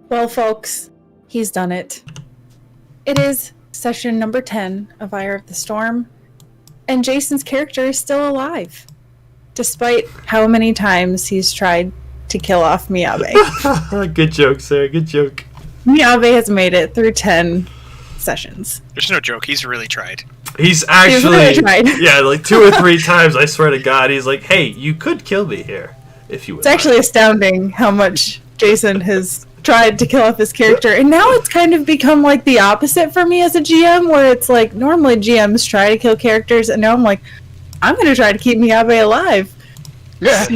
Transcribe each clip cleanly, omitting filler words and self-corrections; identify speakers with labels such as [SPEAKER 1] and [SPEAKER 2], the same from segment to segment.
[SPEAKER 1] Well, folks, he's done it. It is session number 10 of Ire of the Storm, and Jason's character is still alive, despite how many times he's tried to kill off Miyabe.
[SPEAKER 2] Good joke, Sarah. Good joke.
[SPEAKER 1] Miyabe has made it through 10 sessions.
[SPEAKER 3] There's no joke. He's really tried.
[SPEAKER 2] He's actually,
[SPEAKER 1] really tried.
[SPEAKER 2] Yeah, like 2 or 3 times, I swear to God, he's like, hey, you could kill me here, if you would.
[SPEAKER 1] It's actually astounding how much Jason has tried to kill off his character, and now it's kind of become like the opposite for me as a GM, where it's like normally GMs try to kill characters, and now I'm like, I'm going to try to keep Miyabe alive.
[SPEAKER 4] Yeah.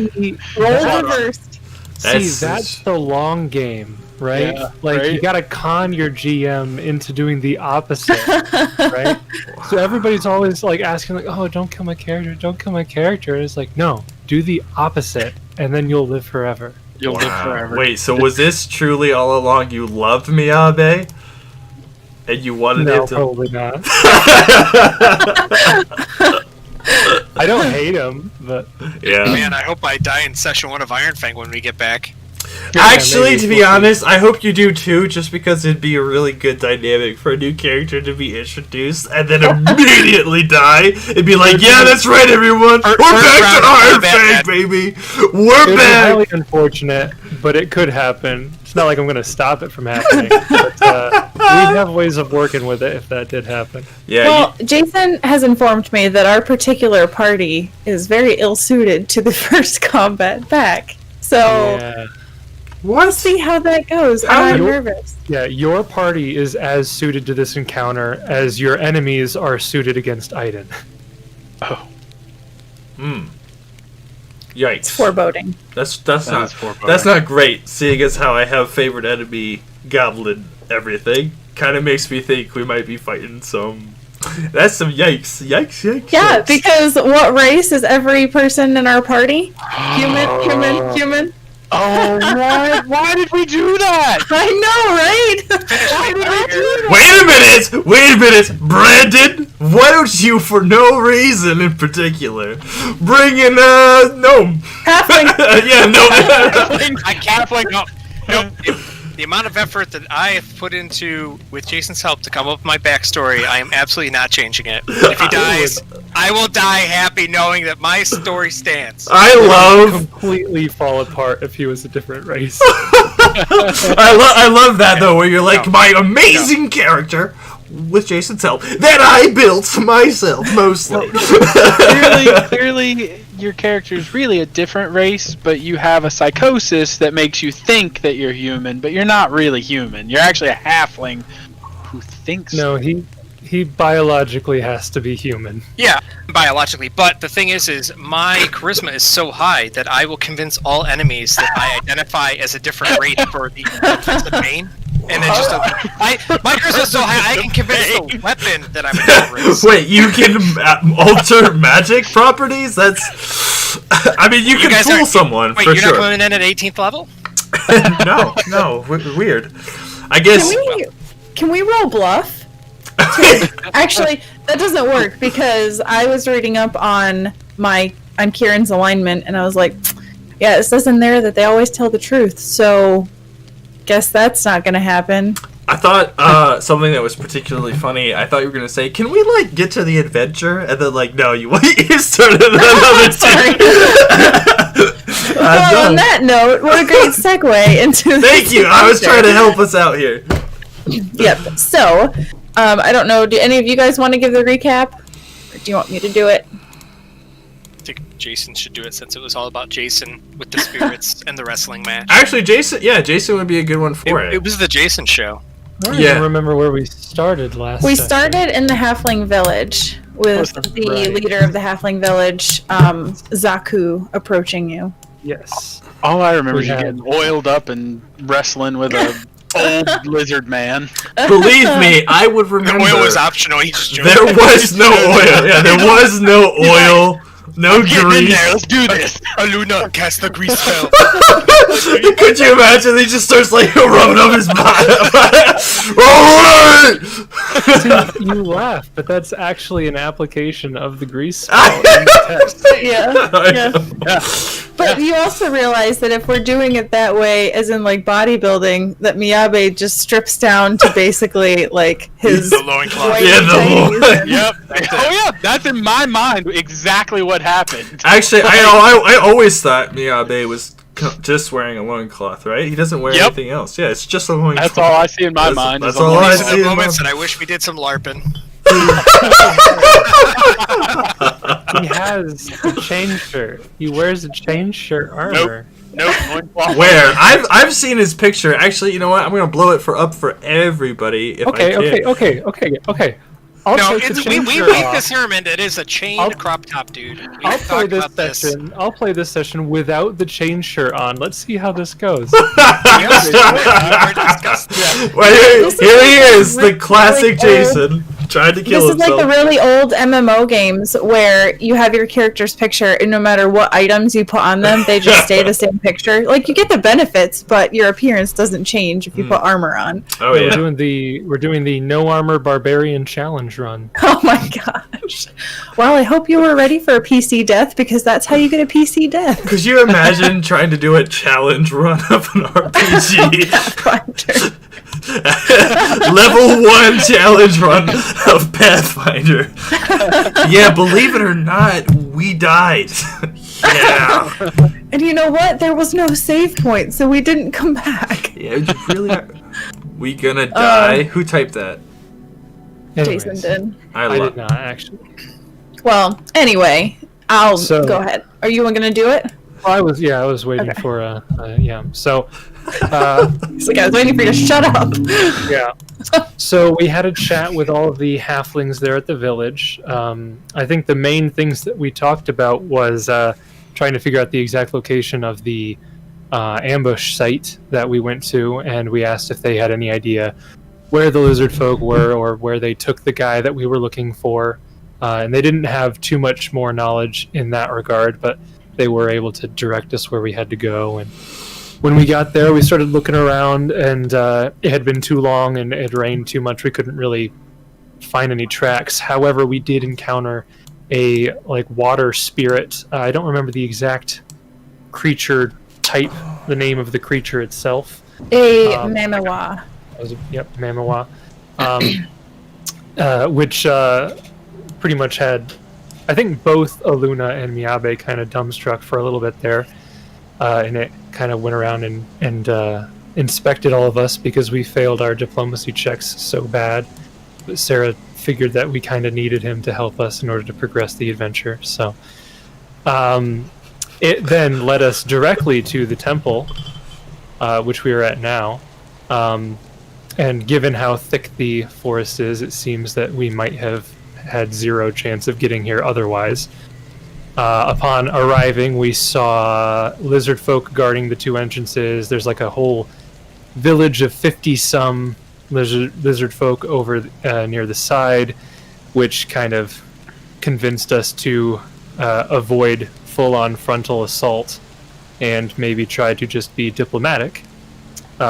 [SPEAKER 1] Role reversed.
[SPEAKER 5] That's the long game, right?
[SPEAKER 4] Yeah,
[SPEAKER 5] like, you gotta con your GM into doing the opposite, right? So everybody's always like asking, like, "Oh, don't kill my character! Don't kill my character!" And it's like, no, do the opposite, and then you'll live forever.
[SPEAKER 4] You'll live forever.
[SPEAKER 2] Wait, so was this truly all along you loved Miyabe? And you wanted him to...
[SPEAKER 5] probably not. I don't hate him, but...
[SPEAKER 2] Yeah.
[SPEAKER 3] Man, I hope I die in session 1 of Iron Fang when we get back.
[SPEAKER 2] Actually, to be honest, I hope you do too, just because it'd be a really good dynamic for a new character to be introduced and then immediately die. It'd be like, yeah, that's right, everyone. We're back to Iron Fang, baby. We're back.
[SPEAKER 5] Highly unfortunate, but it could happen. It's not like I'm going to stop it from happening. But, we'd have ways of working with it if that did happen.
[SPEAKER 2] Yeah.
[SPEAKER 1] Well, Jason has informed me that our particular party is very ill-suited to the first combat back. So...
[SPEAKER 5] Yeah.
[SPEAKER 1] We'll see how that goes. I'm nervous.
[SPEAKER 5] Yeah, your party is as suited to this encounter as your enemies are suited against Aiden.
[SPEAKER 4] Oh.
[SPEAKER 2] Yikes.
[SPEAKER 1] It's foreboding.
[SPEAKER 2] That's not great, seeing as how I have favorite enemy goblin everything. Kind of makes me think we might be fighting some... That's some yikes. Yikes.
[SPEAKER 1] Yeah, because what race is every person in our party? Human.
[SPEAKER 4] Oh, what? Why did we do that?
[SPEAKER 1] I know, right? Why did we do that?
[SPEAKER 2] Wait a minute, Brandon. Why don't you, for no reason in particular, bring in gnome?
[SPEAKER 1] Halfling.
[SPEAKER 2] Yeah, gnome.
[SPEAKER 3] I can't. Nope. The amount of effort that I have put into, with Jason's help, to come up with my backstory, I am absolutely not changing it. If he dies, I will die happy knowing that my story stands.
[SPEAKER 2] I
[SPEAKER 5] completely fall apart if he was a different race.
[SPEAKER 2] I love that though, where you're like, my amazing character with Jason's help that I built myself mostly.
[SPEAKER 4] Clearly, your character is really a different race, but you have a psychosis that makes you think that you're human, but you're not really human. You're actually a halfling who thinks.
[SPEAKER 5] No, he biologically has to be human.
[SPEAKER 3] Yeah, biologically. But the thing is my charisma is so high that I will convince all enemies that I identify as a different race for the defensive main. And then just my charisma is so high, I can convince the weapon that I'm a different race.
[SPEAKER 2] Wait, you can alter magic properties? That's... I mean, you can fool someone,
[SPEAKER 3] wait,
[SPEAKER 2] for
[SPEAKER 3] you're
[SPEAKER 2] sure.
[SPEAKER 3] not coming in at 18th level?
[SPEAKER 2] No, weird. I guess...
[SPEAKER 1] Can we roll bluff? Actually, that doesn't work, because I was reading up on Kieran's alignment, and I was like, yeah, it says in there that they always tell the truth, so guess that's not gonna happen.
[SPEAKER 2] I thought something that was particularly funny, I thought you were going to say, can we, like, get to the adventure? And then, like, no, you started another
[SPEAKER 1] Sorry. Well, on that note, what a great segue into
[SPEAKER 2] Thank you, I was trying to help us out here.
[SPEAKER 1] Yep, so, I don't know, do any of you guys want to give the recap? Or do you want me to do it?
[SPEAKER 3] I think Jason should do it, since it was all about Jason with the spirits and the wrestling match.
[SPEAKER 2] Actually, Jason would be a good one for it.
[SPEAKER 3] It was the Jason show.
[SPEAKER 5] I don't even remember where we started last
[SPEAKER 1] We
[SPEAKER 5] session.
[SPEAKER 1] started in the Halfling Village with the leader of the Halfling Village, Zaku, approaching you.
[SPEAKER 5] Yes.
[SPEAKER 4] All I remember is you getting oiled up and wrestling with a old lizard man.
[SPEAKER 2] Believe me, I would remember.
[SPEAKER 3] The oil was optional. He just
[SPEAKER 2] there was no oil. Yeah, there was no oil. No grease.
[SPEAKER 4] In there, let's do this.
[SPEAKER 3] Aluna, cast the grease spell.
[SPEAKER 2] Could you imagine? He just starts like rubbing up his body. Alright!
[SPEAKER 5] See, you laugh, but that's actually an application of the grease spell in the text.
[SPEAKER 1] Yeah. But you also realize that if we're doing it that way, as in like bodybuilding, that Miyabe just strips down to basically like his
[SPEAKER 3] The loincloth.
[SPEAKER 1] white
[SPEAKER 2] Yeah, the
[SPEAKER 1] panties
[SPEAKER 2] lo-
[SPEAKER 1] and-
[SPEAKER 4] Yep. Oh yeah, that's in my mind exactly what happened.
[SPEAKER 2] Actually, I always thought Miyabe was just wearing a loincloth, right? He doesn't wear
[SPEAKER 4] Yep.
[SPEAKER 2] anything else. Yeah, it's just a loincloth.
[SPEAKER 4] That's all I see in my mind.
[SPEAKER 2] That's
[SPEAKER 4] is a
[SPEAKER 2] all I
[SPEAKER 3] These
[SPEAKER 4] loincloth.
[SPEAKER 3] are
[SPEAKER 2] see.
[SPEAKER 3] the moments that I wish we did some LARPing.
[SPEAKER 5] He has a chain shirt. He wears a chain shirt armor.
[SPEAKER 4] Nope. Loincloth.
[SPEAKER 2] Where I've seen his picture. Actually, you know what? I'm gonna blow it up for everybody. If I can.
[SPEAKER 5] Okay. I'll
[SPEAKER 3] No,
[SPEAKER 5] take the
[SPEAKER 3] it's,
[SPEAKER 5] chain
[SPEAKER 3] we
[SPEAKER 5] shirt off.
[SPEAKER 3] determined it is a chained
[SPEAKER 5] I'll-
[SPEAKER 3] crop top, dude. We
[SPEAKER 5] I'll play
[SPEAKER 3] talked
[SPEAKER 5] this
[SPEAKER 3] about this.
[SPEAKER 5] session. I'll play this session without the chain shirt on. Let's see how this goes.
[SPEAKER 3] We were discussing that.
[SPEAKER 2] Well, here
[SPEAKER 1] This is
[SPEAKER 2] he
[SPEAKER 1] like
[SPEAKER 2] is, the
[SPEAKER 1] really
[SPEAKER 2] classic
[SPEAKER 1] old-
[SPEAKER 2] Jason, trying to kill
[SPEAKER 1] This is like
[SPEAKER 2] himself.
[SPEAKER 1] the really old MMO games where you have your character's picture, and no matter what items you put on them, they just stay the same picture. Like you get the benefits, but your appearance doesn't change if you put armor on.
[SPEAKER 2] Oh
[SPEAKER 5] We're
[SPEAKER 2] yeah.
[SPEAKER 5] doing the no armor barbarian challenge run.
[SPEAKER 1] Oh my gosh! Well, I hope you were ready for a PC death because that's how you get a PC death.
[SPEAKER 2] Could you imagine trying to do a challenge run of an RPG?
[SPEAKER 1] Pathfinder.
[SPEAKER 2] Level 1 challenge run of Pathfinder. Yeah, believe it or not, we died. Yeah.
[SPEAKER 1] And you know what? There was no save point, so we didn't come back.
[SPEAKER 2] Yeah, you really are. We gonna die? Who typed that?
[SPEAKER 5] Anyways,
[SPEAKER 1] Jason did.
[SPEAKER 5] I did not actually.
[SPEAKER 1] Well, anyway, I'll
[SPEAKER 5] So-
[SPEAKER 1] go ahead. Are you gonna do it?
[SPEAKER 5] I was waiting
[SPEAKER 1] Okay.
[SPEAKER 5] for So,
[SPEAKER 1] It's like I was waiting for you to shut up.
[SPEAKER 5] yeah. So we had a chat with all of the halflings there at the village. I think the main things that we talked about was trying to figure out the exact location of the ambush site that we went to, and we asked if they had any idea where the lizard folk were or where they took the guy that we were looking for. And they didn't have too much more knowledge in that regard, but they were able to direct us where we had to go. And when we got there, we started looking around, and it had been too long and it had rained too much. We couldn't really find any tracks. However, we did encounter a water spirit. I don't remember the exact creature type, the name of the creature itself.
[SPEAKER 1] A Mamawa.
[SPEAKER 5] Mamawa, which pretty much had, I think both Aluna and Miyabe kind of dumbstruck for a little bit there, and it kind of went around and inspected all of us because we failed our diplomacy checks so bad. But Sarah figured that we kind of needed him to help us in order to progress the adventure. So it then led us directly to the temple, which we are at now. And given how thick the forest is, it seems that we might have had zero chance of getting here otherwise. Upon arriving, we saw lizard folk guarding the two entrances. There's like a whole village of 50-some lizard folk over near the side, which kind of convinced us to avoid full-on frontal assault and maybe try to just be diplomatic,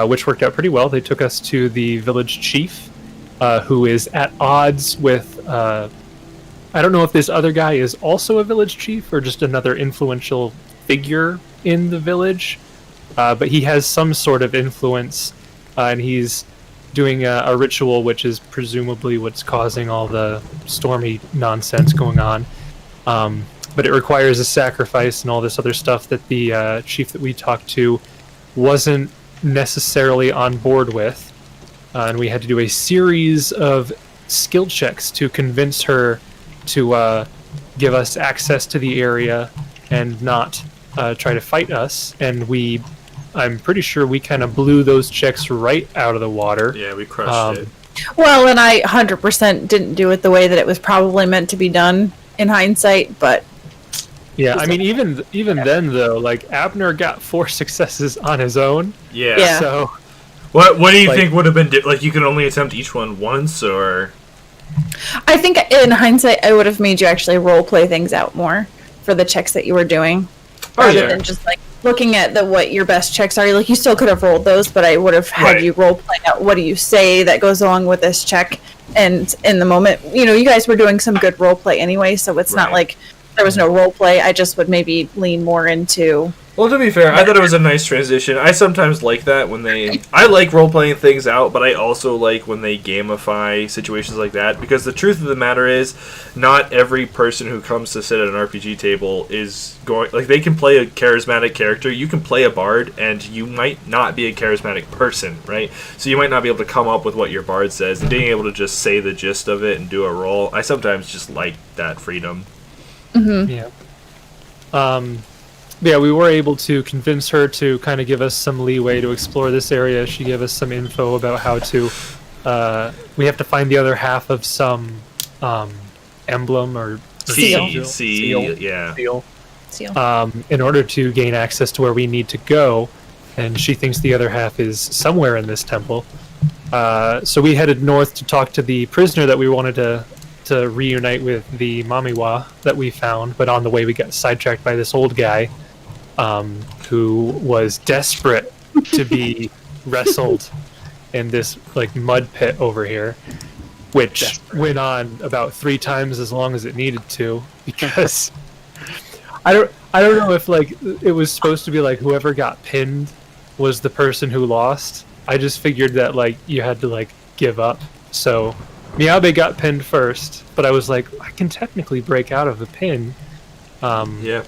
[SPEAKER 5] which worked out pretty well. They took us to the village chief, who is at odds with... I don't know if this other guy is also a village chief or just another influential figure in the village, but he has some sort of influence, and he's doing a ritual which is presumably what's causing all the stormy nonsense going on. But it requires a sacrifice and all this other stuff that the chief that we talked to wasn't necessarily on board with. And we had to do a series of skill checks to convince her to give us access to the area and not try to fight us. And I'm pretty sure we kind of blew those checks right out of the water.
[SPEAKER 2] Yeah, we crushed it.
[SPEAKER 1] Well, and I 100% didn't do it the way that it was probably meant to be done in hindsight, but
[SPEAKER 5] Yeah, I mean, even then though, like Abner got 4 successes on his own.
[SPEAKER 2] Yeah.
[SPEAKER 1] Yeah.
[SPEAKER 5] So
[SPEAKER 2] What do you
[SPEAKER 5] Like-
[SPEAKER 2] think would have been like? You can only attempt each one once, or
[SPEAKER 1] I think in hindsight, I would have made you actually role play things out more for the checks that you were doing, rather than just like looking at what your best checks are. Like you still could have rolled those, but I would have had
[SPEAKER 2] Right.
[SPEAKER 1] you role play out. What do you say that goes along with this check? And in the moment, you guys were doing some good role play anyway, so it's not like there was no role play. I just would maybe lean more into...
[SPEAKER 2] Well, to be fair, I thought it was a nice transition. I sometimes like that when I like role-playing things out, but I also like when they gamify situations like that, because the truth of the matter is, not every person who comes to sit at an RPG table is going... Like, they can play a charismatic character, you can play a bard, and you might not be a charismatic person, right? So you might not be able to come up with what your bard says, and being able to just say the gist of it and do a roll, I sometimes just like that freedom.
[SPEAKER 1] Mm-hmm.
[SPEAKER 5] Yeah. Yeah, we were able to convince her to kind of give us some leeway to explore this area. She gave us some info about how to... we have to find the other half of some emblem or
[SPEAKER 1] Seal.
[SPEAKER 2] Yeah.
[SPEAKER 1] Seal.
[SPEAKER 5] In order to gain access to where we need to go, and she thinks the other half is somewhere in this temple. So we headed north to talk to the prisoner that we wanted to reunite with the Mamiwa that we found, but on the way we got sidetracked by this old guy who was desperate to be wrestled in this like mud pit over here, which went on about 3 times as long as it needed to, because I don't know if like it was supposed to be like whoever got pinned was the person who lost. I just figured that like you had to like give up. So Miyabe got pinned first, but I was like, I can technically break out of the pin.
[SPEAKER 2] Yeah.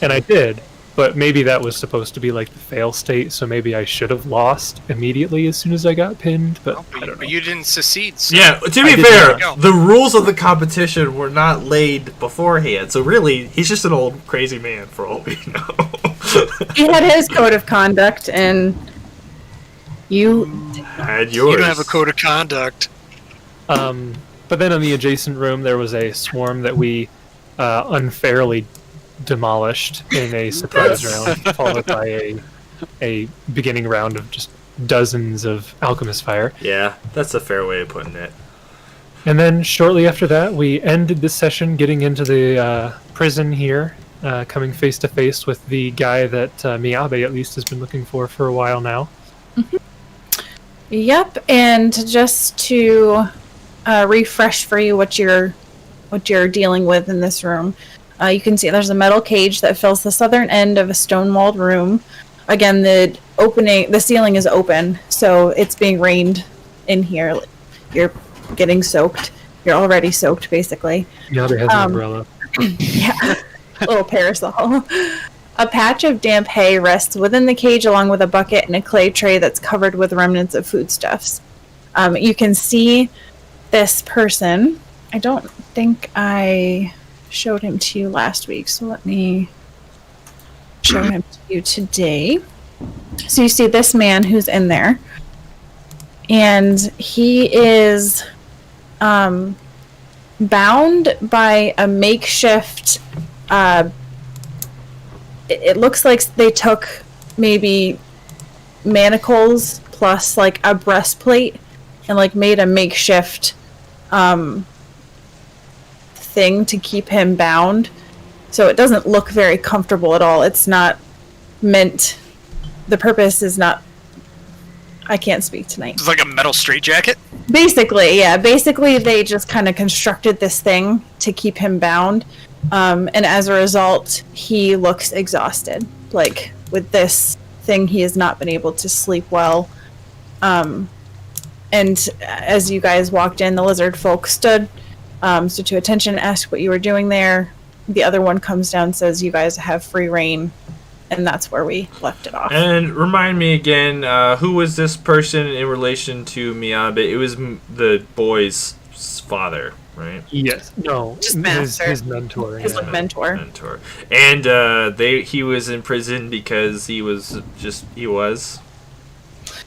[SPEAKER 5] And I did, but maybe that was supposed to be like the fail state, so maybe I should have lost immediately as soon as I got pinned, but I don't know.
[SPEAKER 3] But you didn't secede. So
[SPEAKER 2] Yeah, to be fair, the rules of the competition were not laid beforehand, so really, he's just an old crazy man for all we know.
[SPEAKER 1] He had his code of conduct, and you
[SPEAKER 2] had yours.
[SPEAKER 3] You don't have a code of conduct.
[SPEAKER 5] But then in the adjacent room, there was a swarm that we unfairly demolished in a surprise round, followed by a beginning round of just dozens of alchemist fire.
[SPEAKER 2] Yeah, that's a fair way of putting it.
[SPEAKER 5] And then shortly after that, we ended this session getting into the prison here, coming face to face with the guy that Miyabe at least has been looking for a while now.
[SPEAKER 1] Mm-hmm. Yep, and just to refresh for you what you're dealing with in this room, you can see there's a metal cage that fills the southern end of a stone-walled room. Again, the ceiling is open, so it's being rained in here. You're getting soaked. You're already soaked, basically.
[SPEAKER 5] Miyabe has an umbrella.
[SPEAKER 1] Yeah, little parasol. A patch of damp hay rests within the cage along with a bucket and a clay tray that's covered with remnants of foodstuffs. You can see this person. I don't think I showed him to you last week, so let me show him to you today. So you see this man who's in there, and he is bound by a makeshift... It looks like they took maybe manacles plus like a breastplate and like made a makeshift thing to keep him bound. So it doesn't look very comfortable at all. It's not meant... The purpose is not... I can't speak tonight.
[SPEAKER 3] It's like a metal straitjacket?
[SPEAKER 1] Basically, yeah. Basically, they just kind of constructed this thing to keep him bound. And as a result, he looks exhausted. Like, with this thing, he has not been able to sleep well. And as you guys walked in, the lizard folk stood to attention, asked what you were doing there. The other one comes down and says, you guys have free reign. And that's where we left it off.
[SPEAKER 2] And remind me again, who was this person in relation to Miyabe? It was the boy's father, right?
[SPEAKER 5] Yes. No.
[SPEAKER 1] Just
[SPEAKER 5] his mentor.
[SPEAKER 1] His mentor.
[SPEAKER 2] Mentor. And he was in prison because he was...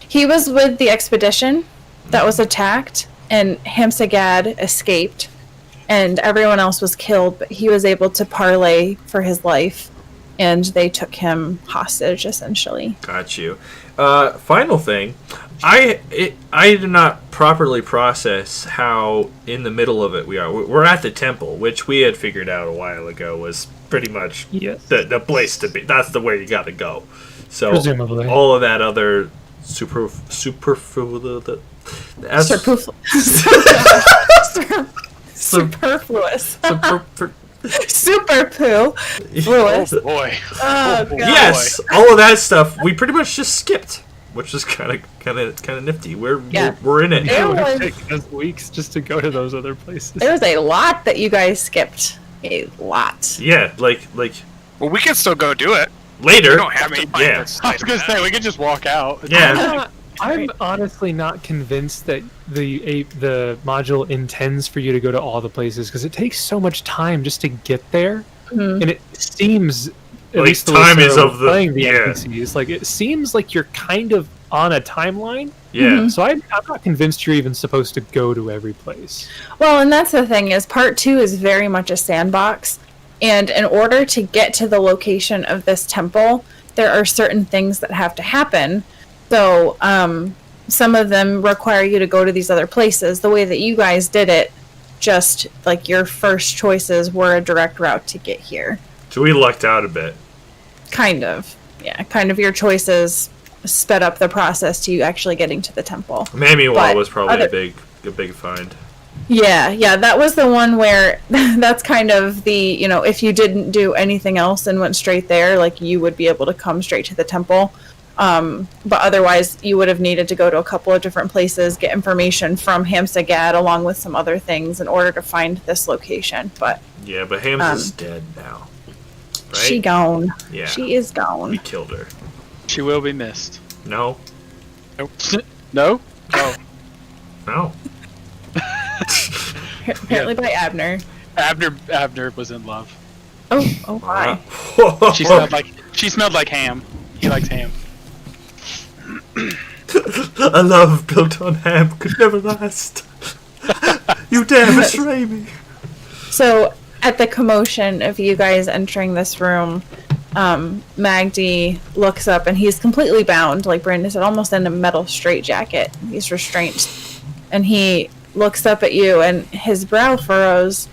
[SPEAKER 2] He was
[SPEAKER 1] with the expedition that was attacked, and Hamsagad escaped, and everyone else was killed, but he was able to parlay for his life. And they took him hostage, essentially.
[SPEAKER 2] Got you. Final thing, I did not properly process how in the middle of it we are. We're at the temple, which we had figured out a while ago was pretty much the place to be. That's the way you got to go. So
[SPEAKER 5] presumably,
[SPEAKER 2] all of that other As
[SPEAKER 1] Superfluous.
[SPEAKER 2] Super
[SPEAKER 1] poo.
[SPEAKER 4] Oh boy.
[SPEAKER 1] Oh, God.
[SPEAKER 2] Yes, all of that stuff we pretty much just skipped, which is kind of nifty. We're in it.
[SPEAKER 1] There
[SPEAKER 5] It would
[SPEAKER 1] was-
[SPEAKER 5] take us weeks just to go to those other places.
[SPEAKER 1] There was a lot that you guys skipped. A lot.
[SPEAKER 2] Yeah, like
[SPEAKER 3] Well, we can still go do it.
[SPEAKER 2] later.
[SPEAKER 3] We don't have to find
[SPEAKER 2] yeah.
[SPEAKER 3] this
[SPEAKER 4] I was gonna say we could just walk out.
[SPEAKER 2] Yeah.
[SPEAKER 5] I'm honestly not convinced that the module intends for you to go to all the places because it takes so much time just to get there, and it seems at
[SPEAKER 2] Like,
[SPEAKER 5] least the way
[SPEAKER 2] time is
[SPEAKER 5] Sarah
[SPEAKER 2] of
[SPEAKER 5] was
[SPEAKER 2] the-
[SPEAKER 5] playing the
[SPEAKER 2] yeah.
[SPEAKER 5] NPCs. Like it seems like you're kind of on a timeline.
[SPEAKER 2] Yeah.
[SPEAKER 5] So I'm not convinced you're even supposed to go to every place.
[SPEAKER 1] Well, and that's the thing is part 2 is very much a sandbox, and in order to get to the location of this temple, there are certain things that have to happen. So some of them require you to go to these other places. The way that you guys did it, just like your first choices were a direct route to get here.
[SPEAKER 2] So we lucked out a bit.
[SPEAKER 1] Kind of. Yeah, kind of your choices sped up the process to you actually getting to the temple.
[SPEAKER 2] Mammy Wall
[SPEAKER 1] But
[SPEAKER 2] was probably
[SPEAKER 1] other-
[SPEAKER 2] a big find.
[SPEAKER 1] Yeah, that was the one where that's kind of the, if you didn't do anything else and went straight there, like you would be able to come straight to the temple. But otherwise, you would have needed to go to a couple of different places, get information from Hamsagad along with some other things in order to find this location. But
[SPEAKER 2] Yeah, but Hams is dead now. Right?
[SPEAKER 1] she gone.
[SPEAKER 2] Yeah.
[SPEAKER 1] She is
[SPEAKER 2] We
[SPEAKER 1] gone.
[SPEAKER 2] killed her.
[SPEAKER 4] She will be missed.
[SPEAKER 2] No.
[SPEAKER 4] Nope. No? Oh.
[SPEAKER 2] No.
[SPEAKER 1] Apparently by Abner.
[SPEAKER 4] Abner was in love.
[SPEAKER 1] Oh my.
[SPEAKER 4] She smelled like ham. He likes ham.
[SPEAKER 2] A love built on ham could never last. You dare betray me.
[SPEAKER 1] So, at the commotion of you guys entering this room, Magdi looks up and he's completely bound, like Brandon said, almost in a metal straitjacket. He's restrained. And he looks up at you and his brow furrows,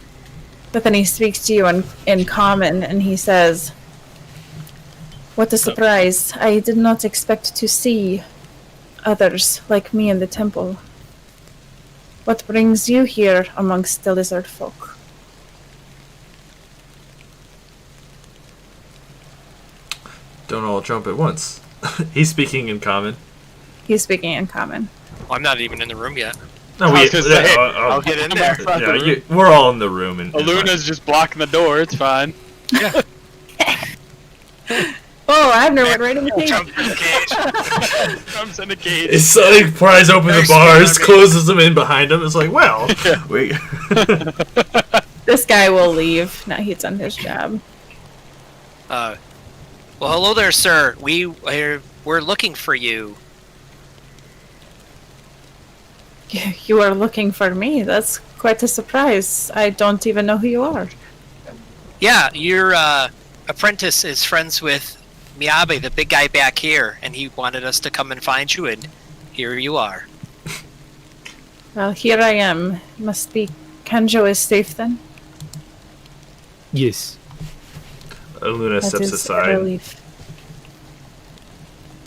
[SPEAKER 1] but then he speaks to you in common and he says, "What a surprise. I did not expect to see others like me in the temple. What brings you here amongst the lizard folk?"
[SPEAKER 2] Don't all jump at once. He's speaking in common.
[SPEAKER 1] He's speaking in common.
[SPEAKER 3] Well, I'm not even in the room yet.
[SPEAKER 2] No,
[SPEAKER 4] I was gonna say, I'll get in there.
[SPEAKER 2] yeah, we're all in the room. And
[SPEAKER 4] Aluna's just blocking the door. It's fine.
[SPEAKER 1] Oh, Abner went right in the cage.
[SPEAKER 3] Jump in the cage.
[SPEAKER 4] Comes in the cage.
[SPEAKER 2] It's like pries open the
[SPEAKER 3] Very
[SPEAKER 2] bars,
[SPEAKER 3] scary.
[SPEAKER 2] closes them in behind him. It's like, well, wait.
[SPEAKER 1] This guy will leave. Now he's done his job.
[SPEAKER 3] Well, hello there, sir. We're looking for you.
[SPEAKER 1] You are looking for me. That's quite a surprise. I don't even know who you are.
[SPEAKER 3] Yeah, your apprentice is friends with Miyabe, the big guy back here, and he wanted us to come and find you, and here you are.
[SPEAKER 1] Well, here I am. Must be Kanjo is safe then.
[SPEAKER 5] Yes.
[SPEAKER 2] Luna
[SPEAKER 1] That
[SPEAKER 2] steps
[SPEAKER 1] is a
[SPEAKER 2] aside.
[SPEAKER 1] relief.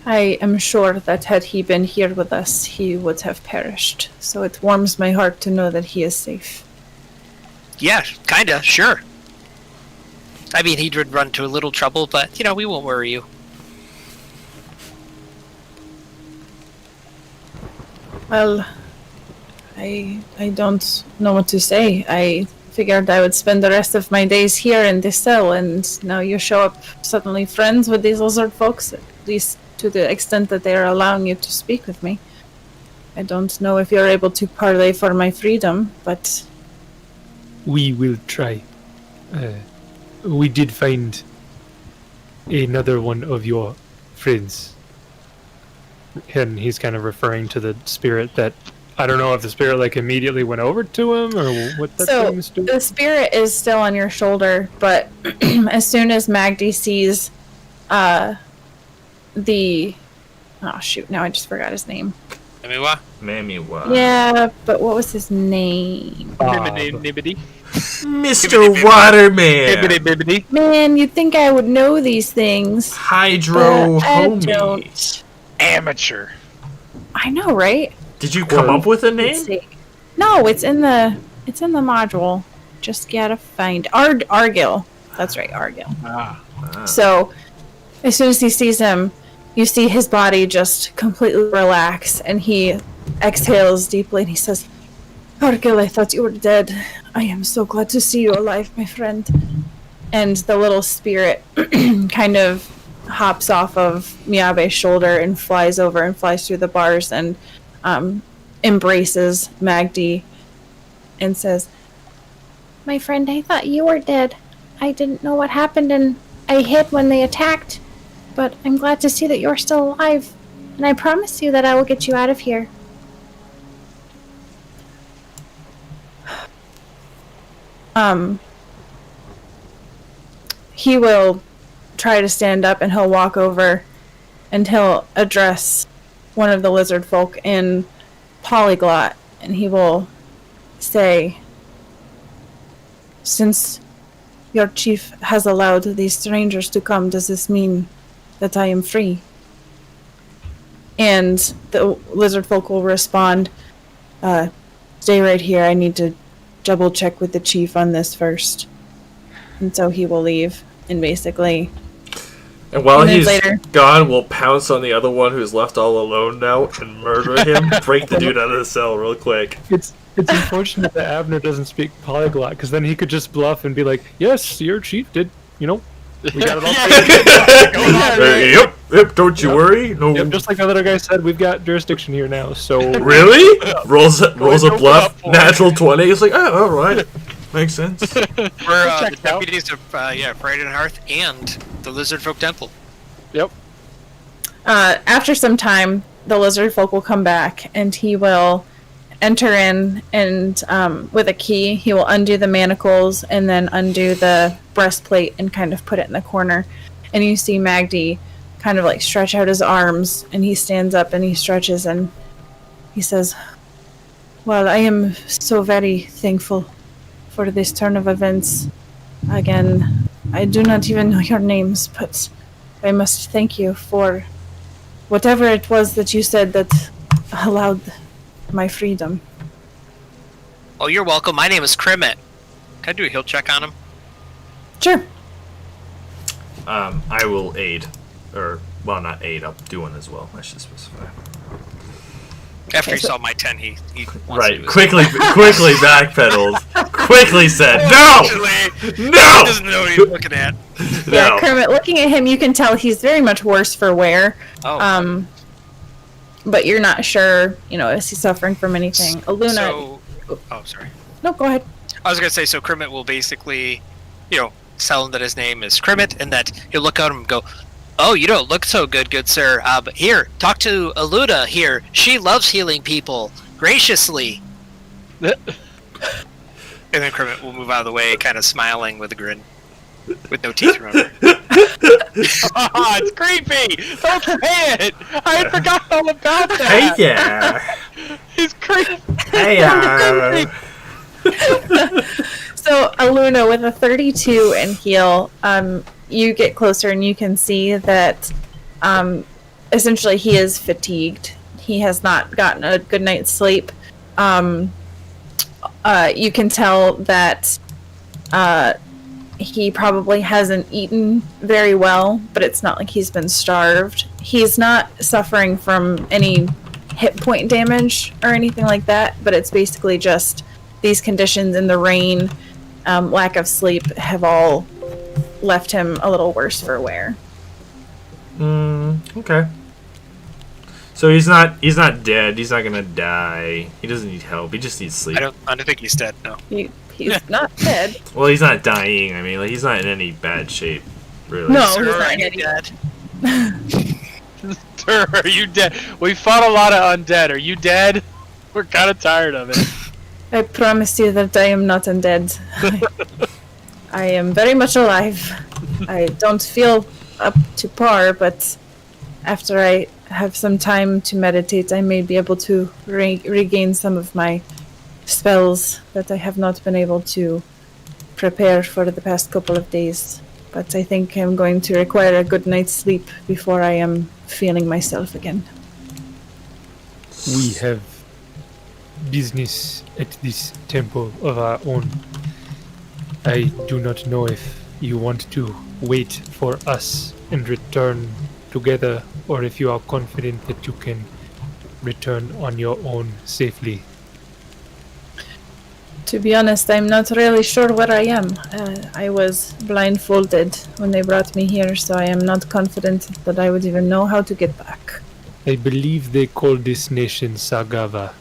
[SPEAKER 1] I am sure that had he been here with us, he would have perished. So it warms my heart to know that he is safe.
[SPEAKER 3] Yeah, kinda, sure. I mean, he did run into a little trouble, but, we won't worry you.
[SPEAKER 1] Well, I don't know what to say. I figured I would spend the rest of my days here in this cell, and now you show up suddenly friends with these lizard folks, at least to the extent that they are allowing you to speak with me. I don't know if you're able to parlay for my freedom, but
[SPEAKER 5] We will try. We did find another one of your friends. And he's kind of referring to the spirit that I don't know if the spirit immediately went over to him or what that
[SPEAKER 1] So,
[SPEAKER 5] thing was doing.
[SPEAKER 1] the spirit is still on your shoulder, but as soon as Magdi sees oh shoot, now I just forgot his name.
[SPEAKER 2] Mammy, wow.
[SPEAKER 1] Yeah, but what was his name?
[SPEAKER 4] Nibbity.
[SPEAKER 2] Mr. Waterman.
[SPEAKER 4] Bibbidi.
[SPEAKER 1] Man, you'd think I would know these things.
[SPEAKER 2] Hydro
[SPEAKER 1] but I
[SPEAKER 2] homie.
[SPEAKER 1] don't.
[SPEAKER 4] Amateur.
[SPEAKER 1] I know, right?
[SPEAKER 2] Did you come up with a name?
[SPEAKER 1] Let's see. No, it's in the module. Just gotta find Argil. That's right, Argil. So, as soon as he sees him, you see his body just completely relax, and he exhales deeply, and he says, Argil, I thought you were dead. I am so glad to see you alive, my friend. And the little spirit kind of hops off of Miyabe's shoulder and flies over and flies through the bars and embraces Magdi and says, my friend, I thought you were dead. I didn't know what happened, and I hid when they attacked. But I'm glad to see that you're still alive. And I promise you that I will get you out of here. He will try to stand up, and he'll walk over and he'll address one of the lizard folk in polyglot, and he will say, since your chief has allowed these strangers to come, does this mean that I am free? And the lizard folk will respond, stay right here, I need to double check with the chief on this first. And so he will leave, and basically...
[SPEAKER 2] And while he's gone, we'll pounce on the other one who's left all alone now and murder him. Break the dude out of the cell real quick.
[SPEAKER 5] It's unfortunate that Abner doesn't speak polyglot, because then he could just bluff and be like, yes, your chief did, we got it all.
[SPEAKER 2] Yep, don't you worry. No.
[SPEAKER 5] Yep, just like the other guy said, we've got jurisdiction here now, so...
[SPEAKER 2] Really? Rolls a bluff, natural 20. It's like, oh, alright. Makes sense.
[SPEAKER 3] We're the deputies of Fright and Hearth and the Lizard Folk Temple.
[SPEAKER 4] Yep.
[SPEAKER 1] After some time, the lizard folk will come back, and he will enter in, and with a key, he will undo the manacles and then undo the breastplate and kind of put it in the corner. And you see Magdi kind of like stretch out his arms, and he stands up and he stretches and he says, well, I am so very thankful for this turn of events. Again, I do not even know your names, but I must thank you for whatever it was that you said that allowed my freedom.
[SPEAKER 3] Oh, you're welcome. My name is Krimet. Can I do a heal check on him?
[SPEAKER 1] Sure.
[SPEAKER 2] I will aid. Or, well, not aid, I'll do one as well. I should specify.
[SPEAKER 3] After he saw my 10, he wants
[SPEAKER 2] right,
[SPEAKER 3] to
[SPEAKER 2] quickly backpedaled. Quickly said, no!
[SPEAKER 3] He
[SPEAKER 2] No!
[SPEAKER 3] doesn't know what he's looking at.
[SPEAKER 1] Yeah,
[SPEAKER 2] No.
[SPEAKER 1] Kermit, looking at him, you can tell he's very much worse for wear.
[SPEAKER 3] Oh.
[SPEAKER 1] But you're not sure, is he suffering from anything. Aluna...
[SPEAKER 3] Oh, sorry.
[SPEAKER 1] No, go ahead.
[SPEAKER 3] I was going to say, so Krimet will basically, tell him that his name is Krimet, and that he'll look at him and go, oh, you don't look so good sir. But here, talk to Aluna here. She loves healing people. Graciously. And then Krimet will move out of the way, kind of smiling with a grin. With no teeth, remember.
[SPEAKER 4] Oh, it's creepy! Don't say it! I had forgot all about that!
[SPEAKER 2] Hey, yeah!
[SPEAKER 4] He's creepy!
[SPEAKER 2] Hey, yeah!
[SPEAKER 1] So, Aluna, with a 32 in heal, you get closer and you can see that essentially he is fatigued. He has not gotten a good night's sleep. You can tell that he probably hasn't eaten very well, but it's not like he's been starved. He's not suffering from any hit point damage or anything like that, but it's basically just these conditions in the rain, lack of sleep, have all left him a little worse for wear.
[SPEAKER 2] Okay. So he's not dead. He's not gonna die. He doesn't need help. He just needs sleep.
[SPEAKER 3] I don't think he's dead, no.
[SPEAKER 1] He's not dead.
[SPEAKER 2] Well, he's not dying. I mean, like, he's not in any bad shape, really.
[SPEAKER 1] No,
[SPEAKER 3] Sir,
[SPEAKER 1] he's not
[SPEAKER 3] are you
[SPEAKER 1] dead.
[SPEAKER 4] Sir, are you dead? We fought a lot of undead. Are you dead? We're kind of tired of it.
[SPEAKER 1] I promise you that I am not undead. I am very much alive. I don't feel up to par, but after I have some time to meditate, I may be able to regain some of my spells that I have not been able to prepare for the past couple of days. But I think I'm going to require a good night's sleep before I am feeling myself again.
[SPEAKER 5] We have business at this temple of our own. I do not know if you want to wait for us and return together, or if you are confident that you can return on your own safely.
[SPEAKER 1] To be honest, I'm not really sure where I am. I was blindfolded when they brought me here, so I am not confident that I would even know how to get back.
[SPEAKER 5] I believe they call this nation Sagava.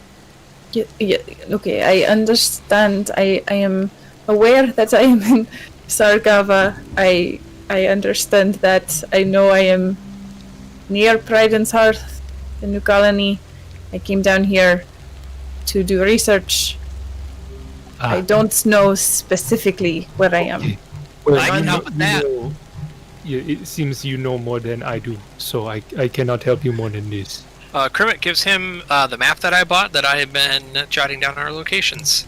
[SPEAKER 1] Yeah, okay, I understand. I am aware that I am in Sargava. I understand that. I know I am near Priden's Hearth, the new colony. I came down here to do research. I don't know specifically where I am.
[SPEAKER 5] Okay. Well,
[SPEAKER 3] I can help with that.
[SPEAKER 5] It seems you know more than I do, so I cannot help you more than this.
[SPEAKER 3] Kermit gives him the map that I bought that I have been jotting down our locations.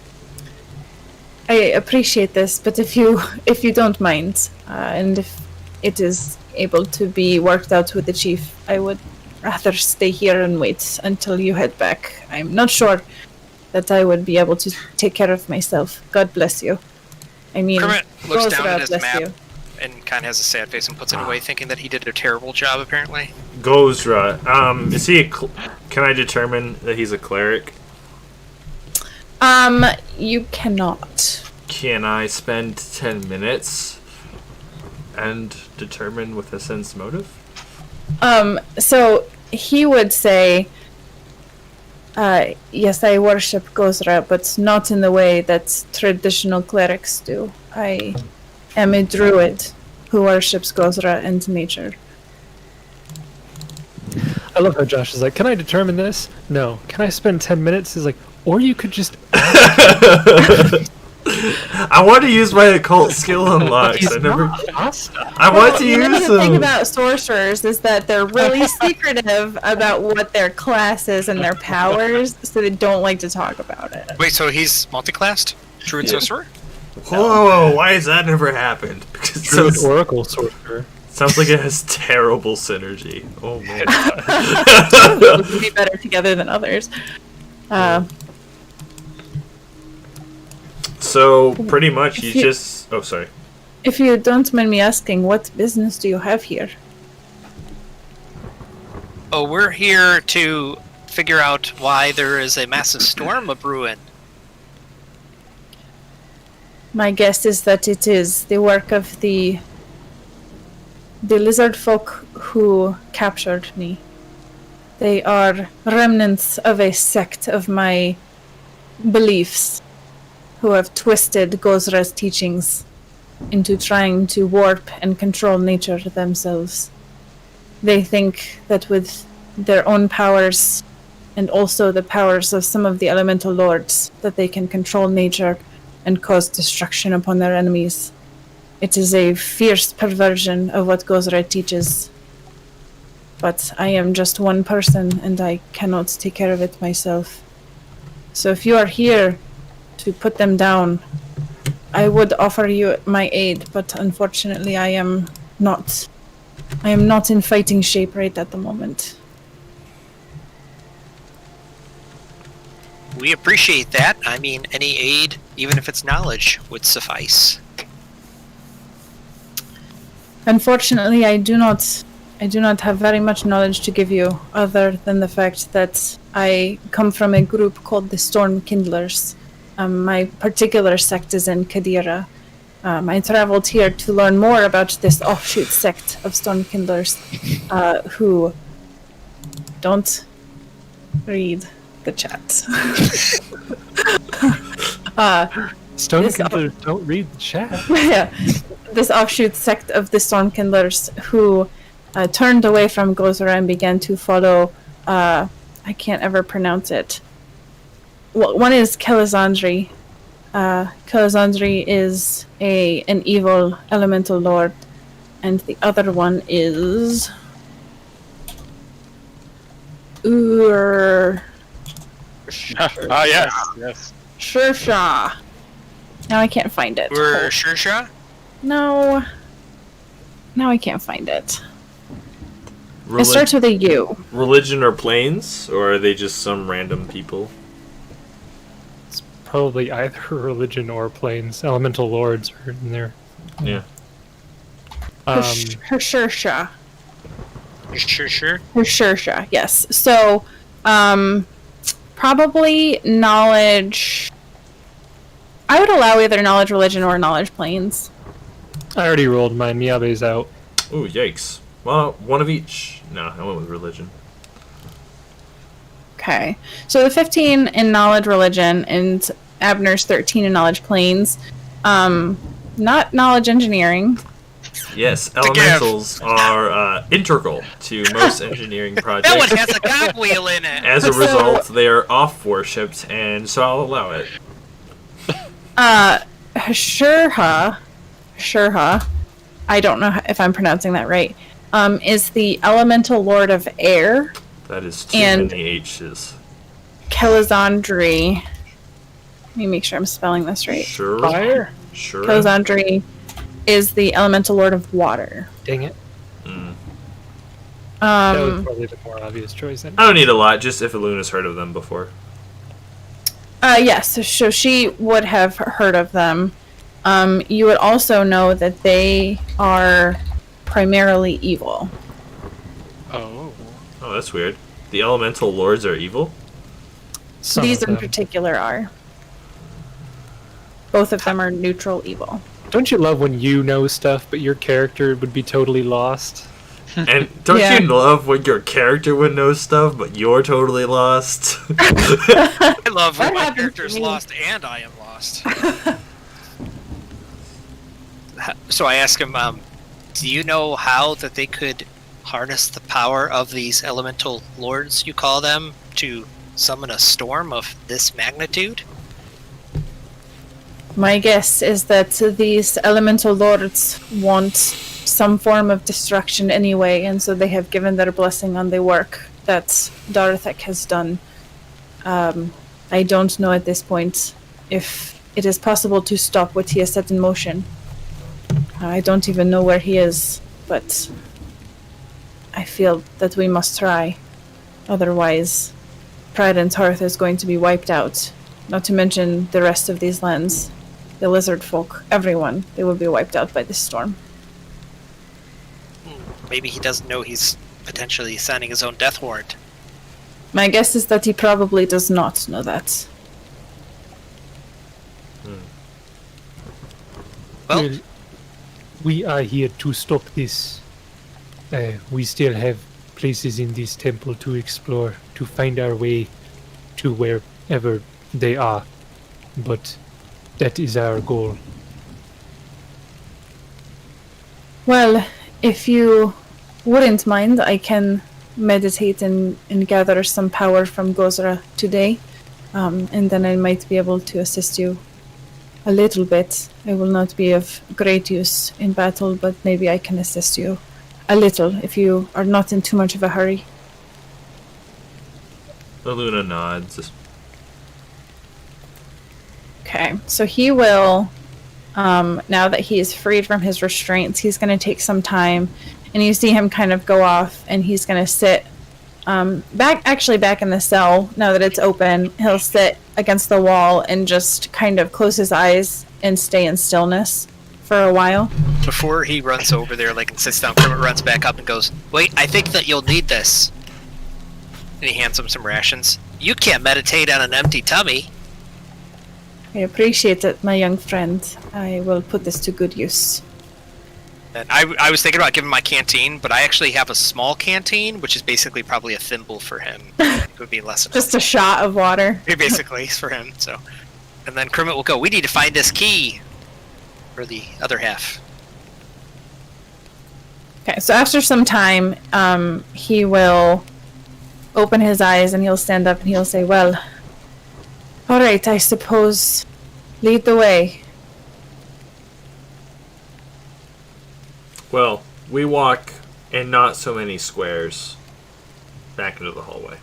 [SPEAKER 1] I appreciate this, but if you don't mind, and if it is able to be worked out with the chief, I would rather stay here and wait until you head back. I'm not sure that I would be able to take care of myself. God bless you. I mean,
[SPEAKER 3] Kermit looks down
[SPEAKER 1] Rosra
[SPEAKER 3] at his
[SPEAKER 1] bless
[SPEAKER 3] map
[SPEAKER 1] you.
[SPEAKER 3] and kind of has a sad face and puts it away, thinking that he did a terrible job, apparently.
[SPEAKER 2] Gozra. Is he can I determine that he's a cleric?
[SPEAKER 1] You cannot.
[SPEAKER 2] Can I spend 10 minutes and determine with a sense motive?
[SPEAKER 1] So he would say, yes, I worship Gozra, but not in the way that traditional clerics do. I am a druid who worships Gozra and nature.
[SPEAKER 5] I love how Josh is like, can I determine this? No. Can I spend 10 minutes? He's like, or you could just...
[SPEAKER 2] I want to use my occult skill unlocks. I want to use
[SPEAKER 1] The thing
[SPEAKER 2] them.
[SPEAKER 1] about sorcerers is that they're really secretive about what their class is and their powers, so they don't like to talk about it.
[SPEAKER 3] Wait, so he's multi-classed? Druid sorcerer?
[SPEAKER 2] Whoa, why has that never happened? Because it
[SPEAKER 5] Druid
[SPEAKER 2] sounds,
[SPEAKER 5] Oracle Sorcerer.
[SPEAKER 2] sounds like it has terrible synergy. Oh man.
[SPEAKER 1] Some would be better together than others.
[SPEAKER 2] So pretty much you
[SPEAKER 1] If you-
[SPEAKER 2] just. Oh, sorry.
[SPEAKER 1] If you don't mind me asking, what business do you have here?
[SPEAKER 3] Oh, we're here to figure out why there is a massive storm a-brewing.
[SPEAKER 1] My guess is that it is the work of the lizard folk who captured me. They are remnants of a sect of my beliefs who have twisted Gozra's teachings into trying to warp and control nature themselves. They think that with their own powers and also the powers of some of the elemental lords, that they can control nature and cause destruction upon their enemies. It is a fierce perversion of what Gozra teaches. But I am just one person and I cannot take care of it myself. So if you are here to put them down, I would offer you my aid, but unfortunately I am not in fighting shape right at the moment.
[SPEAKER 3] We appreciate that. I mean, any aid, even if it's knowledge, would suffice.
[SPEAKER 1] Unfortunately, I do not have very much knowledge to give you, other than the fact that I come from a group called the Storm Kindlers. My particular sect is in Kadira. I traveled here to learn more about this offshoot sect of Storm Kindlers, who don't read the chat.
[SPEAKER 5] Stonekindlers don't read the chat.
[SPEAKER 1] Yeah, this offshoot sect of the Stormkindlers who turned away from Gozra and began to follow. I can't ever pronounce it. Well, one is Kelazandri. Kelazandri is an evil elemental lord, and the other one is
[SPEAKER 4] Yes.
[SPEAKER 1] Shersha. Now I can't find it.
[SPEAKER 3] We're Shersha?
[SPEAKER 1] No. Now I can't find it. It starts with a U.
[SPEAKER 2] Religion or planes, or are they just some random people?
[SPEAKER 5] probably either religion or planes. Elemental lords are in there.
[SPEAKER 2] Yeah.
[SPEAKER 1] Hershersha.
[SPEAKER 3] Sure.
[SPEAKER 1] Hershersha, yes. So, probably knowledge. I would allow either knowledge religion or knowledge planes.
[SPEAKER 5] I already rolled mine. Miyabe's out.
[SPEAKER 2] Ooh, yikes. Well, one of each. No, I went with religion.
[SPEAKER 1] Okay. So the 15 in knowledge religion and Abner's 13 in knowledge planes. Not knowledge engineering.
[SPEAKER 2] Yes, elementals are integral to most engineering
[SPEAKER 3] That one
[SPEAKER 2] projects.
[SPEAKER 3] has a cogwheel in it.
[SPEAKER 2] As a result, they are off worshipped, and so I'll allow it.
[SPEAKER 1] Shurha, I don't know if I'm pronouncing that right, is the elemental lord of air.
[SPEAKER 2] That is too
[SPEAKER 1] And-
[SPEAKER 2] many H's.
[SPEAKER 1] Kelazandri. Let me make sure I'm spelling this right.
[SPEAKER 2] Sure.
[SPEAKER 5] Fire?
[SPEAKER 2] Sure.
[SPEAKER 1] Kelazandri is the elemental lord of water.
[SPEAKER 5] Dang it.
[SPEAKER 2] Mm.
[SPEAKER 5] That was probably the more obvious choice. Then.
[SPEAKER 2] I don't need a lot, just if Iluna's heard of them before.
[SPEAKER 1] Yes, so she would have heard of them. You would also know that they are primarily evil.
[SPEAKER 4] Oh.
[SPEAKER 2] Oh, that's weird. The elemental lords are evil?
[SPEAKER 5] Some
[SPEAKER 1] These
[SPEAKER 5] of
[SPEAKER 1] in
[SPEAKER 5] them.
[SPEAKER 1] particular are. Both of them are neutral evil.
[SPEAKER 5] Don't you love when you know stuff, but your character would be totally lost?
[SPEAKER 2] And don't
[SPEAKER 1] Yeah.
[SPEAKER 2] you love when your character would know stuff, but you're totally lost?
[SPEAKER 3] I love when
[SPEAKER 1] That
[SPEAKER 3] my
[SPEAKER 1] happens
[SPEAKER 3] character's
[SPEAKER 1] to me.
[SPEAKER 3] lost and I am lost. So I ask him, do you know how that they could harness the power of these elemental lords, you call them, to summon a storm of this magnitude?
[SPEAKER 1] My guess is that these elemental lords want some form of destruction anyway, and so they have given their blessing on the work that Darthek has done. I don't know at this point if it is possible to stop what he has set in motion. I don't even know where he is, but I feel that we must try. Otherwise, Pride and Hearth is going to be wiped out. Not to mention the rest of these lands. The lizard folk, everyone, they will be wiped out by this storm.
[SPEAKER 3] Maybe he doesn't know he's potentially signing his own death warrant.
[SPEAKER 1] My guess is that he probably does not know that.
[SPEAKER 3] Well,
[SPEAKER 5] We are here to stop this. We still have places in this temple to explore, to find our way to wherever they are. But that is our goal.
[SPEAKER 1] Well, if you wouldn't mind, I can meditate and gather some power from Gozra today. And then I might be able to assist you a little bit. I will not be of great use in battle, but maybe I can assist you a little if you are not in too much of a hurry.
[SPEAKER 2] Iluna nods.
[SPEAKER 1] Okay, so he will, now that he is freed from his restraints, he's going to take some time, and you see him kind of go off, and he's going to sit back in the cell. Now that it's open, he'll sit against the wall and just kind of close his eyes and stay in stillness for a while.
[SPEAKER 3] before he runs over there, like, and sits down, Kermit runs back up and goes, "Wait, I think that you'll need this." And he hands him some rations. You can't meditate on an empty tummy.
[SPEAKER 1] I appreciate it, my young friend. I will put this to good use.
[SPEAKER 3] And I was thinking about giving him my canteen, but I actually have a small canteen, which is basically probably a thimble for him. It would be less than
[SPEAKER 1] Just a shot of water.
[SPEAKER 3] basically for him. So, and then Kermit will go, "We need to find this key for the other half."
[SPEAKER 1] Okay, so after some time, he will open his eyes and he'll stand up and he'll say, "Well, all right, I suppose lead the way."
[SPEAKER 2] Well, we walk in not so many squares back into the hallway.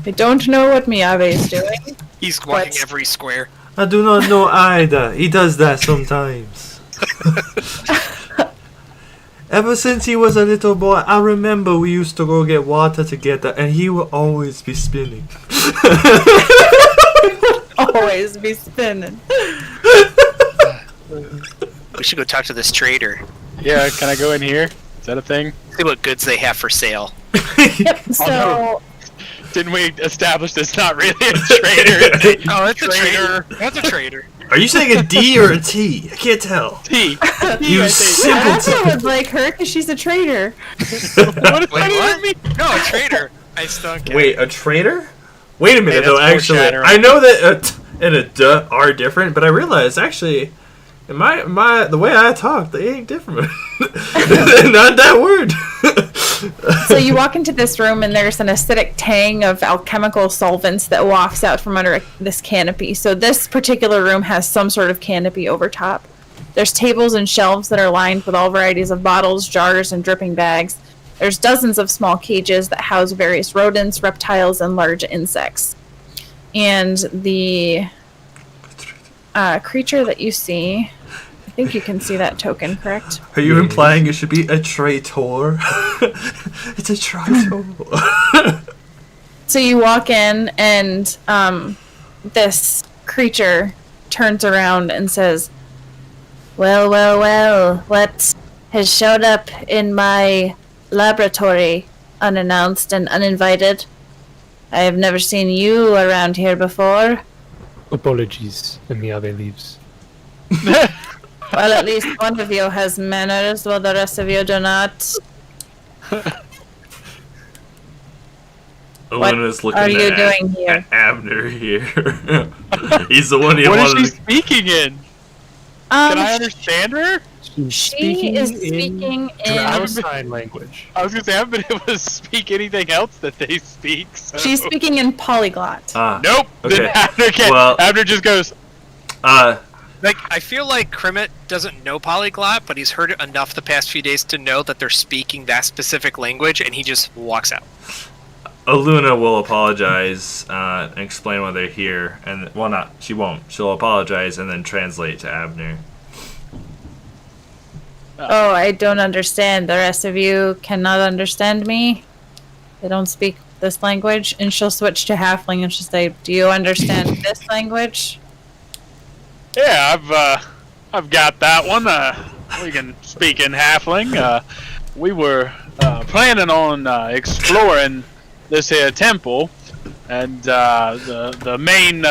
[SPEAKER 1] I don't know what Miyabe is doing.
[SPEAKER 3] He's walking
[SPEAKER 1] What?
[SPEAKER 3] every square.
[SPEAKER 2] I do not know either. He does that sometimes. Ever since he was a little boy, I remember we used to go get water together, and he will always be spinning.
[SPEAKER 1] Always be spinning.
[SPEAKER 3] We should go talk to this trader.
[SPEAKER 4] Yeah, can I go in here? Is that a thing?
[SPEAKER 3] See what goods they have for sale.
[SPEAKER 1] Yep. So
[SPEAKER 4] Didn't we establish that's not really a trader?
[SPEAKER 3] Oh, that's a trader. That's a trader.
[SPEAKER 2] Are you saying a D or a T? I can't tell.
[SPEAKER 4] T.
[SPEAKER 2] You
[SPEAKER 1] I
[SPEAKER 2] simpleton.
[SPEAKER 1] also would like her because she's a traitor.
[SPEAKER 4] What does
[SPEAKER 3] Wait,
[SPEAKER 4] that
[SPEAKER 3] what?
[SPEAKER 4] even mean?
[SPEAKER 3] No, a trader. I still don't get
[SPEAKER 2] Wait, a traitor? Wait a minute,
[SPEAKER 4] Hey,
[SPEAKER 2] though.
[SPEAKER 4] that's
[SPEAKER 2] Actually,
[SPEAKER 4] foreshadowing.
[SPEAKER 2] I know that a t and a duh are different, but I realized actually, in my the way I talk, they ain't different. Not that word.
[SPEAKER 1] So you walk into this room and there's an acidic tang of alchemical solvents that wafts out from under this canopy. So this particular room has some sort of canopy over top. There's tables and shelves that are lined with all varieties of bottles, jars, and dripping bags. There's dozens of small cages that house various rodents, reptiles, and large insects. And the creature that you see, I think you can see that token, correct?
[SPEAKER 2] Are you implying it should be a traitor? It's a traitor.
[SPEAKER 1] So you walk in, and this creature turns around and says, well, what has showed up in my laboratory unannounced and uninvited? I have never seen you around here before.
[SPEAKER 5] Apologies, and Miyabe leaves.
[SPEAKER 1] Well, at least one of you has manners, while the rest of you do not. What
[SPEAKER 2] Elena's looking
[SPEAKER 1] are you
[SPEAKER 2] at,
[SPEAKER 1] doing here?
[SPEAKER 2] at Abner here. He's the one you
[SPEAKER 4] What is
[SPEAKER 2] wanted
[SPEAKER 4] she speaking in? Can I understand her?
[SPEAKER 1] She is speaking in.
[SPEAKER 5] our sign language.
[SPEAKER 4] I was gonna say I haven't been able to speak anything else that they speak. So.
[SPEAKER 1] She's speaking in polyglot.
[SPEAKER 4] Nope.
[SPEAKER 2] Okay.
[SPEAKER 4] Then Abner just goes.
[SPEAKER 3] Like, I feel like Krimmit doesn't know polyglot, but he's heard it enough the past few days to know that they're speaking that specific language, and he just walks out.
[SPEAKER 2] Aluna will apologize and explain why they're here, and well, not she won't. She'll apologize and then translate to Abner.
[SPEAKER 1] Oh, I don't understand. The rest of you cannot understand me. They don't speak this language. And she'll switch to halfling and she'll say, do you understand this language?
[SPEAKER 4] Yeah, I've got that one. We can speak in halfling. We were planning on exploring this here temple, and the main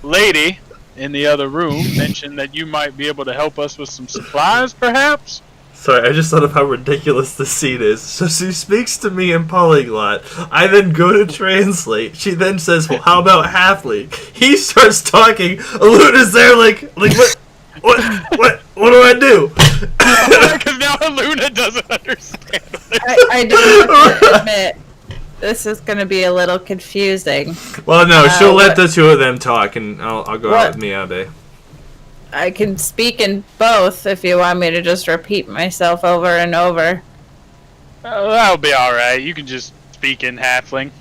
[SPEAKER 4] lady in the other room mentioned that you might be able to help us with some supplies, perhaps.
[SPEAKER 2] Sorry, I just thought of how ridiculous this scene is. So she speaks to me in polyglot. I then go to translate. She then says, well, how about halfling? He starts talking. Aluna's there like what do I do?
[SPEAKER 4] Because now Luna doesn't understand.
[SPEAKER 1] I do have to admit, this is going to be a little confusing.
[SPEAKER 2] Well, no, she'll let
[SPEAKER 1] what-
[SPEAKER 2] the two of them talk, and I'll go out
[SPEAKER 1] What?
[SPEAKER 2] with Miyabe.
[SPEAKER 1] I can speak in both if you want me to just repeat myself over and over.
[SPEAKER 4] That'll be alright. You can just speak in halfling.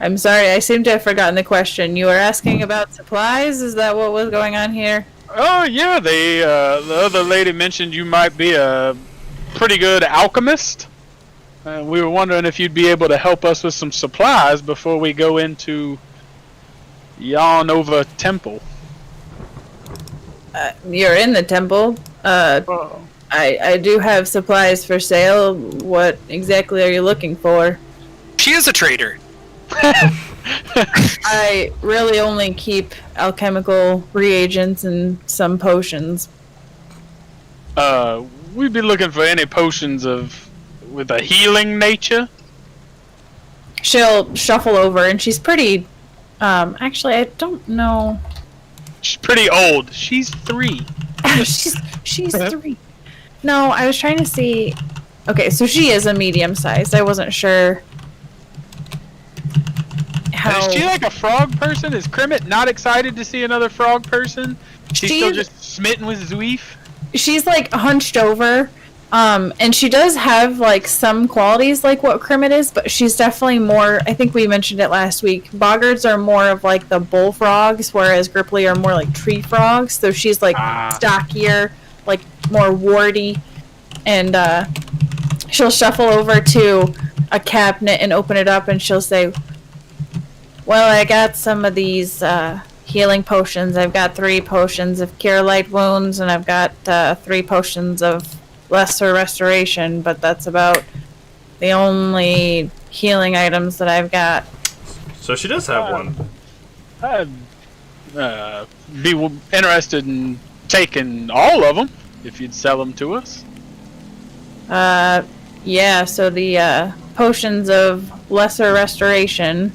[SPEAKER 1] I'm sorry, I seem to have forgotten the question. You were asking about supplies? Is that what was going on here?
[SPEAKER 4] Oh, yeah, the other lady mentioned you might be a pretty good alchemist. We were wondering if you'd be able to help us with some supplies before we go into Yarnova Temple.
[SPEAKER 1] You're in the temple. I do have supplies for sale. What exactly are you looking for?
[SPEAKER 3] She is a trader.
[SPEAKER 1] I really only keep alchemical reagents and some potions.
[SPEAKER 4] We'd be looking for any potions with a healing nature.
[SPEAKER 1] She'll shuffle over, and she's pretty. Actually, I don't know.
[SPEAKER 4] She's pretty old. She's 3.
[SPEAKER 1] she's 3. No, I was trying to see. Okay, so she is a medium sized. I wasn't sure. How
[SPEAKER 4] Is she like a frog person? Is Krimmit not excited to see another frog person? She's still just smitten with Zuif?
[SPEAKER 1] she's like hunched over. And she does have like some qualities like what Krimmit is, but she's definitely more, I think we mentioned it last week, boggards are more of like the bullfrogs, whereas Gripply are more like tree frogs, so she's like stockier, like more warty, and she'll shuffle over to a cabinet and open it up, and she'll say, "Well, I got some of these healing potions. I've got 3 potions of Cure Light Wounds, and I've got 3 potions of Lesser Restoration, but that's about the only healing items that I've got."
[SPEAKER 2] So she does have one.
[SPEAKER 4] I'd be interested in taking all of them if you'd sell them to us.
[SPEAKER 1] Yeah, so the potions of Lesser Restoration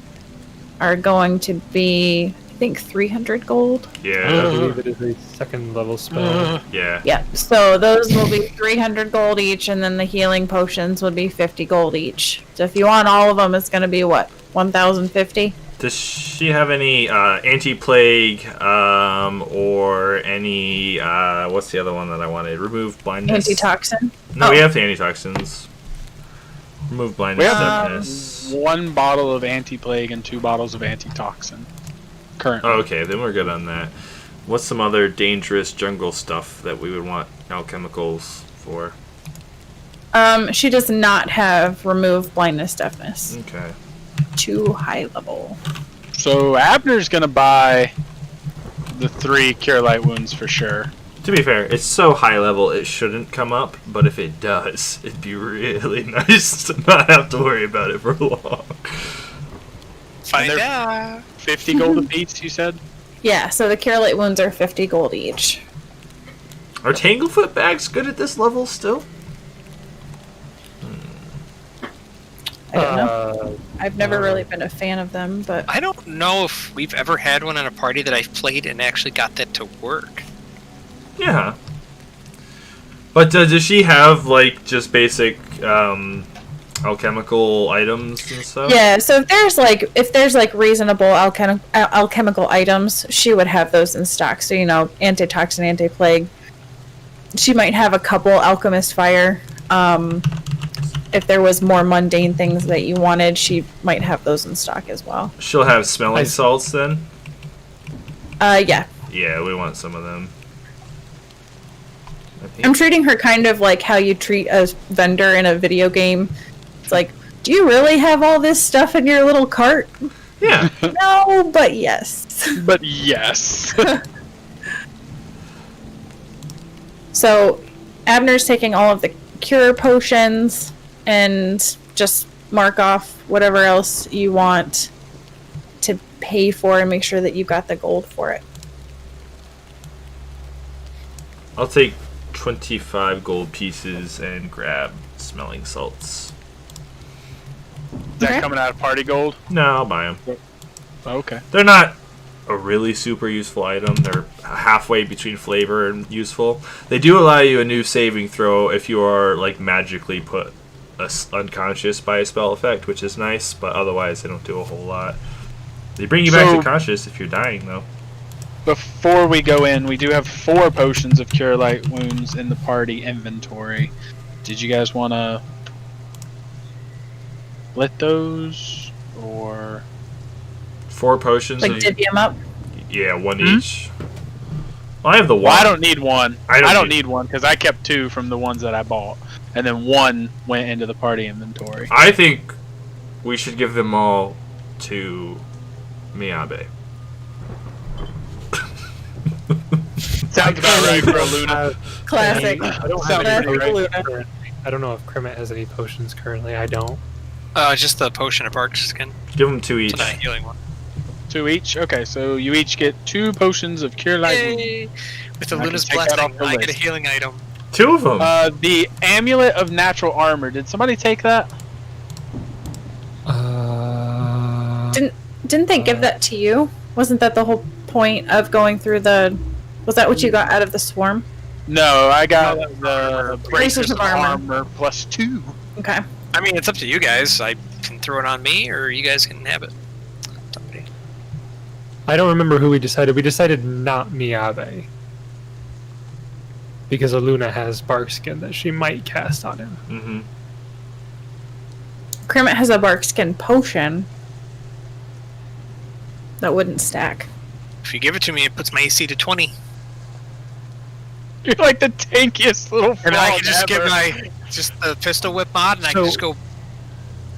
[SPEAKER 1] are going to be, I think, 300 gold.
[SPEAKER 5] I
[SPEAKER 2] Yeah.
[SPEAKER 5] believe it is a second level spell.
[SPEAKER 2] Yeah.
[SPEAKER 1] Yeah, so those will be 300 gold each, and then the healing potions would be 50 gold each. So if you want all of them, it's going to be what, 1,050?
[SPEAKER 2] Does she have any anti-plague or any what's the other one that I wanted? Remove blindness.
[SPEAKER 1] Antitoxin?
[SPEAKER 2] No,
[SPEAKER 1] Oh.
[SPEAKER 2] we have the antitoxins. Remove blindness.
[SPEAKER 4] We have
[SPEAKER 2] deafness.
[SPEAKER 4] 1 bottle of anti-plague and 2 bottles of antitoxin. Currently.
[SPEAKER 2] Oh, okay, then we're good on that. What's some other dangerous jungle stuff that we would want alchemicals for?
[SPEAKER 1] She does not have remove blindness deafness.
[SPEAKER 2] Okay.
[SPEAKER 1] Too high level.
[SPEAKER 4] So Abner's gonna buy the 3 Cure Light Wounds for sure.
[SPEAKER 2] To be fair, it's so high level it shouldn't come up, but if it does, it'd be really nice to not have to worry about it for long.
[SPEAKER 3] Find
[SPEAKER 4] they're-
[SPEAKER 3] out.
[SPEAKER 4] 50 gold apiece, you said?
[SPEAKER 1] Yeah, so the Cure Light Wounds are 50 gold each.
[SPEAKER 2] Are Tanglefoot bags good at this level still?
[SPEAKER 1] I don't know. I've never really been a fan of them, but
[SPEAKER 3] I don't know if we've ever had one in a party that I've played and actually got that to work.
[SPEAKER 2] Yeah. But does she have, like, just basic alchemical items and stuff?
[SPEAKER 1] yeah. So if there's like reasonable alchemical items, she would have those in stock. So antitoxin, anti-plague. She might have a couple alchemist fire. If there was more mundane things that you wanted, she might have those in stock as well.
[SPEAKER 2] She'll have smelling salts then?
[SPEAKER 1] Yeah.
[SPEAKER 2] Yeah, we want some of them. I think.
[SPEAKER 1] I'm treating her kind of like how you treat a vendor in a video game. It's like, do you really have all this stuff in your little cart?
[SPEAKER 2] Yeah.
[SPEAKER 1] No, but yes.
[SPEAKER 4] But yes.
[SPEAKER 1] So, Abner's taking all of the cure potions and just mark off whatever else you want to pay for and make sure that you've got the gold for it.
[SPEAKER 2] I'll take 25 gold pieces and grab smelling salts.
[SPEAKER 4] Is that
[SPEAKER 1] Okay.
[SPEAKER 4] coming out of party gold?
[SPEAKER 2] No, I'll buy them.
[SPEAKER 4] Okay.
[SPEAKER 2] They're not a really super useful item. They're halfway between flavor and useful. They do allow you a new saving throw if you are like magically put unconscious by a spell effect, which is nice, but otherwise they don't do a whole lot. They bring you back
[SPEAKER 4] So-
[SPEAKER 2] to conscious if you're dying, though.
[SPEAKER 4] Before we go in, we do have 4 potions of Cure Light Wounds in the party inventory. Did you guys want to split those, or
[SPEAKER 2] 4 potions.
[SPEAKER 1] Like, divvy them up.
[SPEAKER 2] Yeah, one
[SPEAKER 4] Hmm?
[SPEAKER 2] each. Well, I have the one.
[SPEAKER 4] Well, I don't need one.
[SPEAKER 2] I don't
[SPEAKER 4] need one because I kept 2 from the ones that I bought, and then 1 went into the party inventory.
[SPEAKER 2] I think we should give them all to Miyabe.
[SPEAKER 4] Sounds about right for a Luna.
[SPEAKER 1] Classic.
[SPEAKER 5] I don't
[SPEAKER 4] Sounds
[SPEAKER 5] have any
[SPEAKER 1] about
[SPEAKER 5] potions
[SPEAKER 1] right.
[SPEAKER 5] currently. I don't know if Krimet has any potions currently. I don't.
[SPEAKER 3] Just the potion of bark skin.
[SPEAKER 2] Give them 2 each.
[SPEAKER 3] It's not a healing one.
[SPEAKER 4] 2 each. Okay, so you each get 2 potions of Cure Light Wounds.
[SPEAKER 3] Yay! With the
[SPEAKER 4] I can
[SPEAKER 3] Luna's
[SPEAKER 4] take that
[SPEAKER 3] blessing,
[SPEAKER 4] off the
[SPEAKER 3] I get a
[SPEAKER 4] list.
[SPEAKER 3] healing item.
[SPEAKER 2] 2 of them.
[SPEAKER 4] The Amulet of Natural Armor. Did somebody take that?
[SPEAKER 1] Didn't they give that to you? Wasn't that the whole point of going through the... Was that what you got out of the swarm?
[SPEAKER 4] No, I got
[SPEAKER 3] No,
[SPEAKER 4] the
[SPEAKER 1] Bracers of armor.
[SPEAKER 4] plus 2.
[SPEAKER 1] Okay.
[SPEAKER 3] I mean, it's up to you guys. I can throw it on me, or you guys can have it. It's up to you.
[SPEAKER 5] I don't remember who we decided. We decided not Miyabe. Because Aluna has bark skin that she might cast on him.
[SPEAKER 2] Mm-hmm.
[SPEAKER 1] Kermit has a bark skin potion that wouldn't stack.
[SPEAKER 3] If you give it to me, it puts my AC to 20.
[SPEAKER 4] You're like the tankiest little
[SPEAKER 3] And I
[SPEAKER 4] frog
[SPEAKER 3] can just
[SPEAKER 4] ever.
[SPEAKER 3] get my the pistol whip mod, and I can
[SPEAKER 5] So-
[SPEAKER 3] just go.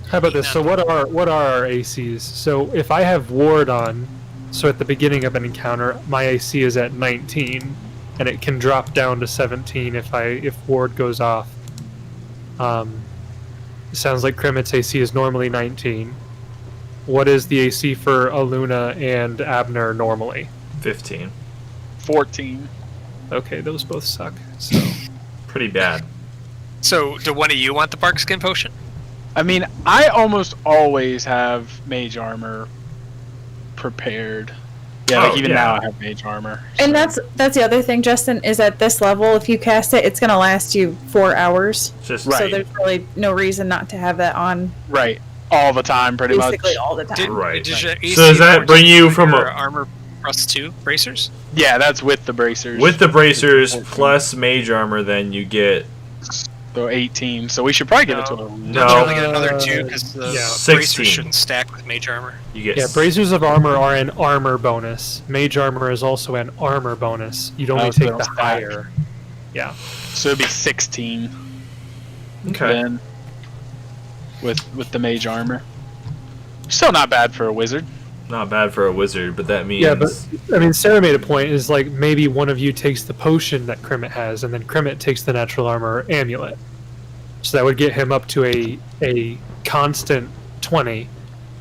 [SPEAKER 5] How about this? So what are our ACs? So if I have ward on, so at the beginning of an encounter, my AC is at 19, and it can drop down to 17 if ward goes off. Sounds like Krimit's AC is normally 19. What is the AC for Aluna and Abner normally?
[SPEAKER 2] 15.
[SPEAKER 4] 14.
[SPEAKER 5] Okay, those both suck. So
[SPEAKER 2] Pretty bad.
[SPEAKER 3] So, do one of you want the bark skin potion?
[SPEAKER 4] I mean, I almost always have mage armor prepared. Yeah,
[SPEAKER 2] Oh,
[SPEAKER 4] like even
[SPEAKER 2] yeah.
[SPEAKER 4] now I have mage armor.
[SPEAKER 1] And
[SPEAKER 4] so-
[SPEAKER 1] that's the other thing, Justin, is at this level, if you cast it, it's going to last you 4 hours.
[SPEAKER 2] Just
[SPEAKER 1] So
[SPEAKER 4] Right.
[SPEAKER 1] there's really no reason not to have that on
[SPEAKER 4] right all the time, pretty
[SPEAKER 1] basically
[SPEAKER 4] much.
[SPEAKER 1] all the time.
[SPEAKER 2] Right.
[SPEAKER 3] Did your AC
[SPEAKER 2] So does that
[SPEAKER 3] force
[SPEAKER 2] bring you
[SPEAKER 3] to
[SPEAKER 2] from
[SPEAKER 3] your
[SPEAKER 2] a-
[SPEAKER 3] armor +2 bracers?
[SPEAKER 4] Yeah, that's with the bracers.
[SPEAKER 2] with the bracers plus mage armor, then you get
[SPEAKER 4] so 18. So we should probably give it to
[SPEAKER 3] No.
[SPEAKER 4] him.
[SPEAKER 2] No.
[SPEAKER 3] Don't you only get another 2 because the
[SPEAKER 5] yeah.
[SPEAKER 2] 16.
[SPEAKER 3] bracers shouldn't stack with mage armor.
[SPEAKER 2] you get
[SPEAKER 5] yeah, bracers of armor are an armor bonus. Mage armor is also an armor bonus. You'd only
[SPEAKER 4] Oh, so
[SPEAKER 5] take
[SPEAKER 4] they'll
[SPEAKER 5] the
[SPEAKER 4] stack.
[SPEAKER 5] higher. Yeah.
[SPEAKER 4] So it'd be 16
[SPEAKER 2] Okay.
[SPEAKER 4] then with the mage armor. Still not bad for a wizard.
[SPEAKER 2] Not bad for a wizard, but that means
[SPEAKER 5] Yeah, but I mean, Sarah made a point. Is like maybe one of you takes the potion that Krimit has, and then Krimit takes the natural armor amulet. So that would get him up to a constant 20,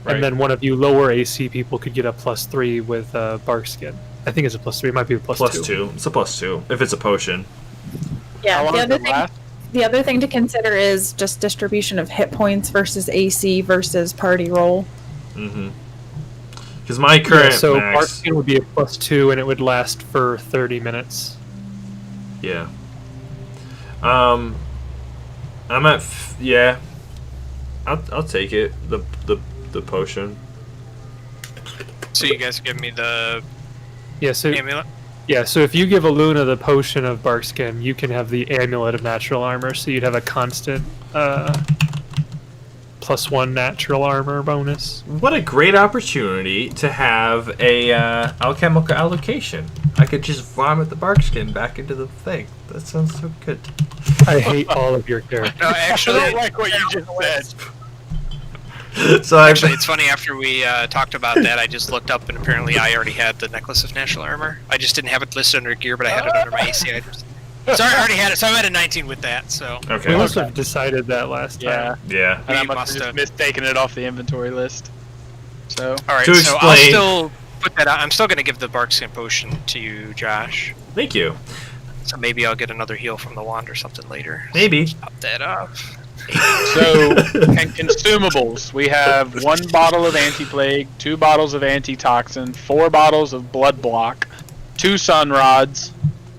[SPEAKER 4] Right.
[SPEAKER 5] and then one of you lower AC people could get a +3 with bark skin. I think it's a +3. It might be a +2.
[SPEAKER 2] +2. It's a +2 if it's a potion.
[SPEAKER 1] Yeah,
[SPEAKER 4] How long
[SPEAKER 1] the
[SPEAKER 4] does
[SPEAKER 1] other
[SPEAKER 4] it
[SPEAKER 1] thing
[SPEAKER 4] last?
[SPEAKER 1] the other thing to consider is just distribution of hit points versus AC versus party roll.
[SPEAKER 2] Mm-hmm. Because my current
[SPEAKER 5] Yeah, so
[SPEAKER 2] max,
[SPEAKER 5] bark skin would be a +2, and it would last for 30 minutes.
[SPEAKER 2] yeah. I'm at yeah. I'll take it. The potion.
[SPEAKER 3] So you guys give me the
[SPEAKER 5] Yeah. So
[SPEAKER 3] amulet?
[SPEAKER 5] yeah. So if you give Aluna the potion of bark skin, you can have the amulet of natural armor. So you'd have a constant +1 natural armor bonus.
[SPEAKER 2] What a great opportunity to have a alchemical allocation. I could just vomit the bark skin back into the thing. That sounds so good.
[SPEAKER 5] I hate all of your characters.
[SPEAKER 3] No,
[SPEAKER 4] I
[SPEAKER 3] actually,
[SPEAKER 4] don't like what you just said.
[SPEAKER 2] So I
[SPEAKER 3] actually, it's funny. After we talked about that, I just looked up, and apparently, I already had the necklace of natural armor. I just didn't have it listed under gear, but I had it under my AC items. So I already had it. So I'm at a 19 with that. So
[SPEAKER 2] okay.
[SPEAKER 5] We must have decided that last
[SPEAKER 4] Yeah.
[SPEAKER 5] time.
[SPEAKER 2] Yeah.
[SPEAKER 4] And I
[SPEAKER 3] You
[SPEAKER 4] must
[SPEAKER 3] must
[SPEAKER 4] have
[SPEAKER 3] have.
[SPEAKER 4] just mistaken it off the inventory list. So
[SPEAKER 3] all right.
[SPEAKER 2] To
[SPEAKER 3] So I'll
[SPEAKER 2] explain-
[SPEAKER 3] still put that out. I'm still going to give the bark skin potion to you, Josh.
[SPEAKER 2] Thank you.
[SPEAKER 3] So maybe I'll get another heal from the wand or something later.
[SPEAKER 2] Maybe.
[SPEAKER 3] Pop that up.
[SPEAKER 4] So, and consumables. We have 1 bottle of anti-plague, 2 bottles of antitoxin, 4 bottles of blood block, 2 sun rods,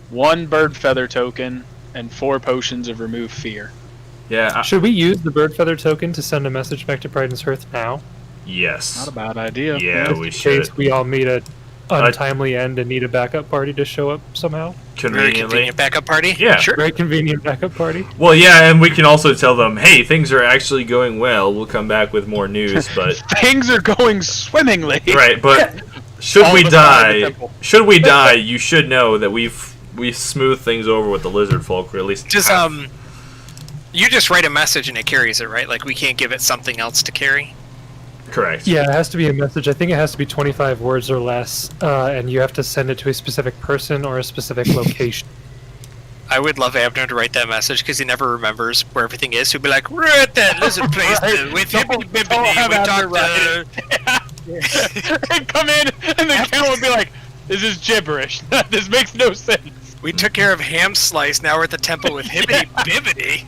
[SPEAKER 4] 1 bird feather token, and 4 potions of remove fear.
[SPEAKER 2] Yeah.
[SPEAKER 5] Should we use the bird feather token to send a message back to Brighton's Hearth now?
[SPEAKER 2] Yes.
[SPEAKER 4] Not a bad idea.
[SPEAKER 2] Yeah,
[SPEAKER 5] Just
[SPEAKER 2] we
[SPEAKER 5] in
[SPEAKER 2] should.
[SPEAKER 5] case we all meet a untimely end and need a backup party to show up somehow.
[SPEAKER 3] Very
[SPEAKER 2] Conveniently.
[SPEAKER 3] convenient backup party.
[SPEAKER 2] Yeah.
[SPEAKER 3] Sure.
[SPEAKER 5] Very convenient backup party.
[SPEAKER 2] Well, yeah, and we can also tell them, hey, things are actually going well. We'll come back with more news, but
[SPEAKER 4] Things are going swimmingly.
[SPEAKER 2] right, but should
[SPEAKER 4] All
[SPEAKER 2] we
[SPEAKER 4] the time in the
[SPEAKER 2] die?
[SPEAKER 4] temple.
[SPEAKER 2] Should we die? You should know that we've smoothed things over with the lizard folk, or at least
[SPEAKER 3] Just
[SPEAKER 2] half.
[SPEAKER 3] you just write a message and it carries it, right? Like we can't give it something else to carry.
[SPEAKER 2] Correct.
[SPEAKER 5] Yeah, it has to be a message. I think it has to be 25 words or less, and you have to send it to a specific person or a specific location.
[SPEAKER 3] I would love Abner to write that message because he never remembers where everything is. He'll be like, "We're at that lizard place
[SPEAKER 4] Right.
[SPEAKER 3] with
[SPEAKER 4] Don't
[SPEAKER 3] Hippity Bippity.
[SPEAKER 4] have
[SPEAKER 3] We
[SPEAKER 4] Abner
[SPEAKER 3] talked to."
[SPEAKER 4] And come in, and the count would be like, "This is gibberish. This makes no sense."
[SPEAKER 3] We took care of Ham Slice. Now we're at the temple with Hippity Bippity.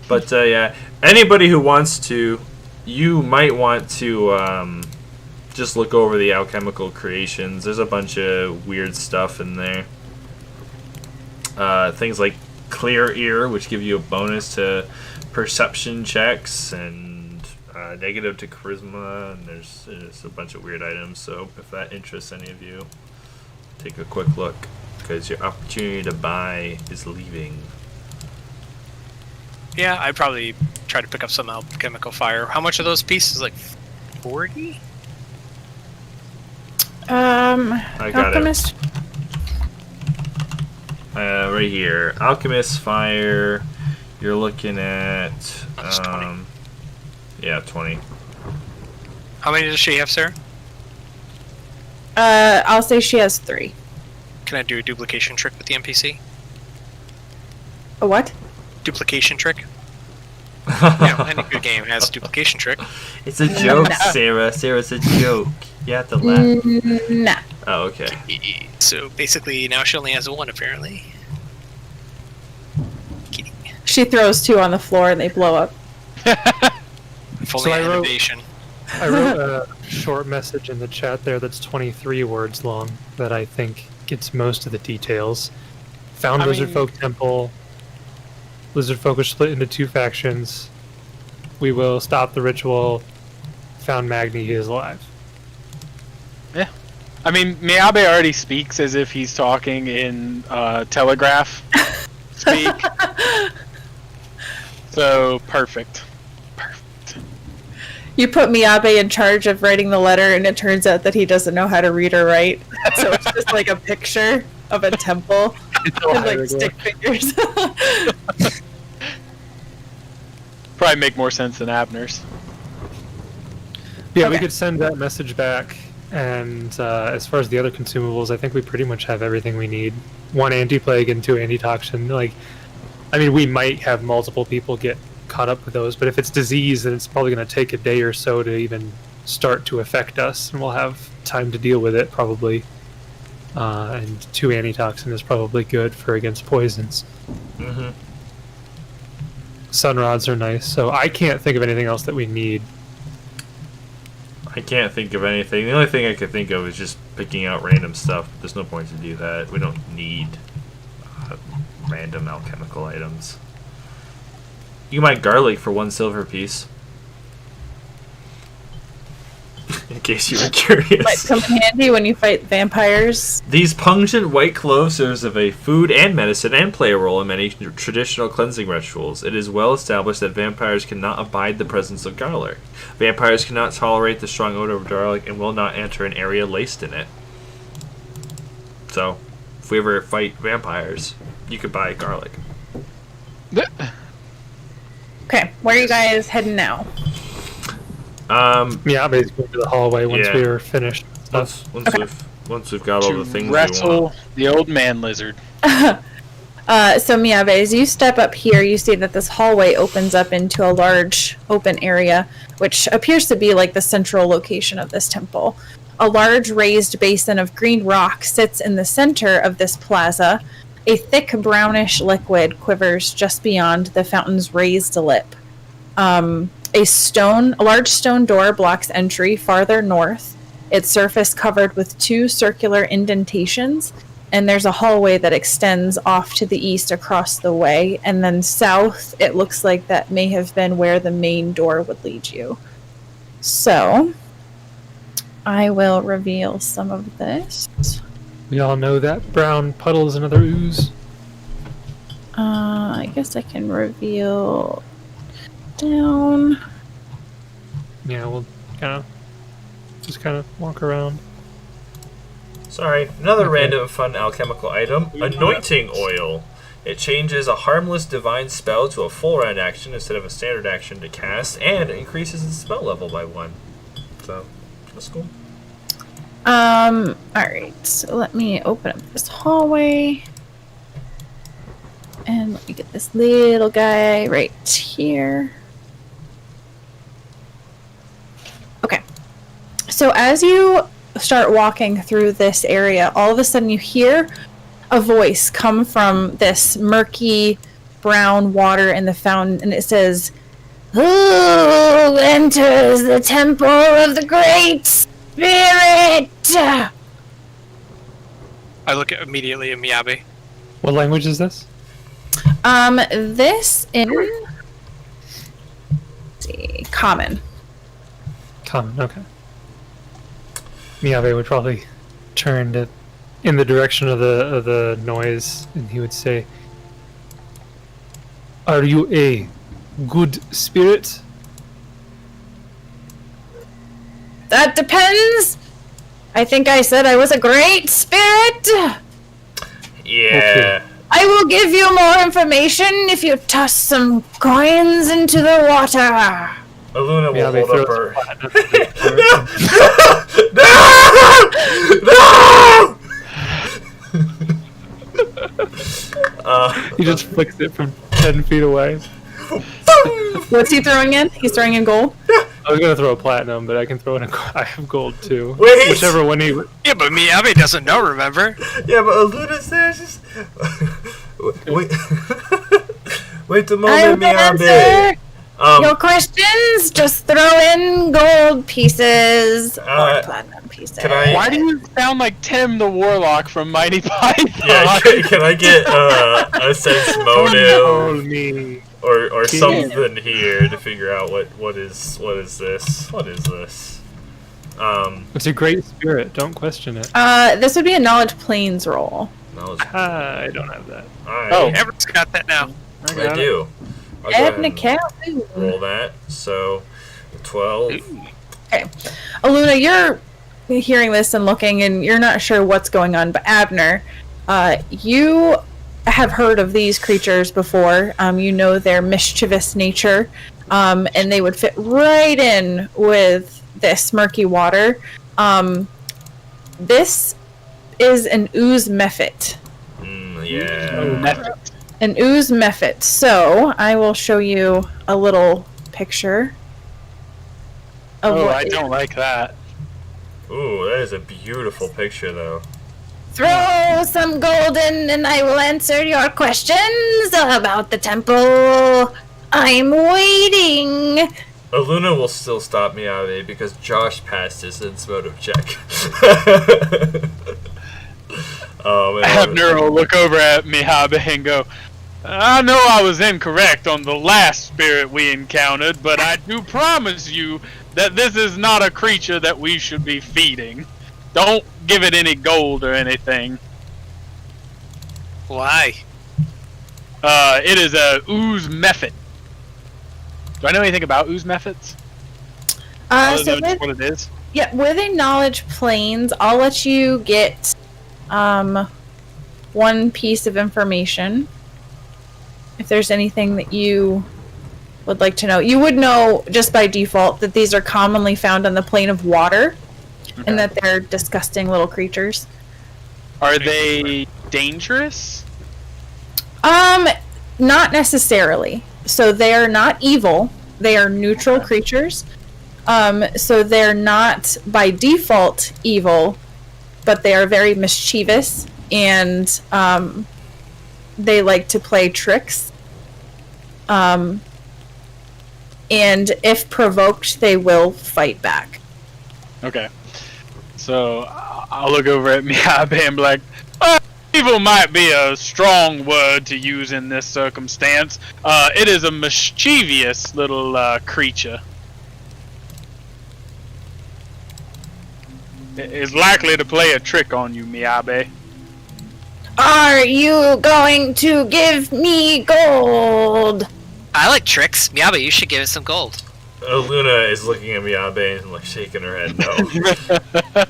[SPEAKER 2] But yeah, anybody who wants to, you might want to just look over the alchemical creations. There's a bunch of weird stuff in there. Things like clear ear, which give you a bonus to perception checks, and negative to charisma, and there's a bunch of weird items. So if that interests any of you, take a quick look, because your opportunity to buy is leaving.
[SPEAKER 3] Yeah, I'd probably try to pick up some alchemical fire. How much are those pieces? Like 40?
[SPEAKER 2] I got
[SPEAKER 1] Alchemist.
[SPEAKER 2] it right here. Alchemist fire. You're looking at
[SPEAKER 3] That's 20.
[SPEAKER 2] Yeah, 20.
[SPEAKER 3] How many does she have, Sarah?
[SPEAKER 1] I'll say she has 3.
[SPEAKER 3] Can I do a duplication trick with the NPC?
[SPEAKER 1] A what?
[SPEAKER 3] Duplication trick? Yeah, any good game has a duplication trick.
[SPEAKER 2] It's a joke,
[SPEAKER 1] No.
[SPEAKER 2] Sarah. Sarah's a joke. You have to laugh.
[SPEAKER 1] Nah.
[SPEAKER 2] Oh, okay.
[SPEAKER 3] So basically, now she only has 1, apparently. Kidding.
[SPEAKER 1] She throws 2 on the floor and they blow up.
[SPEAKER 3] Fully
[SPEAKER 5] So I wrote-
[SPEAKER 3] innovation.
[SPEAKER 5] I wrote a short message in the chat there that's 23 words long that I think gets most of the details. Found
[SPEAKER 3] I
[SPEAKER 5] Lizard
[SPEAKER 3] mean-
[SPEAKER 5] Folk Temple. Lizard Folk are split into 2 factions. We will stop the ritual. Found Magni, he is alive.
[SPEAKER 4] I mean, Miyabe already speaks as if he's talking in telegraph speak. So, perfect. Perfect.
[SPEAKER 1] You put Miyabe in charge of writing the letter, and it turns out that he doesn't know how to read or write. So it's just like a picture of a temple and like stick figures.
[SPEAKER 4] Probably make more sense than Abner's.
[SPEAKER 5] Yeah, we
[SPEAKER 1] Okay.
[SPEAKER 5] could send that message back. And as far as the other consumables, I think we pretty much have everything we need. 1 anti-plague and 2 antitoxin. Like, I mean, we might have multiple people get caught up with those, but if it's disease, then it's probably going to take a day or so to even start to affect us, and we'll have time to deal with it probably. And 2 antitoxin is probably good for against poisons.
[SPEAKER 2] Mm-hmm.
[SPEAKER 5] Sun rods are nice, so I can't think of anything else that we need.
[SPEAKER 2] I can't think of anything. The only thing I could think of is just picking out random stuff. There's no point to do that. We don't need random alchemical items. You can buy garlic for 1 silver piece. In case you were
[SPEAKER 1] Might
[SPEAKER 2] curious.
[SPEAKER 1] come in handy when you fight vampires.
[SPEAKER 2] These pungent white cloves serves as a food and medicine and play a role in many traditional cleansing rituals. It is well established that vampires cannot abide the presence of garlic. Vampires cannot tolerate the strong odor of garlic and will not enter an area laced in it. So, if we ever fight vampires, you could buy garlic.
[SPEAKER 1] Okay, where are you guys heading now?
[SPEAKER 5] Miyabe's going to the hallway once
[SPEAKER 2] Yeah.
[SPEAKER 5] we are finished.
[SPEAKER 2] Once we've got all the things
[SPEAKER 4] To
[SPEAKER 2] we
[SPEAKER 4] wrestle
[SPEAKER 2] want.
[SPEAKER 4] the old man lizard.
[SPEAKER 1] So Miyabe, as you step up here, you see that this hallway opens up into a large open area, which appears to be like the central location of this temple. A large raised basin of green rock sits in the center of this plaza. A thick brownish liquid quivers just beyond the fountain's raised lip. A large stone door blocks entry farther north, its surface covered with 2 circular indentations, and there's a hallway that extends off to the east across the way, and then south, it looks like that may have been where the main door would lead you. So, I will reveal some of this.
[SPEAKER 5] We all know that brown puddle is another ooze.
[SPEAKER 1] I guess I can reveal down.
[SPEAKER 5] Yeah, we'll kind of walk around.
[SPEAKER 2] Sorry, another
[SPEAKER 5] Okay.
[SPEAKER 2] random fun alchemical item. Anointing oil. It changes a harmless divine spell to a full round action instead of a standard action to cast, and increases its spell level by 1. So, that's cool.
[SPEAKER 1] Alright, so let me open up this hallway. And let me get this little guy right here. Okay. So as you start walking through this area, all of a sudden you hear a voice come from this murky brown water in the fountain, and it says, "Who enters the temple of the Great Spirit?"
[SPEAKER 3] I look at immediately at Miyabe.
[SPEAKER 5] What language is this?
[SPEAKER 1] This in let's see, common.
[SPEAKER 5] Common, okay. Miyabe would probably turn in the direction of the noise, and he would say, "Are you a good spirit?"
[SPEAKER 1] That depends. I think I said I was a great spirit.
[SPEAKER 2] Yeah.
[SPEAKER 1] I will give you more information if you toss some coins into the water.
[SPEAKER 2] Aluna will
[SPEAKER 5] Miyabe
[SPEAKER 2] hold up
[SPEAKER 5] throws
[SPEAKER 2] her.
[SPEAKER 5] platinum.
[SPEAKER 2] No!
[SPEAKER 5] He just flicks it from 10 feet away.
[SPEAKER 1] What's he throwing in? He's throwing in gold?
[SPEAKER 5] I was gonna throw a platinum, but I can throw in I have gold too.
[SPEAKER 2] Wait!
[SPEAKER 5] Whichever one he.
[SPEAKER 3] Yeah, but Miyabe doesn't know, remember?
[SPEAKER 2] Yeah, but Aluna's there. Just wait. Wait a
[SPEAKER 1] I
[SPEAKER 2] moment,
[SPEAKER 1] will
[SPEAKER 2] Miyabe.
[SPEAKER 1] answer your questions. Just throw in gold pieces or platinum pieces.
[SPEAKER 2] can I-
[SPEAKER 4] Why do you sound like Tim the Warlock from Mighty Python?
[SPEAKER 2] Yeah, can I get a sense motive
[SPEAKER 5] Hold me.
[SPEAKER 2] or something here to figure out what is this? What is this?
[SPEAKER 5] It's a great spirit. Don't question it.
[SPEAKER 1] This would be a knowledge planes roll.
[SPEAKER 2] No,
[SPEAKER 5] I don't have that.
[SPEAKER 4] Oh.
[SPEAKER 3] Everyone's got that now.
[SPEAKER 2] I do. I'll go ahead and
[SPEAKER 1] Ethnic
[SPEAKER 2] roll that. So, 12.
[SPEAKER 1] Okay. Aluna, you're hearing this and looking, and you're not sure what's going on, but Abner, you have heard of these creatures before. You know their mischievous nature, and they would fit right in with this murky water. This is an ooze mephit.
[SPEAKER 2] Yeah.
[SPEAKER 1] An ooze mephit. So I will show you a little picture of
[SPEAKER 4] Oh,
[SPEAKER 1] what
[SPEAKER 4] I don't like that.
[SPEAKER 2] Ooh, that is a beautiful picture, though.
[SPEAKER 1] Throw some gold in and I will answer your questions about the temple. I'm waiting.
[SPEAKER 2] Aluna will still stop Miyabe because Josh passed his sense motive check. Oh, man.
[SPEAKER 4] Abner will look over at Miyabe and go, I know I was incorrect on the last spirit we encountered, but I do promise you that this is not a creature that we should be feeding. Don't give it any gold or anything.
[SPEAKER 3] Why?
[SPEAKER 4] It is a ooze mephit. Do I know anything about ooze mephits? Other
[SPEAKER 1] So
[SPEAKER 4] than just
[SPEAKER 1] with,
[SPEAKER 4] what it is?
[SPEAKER 1] yeah, with a knowledge planes, I'll let you get one piece of information. If there's anything that you would like to know, you would know just by default that these are commonly found on the plane of water, and that they're disgusting little creatures.
[SPEAKER 4] Are they dangerous?
[SPEAKER 1] Not necessarily. So they are not evil. They are neutral creatures. So they're not by default evil, but they are very mischievous, and they like to play tricks. And if provoked, they will fight back.
[SPEAKER 4] Okay. So I'll look over at Miyabe and be like, evil might be a strong word to use in this circumstance. It is a mischievous little creature. It is likely to play a trick on you, Miyabe.
[SPEAKER 1] Are you going to give me gold?
[SPEAKER 3] I like tricks. Miyabe, you should give us some gold.
[SPEAKER 2] Luna is looking at Miyabe and like shaking her head no.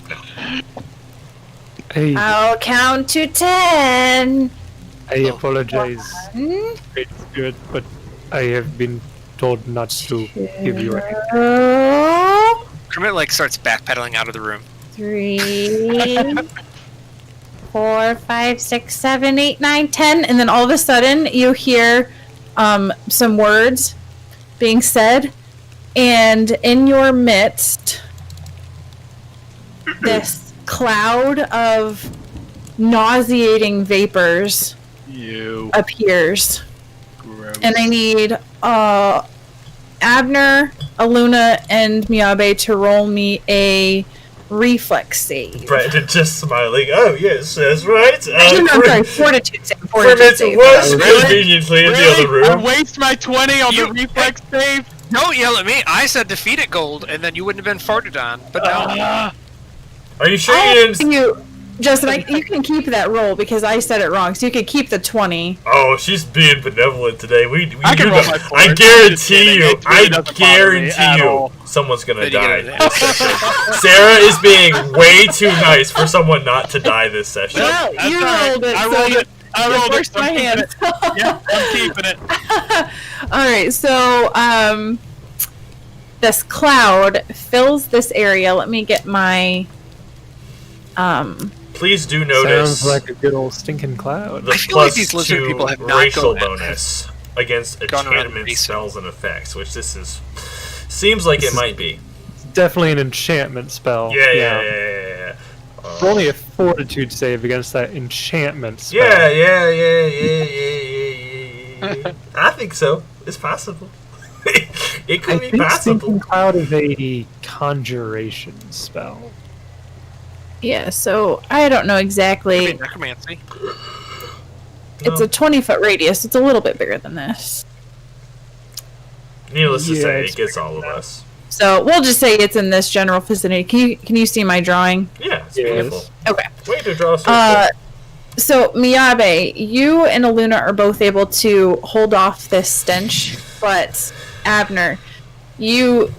[SPEAKER 5] Hey,
[SPEAKER 1] I'll count to 10.
[SPEAKER 5] I apologize,
[SPEAKER 1] 1,
[SPEAKER 5] great spirit, but I have been told not to give you any.
[SPEAKER 1] 2,
[SPEAKER 3] Kermit like starts backpedaling out of the room.
[SPEAKER 1] 3, 4, 5, 6, 7, 8, 9, 10, and then all of a sudden you hear some words being said, and in your midst, this cloud of nauseating vapors
[SPEAKER 4] You.
[SPEAKER 1] appears.
[SPEAKER 4] Gross.
[SPEAKER 1] And I need Abner, Aluna, and Miyabe to roll me a reflex save.
[SPEAKER 2] Brandon just smiling. Oh yes, that's right.
[SPEAKER 1] I'm sorry, fortitude save.
[SPEAKER 2] Kermit
[SPEAKER 1] Fortitude save.
[SPEAKER 2] was
[SPEAKER 4] Really?
[SPEAKER 2] conveniently in the
[SPEAKER 4] Really?
[SPEAKER 2] other
[SPEAKER 4] I
[SPEAKER 2] room.
[SPEAKER 4] waste my 20 on
[SPEAKER 3] You-
[SPEAKER 4] the reflex save?
[SPEAKER 3] Don't yell at me. I said defeat it gold, and then you wouldn't have been farted on. But no.
[SPEAKER 2] Are you sure
[SPEAKER 1] I
[SPEAKER 2] you
[SPEAKER 1] asked
[SPEAKER 2] didn't?
[SPEAKER 1] you, Justin, you can keep that roll because I said it wrong, so you could keep the 20.
[SPEAKER 2] Oh, she's being benevolent today. We
[SPEAKER 4] I can
[SPEAKER 2] do
[SPEAKER 4] roll
[SPEAKER 2] not-
[SPEAKER 4] my
[SPEAKER 2] I
[SPEAKER 4] forward. I'm just
[SPEAKER 2] guarantee
[SPEAKER 4] kidding.
[SPEAKER 2] you.
[SPEAKER 4] It really
[SPEAKER 2] I
[SPEAKER 4] doesn't bother me
[SPEAKER 2] guarantee
[SPEAKER 4] at
[SPEAKER 2] you.
[SPEAKER 4] all.
[SPEAKER 2] Someone's gonna
[SPEAKER 3] Then you
[SPEAKER 2] die.
[SPEAKER 3] get it.
[SPEAKER 2] Sarah is being way too nice for someone not to die this session.
[SPEAKER 1] Well, you
[SPEAKER 4] That's all right.
[SPEAKER 1] rolled it,
[SPEAKER 4] I
[SPEAKER 1] so
[SPEAKER 4] rolled
[SPEAKER 1] you,
[SPEAKER 4] it. I rolled it.
[SPEAKER 1] Forced my
[SPEAKER 4] I'm keeping
[SPEAKER 1] hand.
[SPEAKER 4] it. Yeah, I'm keeping it.
[SPEAKER 1] All right, so this cloud fills this area. Let me get my
[SPEAKER 2] Please do notice
[SPEAKER 5] Sounds like a good old stinking cloud.
[SPEAKER 2] the
[SPEAKER 3] I feel like
[SPEAKER 2] plus
[SPEAKER 3] these lizard
[SPEAKER 2] 2
[SPEAKER 3] people have not
[SPEAKER 2] racial
[SPEAKER 3] gone-
[SPEAKER 2] bonus against
[SPEAKER 3] gone around
[SPEAKER 2] enchantment
[SPEAKER 3] racing.
[SPEAKER 2] spells and effects, which this is seems like it might be.
[SPEAKER 5] It's definitely an enchantment spell.
[SPEAKER 2] Yeah.
[SPEAKER 5] Only a fortitude save against that enchantment spell.
[SPEAKER 2] Yeah. I think so. It's possible. It
[SPEAKER 5] I
[SPEAKER 2] could be
[SPEAKER 5] think
[SPEAKER 2] possible.
[SPEAKER 5] Stinking Cloud is a conjuration spell.
[SPEAKER 1] yeah. So I don't know
[SPEAKER 3] Could
[SPEAKER 1] exactly.
[SPEAKER 3] be necromancy.
[SPEAKER 1] It's a 20-foot radius. It's a little bit bigger than this.
[SPEAKER 2] Needless to
[SPEAKER 5] Yeah,
[SPEAKER 2] say,
[SPEAKER 5] it's
[SPEAKER 2] it gets all of us.
[SPEAKER 1] So we'll just say it's in this general vicinity. Can you see my drawing?
[SPEAKER 2] Yeah, it's
[SPEAKER 5] Yes.
[SPEAKER 2] beautiful.
[SPEAKER 1] Okay.
[SPEAKER 2] Way to draw a circle.
[SPEAKER 1] So Miyabe, you and Aluna are both able to hold off this stench, but Abner, you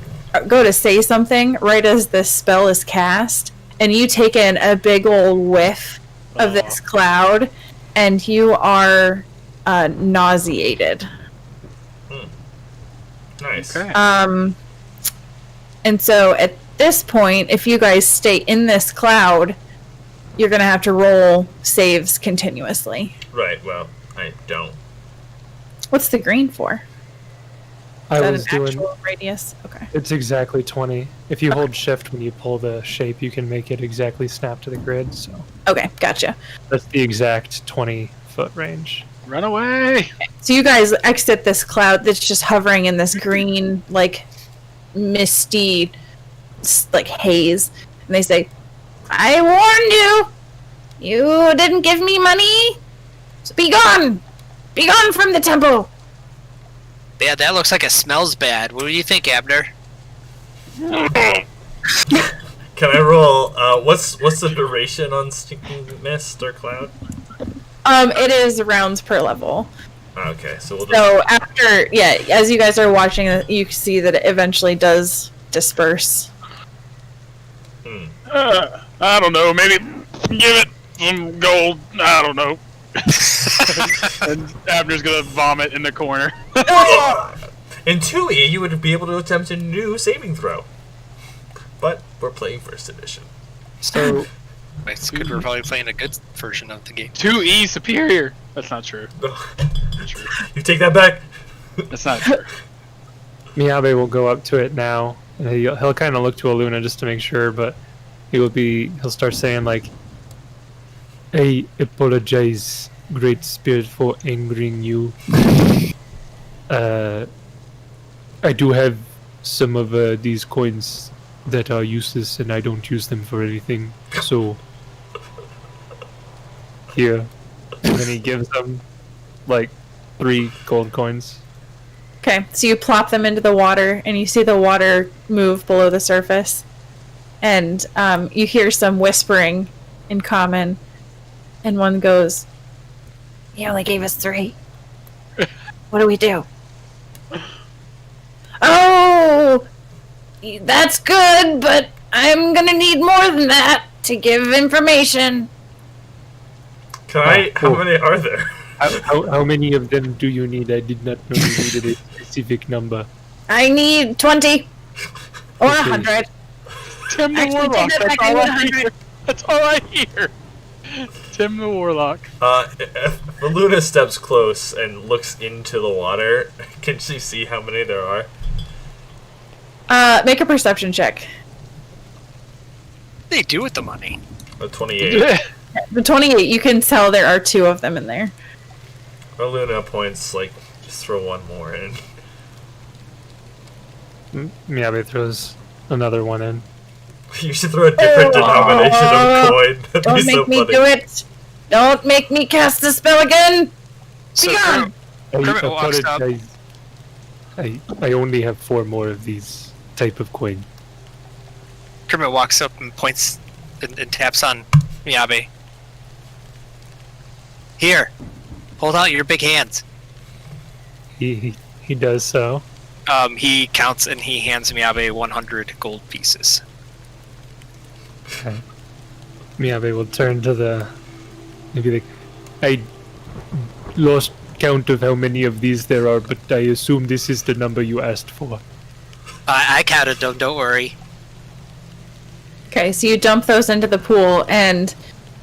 [SPEAKER 1] go to say something right as this spell is cast, and you take in a big old whiff of this cloud, and you are nauseated.
[SPEAKER 2] Nice.
[SPEAKER 3] Okay.
[SPEAKER 1] And so at this point, if you guys stay in this cloud, you're gonna have to roll saves continuously.
[SPEAKER 2] Right, well, I don't.
[SPEAKER 1] What's the green for?
[SPEAKER 5] I
[SPEAKER 1] Is that
[SPEAKER 5] was
[SPEAKER 1] an
[SPEAKER 5] doing.
[SPEAKER 1] actual radius? Okay.
[SPEAKER 5] It's exactly 20. If you hold shift when you pull the shape, you can make it exactly snap to the grid. So
[SPEAKER 1] Okay, gotcha.
[SPEAKER 5] that's the exact 20-foot range.
[SPEAKER 4] Run away!
[SPEAKER 1] So you guys exit this cloud that's just hovering in this green, like, misty, like, haze. And they say, I warned you! You didn't give me money! So be gone! Be gone from the temple!
[SPEAKER 3] Yeah, that looks like it smells bad. What do you think, Abner?
[SPEAKER 2] Can I roll, what's the duration on Stinking Mist or Cloud?
[SPEAKER 1] It is rounds per level.
[SPEAKER 2] Okay, so we'll just...
[SPEAKER 1] So after, yeah, as you guys are watching, you see that it eventually does disperse.
[SPEAKER 4] I don't know, maybe give it some gold. I don't know. And Abner's gonna vomit in the corner.
[SPEAKER 2] In 2E, you would be able to attempt a new saving throw. But we're playing first edition.
[SPEAKER 5] So
[SPEAKER 3] It's good we're probably playing a good version of the game.
[SPEAKER 4] 2E superior. That's not true. Not true.
[SPEAKER 2] You take that back?
[SPEAKER 4] That's not true.
[SPEAKER 5] Miyabe will go up to it now, and he'll kind of look to Aluna just to make sure, but he'll start saying like, I apologize, Great Spirit, for angering you. I do have some of these coins that are useless, and I don't use them for anything. So here, and then he gives them like 3 gold coins.
[SPEAKER 1] Okay, so you plop them into the water, and you see the water move below the surface. And you hear some whispering in common, and one goes, "He only gave us 3. What do we do?" "Oh, that's good, but I'm gonna need more than that to give information."
[SPEAKER 2] How many are there?
[SPEAKER 5] How many of them do you need? I did not know you needed a specific number.
[SPEAKER 1] "I need 20 or
[SPEAKER 5] Okay.
[SPEAKER 1] 100.
[SPEAKER 4] Tim the
[SPEAKER 1] Actually,
[SPEAKER 4] Warlock.
[SPEAKER 1] take that
[SPEAKER 4] That's
[SPEAKER 1] back, I
[SPEAKER 4] all
[SPEAKER 1] need
[SPEAKER 4] I
[SPEAKER 1] 100.
[SPEAKER 4] hear. That's all I hear. Tim the Warlock.
[SPEAKER 2] If Luna steps close and looks into the water, can she see how many there are?
[SPEAKER 1] Make a perception check.
[SPEAKER 3] What do they do with the money?
[SPEAKER 2] 28.
[SPEAKER 1] The 28, you can tell there are 2 of them in there.
[SPEAKER 2] Luna points, like, just throw one more in.
[SPEAKER 5] Miyabe throws another one in.
[SPEAKER 2] You should throw a different denomination of coin. That'd
[SPEAKER 1] Don't
[SPEAKER 2] be so
[SPEAKER 1] make me
[SPEAKER 2] funny.
[SPEAKER 1] do it! Don't make me cast the spell again!
[SPEAKER 3] So
[SPEAKER 1] Be gone!
[SPEAKER 5] I
[SPEAKER 3] Kermit walks up.
[SPEAKER 5] apologize. I only have 4 more of these type of coin.
[SPEAKER 3] Kermit walks up and points and taps on Miyabe. Here, hold out your big hands.
[SPEAKER 5] He does so.
[SPEAKER 3] He counts and he hands Miyabe 100 gold pieces.
[SPEAKER 5] Okay. Miyabe will turn to the maybe the. lost count of how many of these there are, but I assume this is the number you asked for.
[SPEAKER 3] I counted them, don't worry.
[SPEAKER 1] Okay, so you dump those into the pool, and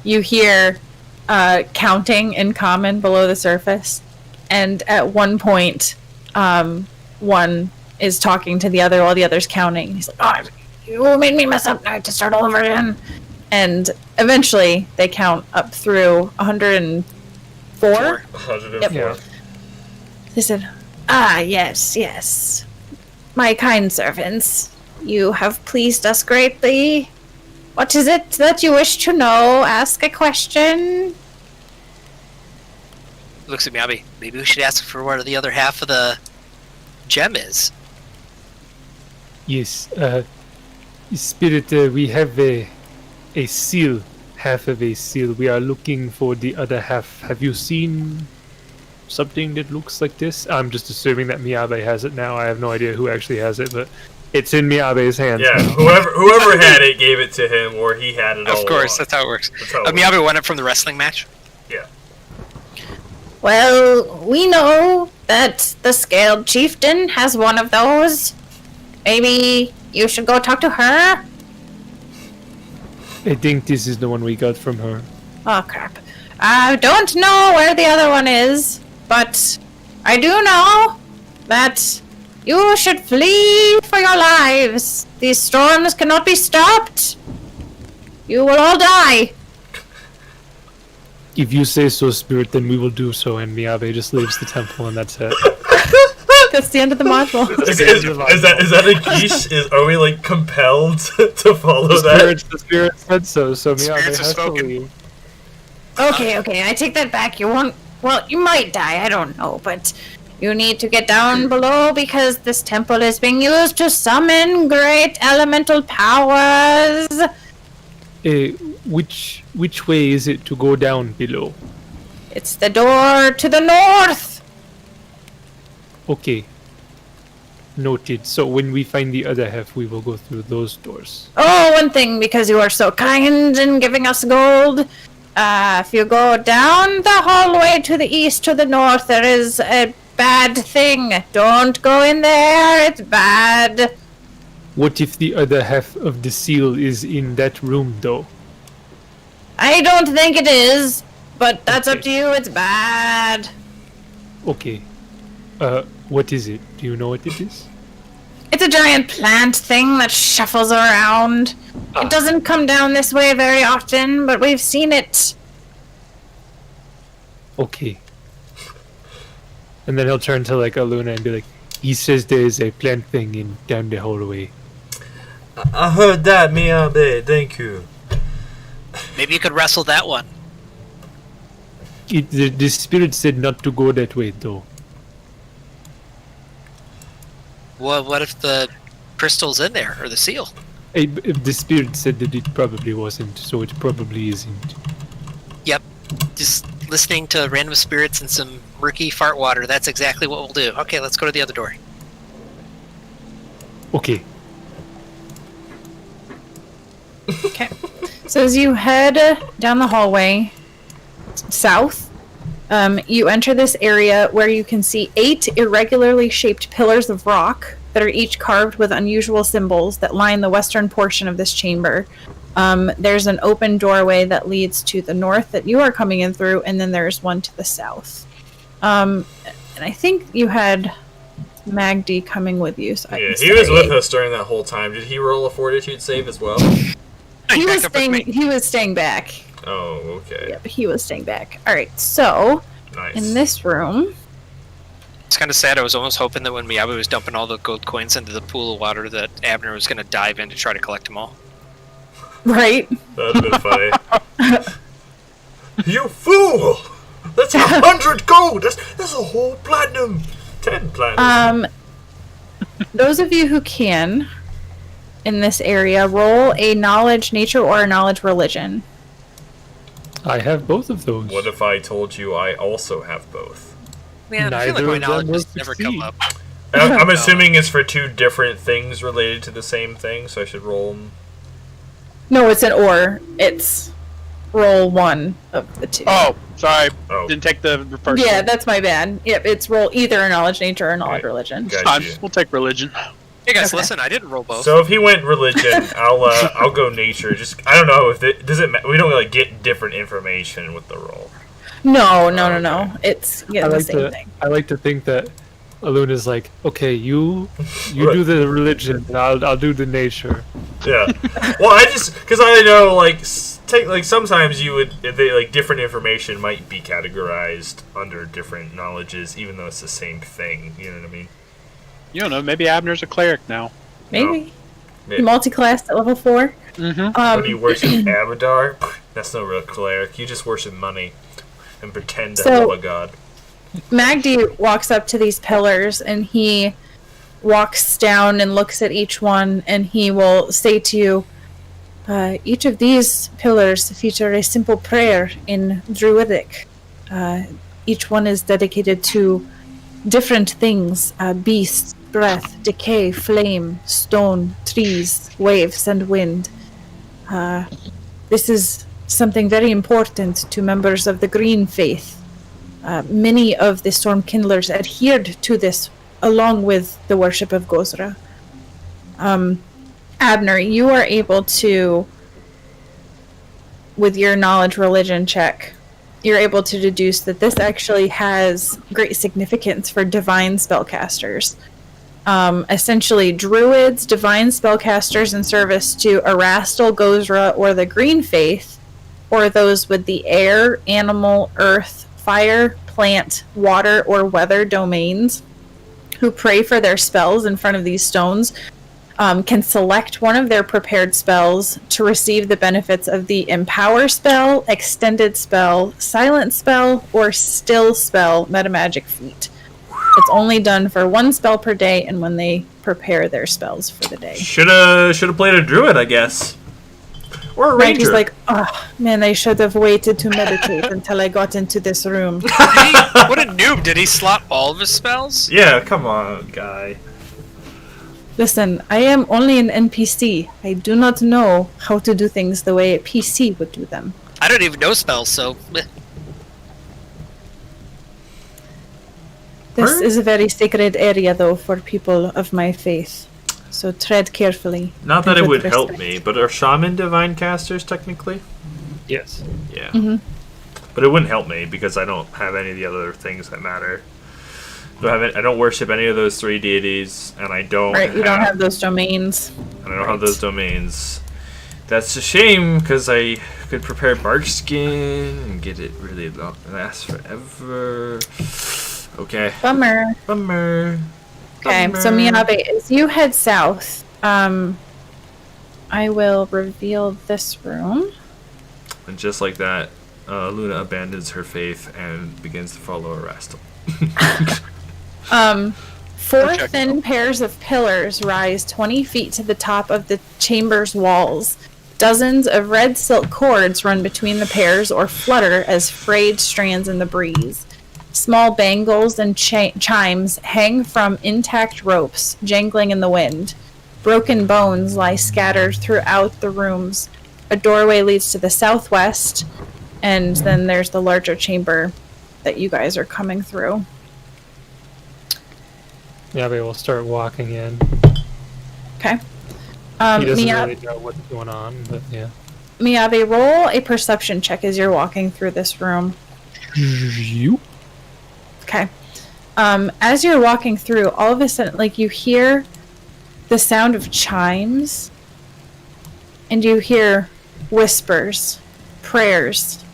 [SPEAKER 1] you hear counting in common below the surface. And at one point, one is talking to the other while the other's counting. He's like, "Oh, you made me mess up. I have to start all over again." And eventually, they count up through 104.
[SPEAKER 2] 104.
[SPEAKER 5] Yeah.
[SPEAKER 1] They said, yes. My kind servants, you have pleased us greatly. What is it that you wish to know? Ask a question.
[SPEAKER 3] Looks at Miyabe. Maybe we should ask for where the other half of the gem is.
[SPEAKER 5] Yes, Spirit, we have a seal, half of a seal. We are looking for the other half. Have you seen something that looks like this? I'm just assuming that Miyabe has it now. I have no idea who actually has it, but it's in Miyabe's hands.
[SPEAKER 2] Yeah, whoever had it gave it to him, or he had it all
[SPEAKER 3] Of course,
[SPEAKER 2] along.
[SPEAKER 3] that's how it works.
[SPEAKER 2] That's how it works.
[SPEAKER 3] Miyabe won it from the wrestling match.
[SPEAKER 2] Yeah.
[SPEAKER 1] Well, we know that the Scaled Chieftain has one of those. Maybe you should go talk to her?
[SPEAKER 5] I think this is the one we got from her.
[SPEAKER 1] Oh, crap. I don't know where the other one is, but I do know that you should flee for your lives. These storms cannot be stopped. You will all die.
[SPEAKER 5] If you say so, Spirit, then we will do so, and Miyabe just leaves the temple, and that's it.
[SPEAKER 1] That's the end of the module.
[SPEAKER 2] Is that a geesh? Are we like compelled to follow that?
[SPEAKER 5] The spirit said so, so Miyabe
[SPEAKER 3] Spirits have
[SPEAKER 5] has to
[SPEAKER 3] spoken.
[SPEAKER 5] leave.
[SPEAKER 1] Okay, I take that back. You won't. Well, you might die. I don't know, but you need to get down below because this temple is being used to summon great elemental powers.
[SPEAKER 5] Which way is it to go down below?
[SPEAKER 1] It's the door to the north.
[SPEAKER 5] Okay. Noted. So when we find the other half, we will go through those doors.
[SPEAKER 1] Oh, one thing, because you are so kind in giving us gold. If you go down the hallway to the east to the north, there is a bad thing. Don't go in there. It's bad.
[SPEAKER 5] What if the other half of the seal is in that room, though?
[SPEAKER 1] I don't think it is, but that's up
[SPEAKER 5] Okay.
[SPEAKER 1] to you. It's bad.
[SPEAKER 5] Okay. What is it? Do you know what it is?
[SPEAKER 1] It's a giant plant thing that shuffles around. It doesn't come down this way very often, but we've seen it.
[SPEAKER 5] Okay. And then he'll turn to like Aluna and be like, he says there is a plant thing in down the hallway.
[SPEAKER 2] I heard that, Miyabe. Thank you.
[SPEAKER 3] Maybe you could wrestle that one.
[SPEAKER 5] The spirit said not to go that way, though.
[SPEAKER 3] Well, what if the crystal's in there, or the seal?
[SPEAKER 5] The spirit said that it probably wasn't, so it probably isn't.
[SPEAKER 3] Yep. Just listening to random spirits and some murky fart water, that's exactly what we'll do. Okay, let's go to the other door.
[SPEAKER 5] Okay.
[SPEAKER 1] Okay. So as you head down the hallway south, you enter this area where you can see 8 irregularly shaped pillars of rock that are each carved with unusual symbols that line the western portion of this chamber. There's an open doorway that leads to the north that you are coming in through, and then there's one to the south. And I think you had Magdi coming with you. So
[SPEAKER 2] Yeah, he was with us during that whole time. Did he roll a fortitude save as well?
[SPEAKER 1] He
[SPEAKER 3] Back
[SPEAKER 1] was
[SPEAKER 3] up with me.
[SPEAKER 1] staying. He was staying back.
[SPEAKER 2] Oh, okay.
[SPEAKER 1] Yep, he was staying back. All right, so
[SPEAKER 2] Nice.
[SPEAKER 1] in this room,
[SPEAKER 3] It's kind of sad. I was almost hoping that when Miyabe was dumping all the gold coins into the pool of water, that Abner was going to dive in to try to collect them all.
[SPEAKER 1] right?
[SPEAKER 2] That'd have been funny. You fool! That's 100 gold! That's a whole platinum! 10 platinum.
[SPEAKER 1] Those of you who can, in this area, roll a knowledge nature or a knowledge religion.
[SPEAKER 5] I have both of those.
[SPEAKER 2] What if I told you I also have both?
[SPEAKER 3] Man, I feel
[SPEAKER 5] Neither
[SPEAKER 3] like my
[SPEAKER 5] of them
[SPEAKER 3] knowledge
[SPEAKER 5] will
[SPEAKER 3] just never come
[SPEAKER 5] succeed.
[SPEAKER 3] up.
[SPEAKER 2] I'm assuming it's for 2 different things related to the same thing, so I should roll them.
[SPEAKER 1] No, it's an or. It's roll one of the two.
[SPEAKER 4] Oh, sorry.
[SPEAKER 2] Oh.
[SPEAKER 4] Didn't take the first
[SPEAKER 1] Yeah,
[SPEAKER 4] one.
[SPEAKER 1] that's my bad. Yep, it's roll either a knowledge nature or knowledge
[SPEAKER 2] Okay.
[SPEAKER 1] religion.
[SPEAKER 2] Gotcha.
[SPEAKER 4] Fine, we'll take religion.
[SPEAKER 3] Hey guys,
[SPEAKER 1] Okay.
[SPEAKER 3] listen, I didn't roll both.
[SPEAKER 2] So if he went religion, I'll go nature. Just I don't know if it does it. We don't like get different information with the roll.
[SPEAKER 1] No.
[SPEAKER 2] Okay.
[SPEAKER 1] It's
[SPEAKER 5] I
[SPEAKER 1] the
[SPEAKER 5] like
[SPEAKER 1] same
[SPEAKER 5] to.
[SPEAKER 1] thing.
[SPEAKER 5] I like to think that Aluna's like, okay, you
[SPEAKER 2] Right.
[SPEAKER 5] do the religion, and I'll do the nature.
[SPEAKER 2] Yeah. Well, I just because I know sometimes they like different information might be categorized under different knowledges, even though it's the same thing. You know what I mean?
[SPEAKER 4] You don't know, maybe Abner's a cleric now.
[SPEAKER 1] Maybe.
[SPEAKER 2] Maybe.
[SPEAKER 1] Multi-class at level 4.
[SPEAKER 4] Mm-hmm.
[SPEAKER 2] When you worship Abadar, that's no real cleric. You just worship money and pretend to
[SPEAKER 1] So-
[SPEAKER 2] love a god.
[SPEAKER 1] Magdi walks up to these pillars and he walks down and looks at each one and he will say to you, each of these pillars feature a simple prayer in Druidic. Each one is dedicated to different things, beast, breath, decay, flame, stone, trees, waves, and wind. This is something very important to members of the Green Faith. Many of the Stormkindlers adhered to this along with the worship of Gozra. Abner, you are able to, with your knowledge religion check, you're able to deduce that this actually has great significance for divine spellcasters. Essentially, druids, divine spellcasters in service to Erastil, Gozra, or the Green Faith, or those with the air, animal, earth, fire, plant, water, or weather domains, who pray for their spells in front of these stones, can select one of their prepared spells to receive the benefits of the Empower spell, Extended spell, Silent spell, or Still spell metamagic feat. It's only done for one spell per day and when they prepare their spells for the day.
[SPEAKER 2] Shoulda played a druid, I guess, or a ranger.
[SPEAKER 1] Maggie's like, oh man, I should have waited to meditate until I got into this room.
[SPEAKER 3] What a noob! Did he slot all of his spells?
[SPEAKER 2] Yeah, come on, guy.
[SPEAKER 1] Listen, I am only an NPC. I do not know how to do things the way a PC would do them.
[SPEAKER 3] I don't even know spells, so.
[SPEAKER 1] This is a very sacred area, though, for people of my faith. So tread carefully.
[SPEAKER 2] Not that
[SPEAKER 1] and
[SPEAKER 2] it
[SPEAKER 1] with
[SPEAKER 2] would help
[SPEAKER 1] respect.
[SPEAKER 2] me, but are shaman divine casters technically?
[SPEAKER 5] Yes.
[SPEAKER 2] Yeah.
[SPEAKER 1] Mhm.
[SPEAKER 2] But it wouldn't help me because I don't have any of the other things that matter. I don't worship any of those three deities, and I don't.
[SPEAKER 1] Right, you don't have those domains.
[SPEAKER 2] And I don't have those domains. That's a shame because I could prepare bark skin and get it really last forever. Okay.
[SPEAKER 1] Bummer.
[SPEAKER 2] Bummer.
[SPEAKER 1] Okay, so Miyabe, as you head south, I will reveal this room.
[SPEAKER 2] And just like that, Luna abandons her faith and begins to follow Erastil.
[SPEAKER 1] Four
[SPEAKER 4] check
[SPEAKER 1] thin pairs of pillars rise 20 feet to the top of the chamber's walls. Dozens of red silk cords run between the pairs or flutter as frayed strands in the breeze. Small bangles and chimes hang from intact ropes, jangling in the wind. Broken bones lie scattered throughout the rooms. A doorway leads to the southwest, and then there's the larger chamber that you guys are coming through.
[SPEAKER 5] Yeah, we will start walking in.
[SPEAKER 1] Okay.
[SPEAKER 5] He doesn't
[SPEAKER 1] Miyabe,
[SPEAKER 5] really know what's going on, but yeah.
[SPEAKER 1] Miyabe, roll a perception check as you're walking through this room.
[SPEAKER 5] You?
[SPEAKER 1] Okay. As you're walking through, all of a sudden, like, you hear the sound of chimes, and you hear whispers, prayers,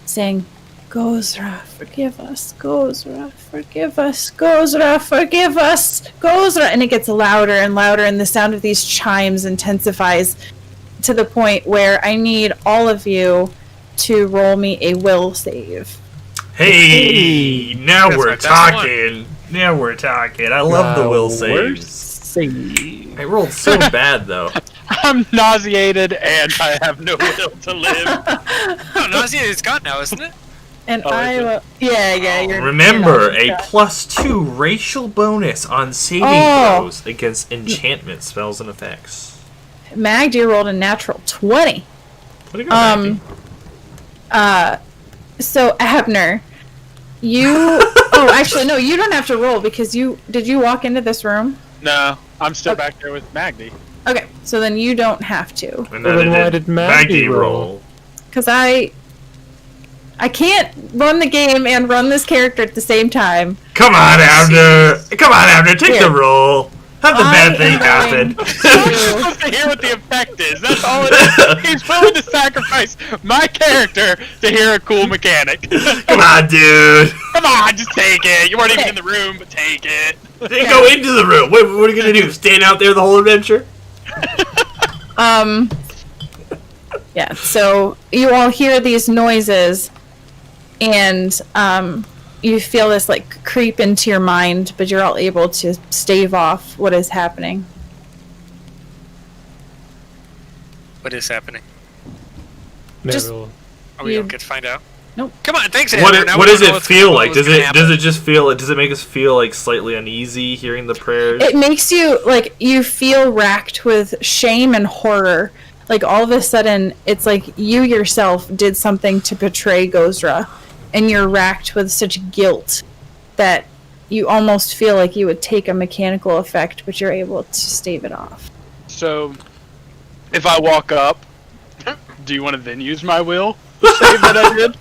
[SPEAKER 1] saying, Gozra, forgive us. Gozra, forgive us. Gozra, forgive us. Gozra. And it gets louder and louder, and the sound of these chimes intensifies to the point where I need all of you to roll me a will save.
[SPEAKER 2] Hey, now
[SPEAKER 3] That's
[SPEAKER 2] we're
[SPEAKER 3] my best
[SPEAKER 2] talking. Now we're talking. I love the will saves.
[SPEAKER 5] Save.
[SPEAKER 2] I rolled so bad though.
[SPEAKER 4] I'm nauseated and I have no will to live.
[SPEAKER 3] Oh, Nausea is gone now, isn't it?
[SPEAKER 1] And
[SPEAKER 4] Oh,
[SPEAKER 1] I
[SPEAKER 4] is it?
[SPEAKER 1] will. Yeah, you're.
[SPEAKER 2] Remember,
[SPEAKER 1] you're
[SPEAKER 2] a
[SPEAKER 1] not-
[SPEAKER 2] +2 racial bonus on saving
[SPEAKER 1] Oh.
[SPEAKER 2] throws against enchantment spells and effects.
[SPEAKER 1] Mag, you rolled a natural 20.
[SPEAKER 2] What do you got, Maggie?
[SPEAKER 1] So Abner, you. Oh, actually, no. You don't have to roll because you did. You walk into this room.
[SPEAKER 4] No, I'm still back there with Magdi.
[SPEAKER 1] Okay, so then you don't have to.
[SPEAKER 2] And
[SPEAKER 5] Well, then why did Maggie
[SPEAKER 2] Maggie
[SPEAKER 5] roll?
[SPEAKER 1] Because I can't run the game and run this character at the same time.
[SPEAKER 2] Come on, Abner! Come on, Abner, take
[SPEAKER 1] Here.
[SPEAKER 2] the roll! Have the bad thing happen!
[SPEAKER 4] I'm supposed to hear what the effect is. That's all it is. He's willing to sacrifice my character to hear a cool mechanic.
[SPEAKER 2] Come on, dude!
[SPEAKER 4] Come on, just take it. You weren't even in the room, but take it.
[SPEAKER 2] They go into the room. What are you gonna do? Stand out there the whole adventure?
[SPEAKER 1] Yeah, so you all hear these noises, and you feel this like creep into your mind, but you're all able to stave off what is happening.
[SPEAKER 3] What is happening?
[SPEAKER 1] Just-
[SPEAKER 5] Never.
[SPEAKER 3] Oh, we
[SPEAKER 1] You-
[SPEAKER 3] don't get to find out.
[SPEAKER 1] Nope.
[SPEAKER 3] Come on, thanks,
[SPEAKER 2] What,
[SPEAKER 3] Andrew. Now
[SPEAKER 2] what
[SPEAKER 3] we
[SPEAKER 2] does
[SPEAKER 3] don't know
[SPEAKER 2] it
[SPEAKER 3] what's
[SPEAKER 2] feel
[SPEAKER 3] gonna-
[SPEAKER 2] like?
[SPEAKER 3] what's
[SPEAKER 2] Does
[SPEAKER 3] gonna
[SPEAKER 2] it
[SPEAKER 3] happen.
[SPEAKER 2] just feel? Does it make us feel like slightly uneasy hearing the prayers?
[SPEAKER 1] It makes you like you feel racked with shame and horror. Like all of a sudden, it's like you yourself did something to betray Gozra, and you're racked with such guilt that you almost feel like you would take a mechanical effect, but you're able to stave it off.
[SPEAKER 4] So, if I walk up, do you want to then use my will to save that I did?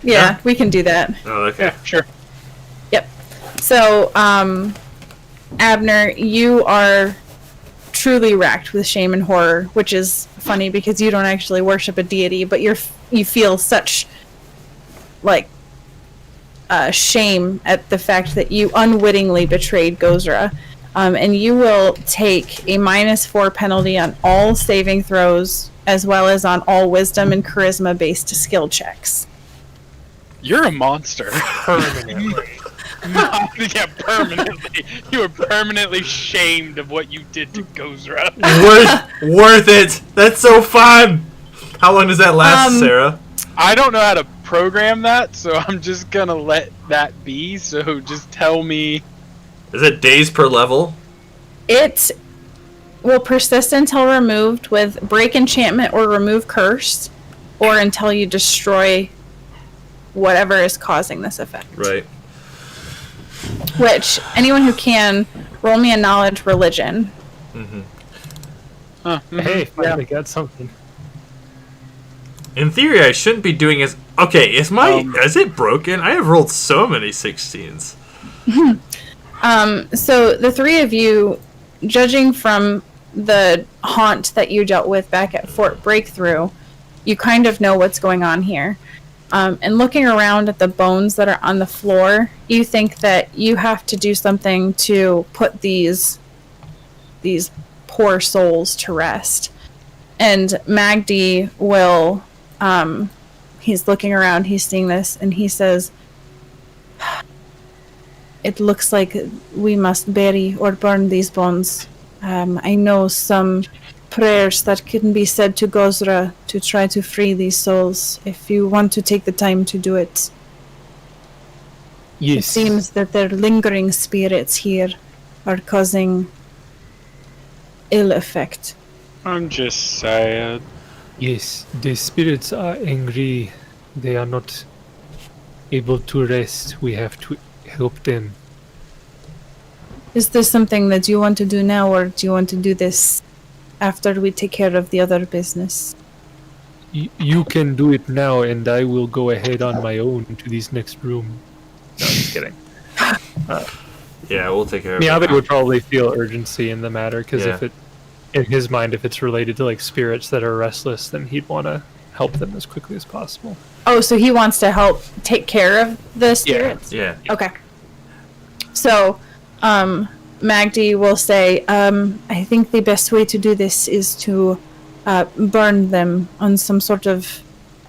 [SPEAKER 1] Yeah, we can do that.
[SPEAKER 2] Oh, okay.
[SPEAKER 4] Yeah, sure.
[SPEAKER 1] Yep. So, Abner, you are truly racked with shame and horror, which is funny because you don't actually worship a deity, but you feel such like shame at the fact that you unwittingly betrayed Gozra. And you will take a -4 penalty on all saving throws, as well as on all wisdom and charisma-based skill checks.
[SPEAKER 4] You're a monster.
[SPEAKER 5] Permanently.
[SPEAKER 4] Yeah, permanently. You were permanently shamed of what you did to Gozra.
[SPEAKER 2] Worth it. That's so fun. How long does that last, Sarah?
[SPEAKER 4] I don't know how to program that, so I'm just gonna let that be. So just tell me.
[SPEAKER 2] Is it days per level?
[SPEAKER 1] It will persist until removed with break enchantment or remove curse, or until you destroy whatever is causing this effect.
[SPEAKER 2] Right.
[SPEAKER 1] Which, anyone who can, roll me a knowledge religion.
[SPEAKER 5] Hey, finally got something.
[SPEAKER 2] In theory, I shouldn't be doing as. Okay, is it broken? I have rolled so many 16s.
[SPEAKER 1] So the three of you, judging from the haunt that you dealt with back at Fort Breakthrough, you kind of know what's going on here. And looking around at the bones that are on the floor, you think that you have to do something to put these poor souls to rest. And Magdi will, he's looking around, he's seeing this, and he says, "It looks like we must bury or burn these bones. I know some prayers that can be said to Gozra to try to free these souls, if you want to take the time to do it. It
[SPEAKER 5] Yes.
[SPEAKER 1] seems that their lingering spirits here are causing ill effect."
[SPEAKER 4] I'm just sad.
[SPEAKER 5] Yes, the spirits are angry. They are not able to rest. We have to help them.
[SPEAKER 1] Is this something that you want to do now, or do you want to do this after we take care of the other business?
[SPEAKER 5] You can do it now, and I will go ahead on my own to this next room. No, I'm just kidding.
[SPEAKER 2] Yeah, we'll take care of
[SPEAKER 5] Miyabe
[SPEAKER 2] it.
[SPEAKER 5] would probably feel urgency in the matter, because
[SPEAKER 2] Yeah.
[SPEAKER 5] if it, in his mind, if it's related to like spirits that are restless, then he'd want to help them as quickly as possible.
[SPEAKER 1] Oh, so he wants to help take care of the spirits?
[SPEAKER 2] Yeah.
[SPEAKER 1] Okay. So, Magdi will say, I think the best way to do this is to burn them on some sort of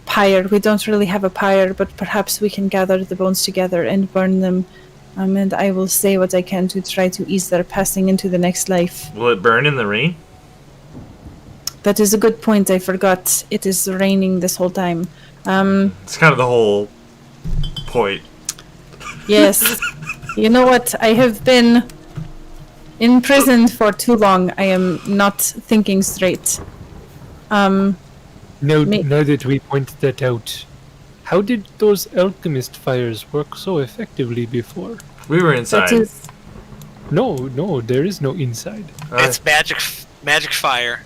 [SPEAKER 1] pyre. We don't really have a pyre, but perhaps we can gather the bones together and burn them. And I will say what I can to try to ease their passing into the next life.
[SPEAKER 2] Will it burn in the rain?
[SPEAKER 1] That is a good point. I forgot it is raining this whole time.
[SPEAKER 2] It's kind of the whole point.
[SPEAKER 1] Yes. You know what? I have been imprisoned for too long. I am not thinking straight.
[SPEAKER 5] Now,
[SPEAKER 1] Me-
[SPEAKER 5] now that we pointed that out, how did those alchemist fires work so effectively before?
[SPEAKER 2] We were
[SPEAKER 1] That
[SPEAKER 2] inside.
[SPEAKER 1] is,
[SPEAKER 5] No, there is no inside.
[SPEAKER 3] It's magic fire.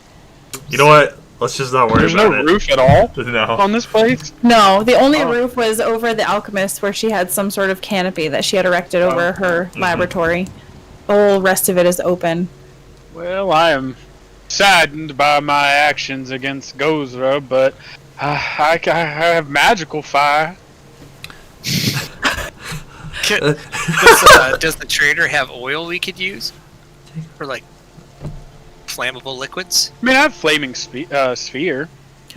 [SPEAKER 2] You know what? Let's just not worry
[SPEAKER 4] There's no
[SPEAKER 2] about it.
[SPEAKER 4] roof at all
[SPEAKER 2] No.
[SPEAKER 4] on this place.
[SPEAKER 1] no, the only
[SPEAKER 4] Oh.
[SPEAKER 1] roof was over the alchemist where she had some sort of canopy that she had erected over her laboratory. The whole rest of it is open.
[SPEAKER 4] Well, I am saddened by my actions against Gozra, but I have magical fire.
[SPEAKER 3] Does the trader have oil we could use for like flammable liquids?
[SPEAKER 4] I mean, I have flaming sphere.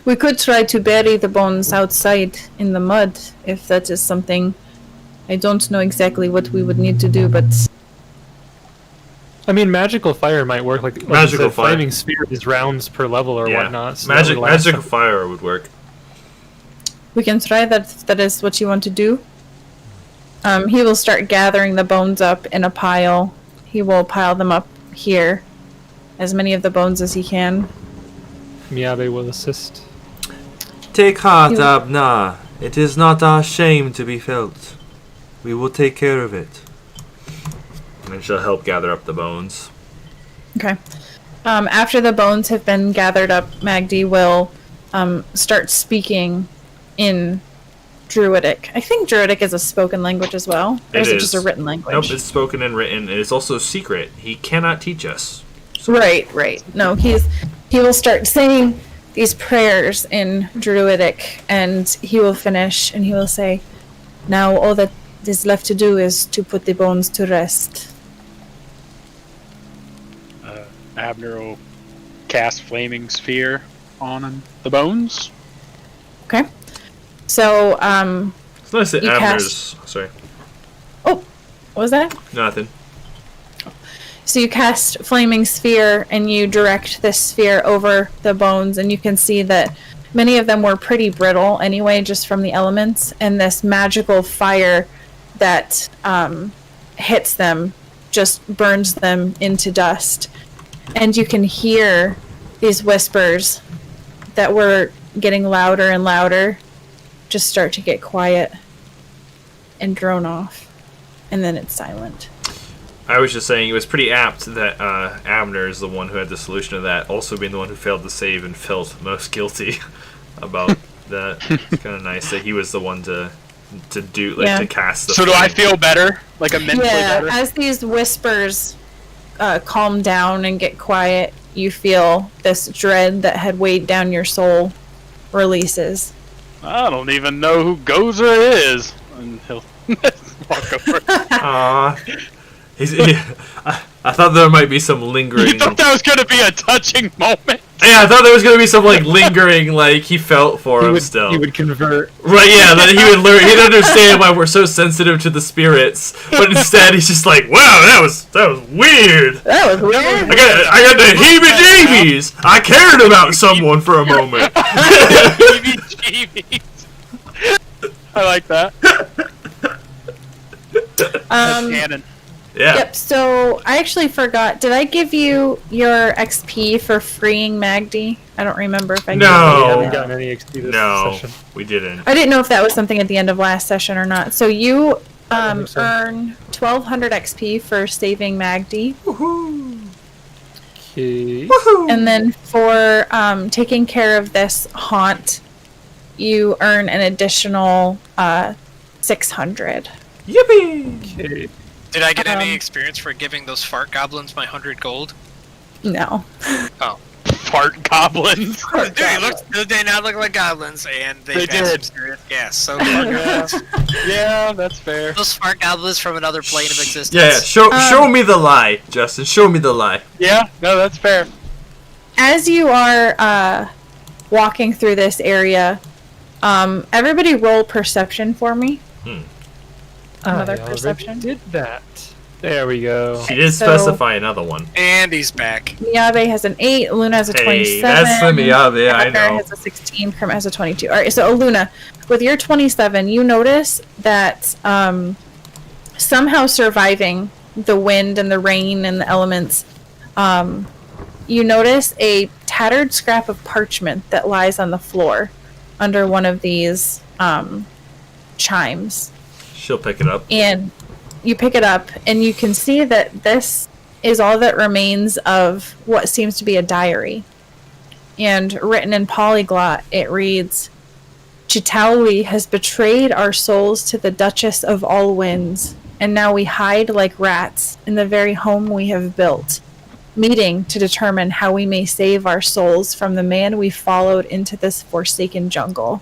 [SPEAKER 1] We could try to bury the bones outside in the mud if that is something. I don't know exactly what we would need to do, but
[SPEAKER 5] I mean, magical fire might work. Like
[SPEAKER 2] Magical
[SPEAKER 5] you said,
[SPEAKER 2] fire.
[SPEAKER 5] flaming sphere is rounds per level or
[SPEAKER 2] Yeah.
[SPEAKER 5] whatnot. So that would last
[SPEAKER 2] Magical
[SPEAKER 5] some-
[SPEAKER 2] fire would work.
[SPEAKER 1] we can try that if that is what you want to do. He will start gathering the bones up in a pile. He will pile them up here, as many of the bones as he can.
[SPEAKER 5] Miyabe will assist.
[SPEAKER 2] Take heart,
[SPEAKER 1] You-
[SPEAKER 2] Abna. It is not our shame to be felt. We will take care of it. And she'll help gather up the bones.
[SPEAKER 1] Okay. After the bones have been gathered up, Magdi will start speaking in Druidic. I think Druidic is a spoken language as well. Or is it just a written language?
[SPEAKER 2] Nope, it's spoken and written. It is also secret. He cannot teach us.
[SPEAKER 1] Right. No, he will start saying these prayers in Druidic, and he will finish, and he will say, "Now all that is left to do is to put the bones to rest."
[SPEAKER 4] Abner will cast flaming sphere on the bones.
[SPEAKER 1] Okay. So,
[SPEAKER 2] It's nice that
[SPEAKER 1] You
[SPEAKER 2] Abner's... Sorry.
[SPEAKER 1] what was that?
[SPEAKER 2] Nothing.
[SPEAKER 1] So you cast Flaming Sphere, and you direct this sphere over the bones, and you can see that many of them were pretty brittle anyway, just from the elements, and this magical fire that hits them just burns them into dust. And you can hear these whispers that were getting louder and louder just start to get quiet and drone off, and then it's silent.
[SPEAKER 2] I was just saying it was pretty apt that Abner is the one who had the solution to that, also being the one who failed to save and felt most guilty about that. It's kind of nice that he was the one to do
[SPEAKER 1] Yeah.
[SPEAKER 2] to cast the.
[SPEAKER 4] So do I
[SPEAKER 2] flame.
[SPEAKER 4] feel better? Like immensely
[SPEAKER 1] Yeah,
[SPEAKER 4] better?
[SPEAKER 1] as these whispers calm down and get quiet, you feel this dread that had weighed down your soul releases.
[SPEAKER 4] I don't even know who Gozer is. And he'll walk over.
[SPEAKER 2] I thought there might be some lingering.
[SPEAKER 4] You thought that was going to be a touching moment?
[SPEAKER 2] Yeah, I thought there was gonna be some like lingering, like he felt for him still.
[SPEAKER 5] He would convert.
[SPEAKER 2] Right? Yeah, that he would learn. He'd understand why we're so sensitive to the spirits, but instead he's just like, "Wow, that was weird.
[SPEAKER 1] That was weird.
[SPEAKER 2] I got the heebie-jeebies. I cared about someone for a moment."
[SPEAKER 4] Heebie-jeebies. I like that. Canon.
[SPEAKER 2] Yeah.
[SPEAKER 1] Yep, so I actually forgot. Did I give you your XP for freeing Magdi? I don't remember if I
[SPEAKER 2] No.
[SPEAKER 5] We
[SPEAKER 2] Oh.
[SPEAKER 5] haven't gotten any XP this
[SPEAKER 2] No,
[SPEAKER 5] session.
[SPEAKER 2] we didn't.
[SPEAKER 1] I didn't know if that was something at the end of last session or not. So you
[SPEAKER 5] I don't think so.
[SPEAKER 1] earn 1200 XP for saving Magdi.
[SPEAKER 5] Okay.
[SPEAKER 1] And then for taking care of this haunt, you earn an additional 600.
[SPEAKER 2] Yippee!
[SPEAKER 5] Okay.
[SPEAKER 3] Did I get any
[SPEAKER 1] Um,
[SPEAKER 3] experience for giving those fart goblins my 100 gold?
[SPEAKER 1] No.
[SPEAKER 3] Oh.
[SPEAKER 4] Fart goblins.
[SPEAKER 3] Did they not look like goblins? And
[SPEAKER 4] They
[SPEAKER 3] they had some
[SPEAKER 4] did.
[SPEAKER 3] serious gas. So
[SPEAKER 4] Yeah. Yeah, that's fair.
[SPEAKER 3] those fart goblins from another plane of existence.
[SPEAKER 2] Yeah, show me the lie, Justin. Show me the lie.
[SPEAKER 4] Yeah, no, that's fair.
[SPEAKER 1] As you are walking through this area, everybody roll perception for me. Another
[SPEAKER 5] I already
[SPEAKER 1] perception.
[SPEAKER 5] did that. There we go.
[SPEAKER 2] She did
[SPEAKER 1] So-
[SPEAKER 2] specify another one.
[SPEAKER 3] And he's back.
[SPEAKER 1] Miyabe has an 8, Luna has a
[SPEAKER 2] Hey,
[SPEAKER 1] 27.
[SPEAKER 2] that's the Miyabe, I
[SPEAKER 1] Abner
[SPEAKER 2] know.
[SPEAKER 1] has a 16, Kermit has a 22. Alright, so Luna, with your 27, you notice that somehow surviving the wind and the rain and the elements, you notice a tattered scrap of parchment that lies on the floor under one of these chimes.
[SPEAKER 2] She'll pick it up.
[SPEAKER 1] And you pick it up, and you can see that this is all that remains of what seems to be a diary. And written in polyglot, it reads, Chitauri has betrayed our souls to the Duchess of All Winds, and now we hide like rats in the very home we have built, meeting to determine how we may save our souls from the man we followed into this forsaken jungle.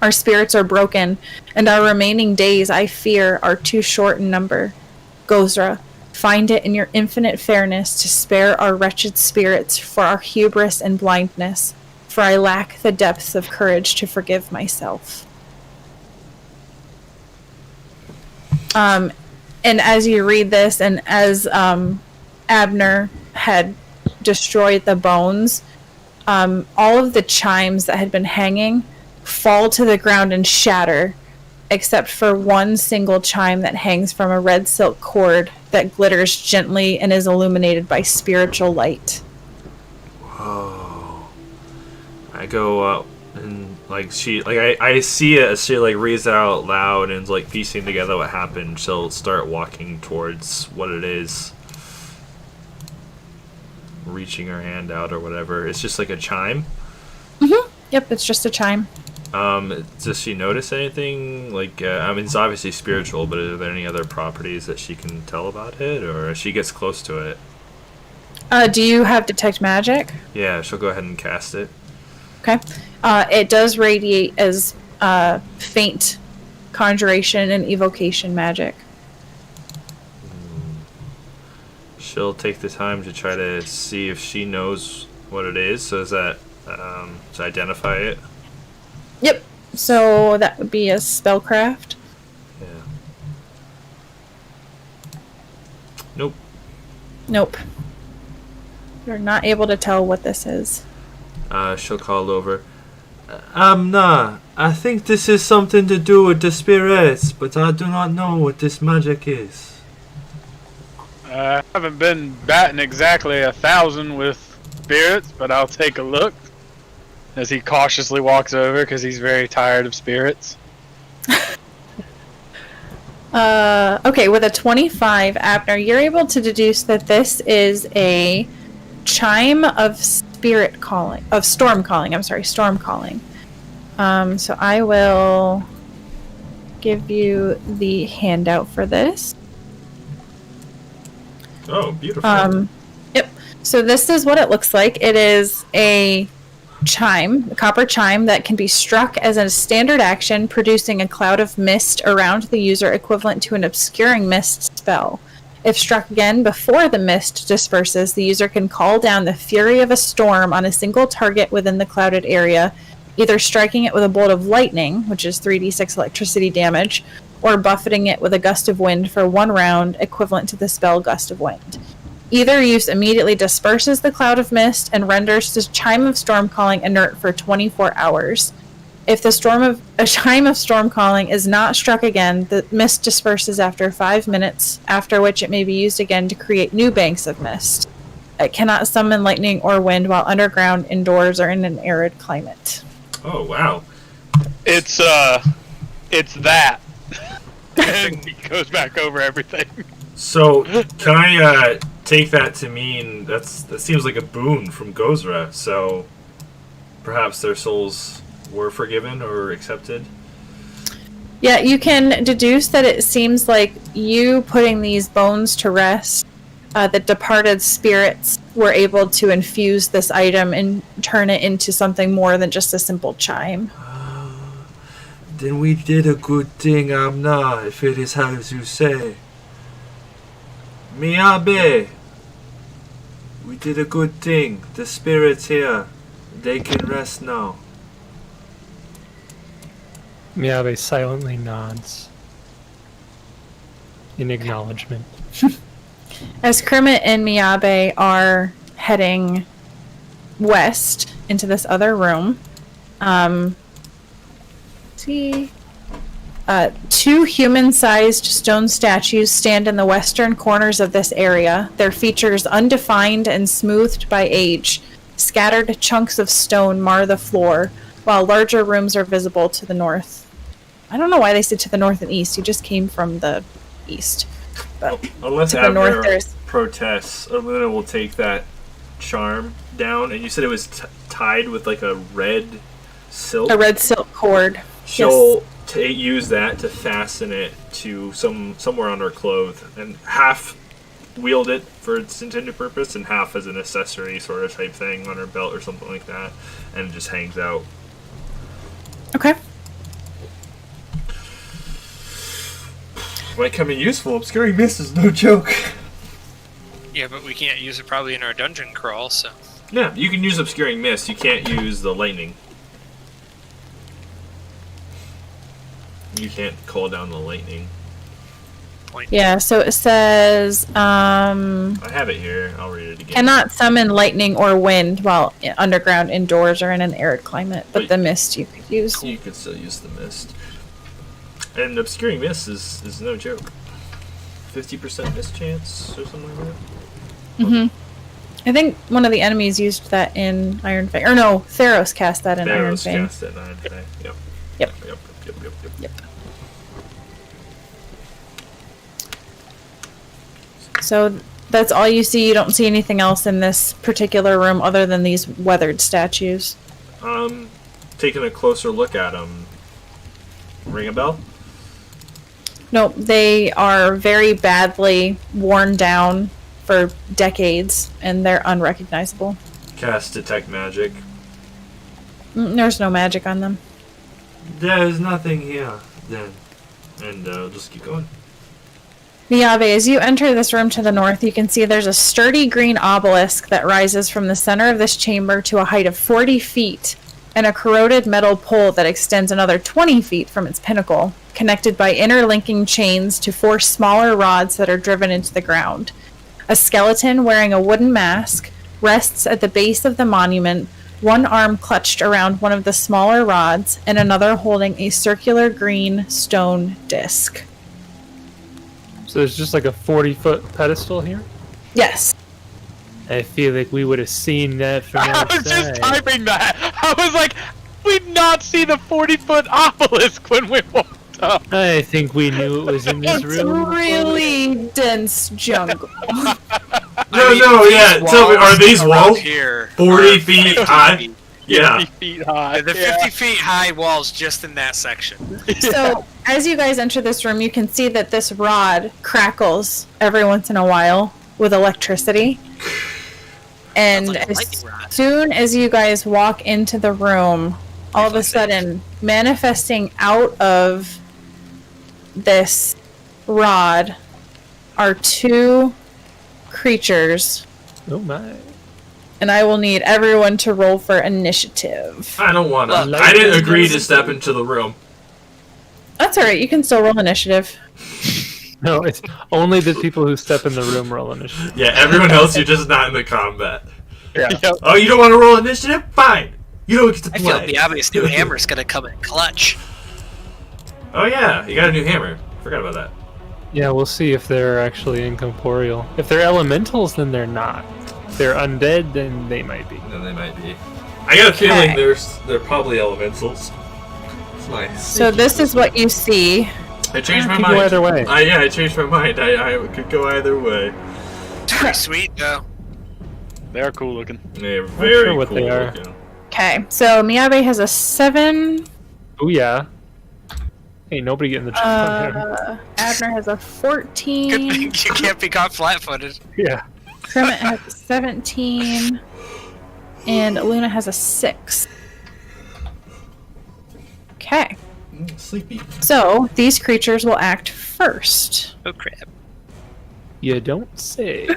[SPEAKER 1] Our spirits are broken, and our remaining days, I fear, are too short in number. Gozra, find it in your infinite fairness to spare our wretched spirits for our hubris and blindness, for I lack the depths of courage to forgive myself. And as you read this, and as Abner had destroyed the bones, all of the chimes that had been hanging fall to the ground and shatter, except for one single chime that hangs from a red silk cord that glitters gently and is illuminated by spiritual light.
[SPEAKER 2] Whoa. I go up and I see it as she reads it out loud and is piecing together what happened. She'll start walking towards what it is, reaching her hand out or whatever. It's just a chime.
[SPEAKER 1] Yep, it's just a chime.
[SPEAKER 2] Does she notice anything? It's obviously spiritual, but are there any other properties that she can tell about it, or as she gets close to it?
[SPEAKER 1] Do you have Detect Magic?
[SPEAKER 2] Yeah, she'll go ahead and cast it.
[SPEAKER 1] Okay. It does radiate as faint conjuration and evocation magic.
[SPEAKER 2] She'll take the time to try to see if she knows what it is, so is that to identify it?
[SPEAKER 1] Yep. So that would be a spellcraft.
[SPEAKER 2] Yeah. Nope.
[SPEAKER 1] Nope. You're not able to tell what this is.
[SPEAKER 2] She'll call over. Nah, I think this is something to do with the spirits, but I do not know what this magic is.
[SPEAKER 4] I haven't been batting exactly 1,000 with spirits, but I'll take a look. As he cautiously walks over because he's very tired of spirits.
[SPEAKER 1] Okay, with a 25, Abner, you're able to deduce that this is a chime of storm calling. Storm calling. So I will give you the handout for this.
[SPEAKER 2] Oh, beautiful.
[SPEAKER 1] Yep. So this is what it looks like. It is a copper chime that can be struck as a standard action, producing a cloud of mist around the user equivalent to an obscuring mist spell. If struck again before the mist disperses, the user can call down the fury of a storm on a single target within the clouded area, either striking it with a bolt of lightning, which is 3d6 electricity damage, or buffeting it with a gust of wind for 1 round, equivalent to the spell Gust of Wind. Either use immediately disperses the cloud of mist and renders the chime of storm calling inert for 24 hours. If the chime of storm calling is not struck again, the mist disperses after 5 minutes, after which it may be used again to create new banks of mist. It cannot summon lightning or wind while underground, indoors, or in an arid climate.
[SPEAKER 2] Oh, wow.
[SPEAKER 4] It's that. And he goes back over everything.
[SPEAKER 2] So, can I take that to mean that seems like a boon from Gozra, so perhaps their souls were forgiven or accepted?
[SPEAKER 1] Yeah, you can deduce that it seems like you putting these bones to rest, the departed spirits were able to infuse this item and turn it into something more than just a simple chime.
[SPEAKER 2] Then we did a good thing, Amna, if it is as you say. Miyabe, we did a good thing. The spirits here, they can rest now.
[SPEAKER 5] Miyabe silently nods in acknowledgement.
[SPEAKER 1] As Kermit and Miyabe are heading west into this other room, 2 human-sized stone statues stand in the western corners of this area, their features undefined and smoothed by age. Scattered chunks of stone mar the floor, while larger rooms are visible to the north. I don't know why they said to the north and east. You just came from the east. But
[SPEAKER 2] unless
[SPEAKER 1] to the north,
[SPEAKER 2] Abner
[SPEAKER 1] there's
[SPEAKER 2] protests, Aluna will take that charm down. And you said it was tied with like a red silk?
[SPEAKER 1] a red silk cord.
[SPEAKER 2] She'll use that to fasten it to somewhere on her clothes, and half wield it for its intended purpose, and half as an accessory sort of type thing on her belt or something like that, and it just hangs out.
[SPEAKER 1] Okay.
[SPEAKER 2] Might come in useful. Obscuring Mist is no joke.
[SPEAKER 3] Yeah, but we can't use it probably in our dungeon crawl, so...
[SPEAKER 2] Yeah, you can use Obscuring Mist. You can't use the lightning. You can't call down the lightning.
[SPEAKER 1] Yeah, so it says,
[SPEAKER 2] I have it here. I'll read it again.
[SPEAKER 1] cannot summon lightning or wind while underground, indoors, or in an arid climate, but the mist you could use.
[SPEAKER 2] You could still use the mist. And Obscuring Mist is no joke. 50% miss chance or something like that.
[SPEAKER 1] Mm-hmm. I think one of the enemies used that in Iron Fang. Or no, Theros cast that in Iron
[SPEAKER 2] Theros
[SPEAKER 1] Fang.
[SPEAKER 2] cast it in Iron Fang. Yep.
[SPEAKER 1] Yep.
[SPEAKER 2] Yep.
[SPEAKER 1] So that's all you see. You don't see anything else in this particular room other than these weathered statues.
[SPEAKER 2] Taking a closer look at them. Ring a bell?
[SPEAKER 1] Nope, they are very badly worn down for decades, and they're unrecognizable.
[SPEAKER 2] Cast Detect Magic.
[SPEAKER 1] There's no magic on them.
[SPEAKER 2] There's nothing here, then. And just keep going.
[SPEAKER 1] Miyabe, as you enter this room to the north, you can see there's a sturdy green obelisk that rises from the center of this chamber to a height of 40 feet, and a corroded metal pole that extends another 20 feet from its pinnacle, connected by interlinking chains to 4 smaller rods that are driven into the ground. A skeleton wearing a wooden mask rests at the base of the monument, one arm clutched around one of the smaller rods, and another holding a circular green stone disc.
[SPEAKER 5] So there's just like a 40-foot pedestal here?
[SPEAKER 1] Yes.
[SPEAKER 5] I feel like we would have seen that from
[SPEAKER 4] I
[SPEAKER 5] outside.
[SPEAKER 4] was just typing that. I was like, we'd not see the 40-foot obelisk when we walked up.
[SPEAKER 5] I think we knew it was in this
[SPEAKER 1] It's
[SPEAKER 5] room.
[SPEAKER 1] really dense jungle.
[SPEAKER 2] Tell me, are these
[SPEAKER 3] around
[SPEAKER 2] walls
[SPEAKER 3] here
[SPEAKER 2] 40
[SPEAKER 3] are
[SPEAKER 2] feet
[SPEAKER 3] 50
[SPEAKER 2] high?
[SPEAKER 3] feet.
[SPEAKER 2] Yeah.
[SPEAKER 4] 50 feet high.
[SPEAKER 3] The 50 feet high walls just in that section.
[SPEAKER 1] So, as you guys enter this room, you can see that this rod crackles every once in a while with electricity. And
[SPEAKER 3] Sounds like a
[SPEAKER 1] as
[SPEAKER 3] lightning rod.
[SPEAKER 1] soon as you guys walk into the room, all of a sudden, manifesting out of this rod are 2 creatures.
[SPEAKER 5] Oh my.
[SPEAKER 1] And I will need everyone to roll for initiative.
[SPEAKER 2] I don't want to.
[SPEAKER 3] Look,
[SPEAKER 2] I didn't agree to step into the room.
[SPEAKER 1] That's alright, you can still roll initiative.
[SPEAKER 5] No, it's only the people who step in the room roll initiative.
[SPEAKER 2] Yeah, everyone else, you're just not in the combat.
[SPEAKER 5] Yeah.
[SPEAKER 4] Yep.
[SPEAKER 2] Oh, you don't want to roll initiative? Fine. You don't get to
[SPEAKER 3] I feel
[SPEAKER 2] play.
[SPEAKER 3] Miyabe's new hammer's gonna come in clutch.
[SPEAKER 2] Oh yeah, you got a new hammer. Forgot about that.
[SPEAKER 5] Yeah, we'll see if they're actually incorporeal. If they're elementals, then they're not. If they're undead, then they might be.
[SPEAKER 2] Then they might be. I got a feeling
[SPEAKER 1] Okay.
[SPEAKER 2] they're probably elementals. It's nice.
[SPEAKER 1] So this is what you see.
[SPEAKER 2] I changed my
[SPEAKER 5] Could
[SPEAKER 2] mind.
[SPEAKER 5] go either way.
[SPEAKER 2] I changed my mind. I could go either way.
[SPEAKER 3] It's pretty sweet though.
[SPEAKER 4] They're cool looking.
[SPEAKER 2] They're very
[SPEAKER 5] sure what
[SPEAKER 2] cool
[SPEAKER 5] they are.
[SPEAKER 2] looking.
[SPEAKER 1] Okay, so Miyabe has a 7.
[SPEAKER 5] Oh yeah. Hey, nobody get in the trap.
[SPEAKER 1] Abner has a
[SPEAKER 3] Good
[SPEAKER 1] 14.
[SPEAKER 3] thing you can't be caught flat-footed.
[SPEAKER 5] Yeah.
[SPEAKER 1] Kermit has a 17. And Luna has a 6. Okay,
[SPEAKER 2] Sleepy.
[SPEAKER 1] so these creatures will act first.
[SPEAKER 3] Oh crap.
[SPEAKER 5] You don't say.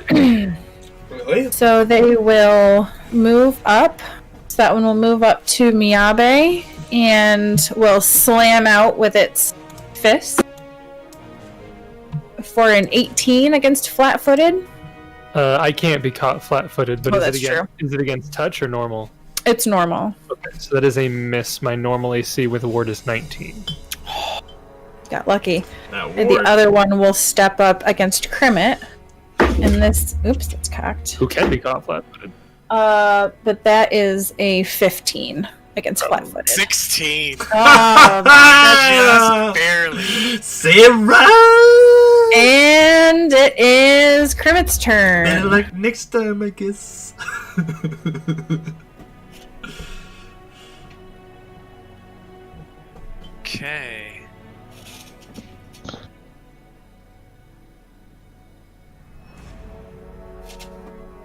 [SPEAKER 2] Really?
[SPEAKER 1] So they will move up. So that one will move up to Miyabe and will slam out with its fist for an 18 against flat-footed.
[SPEAKER 5] I can't be caught flat-footed, but
[SPEAKER 1] Oh,
[SPEAKER 5] is
[SPEAKER 1] that's
[SPEAKER 5] it against touch or normal?
[SPEAKER 1] It's normal.
[SPEAKER 5] Okay, so that is a miss. My normal AC with ward is 19.
[SPEAKER 1] got lucky.
[SPEAKER 2] That
[SPEAKER 1] And the
[SPEAKER 2] worked.
[SPEAKER 1] other one will step up against Crimit. And this, oops, that's cocked.
[SPEAKER 5] Who can be caught flat-footed?
[SPEAKER 1] But that is a 15 against flat-footed.
[SPEAKER 3] 16.
[SPEAKER 1] Um,
[SPEAKER 3] Just barely.
[SPEAKER 2] Sarah!
[SPEAKER 1] and it is Crimit's turn.
[SPEAKER 2] Better luck next time, I guess.
[SPEAKER 3] Okay.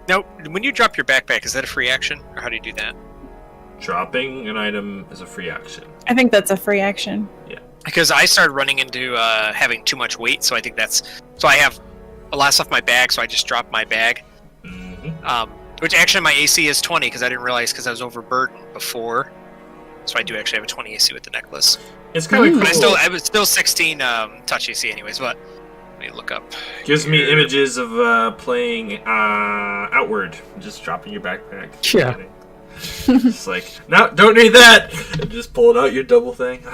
[SPEAKER 3] Now, when you drop your backpack, is that a free action, or how do you do that?
[SPEAKER 2] Dropping an item is a free action.
[SPEAKER 1] I think that's a free action.
[SPEAKER 3] Because I started running into having too much weight, so I think that's... So I have a lot of stuff in my bag, so I just dropped my bag.
[SPEAKER 2] Mm-hmm.
[SPEAKER 3] Which actually my AC is 20, because I didn't realize because I was overburdened before. So I do actually have a 20 AC with the necklace.
[SPEAKER 2] It's kind of
[SPEAKER 3] But
[SPEAKER 2] cool.
[SPEAKER 3] I was still 16 touch AC anyways, but... Let me look up.
[SPEAKER 2] Gives me images of playing Outward. Just dropping your backpack.
[SPEAKER 5] Yeah.
[SPEAKER 2] It's like, no, don't need that! And just pulling out your double thing.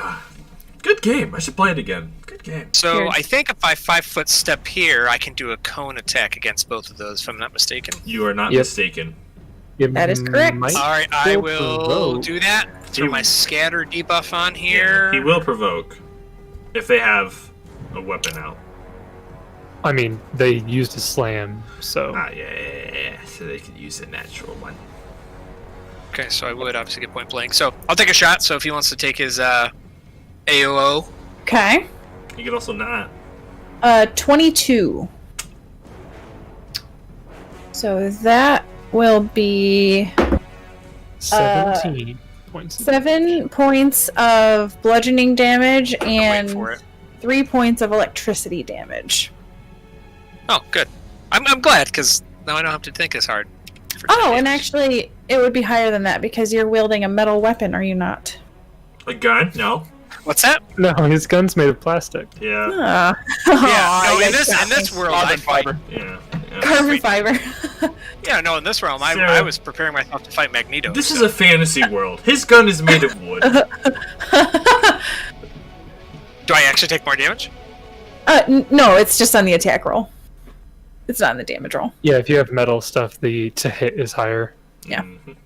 [SPEAKER 2] Good game. I should play it again. Good game.
[SPEAKER 3] So
[SPEAKER 1] Here.
[SPEAKER 3] I think if I 5-foot step here, I can do a cone attack against both of those, if I'm not mistaken.
[SPEAKER 2] You are not
[SPEAKER 5] Yep.
[SPEAKER 2] mistaken.
[SPEAKER 1] That is correct.
[SPEAKER 5] Might
[SPEAKER 3] Alright, I
[SPEAKER 5] still
[SPEAKER 3] will
[SPEAKER 5] provoke.
[SPEAKER 3] do that. Throw my scatter debuff on here.
[SPEAKER 2] He will provoke if they have a weapon out.
[SPEAKER 5] I mean, they used a slam, so
[SPEAKER 2] Yeah. So they could use a natural one.
[SPEAKER 3] Okay, so I would obviously get point blank. So I'll take a shot, so if he wants to take his AOO.
[SPEAKER 1] Okay.
[SPEAKER 2] You could also not.
[SPEAKER 1] 22. So that will be
[SPEAKER 5] 17 points.
[SPEAKER 1] 7 points of bludgeoning damage
[SPEAKER 3] Wait
[SPEAKER 1] and
[SPEAKER 3] for it.
[SPEAKER 1] 3 points of electricity damage.
[SPEAKER 3] Oh, good. I'm glad, because now I don't have to think as hard. for
[SPEAKER 1] Oh,
[SPEAKER 3] damage.
[SPEAKER 1] and actually, it would be higher than that because you're wielding a metal weapon, are you not?
[SPEAKER 2] A gun? No.
[SPEAKER 3] What's that?
[SPEAKER 5] No, his gun's made of plastic.
[SPEAKER 2] Yeah.
[SPEAKER 1] Ah.
[SPEAKER 3] Yeah,
[SPEAKER 1] Aw,
[SPEAKER 3] no,
[SPEAKER 1] you
[SPEAKER 3] in this
[SPEAKER 1] got me.
[SPEAKER 3] world, I fight.
[SPEAKER 2] Yeah.
[SPEAKER 1] Carbon fiber.
[SPEAKER 3] Yeah, no, in this realm,
[SPEAKER 2] Sarah.
[SPEAKER 3] I was preparing myself to fight Magneto.
[SPEAKER 2] This
[SPEAKER 3] so-
[SPEAKER 2] is a fantasy world. His gun is made of wood.
[SPEAKER 3] Do I actually take more damage?
[SPEAKER 1] No, it's just on the attack roll. It's not on the damage roll.
[SPEAKER 5] Yeah, if you have metal stuff, the to hit is higher.
[SPEAKER 1] Yeah.
[SPEAKER 2] Mhm.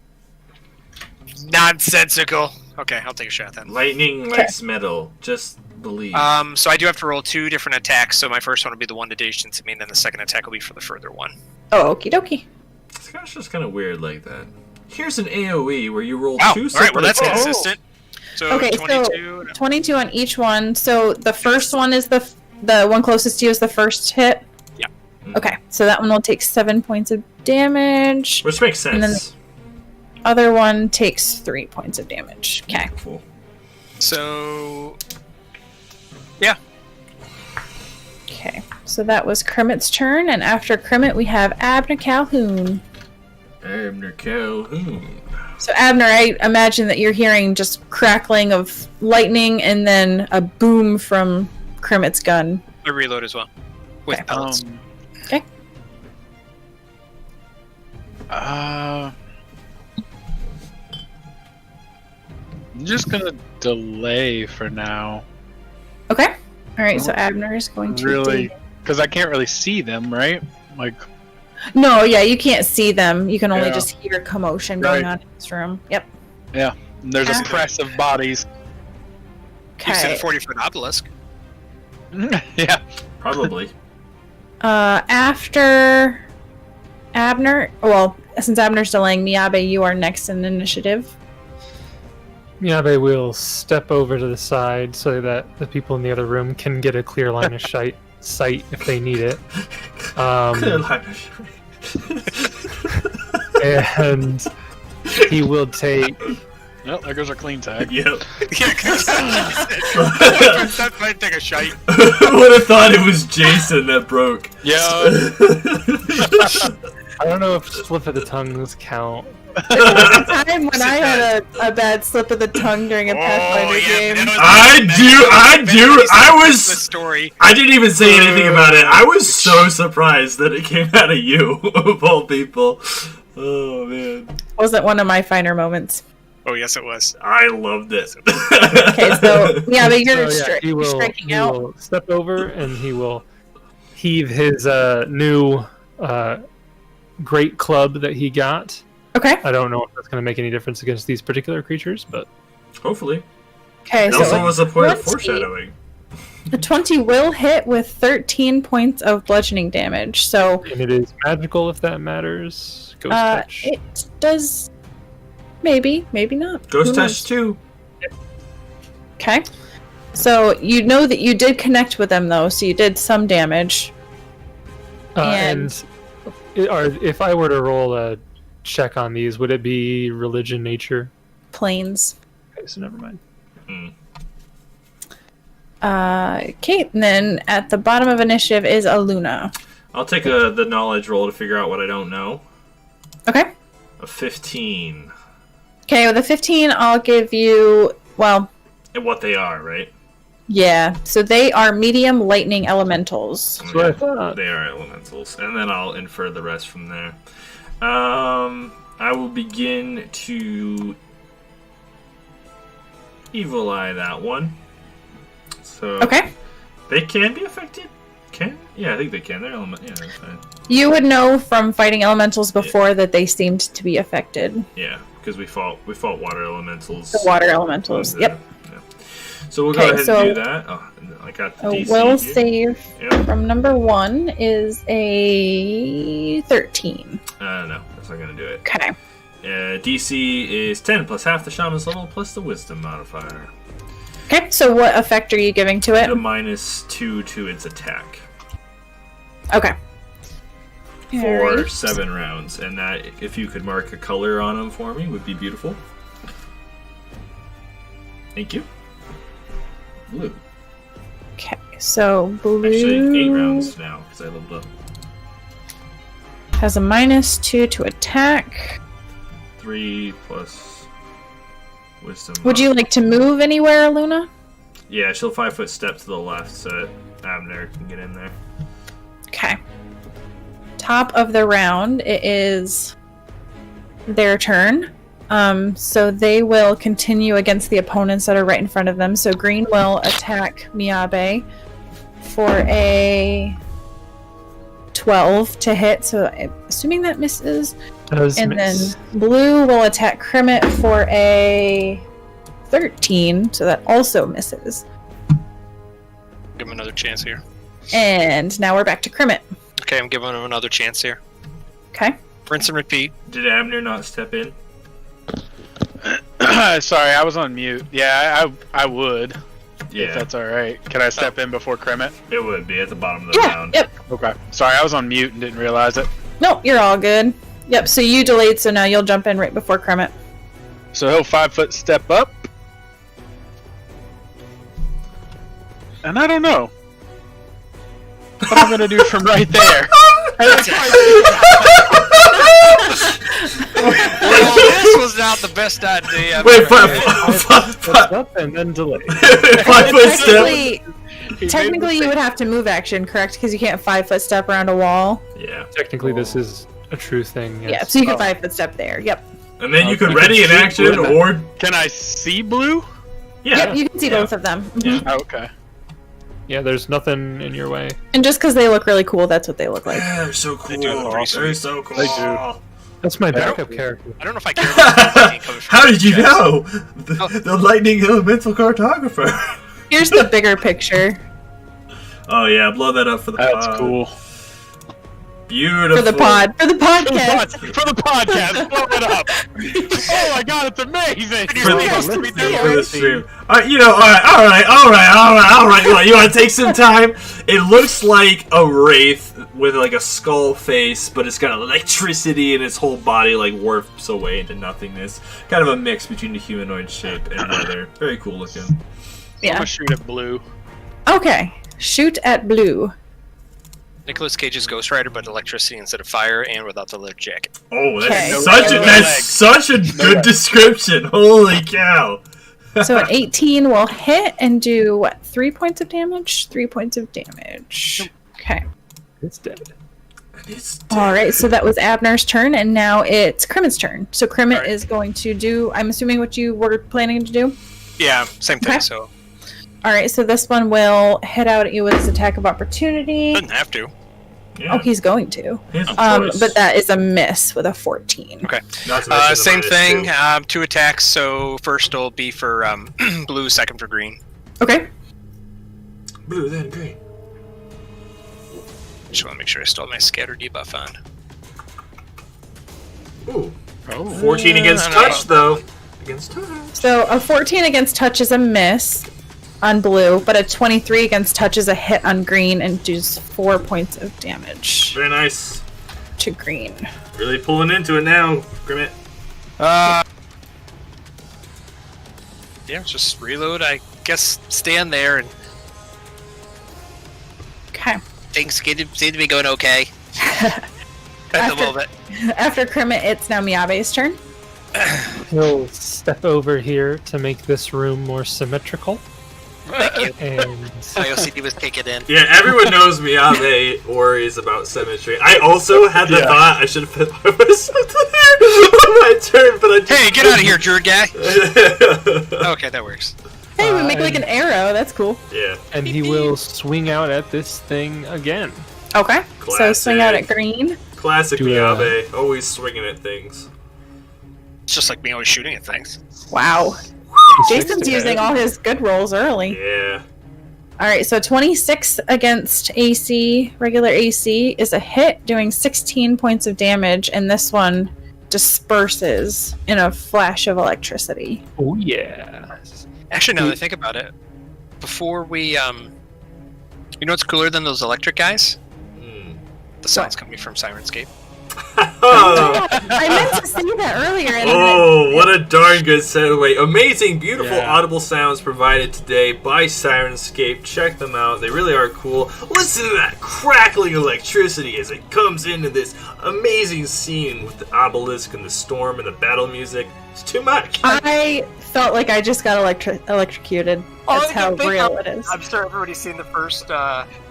[SPEAKER 3] Nonsensical. Okay, I'll take a shot then.
[SPEAKER 2] Lightning likes metal. Just believe.
[SPEAKER 3] So I do have to roll 2 different attacks. So my first one will be the one to distance to me, and then the second attack will be for the further one.
[SPEAKER 1] Oh, okie dokie.
[SPEAKER 2] It's just kind of weird like that. Here's an AoE where you roll
[SPEAKER 3] Wow.
[SPEAKER 2] 2
[SPEAKER 3] All
[SPEAKER 2] separate
[SPEAKER 3] right. Well, that's
[SPEAKER 2] attacks.
[SPEAKER 3] consistent. So
[SPEAKER 1] Okay,
[SPEAKER 3] 22.
[SPEAKER 1] 22 on each one. So the first one is the one closest to you is the first hit.
[SPEAKER 3] Yeah.
[SPEAKER 1] Okay, so that one will take 7 points of damage.
[SPEAKER 2] Which makes sense.
[SPEAKER 1] And then Other one takes 3 points of damage. Okay.
[SPEAKER 2] Cool.
[SPEAKER 3] So yeah.
[SPEAKER 1] Okay. So that was Crimit's turn, and after Crimit we have Abner Calhoun.
[SPEAKER 2] Abner Calhoun.
[SPEAKER 1] So Abner, I imagine that you're hearing just crackling of lightning and then a boom from Crimit's gun.
[SPEAKER 3] I reload as well with
[SPEAKER 1] Okay.
[SPEAKER 3] pellets.
[SPEAKER 1] Okay.
[SPEAKER 4] I'm just gonna delay for now.
[SPEAKER 1] Okay. All right. So Abner is going to
[SPEAKER 4] Really, because I can't really see them, right? Like,
[SPEAKER 1] No, yeah, you can't see them. You can only
[SPEAKER 4] Yeah.
[SPEAKER 1] just hear commotion going
[SPEAKER 4] Right.
[SPEAKER 1] on in this room. Yep.
[SPEAKER 4] yeah, and there's
[SPEAKER 1] Ah.
[SPEAKER 4] a press of bodies.
[SPEAKER 3] You said a
[SPEAKER 1] Okay.
[SPEAKER 3] 40-foot obelisk.
[SPEAKER 4] Yeah.
[SPEAKER 2] Probably.
[SPEAKER 1] After Abner, well, since Abner's delaying, Miyabe, you are next in initiative.
[SPEAKER 5] Miyabe will step over to the side so that the people in the other room can get a clear line of sight if they need it.
[SPEAKER 2] Clear line of
[SPEAKER 5] And he will take
[SPEAKER 4] Well, there goes our clean tag.
[SPEAKER 2] Yep.
[SPEAKER 3] Yeah, that's why I take a shite.
[SPEAKER 2] Would have thought it was Jason that broke.
[SPEAKER 4] Yeah.
[SPEAKER 5] I don't know if slip of the tongues count.
[SPEAKER 1] There was a time when I had a bad slip of the tongue during a Pathfinder game.
[SPEAKER 2] I was-
[SPEAKER 3] the story.
[SPEAKER 2] I didn't even say anything about it. I was so surprised that it came out of you, of all people. Oh, man.
[SPEAKER 1] Wasn't one of my finer moments.
[SPEAKER 3] Oh yes, it was.
[SPEAKER 2] I loved it.
[SPEAKER 1] Okay, so yeah, but you're,
[SPEAKER 5] So, yeah,
[SPEAKER 1] you're striking
[SPEAKER 5] he
[SPEAKER 1] out.
[SPEAKER 5] will step over and he will heave his new great club that he got.
[SPEAKER 1] Okay.
[SPEAKER 5] I don't know if that's going to make any difference against these particular creatures, but
[SPEAKER 2] Hopefully.
[SPEAKER 1] Okay,
[SPEAKER 2] It
[SPEAKER 1] so
[SPEAKER 2] also was a point of
[SPEAKER 1] 20.
[SPEAKER 2] foreshadowing.
[SPEAKER 1] The 20 will hit with 13 points of bludgeoning damage. So
[SPEAKER 5] and it is magical if that matters. Ghost touch.
[SPEAKER 1] it does. Maybe not.
[SPEAKER 2] Ghost
[SPEAKER 1] Who
[SPEAKER 2] touch
[SPEAKER 1] knows?
[SPEAKER 2] 2.
[SPEAKER 1] Okay. So you know that you did connect with them though, so you did some damage.
[SPEAKER 5] And if I were to roll a check on these, would it be religion, nature?
[SPEAKER 1] Planes.
[SPEAKER 5] Okay, so never mind.
[SPEAKER 1] Okay, and then at the bottom of initiative is Aluna.
[SPEAKER 2] I'll take the knowledge roll to figure out what I don't know.
[SPEAKER 1] Okay.
[SPEAKER 2] A 15.
[SPEAKER 1] Okay, with a 15, I'll give you, well,
[SPEAKER 2] And what they are, right?
[SPEAKER 1] yeah. So they are medium lightning elementals.
[SPEAKER 5] That's what I thought.
[SPEAKER 2] They are elementals. And then I'll infer the rest from there. I will begin to evil eye that one. So
[SPEAKER 1] Okay.
[SPEAKER 2] they can be affected? Yeah, I think they can. They're element. Yeah, that's fine.
[SPEAKER 1] You would know from fighting elementals before that they seemed to be affected.
[SPEAKER 2] Yeah, because we fought water elementals.
[SPEAKER 1] The water elementals. Yep.
[SPEAKER 2] Yeah. So we'll go
[SPEAKER 1] Okay,
[SPEAKER 2] ahead
[SPEAKER 1] so-
[SPEAKER 2] and do that. Oh, I got the
[SPEAKER 1] A
[SPEAKER 2] DC
[SPEAKER 1] will
[SPEAKER 2] here.
[SPEAKER 1] save
[SPEAKER 2] Yep.
[SPEAKER 1] from number 1 is a 13.
[SPEAKER 2] No, that's not gonna do it.
[SPEAKER 1] Okay.
[SPEAKER 2] DC is 10 plus half the shaman's level plus the wisdom modifier.
[SPEAKER 1] Okay, so what effect are you giving to it?
[SPEAKER 2] The -2 to its attack
[SPEAKER 1] Okay.
[SPEAKER 2] for
[SPEAKER 1] Alright.
[SPEAKER 2] 7 rounds, and that if you could mark a color on them for me would be beautiful. Thank you. Blue.
[SPEAKER 1] Okay, so blue
[SPEAKER 2] Actually, 8 rounds now because I love blue.
[SPEAKER 1] has a -2 to attack.
[SPEAKER 2] 3 plus wisdom.
[SPEAKER 1] Would you like to move anywhere, Luna?
[SPEAKER 2] Yeah, she'll 5-foot step to the left so Abner can get in there.
[SPEAKER 1] Okay. Top of the round, it is their turn. So they will continue against the opponents that are right in front of them. So green will attack Miyabe for a 12 to hit. So I'm assuming that misses.
[SPEAKER 5] Does
[SPEAKER 1] And
[SPEAKER 5] miss.
[SPEAKER 1] then blue will attack Krimmit for a 13. So that also misses.
[SPEAKER 3] Give him another chance here.
[SPEAKER 1] And now we're back to Krimmit.
[SPEAKER 3] Okay, I'm giving him another chance here.
[SPEAKER 1] Okay.
[SPEAKER 3] Rinse and repeat.
[SPEAKER 2] Did Abner not step in?
[SPEAKER 4] Sorry, I was on mute. Yeah, I would. If
[SPEAKER 2] Yeah,
[SPEAKER 4] that's all right. Can I step in before Krimmit?
[SPEAKER 2] it would be at the bottom of the
[SPEAKER 1] Yeah.
[SPEAKER 2] round.
[SPEAKER 1] Yep.
[SPEAKER 4] Okay. Sorry, I was on mute and didn't realize it.
[SPEAKER 1] Nope, you're all good. Yep, so you delayed, so now you'll jump in right before Krimmit.
[SPEAKER 4] So he'll 5-foot step up. And I don't know what I'm gonna do from right there.
[SPEAKER 3] Well, this was not the best idea. I've
[SPEAKER 2] Wait,
[SPEAKER 3] ever had.
[SPEAKER 5] Steps up and then delay.
[SPEAKER 2] 5-foot step.
[SPEAKER 1] Technically, you would have to move action, correct? Because you can't 5-foot step around a wall.
[SPEAKER 2] Yeah,
[SPEAKER 5] Technically, this is a true thing. Yes.
[SPEAKER 1] Yeah, so you can 5-foot step there. Yep.
[SPEAKER 2] and then you could
[SPEAKER 4] You
[SPEAKER 2] ready
[SPEAKER 4] can
[SPEAKER 2] an
[SPEAKER 4] shoot
[SPEAKER 2] action
[SPEAKER 4] blue.
[SPEAKER 2] or
[SPEAKER 4] Can I see blue?
[SPEAKER 2] yeah.
[SPEAKER 1] Yep, you can see
[SPEAKER 2] Yeah.
[SPEAKER 1] both of them. Mhm.
[SPEAKER 2] Yeah.
[SPEAKER 4] Oh, okay.
[SPEAKER 5] Yeah, there's nothing in your way.
[SPEAKER 1] And just because they look really cool, that's what they look like.
[SPEAKER 2] Yeah, they're so cool.
[SPEAKER 3] do look pretty
[SPEAKER 2] They're so cool.
[SPEAKER 4] They do.
[SPEAKER 5] That's my
[SPEAKER 3] don't-
[SPEAKER 5] backup character.
[SPEAKER 3] I don't know if I care about the lightning comes from
[SPEAKER 2] How did you
[SPEAKER 3] chest.
[SPEAKER 2] know? The lightning elemental cartographer.
[SPEAKER 1] Here's the bigger picture
[SPEAKER 2] Oh yeah, blow that up for the
[SPEAKER 4] That's
[SPEAKER 2] pod.
[SPEAKER 4] cool.
[SPEAKER 2] Beautiful.
[SPEAKER 1] for the pod, for the podcast.
[SPEAKER 4] For the podcast, blow it up. Oh my god, it's amazing.
[SPEAKER 2] For the,
[SPEAKER 3] supposed to be doing?
[SPEAKER 2] for the stream. All right, all right. You want to take some time? It looks like a wraith with like a skull face, but it's got electricity and its whole body like warps away into nothingness. Kind of a mix between the humanoid shape and leather. Very cool looking.
[SPEAKER 4] I'm
[SPEAKER 1] Yeah.
[SPEAKER 4] gonna shoot at blue.
[SPEAKER 1] Okay. Shoot at blue.
[SPEAKER 3] Nicolas Cage's Ghost Rider, but electricity instead of fire, and without the leather jacket.
[SPEAKER 2] Oh,
[SPEAKER 1] Okay.
[SPEAKER 2] that's such a good
[SPEAKER 4] legs.
[SPEAKER 2] description. Holy cow!
[SPEAKER 1] So an 18 will hit and do what? 3 points of damage? 3 points of damage. Okay.
[SPEAKER 5] It's dead.
[SPEAKER 1] All right, so that was Abner's turn, and now it's Krimit's turn. So Krimit
[SPEAKER 3] All right.
[SPEAKER 1] is going to do, I'm assuming what you were planning to do?
[SPEAKER 3] Yeah, same thing.
[SPEAKER 1] Okay.
[SPEAKER 3] So
[SPEAKER 1] All right, so this one will head out at you with his attack of opportunity.
[SPEAKER 3] doesn't have to.
[SPEAKER 2] Yeah.
[SPEAKER 1] Oh, he's going to.
[SPEAKER 2] He has a choice.
[SPEAKER 1] But that is a miss with a 14.
[SPEAKER 3] Okay.
[SPEAKER 2] Not to mention the
[SPEAKER 3] Same
[SPEAKER 2] -2.
[SPEAKER 3] thing. 2 attacks. So first will be for blue, second for green.
[SPEAKER 1] Okay.
[SPEAKER 2] Blue, then green.
[SPEAKER 3] Just want to make sure I still have my scatter debuff on.
[SPEAKER 2] Ooh.
[SPEAKER 4] Oh.
[SPEAKER 2] 14 against
[SPEAKER 3] I don't know.
[SPEAKER 2] touch, though. Against touch.
[SPEAKER 1] So a 14 against touch is a miss on blue, but a 23 against touch is a hit on green and does 4 points of damage
[SPEAKER 2] Very nice.
[SPEAKER 1] to green.
[SPEAKER 2] Really pulling into it now, Grimmett.
[SPEAKER 3] Yeah, just reload. I guess stand there and
[SPEAKER 1] Okay.
[SPEAKER 3] things seem to be going okay. That's a little bit.
[SPEAKER 1] After Krimit, it's now Miyabe's turn.
[SPEAKER 5] He'll step over here to make this room more symmetrical.
[SPEAKER 3] Thank you.
[SPEAKER 5] And
[SPEAKER 3] My OCD was kicking in.
[SPEAKER 2] Yeah, everyone knows Miyabe worries about symmetry. I also had the thought I should have put myself there on my turn, but I just...
[SPEAKER 3] Hey, get out of here, druid guy! Okay, that works.
[SPEAKER 1] Hey, we make like an arrow. That's cool.
[SPEAKER 2] Yeah.
[SPEAKER 5] and he will swing out at this thing again.
[SPEAKER 1] Okay. So swing out at
[SPEAKER 2] Classic.
[SPEAKER 1] green.
[SPEAKER 2] Classic
[SPEAKER 5] Do,
[SPEAKER 2] Miyabe, always swinging at things.
[SPEAKER 3] It's just like me always shooting at things.
[SPEAKER 1] Wow.
[SPEAKER 5] Six
[SPEAKER 1] Jason's
[SPEAKER 5] to
[SPEAKER 1] using
[SPEAKER 5] hit.
[SPEAKER 1] all his good rolls early.
[SPEAKER 2] Yeah.
[SPEAKER 1] All right, so 26 against AC, regular AC, is a hit, doing 16 points of damage, and this one disperses in a flash of electricity.
[SPEAKER 5] Oh yeah.
[SPEAKER 3] Actually, now that I think about it, before we, you know what's cooler than those electric guys?
[SPEAKER 2] Hmm.
[SPEAKER 3] The sounds coming from Syrinscape.
[SPEAKER 2] Oh,
[SPEAKER 1] I meant to say that earlier. And
[SPEAKER 2] oh, what a darn good segue. Amazing, beautiful
[SPEAKER 5] Yeah.
[SPEAKER 2] audible sounds provided today by Syrinscape. Check them out. They really are cool. Listen to that crackling electricity as it comes into this amazing scene with the obelisk and the storm and the battle music. It's too much.
[SPEAKER 1] I felt like I just got electrocuted. That's how real it is.
[SPEAKER 3] I'm sure everybody's seen the first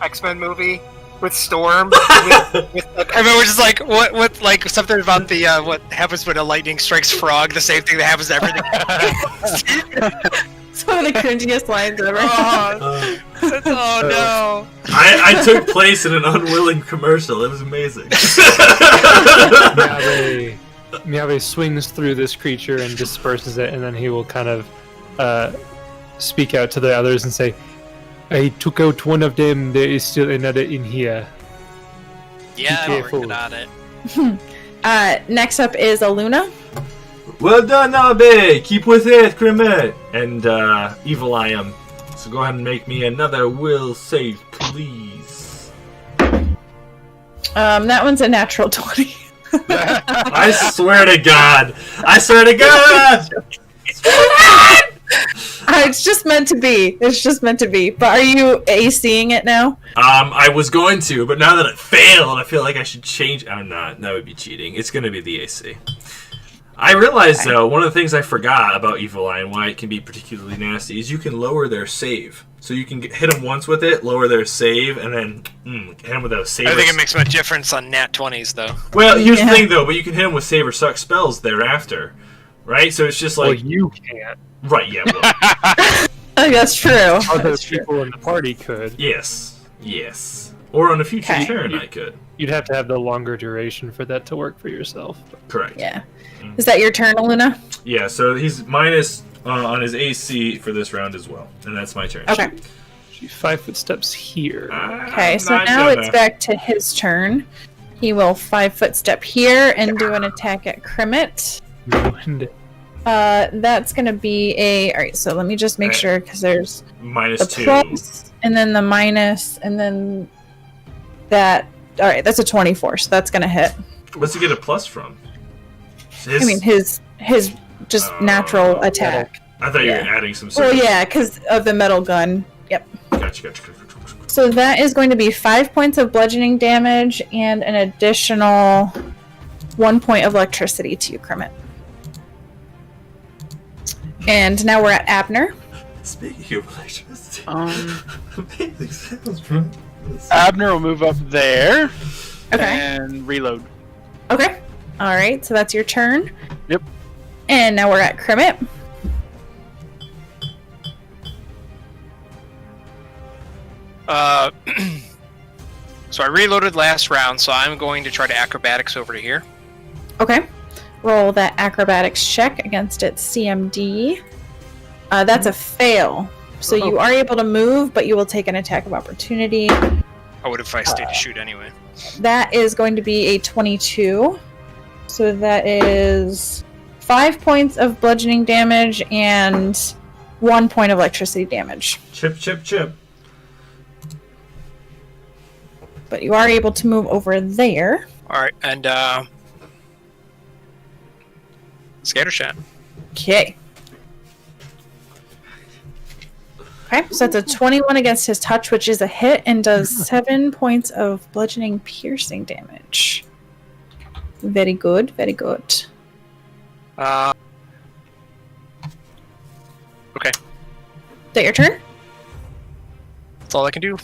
[SPEAKER 3] X-Men movie with Storm. I remember just like what like something about the what happens when a lightning strikes frog. The same thing that happens to everything.
[SPEAKER 1] It's one of the cringiest lines ever.
[SPEAKER 3] Oh no!
[SPEAKER 2] I took place in an unwilling commercial. It was amazing.
[SPEAKER 5] Miyabe swings through this creature and disperses it, and then he will kind of speak out to the others and say, I took out one of them, there is still another in here.
[SPEAKER 3] Yeah, I'm
[SPEAKER 5] careful.
[SPEAKER 3] working on it.
[SPEAKER 1] Next up is Aluna.
[SPEAKER 2] Well done, Abe! Keep with it, Grimmett! And, Evil I Am. So go ahead and make me another will save, please.
[SPEAKER 1] That one's a natural 20.
[SPEAKER 2] I swear to God! I swear to God!
[SPEAKER 1] It's just meant to be. It's just meant to be. But are you ACing it now?
[SPEAKER 2] I was going to, but now that it failed, I feel like I should change. I'm not. That would be cheating. It's going to be the AC. I realized, though, one of the things I forgot about Evil Eye and why it can be particularly nasty is you can lower their save. So you can hit them once with it, lower their save, and then hit them with a save.
[SPEAKER 3] I think it makes much difference on nat 20s though.
[SPEAKER 2] Well, here's the thing, though, but you can hit them with save or suck spells thereafter. Right? So it's just like...
[SPEAKER 5] Well, you can't.
[SPEAKER 2] Right, yeah, well...
[SPEAKER 1] I think that's true.
[SPEAKER 5] Other
[SPEAKER 1] That's true.
[SPEAKER 5] people in the party could.
[SPEAKER 2] yes. Yes. Or on a future
[SPEAKER 1] Okay.
[SPEAKER 2] turn, I could.
[SPEAKER 5] You'd have to have the longer duration for that to work for yourself.
[SPEAKER 2] Correct.
[SPEAKER 1] Yeah. Is that your turn, Aluna?
[SPEAKER 2] Yeah, so he's minus on his AC for this round as well. And that's my turn.
[SPEAKER 1] Okay.
[SPEAKER 5] She's 5 footsteps here.
[SPEAKER 1] Okay, so now it's back to his turn. He will 5 foot step here and do an attack at Krimit.
[SPEAKER 5] And
[SPEAKER 1] That's gonna be a. All right, so let me just make
[SPEAKER 2] Right.
[SPEAKER 1] sure because there's
[SPEAKER 2] Minus
[SPEAKER 1] the
[SPEAKER 2] 2.
[SPEAKER 1] plus and then the minus and then that. All right, that's a 24, so that's gonna hit.
[SPEAKER 2] What's he get a plus from?
[SPEAKER 1] I mean his just natural attack.
[SPEAKER 2] I thought you were
[SPEAKER 1] yeah.
[SPEAKER 2] adding some sort
[SPEAKER 1] Well,
[SPEAKER 2] of...
[SPEAKER 1] yeah, because of the metal gun. Yep.
[SPEAKER 2] Gotcha.
[SPEAKER 1] So that is going to be 5 points of bludgeoning damage and an additional 1 point of electricity to you, Krimit. And now we're at Abner.
[SPEAKER 2] Speaking of electricity...
[SPEAKER 4] Um,
[SPEAKER 2] amazing sounds, bro.
[SPEAKER 4] Abner will move up there.
[SPEAKER 1] Okay.
[SPEAKER 4] and reload.
[SPEAKER 1] Okay. All right. So that's your turn.
[SPEAKER 4] Yep.
[SPEAKER 1] And now we're at Crimit.
[SPEAKER 3] So I reloaded last round, so I'm going to try to acrobatics over to here.
[SPEAKER 1] Okay. Roll that acrobatics check against its CMD. That's a fail. So you are able to move, but you will take an attack of opportunity.
[SPEAKER 3] I would if I stayed to shoot anyway.
[SPEAKER 1] That is going to be a 22. So that is 5 points of bludgeoning damage and 1 point of electricity damage.
[SPEAKER 2] Chip, chip, chip.
[SPEAKER 1] But you are able to move over there.
[SPEAKER 3] Alright, and Scattershot.
[SPEAKER 1] Okay. Okay, so that's a 21 against his touch, which is a hit, and does 7 points of bludgeoning piercing damage. Very good, very good.
[SPEAKER 3] Okay.
[SPEAKER 1] Is that your turn?
[SPEAKER 3] That's all I can do.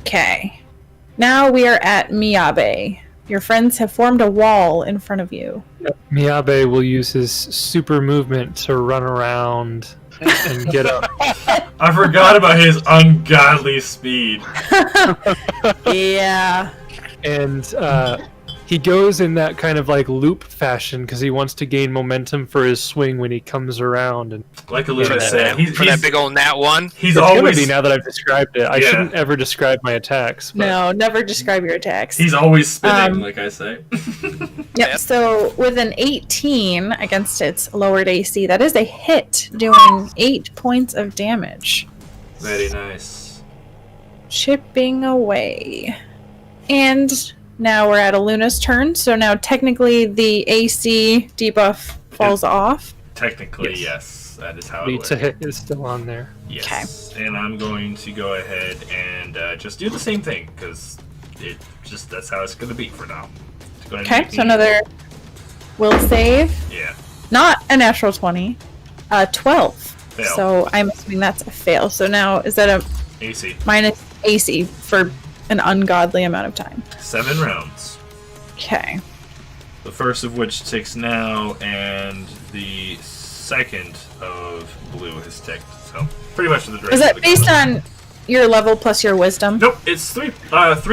[SPEAKER 1] Okay. Now we are at Miyabe. Your friends have formed a wall in front of you.
[SPEAKER 5] Miyabe will use his super movement to run around and get up.
[SPEAKER 2] I forgot about his ungodly speed.
[SPEAKER 1] Yeah.
[SPEAKER 5] And he goes in that kind of like loop fashion because he wants to gain momentum for his swing when he comes around. And
[SPEAKER 2] Like Aluna said,
[SPEAKER 3] For that big old nat one.
[SPEAKER 2] he's
[SPEAKER 5] it's gonna
[SPEAKER 2] always
[SPEAKER 5] be now that I've described it. I
[SPEAKER 2] Yeah.
[SPEAKER 5] shouldn't ever describe my attacks. But
[SPEAKER 1] No, never describe your attacks.
[SPEAKER 2] he's always spinning, like I say.
[SPEAKER 1] Yep, so with an 18 against its lowered AC, that is a hit, doing 8 points of damage.
[SPEAKER 2] Very nice.
[SPEAKER 1] Chipping away. And now we're at Aluna's turn, so now technically the AC debuff falls off.
[SPEAKER 2] Technically, yes. That is how it
[SPEAKER 5] the
[SPEAKER 2] works.
[SPEAKER 5] to hit is still on there.
[SPEAKER 2] Yes. And I'm going to go ahead and just do the same thing, because that's how it's going to be for now. Go ahead and
[SPEAKER 1] Okay,
[SPEAKER 2] make
[SPEAKER 1] so
[SPEAKER 2] me-
[SPEAKER 1] another will save.
[SPEAKER 2] Yeah.
[SPEAKER 1] Not a natural 20. 12.
[SPEAKER 2] Fail.
[SPEAKER 1] So I'm assuming that's a fail. So now, is that a
[SPEAKER 2] AC.
[SPEAKER 1] minus AC for an ungodly amount of time?
[SPEAKER 2] 7 rounds.
[SPEAKER 1] Okay.
[SPEAKER 2] The first of which ticks now, and the second of blue has ticked. So, pretty much the direction
[SPEAKER 1] Is
[SPEAKER 2] of
[SPEAKER 1] that
[SPEAKER 2] the
[SPEAKER 1] based
[SPEAKER 2] gun.
[SPEAKER 1] on your level plus your wisdom?
[SPEAKER 2] Nope, it's 3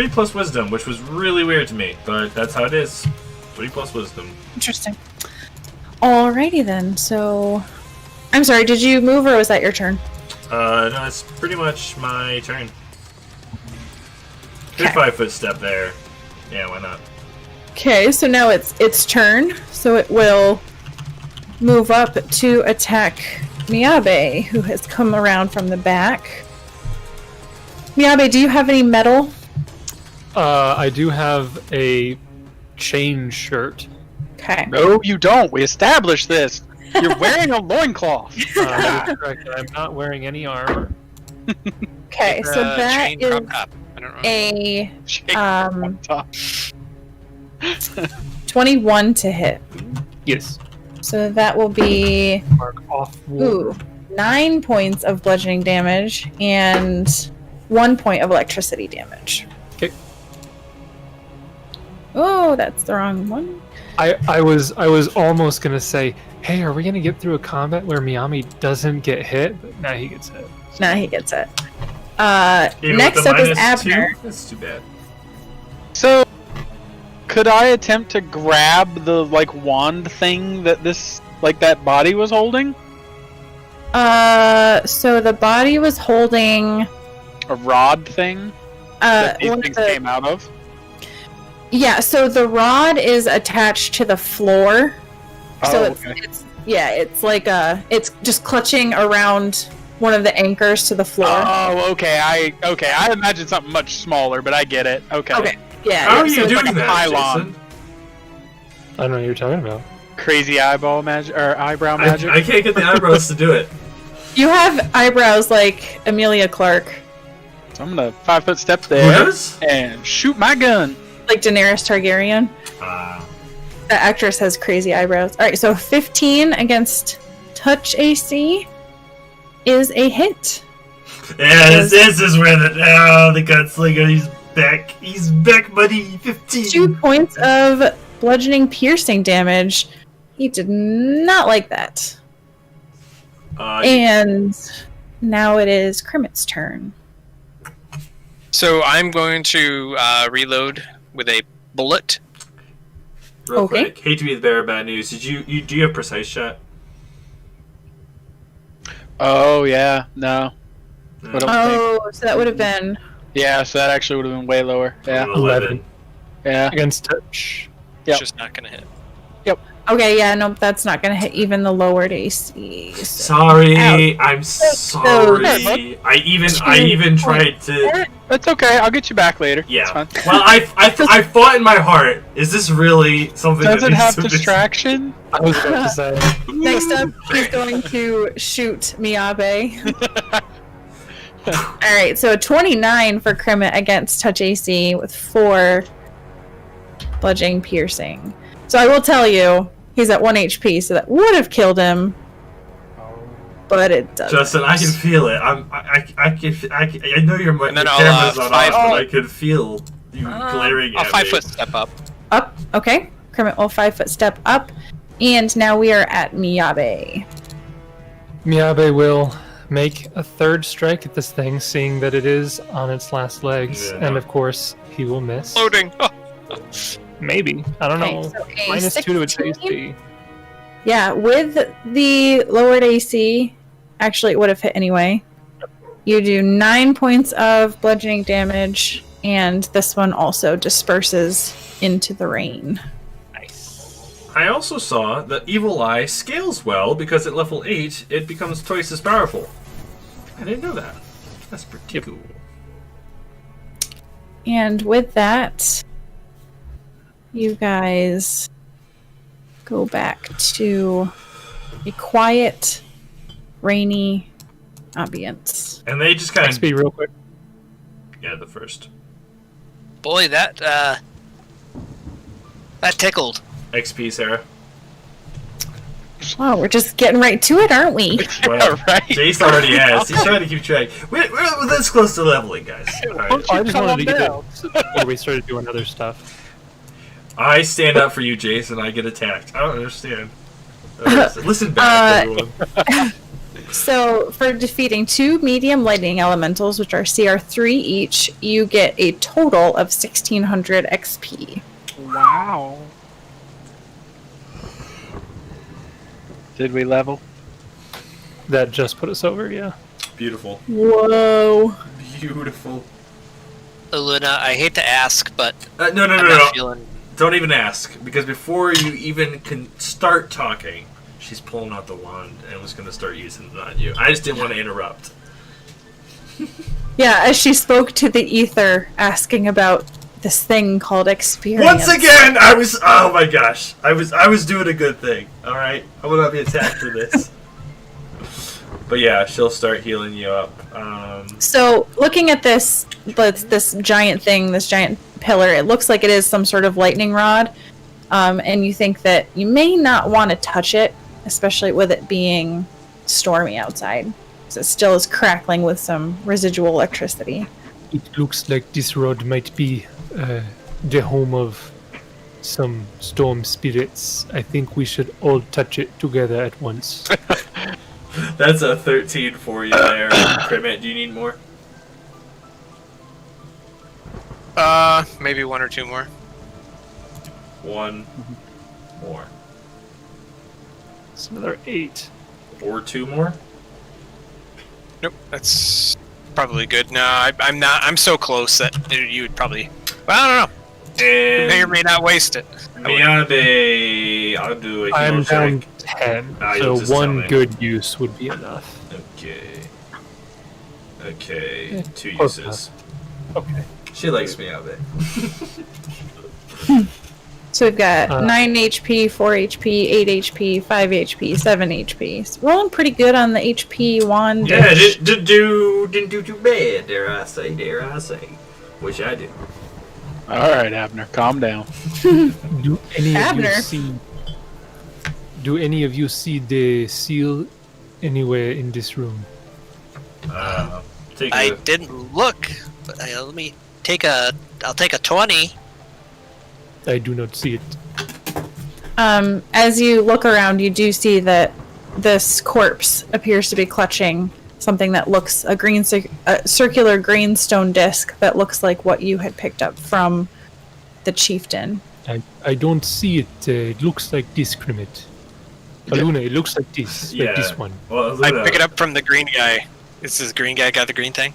[SPEAKER 2] plus wisdom, which was really weird to me, but that's how it is. 3 plus wisdom.
[SPEAKER 1] Interesting. Alrighty then, so... I'm sorry, did you move or was that your turn?
[SPEAKER 2] No, it's pretty much my turn. Good
[SPEAKER 1] Okay.
[SPEAKER 2] 5-foot step there. Yeah, why not?
[SPEAKER 1] Okay, so now it's its turn, so it will move up to attack Miyabe, who has come around from the back. Miyabe, do you have any metal?
[SPEAKER 5] I do have a chain shirt.
[SPEAKER 1] Okay.
[SPEAKER 4] No, you don't. We established this. You're wearing a loincloth.
[SPEAKER 5] That's correct. I'm not wearing any armor.
[SPEAKER 1] Okay, so that
[SPEAKER 3] chain
[SPEAKER 1] is
[SPEAKER 3] prop up. I don't know.
[SPEAKER 1] a
[SPEAKER 4] Shake
[SPEAKER 1] Um,
[SPEAKER 4] top.
[SPEAKER 1] 21 to hit.
[SPEAKER 5] Yes.
[SPEAKER 1] So that will be
[SPEAKER 5] Mark off. War.
[SPEAKER 1] 9 points of bludgeoning damage and 1 point of electricity damage.
[SPEAKER 5] Okay.
[SPEAKER 1] Oh, that's the wrong one.
[SPEAKER 5] I was almost gonna say, hey, are we gonna get through a combat where Miyabe doesn't get hit? But now he gets hit.
[SPEAKER 1] Nah, he gets it.
[SPEAKER 2] Even
[SPEAKER 1] Next
[SPEAKER 2] with the
[SPEAKER 1] up is
[SPEAKER 2] -2?
[SPEAKER 1] Abner.
[SPEAKER 2] That's too bad.
[SPEAKER 4] So, could I attempt to grab the wand thing that that body was holding?
[SPEAKER 1] So the body was holding
[SPEAKER 4] A rod thing that these
[SPEAKER 1] one of
[SPEAKER 4] things
[SPEAKER 1] the-
[SPEAKER 4] came out of?
[SPEAKER 1] yeah, so the rod is attached to the floor. So
[SPEAKER 4] Oh,
[SPEAKER 1] it's like it's just clutching around one of the anchors to the floor.
[SPEAKER 4] Oh, okay. I imagined something much smaller, but I get it. Okay.
[SPEAKER 1] Okay. Yeah.
[SPEAKER 2] How are
[SPEAKER 1] so
[SPEAKER 2] you
[SPEAKER 1] it's
[SPEAKER 2] doing
[SPEAKER 4] like a
[SPEAKER 2] that,
[SPEAKER 4] pylon.
[SPEAKER 2] Jason?
[SPEAKER 5] I don't know what you're talking about.
[SPEAKER 4] Crazy eyeball magic or eyebrow magic.
[SPEAKER 2] I can't get the eyebrows to do it.
[SPEAKER 1] You have eyebrows like Amelia Clark,
[SPEAKER 4] So I'm gonna 5-foot step
[SPEAKER 2] Who
[SPEAKER 4] there
[SPEAKER 2] does?
[SPEAKER 4] and shoot my gun.
[SPEAKER 1] like Daenerys Targaryen. The actress has crazy eyebrows. All right, so 15 against touch AC is a hit.
[SPEAKER 2] Yeah, this is where the gunslinger, he's back. He's back, buddy. 15.
[SPEAKER 1] 2 points of bludgeoning piercing damage. He did not like that. And now it is Krimit's turn.
[SPEAKER 3] So I'm going to reload with a bullet.
[SPEAKER 2] Real quick, hate to be the bearer of bad news. Do you have precise shot?
[SPEAKER 4] Oh yeah, no. I don't think.
[SPEAKER 1] So that would have been.
[SPEAKER 4] Yeah, so that actually would have been way lower. Yeah.
[SPEAKER 5] 11
[SPEAKER 4] Yeah.
[SPEAKER 5] against touch.
[SPEAKER 3] It's just not going to hit.
[SPEAKER 1] Okay, yeah, nope, that's not going to hit even the lowered AC. So.
[SPEAKER 2] Sorry,
[SPEAKER 1] Ouch.
[SPEAKER 2] I'm sorry. I even tried to.
[SPEAKER 4] That's okay. I'll get you back later.
[SPEAKER 2] Yeah.
[SPEAKER 4] It's fine.
[SPEAKER 2] Well, I fought in my heart. Is this really something
[SPEAKER 4] Does
[SPEAKER 2] that
[SPEAKER 4] it have
[SPEAKER 2] needs to be-
[SPEAKER 4] distraction?
[SPEAKER 5] I was about to say.
[SPEAKER 1] Next up, he's going to shoot Miyabe. Alright, so 29 for Krimit against touch AC with 4 bludgeoning piercing. So I will tell you, he's at 1 HP, so that would have killed him. But it doesn't.
[SPEAKER 2] Justin, I can feel it. I know your
[SPEAKER 3] And then
[SPEAKER 2] camera's
[SPEAKER 3] I'll,
[SPEAKER 2] not on, but
[SPEAKER 3] oh.
[SPEAKER 2] I could feel you glaring
[SPEAKER 3] I'll
[SPEAKER 2] at
[SPEAKER 3] 5
[SPEAKER 2] me.
[SPEAKER 3] foot step up.
[SPEAKER 1] Up, okay. Krimit will 5 foot step up. And now we are at Miyabe.
[SPEAKER 5] Miyabe will make a third strike at this thing, seeing that it is on its last legs.
[SPEAKER 2] Yeah.
[SPEAKER 5] And of course, he will miss.
[SPEAKER 3] Loading. Oh.
[SPEAKER 5] Maybe. I don't
[SPEAKER 1] Okay,
[SPEAKER 5] know.
[SPEAKER 1] so a
[SPEAKER 5] Minus 2 to its
[SPEAKER 1] 16?
[SPEAKER 5] AC.
[SPEAKER 1] Yeah, with the lowered AC, actually it would have hit anyway. You do 9 points of bludgeoning damage, and this one also disperses into the rain.
[SPEAKER 2] I also saw that Evil Eye scales well because at level 8 it becomes twice as powerful. I didn't know that. That's pretty cool.
[SPEAKER 1] And with that, you guys go back to a quiet, rainy ambience.
[SPEAKER 2] And they just kind of...
[SPEAKER 5] XP real quick.
[SPEAKER 2] Yeah, the first.
[SPEAKER 3] Boy, that tickled.
[SPEAKER 2] XP, Sarah.
[SPEAKER 1] Wow, we're just getting right to it, aren't we?
[SPEAKER 2] Well,
[SPEAKER 4] right.
[SPEAKER 2] Jace already has. He's trying to keep track. We're this close to leveling, guys. All right.
[SPEAKER 5] I just wanted to get
[SPEAKER 4] down.
[SPEAKER 5] it before we started doing other stuff.
[SPEAKER 2] I stand up for you, Jace, and I get attacked. I don't understand. Listen back, everyone.
[SPEAKER 1] So, for defeating 2 medium lightning elementals, which are CR3 each, you get a total of 1600 XP.
[SPEAKER 4] Wow. Did we level?
[SPEAKER 5] That just put us over, yeah.
[SPEAKER 2] Beautiful.
[SPEAKER 1] Whoa.
[SPEAKER 2] Beautiful.
[SPEAKER 3] Luna, I hate to ask, but
[SPEAKER 2] No.
[SPEAKER 3] I'm not feeling...
[SPEAKER 2] Don't even ask, because before you even can start talking, she's pulling out the wand and was going to start using it on you. I just didn't want to interrupt.
[SPEAKER 1] Yeah, as she spoke to the ether, asking about this thing called experience.
[SPEAKER 2] Once again, oh my gosh, I was doing a good thing. All right, I will not be attacked for this. But yeah, she'll start healing you up.
[SPEAKER 1] So, looking at this giant thing, this giant pillar, it looks like it is some sort of lightning rod, and you think that you may not want to touch it, especially with it being stormy outside. So it still is crackling with some residual electricity.
[SPEAKER 5] It looks like this rod might be the home of some storm spirits. I think we should all touch it together at once.
[SPEAKER 2] That's a 13 for you there, Krimit. Do you need more?
[SPEAKER 3] Maybe 1 or 2 more.
[SPEAKER 2] 1 more.
[SPEAKER 5] It's another 8.
[SPEAKER 2] Or 2 more?
[SPEAKER 3] Nope, that's probably good. No, I'm not. I'm so close that you would probably... Well, I don't know.
[SPEAKER 2] And
[SPEAKER 3] May or may not waste it.
[SPEAKER 2] Miyabe, I'll do a heal
[SPEAKER 5] I'm down
[SPEAKER 2] check.
[SPEAKER 5] 10,
[SPEAKER 2] Ah, you'll
[SPEAKER 5] so
[SPEAKER 2] just tell
[SPEAKER 5] one
[SPEAKER 2] me.
[SPEAKER 5] good use would be enough.
[SPEAKER 2] Okay, 2
[SPEAKER 5] close
[SPEAKER 2] uses.
[SPEAKER 5] Okay.
[SPEAKER 2] She likes Miyabe.
[SPEAKER 1] So we've got 9 HP, 4 HP, 8 HP, 5 HP, 7 HP. So rolling pretty good on the HP wand.
[SPEAKER 2] Yeah, didn't do too bad, dare I say. Wish I did.
[SPEAKER 4] All right, Abner, calm down.
[SPEAKER 5] Do any
[SPEAKER 1] Abner.
[SPEAKER 5] of you see? Do any of you see the seal anywhere in this room?
[SPEAKER 2] Take
[SPEAKER 3] I
[SPEAKER 2] a...
[SPEAKER 3] didn't look, but let me take a 20.
[SPEAKER 5] I do not see it.
[SPEAKER 1] As you look around, you do see that this corpse appears to be clutching something that looks a circular green stone disc that looks like what you had picked up from the chieftain.
[SPEAKER 5] I don't see it. It looks like this, Crimit. Luna, it looks like this. Like this one.
[SPEAKER 2] Well,
[SPEAKER 3] I
[SPEAKER 2] Luna,
[SPEAKER 3] pick it up from the green guy. Is this green guy got the green thing?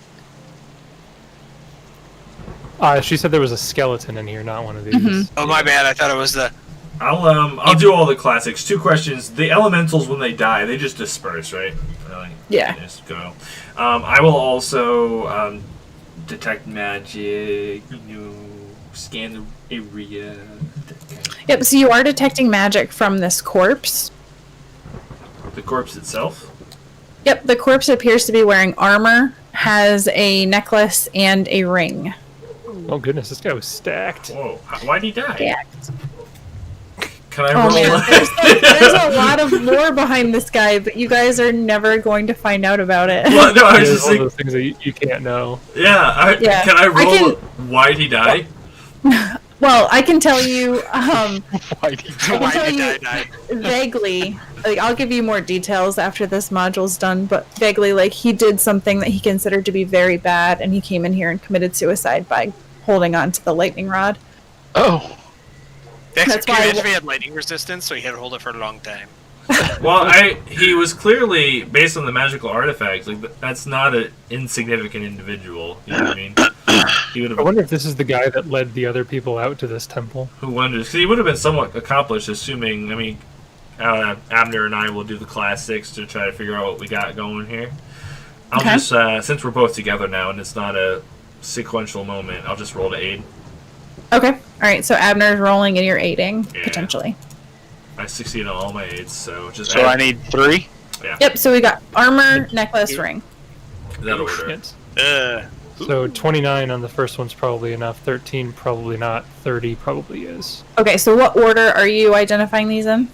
[SPEAKER 5] She said there was a skeleton in here, not one of these.
[SPEAKER 1] Mm-hmm.
[SPEAKER 3] Oh, my bad. I thought it was the...
[SPEAKER 2] I'll do all the classics. 2 questions. The elementals, when they die, they just disperse, right? Like,
[SPEAKER 1] Yeah.
[SPEAKER 2] they just go. I will also detect magic, scan the area.
[SPEAKER 1] Yep, so you are detecting magic from this corpse.
[SPEAKER 2] The corpse itself?
[SPEAKER 1] Yep, the corpse appears to be wearing armor, has a necklace and a ring.
[SPEAKER 5] Oh goodness, this guy was stacked.
[SPEAKER 2] Whoa, why'd he die?
[SPEAKER 1] Stacked.
[SPEAKER 2] Can I
[SPEAKER 1] Oh
[SPEAKER 2] roll?
[SPEAKER 1] man, there's a lot of lore behind this guy, but you guys are never going to find out about it.
[SPEAKER 2] Well, no, I was
[SPEAKER 5] It's
[SPEAKER 2] just
[SPEAKER 5] one of
[SPEAKER 2] like,
[SPEAKER 5] those things that you can't know.
[SPEAKER 2] yeah,
[SPEAKER 1] Yeah,
[SPEAKER 2] can I roll?
[SPEAKER 1] I
[SPEAKER 2] Why'd he die?
[SPEAKER 1] Well, I can tell you
[SPEAKER 4] Why did you-
[SPEAKER 3] Why
[SPEAKER 1] tell
[SPEAKER 3] did
[SPEAKER 1] you-
[SPEAKER 3] I die?
[SPEAKER 1] vaguely, like I'll give you more details after this module's done, but vaguely, like he did something that he considered to be very bad, and he came in here and committed suicide by holding on to the lightning rod.
[SPEAKER 4] Oh,
[SPEAKER 1] That's why
[SPEAKER 3] Imagine if he had lightning resistance, so he had to hold it for a long time.
[SPEAKER 2] Well, he was clearly, based on the magical artifacts, like that's not an insignificant individual. You know what I mean? He would
[SPEAKER 5] I
[SPEAKER 2] have.
[SPEAKER 5] wonder if this is the guy that led the other people out to this temple.
[SPEAKER 2] Who wonders? Because he would have been somewhat accomplished, assuming. I mean, Abner and I will do the classics to try to figure out what we got going here. I'll
[SPEAKER 1] Okay.
[SPEAKER 2] just since we're both together now and it's not a sequential moment, I'll just roll to aid.
[SPEAKER 1] Okay, all right. So Abner's rolling, and you're aiding
[SPEAKER 2] Yeah.
[SPEAKER 1] potentially.
[SPEAKER 2] I succeed on all my aids, so just
[SPEAKER 4] so I need 3.
[SPEAKER 1] Yep. So we got armor, necklace, ring.
[SPEAKER 2] that order.
[SPEAKER 5] Shit.
[SPEAKER 3] Uh,
[SPEAKER 5] So 29 on the first one's probably enough. 13 probably not. 30 probably is.
[SPEAKER 1] Okay. So what order are you identifying these in?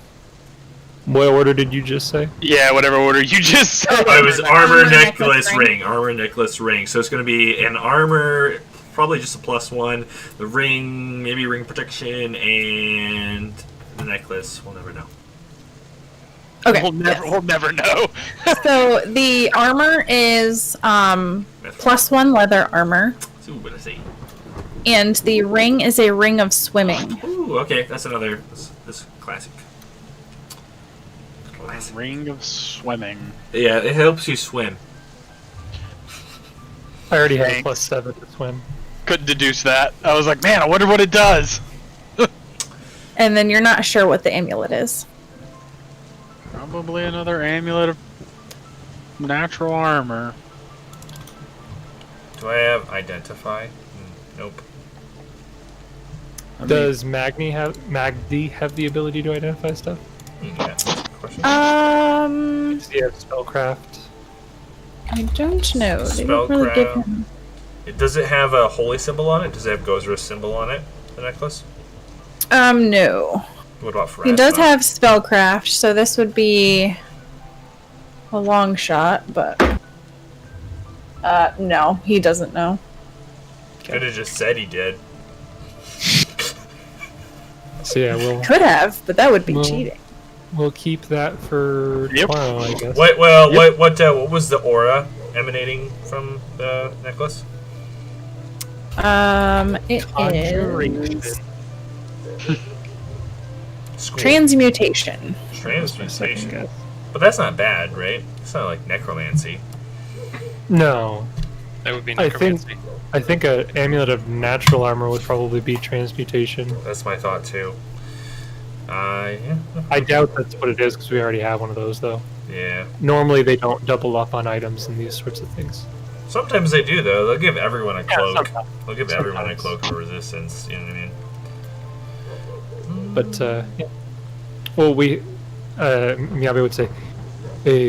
[SPEAKER 5] What order did you just say?
[SPEAKER 4] Yeah, whatever order you just said.
[SPEAKER 2] Oh, it was armor,
[SPEAKER 1] Armor,
[SPEAKER 2] necklace,
[SPEAKER 1] necklace,
[SPEAKER 2] ring. Armor, necklace, ring. So it's going to be an armor, probably just a +1. The ring, maybe ring protection, and the necklace. We'll never know.
[SPEAKER 1] Okay.
[SPEAKER 4] We'll never know.
[SPEAKER 1] So the armor is +1 leather armor,
[SPEAKER 2] So what I say?
[SPEAKER 1] and the ring is a ring of swimming.
[SPEAKER 2] Ooh, okay, that's another. This classic. Classic.
[SPEAKER 4] Ring of swimming.
[SPEAKER 2] Yeah, it helps you swim.
[SPEAKER 5] I already have a
[SPEAKER 4] Thanks.
[SPEAKER 5] +7 to swim.
[SPEAKER 4] Couldn't deduce that. I was like, man, I wonder what it does.
[SPEAKER 1] And then you're not sure what the amulet is.
[SPEAKER 4] Probably another amulet of natural armor.
[SPEAKER 2] Do I have identify? Nope.
[SPEAKER 4] I mean,
[SPEAKER 5] Does Magdi have the ability to identify stuff?
[SPEAKER 2] Yeah. Question?
[SPEAKER 5] Does he have spellcraft?
[SPEAKER 1] I don't know. They don't really give
[SPEAKER 2] Spellcraft.
[SPEAKER 1] him.
[SPEAKER 2] Does it have a holy symbol on it? Does it have Gozra's symbol on it? The necklace?
[SPEAKER 1] No.
[SPEAKER 2] What about for
[SPEAKER 1] He does have spellcraft, so this would be a long shot, but no, he doesn't know.
[SPEAKER 2] Could have just said he did.
[SPEAKER 5] So yeah,
[SPEAKER 1] Could have, but that would be
[SPEAKER 5] Well-
[SPEAKER 1] cheating.
[SPEAKER 5] we'll keep that for
[SPEAKER 4] Yep.
[SPEAKER 5] tomorrow, I guess.
[SPEAKER 2] What? Well, what was the aura emanating from the necklace?
[SPEAKER 1] It
[SPEAKER 5] Conjuration.
[SPEAKER 1] is
[SPEAKER 2] School.
[SPEAKER 1] transmutation.
[SPEAKER 5] Second
[SPEAKER 2] Transmutation.
[SPEAKER 5] guess.
[SPEAKER 2] But that's not bad, right? It's not like necromancy.
[SPEAKER 5] No,
[SPEAKER 3] that would be
[SPEAKER 5] I think-
[SPEAKER 3] necromancy.
[SPEAKER 5] I think an amulet of natural armor would probably be transmutation.
[SPEAKER 2] That's my thought too. Yeah.
[SPEAKER 5] I doubt that's what it is because we already have one of those though.
[SPEAKER 2] Yeah.
[SPEAKER 5] Normally they don't double up on items and these sorts of things.
[SPEAKER 2] Sometimes they do though. They'll give everyone a cloak.
[SPEAKER 5] sometimes.
[SPEAKER 2] They'll give everyone a
[SPEAKER 5] Sometimes.
[SPEAKER 2] cloak of resistance. You know what I mean?
[SPEAKER 5] But yeah. Well, we Miyabe would say,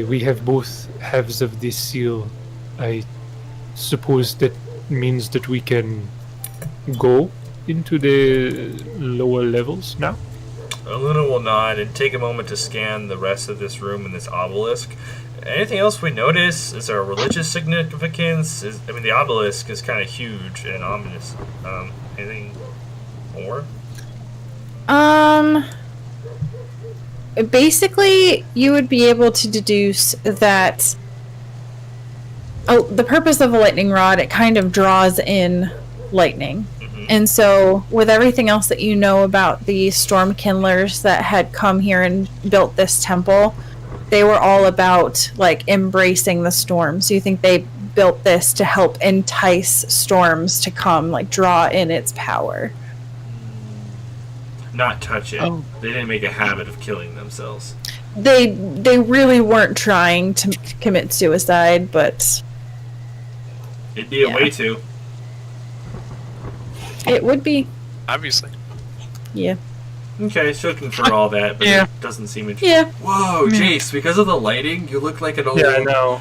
[SPEAKER 5] we have both halves of this seal. I suppose that means that we can go into the lower levels now.
[SPEAKER 2] Aluna will nod and take a moment to scan the rest of this room and this obelisk. Anything else we notice? Is there a religious significance? The obelisk is kind of huge and ominous. Anything more?
[SPEAKER 1] Basically, you would be able to deduce that. Oh, the purpose of a lightning rod, it kind of draws in lightning. And so, with everything else that you know about the storm kindlers that had come here and built this temple, they were all about, like, embracing the storm. So you think they built this to help entice storms to come, like, draw in its power.
[SPEAKER 2] Not touch it.
[SPEAKER 1] Oh.
[SPEAKER 2] They didn't make a habit of killing themselves.
[SPEAKER 1] They really weren't trying to commit suicide, but...
[SPEAKER 2] It'd be a way to.
[SPEAKER 1] It would be.
[SPEAKER 3] Obviously.
[SPEAKER 1] Yeah.
[SPEAKER 2] Okay, so for all that, but it doesn't seem interesting.
[SPEAKER 1] Yeah.
[SPEAKER 2] Whoa, Jace, because of the lighting, you look like an old...
[SPEAKER 5] Yeah, I know.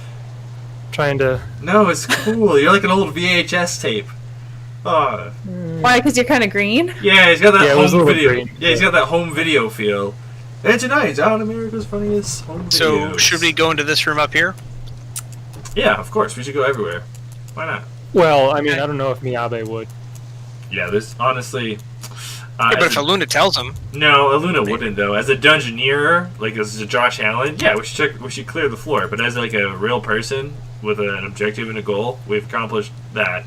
[SPEAKER 5] Trying to...
[SPEAKER 2] No, it's cool. You're like an old VHS tape. Oh.
[SPEAKER 1] Why? Because you're kind of green?
[SPEAKER 2] Yeah, he's got that home video.
[SPEAKER 5] Green.
[SPEAKER 2] Yeah, he's got that home video feel. And tonight, on America's Funniest Home Videos.
[SPEAKER 3] So, should we go into this room up here?
[SPEAKER 2] Yeah, of course. We should go everywhere. Why not?
[SPEAKER 5] Well, I mean, I don't know if Miyabe would.
[SPEAKER 2] Yeah, this honestly.
[SPEAKER 3] But if Aluna tells him,
[SPEAKER 2] no, Aluna wouldn't though. As a dungeoneer, like as a Josh Allen, yeah, we should clear the floor. But as like a real person with an objective and a goal, we've accomplished that.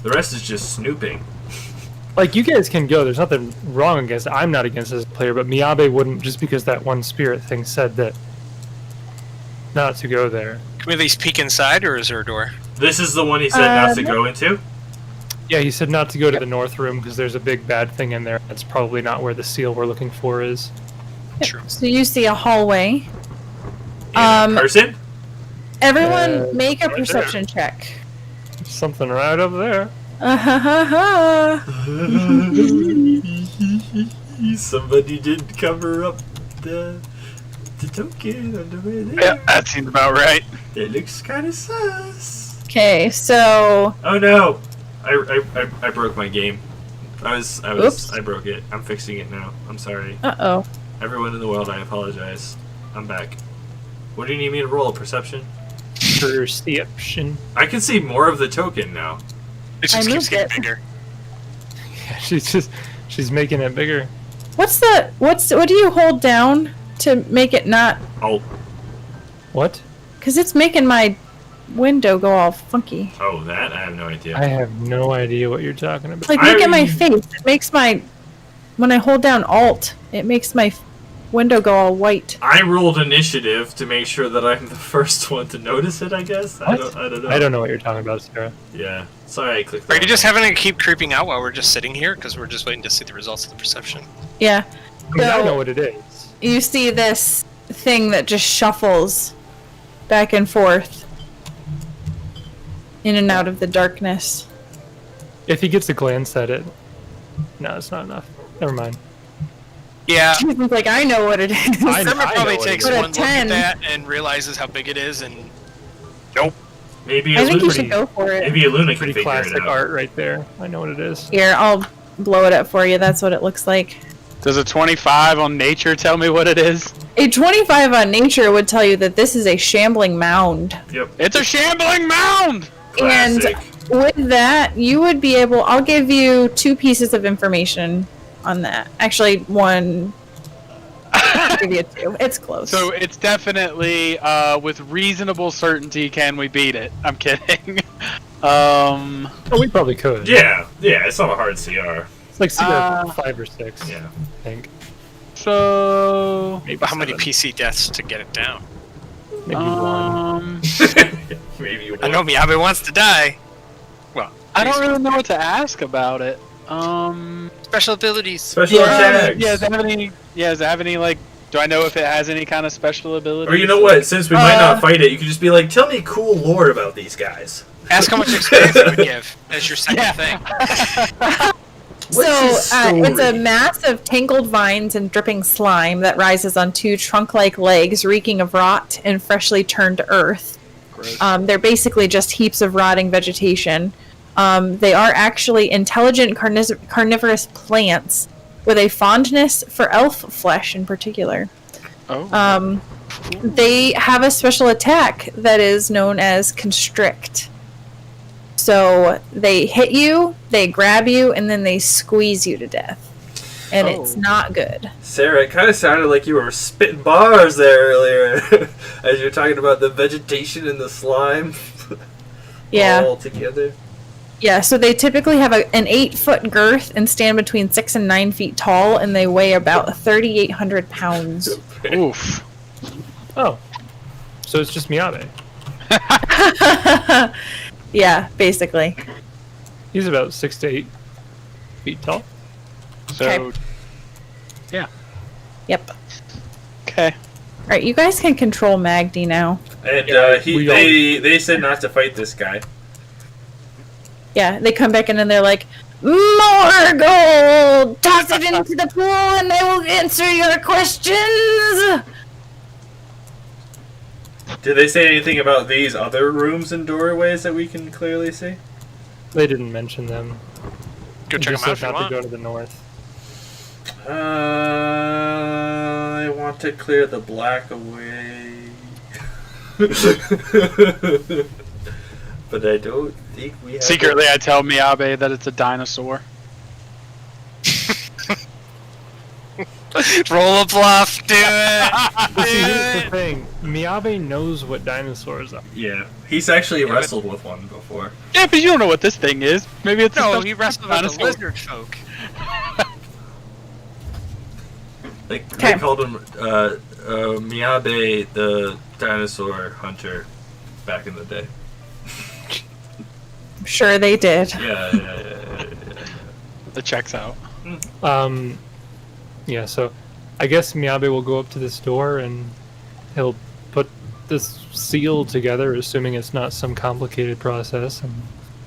[SPEAKER 2] The rest is just snooping.
[SPEAKER 5] Like, you guys can go. There's nothing wrong against it. I'm not against this player, but Miyabe wouldn't, just because that one spirit thing said that not to go there.
[SPEAKER 3] can we at least peek inside, or is there a door?
[SPEAKER 2] This is the one he said not to go into.
[SPEAKER 5] Yeah, he said not to go to the north room because there's a big bad thing in there. That's probably not where the seal we're looking for is.
[SPEAKER 3] True.
[SPEAKER 1] So you see a hallway.
[SPEAKER 2] In person?
[SPEAKER 1] Everyone make a
[SPEAKER 5] right
[SPEAKER 1] perception check.
[SPEAKER 5] Something right up there.
[SPEAKER 2] Somebody did cover up the token on the way there.
[SPEAKER 4] Yeah, that seems about right.
[SPEAKER 2] It looks kind of sus.
[SPEAKER 1] Okay, so
[SPEAKER 2] Oh no! I broke my game.
[SPEAKER 1] Oops.
[SPEAKER 2] I broke it. I'm fixing it now. I'm sorry.
[SPEAKER 1] uh-oh.
[SPEAKER 2] Everyone in the world, I apologize. I'm back. What do you need me to roll? A perception?
[SPEAKER 5] Perception.
[SPEAKER 2] I can see more of the token now.
[SPEAKER 3] It just
[SPEAKER 1] I
[SPEAKER 3] keeps
[SPEAKER 1] moved
[SPEAKER 3] getting
[SPEAKER 1] it.
[SPEAKER 3] bigger.
[SPEAKER 5] Yeah, she's making it bigger.
[SPEAKER 1] What do you hold down to make it not?
[SPEAKER 2] Oh,
[SPEAKER 5] What?
[SPEAKER 1] Because it's making my window go all funky.
[SPEAKER 2] oh, that? I have no idea.
[SPEAKER 5] I have no idea what you're talking about.
[SPEAKER 1] Like, look at my face. It makes when I hold down Alt, it makes my window go all white.
[SPEAKER 2] I rolled initiative to make sure that I'm the first one to notice it, I guess. I don't know.
[SPEAKER 5] I don't know what you're talking about, Sarah.
[SPEAKER 2] Yeah. Sorry, I clicked
[SPEAKER 3] Are you
[SPEAKER 2] that
[SPEAKER 3] just
[SPEAKER 2] one.
[SPEAKER 3] having it keep creeping out while we're just sitting here? Because we're just waiting to see the results of the perception.
[SPEAKER 1] Yeah.
[SPEAKER 5] I mean, I
[SPEAKER 1] So-
[SPEAKER 5] know what it is.
[SPEAKER 1] You see this thing that just shuffles back and forth in and out of the darkness.
[SPEAKER 5] If he gets a glance at it. No, it's not enough. Never mind.
[SPEAKER 3] Yeah.
[SPEAKER 1] He's like, I know what it is.
[SPEAKER 5] I know
[SPEAKER 3] Simmer probably
[SPEAKER 5] what it
[SPEAKER 3] takes
[SPEAKER 1] is.
[SPEAKER 3] one
[SPEAKER 1] Put
[SPEAKER 3] look
[SPEAKER 1] a
[SPEAKER 3] at
[SPEAKER 1] 10.
[SPEAKER 3] that and realizes how big it is, and
[SPEAKER 2] Maybe
[SPEAKER 1] I think you
[SPEAKER 2] Luna,
[SPEAKER 1] should go for it.
[SPEAKER 2] maybe Luna can
[SPEAKER 5] Pretty
[SPEAKER 2] figure
[SPEAKER 5] classic
[SPEAKER 2] it out.
[SPEAKER 5] art right there. I know what it is.
[SPEAKER 1] Here, I'll blow it up for you. That's what it looks like.
[SPEAKER 4] Does a 25 on nature tell me what it is?
[SPEAKER 1] A 25 on nature would tell you that this is a shambling mound.
[SPEAKER 2] Yep.
[SPEAKER 4] It's a shambling mound!
[SPEAKER 2] Classic.
[SPEAKER 1] And with that, you would be able... I'll give you 2 pieces of information on that. Actually, 1... I'll give you 2. It's close.
[SPEAKER 4] So it's definitely, with reasonable certainty, can we beat it? I'm kidding.
[SPEAKER 5] Oh, we probably could.
[SPEAKER 2] Yeah, it's not a hard CR.
[SPEAKER 5] It's like CR 5 or 6,
[SPEAKER 2] Yeah.
[SPEAKER 5] I think.
[SPEAKER 4] So,
[SPEAKER 5] Maybe
[SPEAKER 3] how many
[SPEAKER 5] 7.
[SPEAKER 3] PC deaths to get it down?
[SPEAKER 5] Maybe 1.
[SPEAKER 2] Maybe you
[SPEAKER 3] I know Miyabe wants to die. Well,
[SPEAKER 4] I don't really know what to ask about it.
[SPEAKER 3] special abilities.
[SPEAKER 2] Special attacks.
[SPEAKER 4] Does it have any, like, do I know if it has any kind of special ability?
[SPEAKER 2] Or you know what? Since we might not fight it, you could just be like, "Tell me cool lore about these guys."
[SPEAKER 3] Ask how much experience it would give as your second
[SPEAKER 4] Yeah.
[SPEAKER 3] thing.
[SPEAKER 1] So
[SPEAKER 2] his story?
[SPEAKER 1] it's a mass of tangled vines and dripping slime that rises on 2 trunk-like legs, reeking of rot and freshly turned earth. They're basically just heaps of rotting vegetation. They are actually intelligent carnivorous plants with a fondness for elf flesh in particular.
[SPEAKER 4] Oh.
[SPEAKER 1] They have a special attack that is known as Constrict. So they hit you, they grab you, and then they squeeze you to death. And it's not good.
[SPEAKER 2] Sarah, it kind of sounded like you were spitting bars there earlier as you're talking about the vegetation and the slime
[SPEAKER 1] Yeah.
[SPEAKER 2] all together.
[SPEAKER 1] Yeah, so they typically have an 8-foot girth and stand between 6 and 9 feet tall, and they weigh about 3,800 pounds.
[SPEAKER 4] Oof.
[SPEAKER 5] Oh. So it's just Miyabe.
[SPEAKER 1] Yeah, basically.
[SPEAKER 5] He's about 6 to 8 feet tall.
[SPEAKER 4] So,
[SPEAKER 1] Okay.
[SPEAKER 4] yeah.
[SPEAKER 1] Yep.
[SPEAKER 4] Okay.
[SPEAKER 1] Alright, you guys can control Magdi now.
[SPEAKER 2] And they said not to fight this guy.
[SPEAKER 1] Yeah, they come back in and they're like, more gold! Toss it into the pool and I will answer your questions!
[SPEAKER 2] Did they say anything about these other rooms and doorways that we can clearly see?
[SPEAKER 5] They didn't mention them.
[SPEAKER 3] Go check
[SPEAKER 5] Just
[SPEAKER 3] them out if
[SPEAKER 5] said
[SPEAKER 3] you
[SPEAKER 5] not
[SPEAKER 3] want.
[SPEAKER 5] to go to the north.
[SPEAKER 2] I want to clear the black away. But I don't think we have...
[SPEAKER 4] Secretly, I tell Miyabe that it's a dinosaur.
[SPEAKER 3] Roll a bluff, do it!
[SPEAKER 5] See, here's the thing. Miyabe knows what dinosaurs are.
[SPEAKER 2] Yeah, he's actually wrestled with one before.
[SPEAKER 4] Yeah, but you don't know what this thing is. Maybe it's
[SPEAKER 3] No,
[SPEAKER 4] a
[SPEAKER 3] he wrestled with the
[SPEAKER 4] dinosaur.
[SPEAKER 3] lizard folk.
[SPEAKER 2] They
[SPEAKER 1] Okay.
[SPEAKER 2] called him Miyabe the dinosaur hunter back in the day.
[SPEAKER 1] I'm sure they did.
[SPEAKER 2] Yeah.
[SPEAKER 4] The checks out.
[SPEAKER 5] Yeah, so I guess Miyabe will go up to this door and he'll put this seal together, assuming it's not some complicated process, and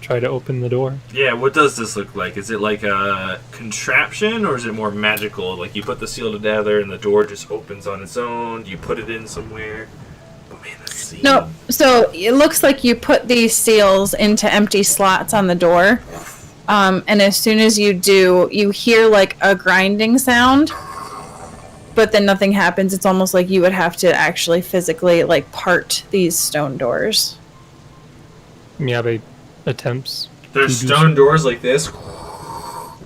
[SPEAKER 5] try to open the door.
[SPEAKER 2] Yeah, what does this look like? Is it like a contraption, or is it more magical? Like you put the seal together and the door just opens on its own? Do you put it in somewhere? Oh man, the seal.
[SPEAKER 1] No, so it looks like you put these seals into empty slots on the door. And as soon as you do, you hear like a grinding sound, but then nothing happens. It's almost like you would have to actually physically like part these stone doors.
[SPEAKER 5] Miyabe attempts.
[SPEAKER 2] There's
[SPEAKER 5] to do
[SPEAKER 2] stone doors like this.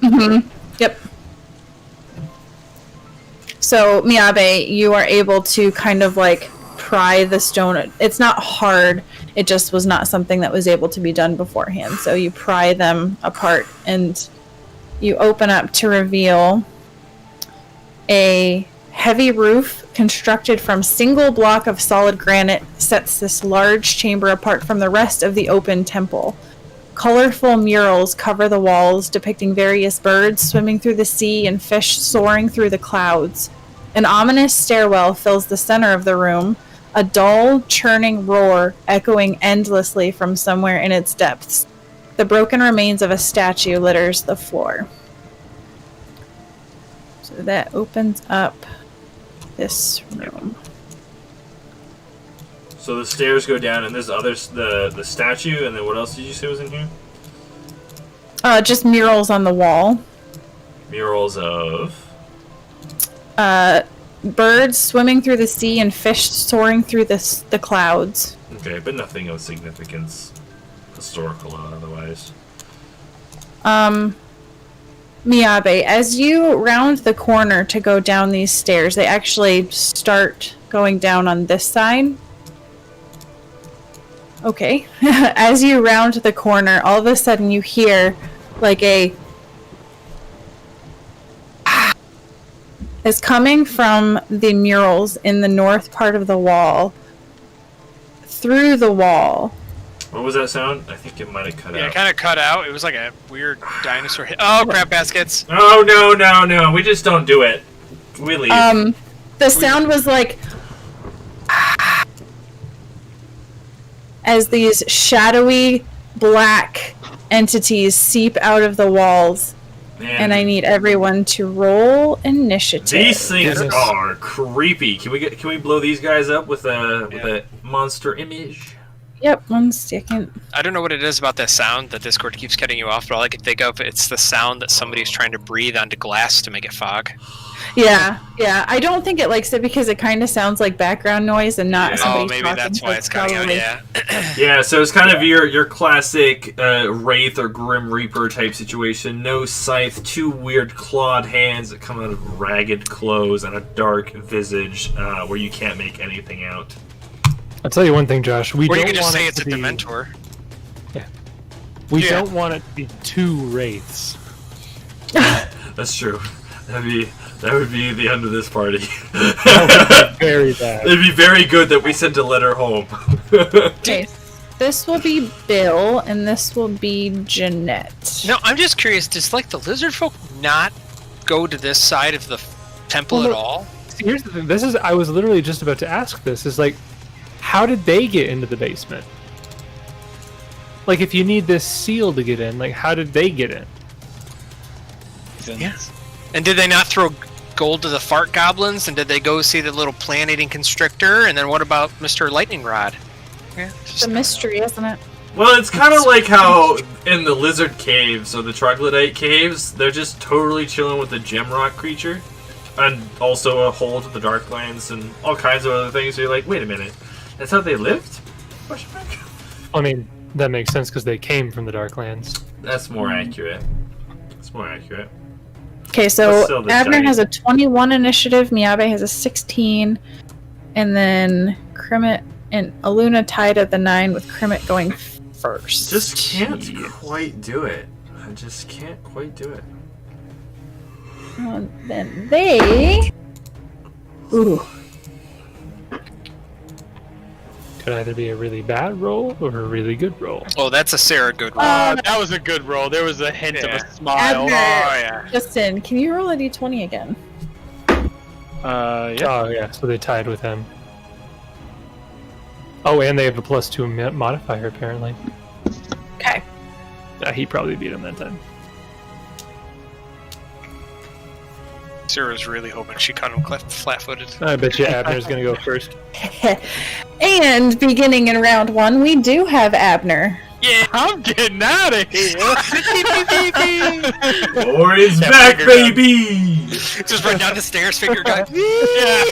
[SPEAKER 1] Yep. So Miyabe, you are able to kind of like pry the stone. It's not hard. It just was not something that was able to be done beforehand. So you pry them apart and you open up to reveal a heavy roof constructed from single block of solid granite sets this large chamber apart from the rest of the open temple. Colorful murals cover the walls depicting various birds swimming through the sea and fish soaring through the clouds. An ominous stairwell fills the center of the room, a dull, churning roar echoing endlessly from somewhere in its depths. The broken remains of a statue litters the floor. So that opens up this room.
[SPEAKER 2] So the stairs go down, and there's the statue, and then what else did you say was in here?
[SPEAKER 1] Just murals on the wall.
[SPEAKER 2] Murals of...
[SPEAKER 1] Birds swimming through the sea and fish soaring through the clouds.
[SPEAKER 2] Okay, but nothing of significance, historical or otherwise.
[SPEAKER 1] Miyabe, as you round the corner to go down these stairs, they actually start going down on this side. Okay. As you round the corner, all of a sudden you hear like a... is coming from the murals in the north part of the wall. Through the wall.
[SPEAKER 2] What was that sound? I think it might have cut
[SPEAKER 3] Yeah,
[SPEAKER 2] out.
[SPEAKER 3] it kind of cut out. It was like a weird dinosaur hit. Oh, crab baskets.
[SPEAKER 2] Oh, no. We just don't do it. We leave.
[SPEAKER 1] The sound was like... as these shadowy black entities seep out of the walls.
[SPEAKER 2] Man,
[SPEAKER 1] And I need everyone to roll initiative.
[SPEAKER 2] these things
[SPEAKER 5] Yes.
[SPEAKER 2] are creepy. Can we blow these guys up with a monster image?
[SPEAKER 1] Yep, 1 second.
[SPEAKER 3] I don't know what it is about that sound that Discord keeps cutting you off, but all I can think of it's the sound that somebody's trying to breathe onto glass to make it fog.
[SPEAKER 1] Yeah. I don't think it likes it because it kind of sounds like background noise and not somebody
[SPEAKER 3] Oh, maybe
[SPEAKER 1] talking,
[SPEAKER 3] that's
[SPEAKER 1] so
[SPEAKER 3] why it's cutting out.
[SPEAKER 1] probably-
[SPEAKER 3] Yeah.
[SPEAKER 2] Yeah, so it's kind of your classic Wraith or Grim Reaper type situation. No scythe, 2 weird clawed hands that come out of ragged clothes, and a dark visage where you can't make anything out.
[SPEAKER 5] I'll tell you one thing, Josh. We
[SPEAKER 3] Or you
[SPEAKER 5] don't
[SPEAKER 3] can just
[SPEAKER 5] want
[SPEAKER 3] say
[SPEAKER 5] it
[SPEAKER 3] it's
[SPEAKER 5] to
[SPEAKER 3] a
[SPEAKER 5] be.
[SPEAKER 3] Dementor.
[SPEAKER 5] We
[SPEAKER 3] Yeah.
[SPEAKER 5] don't want it to be 2 wraiths.
[SPEAKER 2] That's true. That would be the end of this party.
[SPEAKER 5] Very bad.
[SPEAKER 2] It'd be very good that we sent a letter home.
[SPEAKER 1] Okay, this will be Bill, and this will be Jeanette.
[SPEAKER 3] No, I'm just curious. Does like the lizard folk not go to this side of the temple
[SPEAKER 5] Well,
[SPEAKER 3] at all?
[SPEAKER 5] See, here's the thing. I was literally just about to ask this. Is like, how did they get into the basement? Like, if you need this seal to get in, like, how did they get in?
[SPEAKER 3] Yes. And did they not throw gold to the fart goblins? And did they go see the little plant-eating constrictor? And then what about Mr. Lightning Rod? Yeah,
[SPEAKER 1] It's a mystery, isn't it?
[SPEAKER 2] Well, it's kind of like how in the lizard caves or the troglodyte caves, they're just totally chilling with the gem rock creature. And also a hole to the Darklands and all kinds of other things. So you're like, wait a minute, that's how they lived? Question mark?
[SPEAKER 5] I mean, that makes sense because they came from the Darklands.
[SPEAKER 2] That's more accurate. It's more accurate.
[SPEAKER 1] Okay,
[SPEAKER 2] But
[SPEAKER 1] so
[SPEAKER 2] still the
[SPEAKER 1] Abner
[SPEAKER 2] giant-
[SPEAKER 1] has a 21 initiative, Miyabe has a 16, and then Krimmit and Aluna tied at the 9 with Krimmit going first.
[SPEAKER 2] Just can't quite do it. I just can't quite do it.
[SPEAKER 1] And then they... Ooh.
[SPEAKER 5] Could either be a really bad roll or a really good roll.
[SPEAKER 3] Oh, that's a Sarah good one.
[SPEAKER 4] That was a good roll. There was a hint of
[SPEAKER 3] Yeah.
[SPEAKER 4] a smile.
[SPEAKER 1] Abner.
[SPEAKER 3] yeah.
[SPEAKER 1] Justin, can you roll a d20 again?
[SPEAKER 4] Yeah.
[SPEAKER 5] Oh, yeah, so they tied with him. Oh, and they have a +2 modifier, apparently.
[SPEAKER 1] Okay.
[SPEAKER 5] Yeah, he probably beat him that time.
[SPEAKER 3] Sarah's really hoping she caught him flat-footed.
[SPEAKER 5] I bet you Abner's going to go first.
[SPEAKER 1] And beginning in round 1, we do have Abner.
[SPEAKER 3] Yeah.
[SPEAKER 4] I'm getting out of here.
[SPEAKER 2] Orin's
[SPEAKER 3] That
[SPEAKER 2] back,
[SPEAKER 3] finger gun.
[SPEAKER 2] baby!
[SPEAKER 3] Just run down the stairs, finger gun.
[SPEAKER 4] Yeah.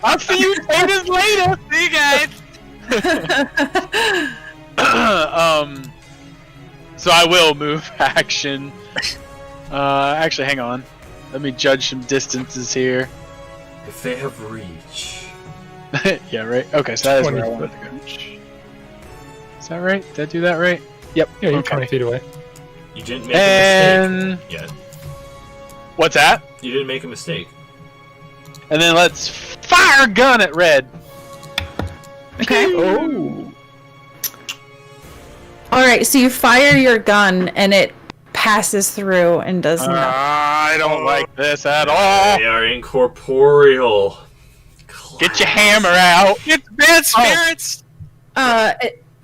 [SPEAKER 4] I'll see you taters later.
[SPEAKER 3] See you guys.
[SPEAKER 4] So I will move action. Actually, hang on. Let me judge some distances here.
[SPEAKER 2] If they have reach.
[SPEAKER 4] Yeah, right. Okay, so that is where I
[SPEAKER 5] 20
[SPEAKER 4] wanted to go. Is that right? Did I do that right? Yep.
[SPEAKER 5] Yeah, you're
[SPEAKER 4] Okay.
[SPEAKER 5] 20 feet away.
[SPEAKER 2] You didn't make a
[SPEAKER 4] And
[SPEAKER 2] mistake yet.
[SPEAKER 4] what's that?
[SPEAKER 2] You didn't make a mistake.
[SPEAKER 4] And then let's fire a gun at red.
[SPEAKER 1] Okay.
[SPEAKER 5] Oh!
[SPEAKER 1] Alright, so you fire your gun and it passes through and does nothing.
[SPEAKER 4] I don't like this at all.
[SPEAKER 2] They are incorporeal.
[SPEAKER 4] Get your hammer out.
[SPEAKER 3] It's bad spirits.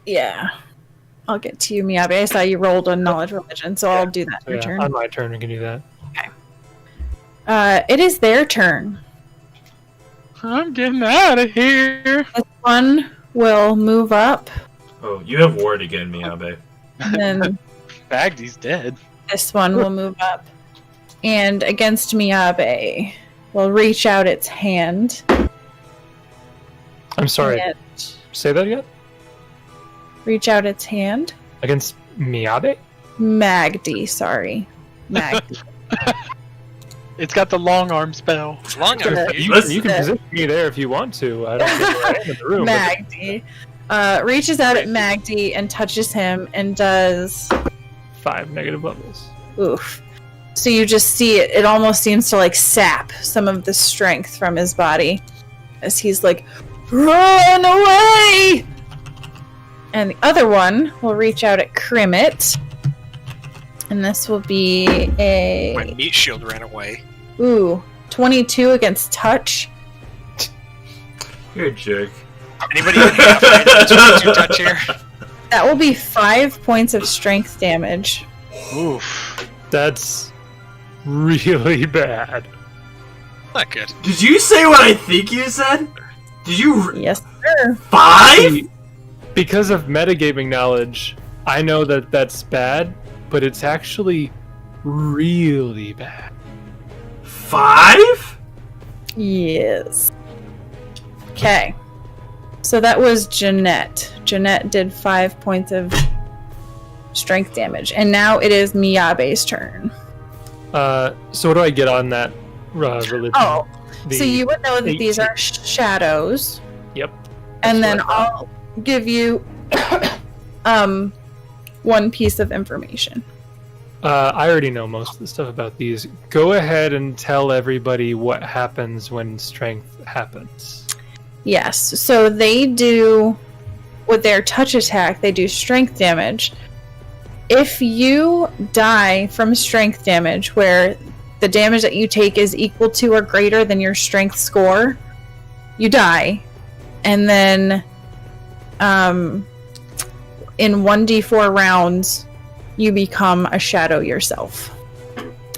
[SPEAKER 1] Yeah. I'll get to you, Miyabe. I saw you rolled a knowledge religion, so I'll do that in
[SPEAKER 5] Yeah,
[SPEAKER 1] return.
[SPEAKER 5] on my turn, we can do that.
[SPEAKER 1] It is their turn.
[SPEAKER 4] I'm getting out of here.
[SPEAKER 1] This one will move up,
[SPEAKER 2] Oh, you have ward again, Miyabe.
[SPEAKER 1] and then
[SPEAKER 4] Bagdy's dead.
[SPEAKER 1] this one will move up. And against Miyabe, will reach out its hand.
[SPEAKER 5] I'm sorry,
[SPEAKER 1] And
[SPEAKER 5] say that again?
[SPEAKER 1] reach out its hand.
[SPEAKER 5] Against Miyabe?
[SPEAKER 1] Magdi, sorry. Magdi.
[SPEAKER 4] It's got the long arm spell.
[SPEAKER 3] Long arm.
[SPEAKER 1] Yeah.
[SPEAKER 5] You,
[SPEAKER 2] Let's-
[SPEAKER 5] you can position me there if you want to. I don't know where I am in the room. but-
[SPEAKER 1] Magdi. Reaches out at Magdi and touches him and does
[SPEAKER 5] 5 negative levels.
[SPEAKER 1] oof. So you just see it, it almost seems to like sap some of the strength from his body as he's like, run away! And the other one will reach out at Krimmit. And this will be
[SPEAKER 3] My
[SPEAKER 1] a
[SPEAKER 3] meat shield ran away.
[SPEAKER 1] 22 against touch.
[SPEAKER 2] You're a jerk.
[SPEAKER 3] Anybody in half right now to touch here?
[SPEAKER 1] That will be 5 points of strength damage.
[SPEAKER 4] Oof.
[SPEAKER 5] That's really bad.
[SPEAKER 3] Not good.
[SPEAKER 2] Did you say what I think you said? Did you...
[SPEAKER 1] Yes, sir.
[SPEAKER 2] 5?
[SPEAKER 5] because of metagaming knowledge, I know that that's bad, but it's actually really bad.
[SPEAKER 2] 5?
[SPEAKER 1] Yes. Okay. So that was Jeanette. Jeanette did 5 points of strength damage, and now it is Miyabe's turn.
[SPEAKER 5] So what do I get on that religion?
[SPEAKER 1] Oh,
[SPEAKER 5] The
[SPEAKER 1] so you would know that
[SPEAKER 5] 18.
[SPEAKER 1] these are shadows,
[SPEAKER 5] Yep.
[SPEAKER 1] and then
[SPEAKER 5] what I thought.
[SPEAKER 1] I'll give you one piece of information.
[SPEAKER 5] I already know most of the stuff about these. Go ahead and tell everybody what happens when strength happens.
[SPEAKER 1] Yes, so they do, with their touch attack, they do strength damage. If you die from strength damage, where the damage that you take is equal to or greater than your strength score, you die. And then in 1d4 rounds, you become a shadow yourself.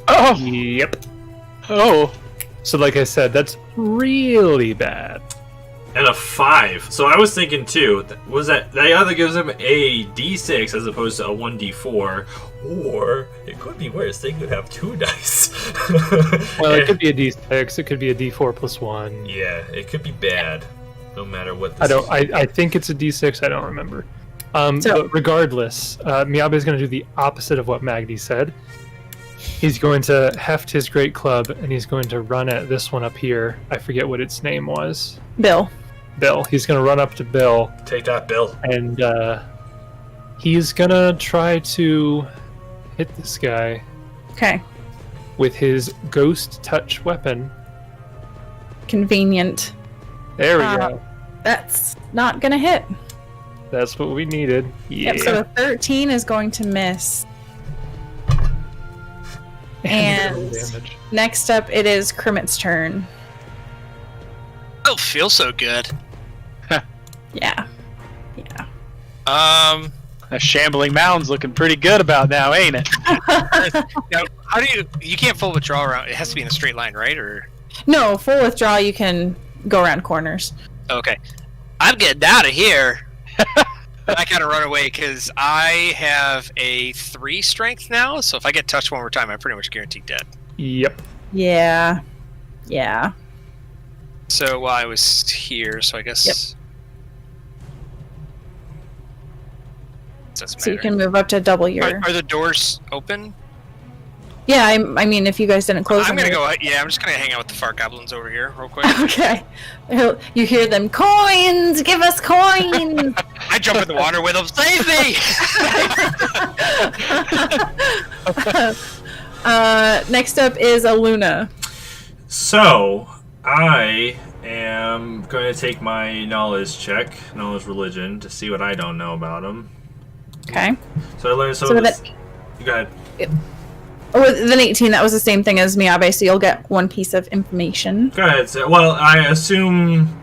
[SPEAKER 4] Oh,
[SPEAKER 5] Yep.
[SPEAKER 4] oh,
[SPEAKER 5] So like I said, that's really bad.
[SPEAKER 2] And a 5. So I was thinking too, was that either gives them a d6 as opposed to a 1d4, or it could be worse. They could have 2 dice.
[SPEAKER 5] Well, it could be a d6. It could be a d4 plus 1.
[SPEAKER 2] Yeah, it could be bad. No matter what.
[SPEAKER 5] I think it's a d6. I don't remember. But regardless, Miyabe is going to do the opposite of what Magdi said. He's going to heft his great club, and he's going to run at this one up here. I forget what its name was.
[SPEAKER 1] Bill.
[SPEAKER 5] Bill. He's going to run up to Bill,
[SPEAKER 2] Take that, Bill.
[SPEAKER 5] and he's going to try to hit this guy
[SPEAKER 1] Okay.
[SPEAKER 5] with his ghost touch weapon.
[SPEAKER 1] Convenient.
[SPEAKER 5] There we go.
[SPEAKER 1] That's not gonna hit.
[SPEAKER 5] That's what we needed. Yeah.
[SPEAKER 1] Yep, so a 13 is going to miss. And
[SPEAKER 5] damage.
[SPEAKER 1] next up, it is Kermit's turn.
[SPEAKER 3] I don't feel so good.
[SPEAKER 1] Yeah. Yeah.
[SPEAKER 4] that shambling mound's looking pretty good about now, ain't it?
[SPEAKER 3] Now, how do you can't full withdraw around? It has to be in a straight line, right? Or
[SPEAKER 1] No, full withdrawal, you can go around corners.
[SPEAKER 3] okay, I'm getting out of here. I gotta run away because I have a 3 strength now. So if I get touched one more time, I'm pretty much guaranteed dead.
[SPEAKER 5] Yep.
[SPEAKER 1] Yeah. Yeah.
[SPEAKER 3] So while I was here, so I guess.
[SPEAKER 1] Yep.
[SPEAKER 3] Doesn't
[SPEAKER 1] So you
[SPEAKER 3] matter.
[SPEAKER 1] can move up to double your...
[SPEAKER 3] Are the doors open?
[SPEAKER 1] Yeah, I mean, if you guys didn't close
[SPEAKER 3] I'm
[SPEAKER 1] them...
[SPEAKER 3] gonna go. Yeah, I'm just gonna hang out with the fart goblins over here real quick.
[SPEAKER 1] Okay. You hear them, coins! Give us coins!
[SPEAKER 3] I jump in the water with them. Save me!
[SPEAKER 1] Next up is Aluna.
[SPEAKER 2] So, I am going to take my knowledge religion, to see what I don't know about them.
[SPEAKER 1] Okay.
[SPEAKER 2] So I learned some
[SPEAKER 1] So
[SPEAKER 2] of this.
[SPEAKER 1] that-
[SPEAKER 2] Go ahead.
[SPEAKER 1] With an 18, that was the same thing as Miyabe, so you'll get one piece of information.
[SPEAKER 2] Go ahead. So, well, I assume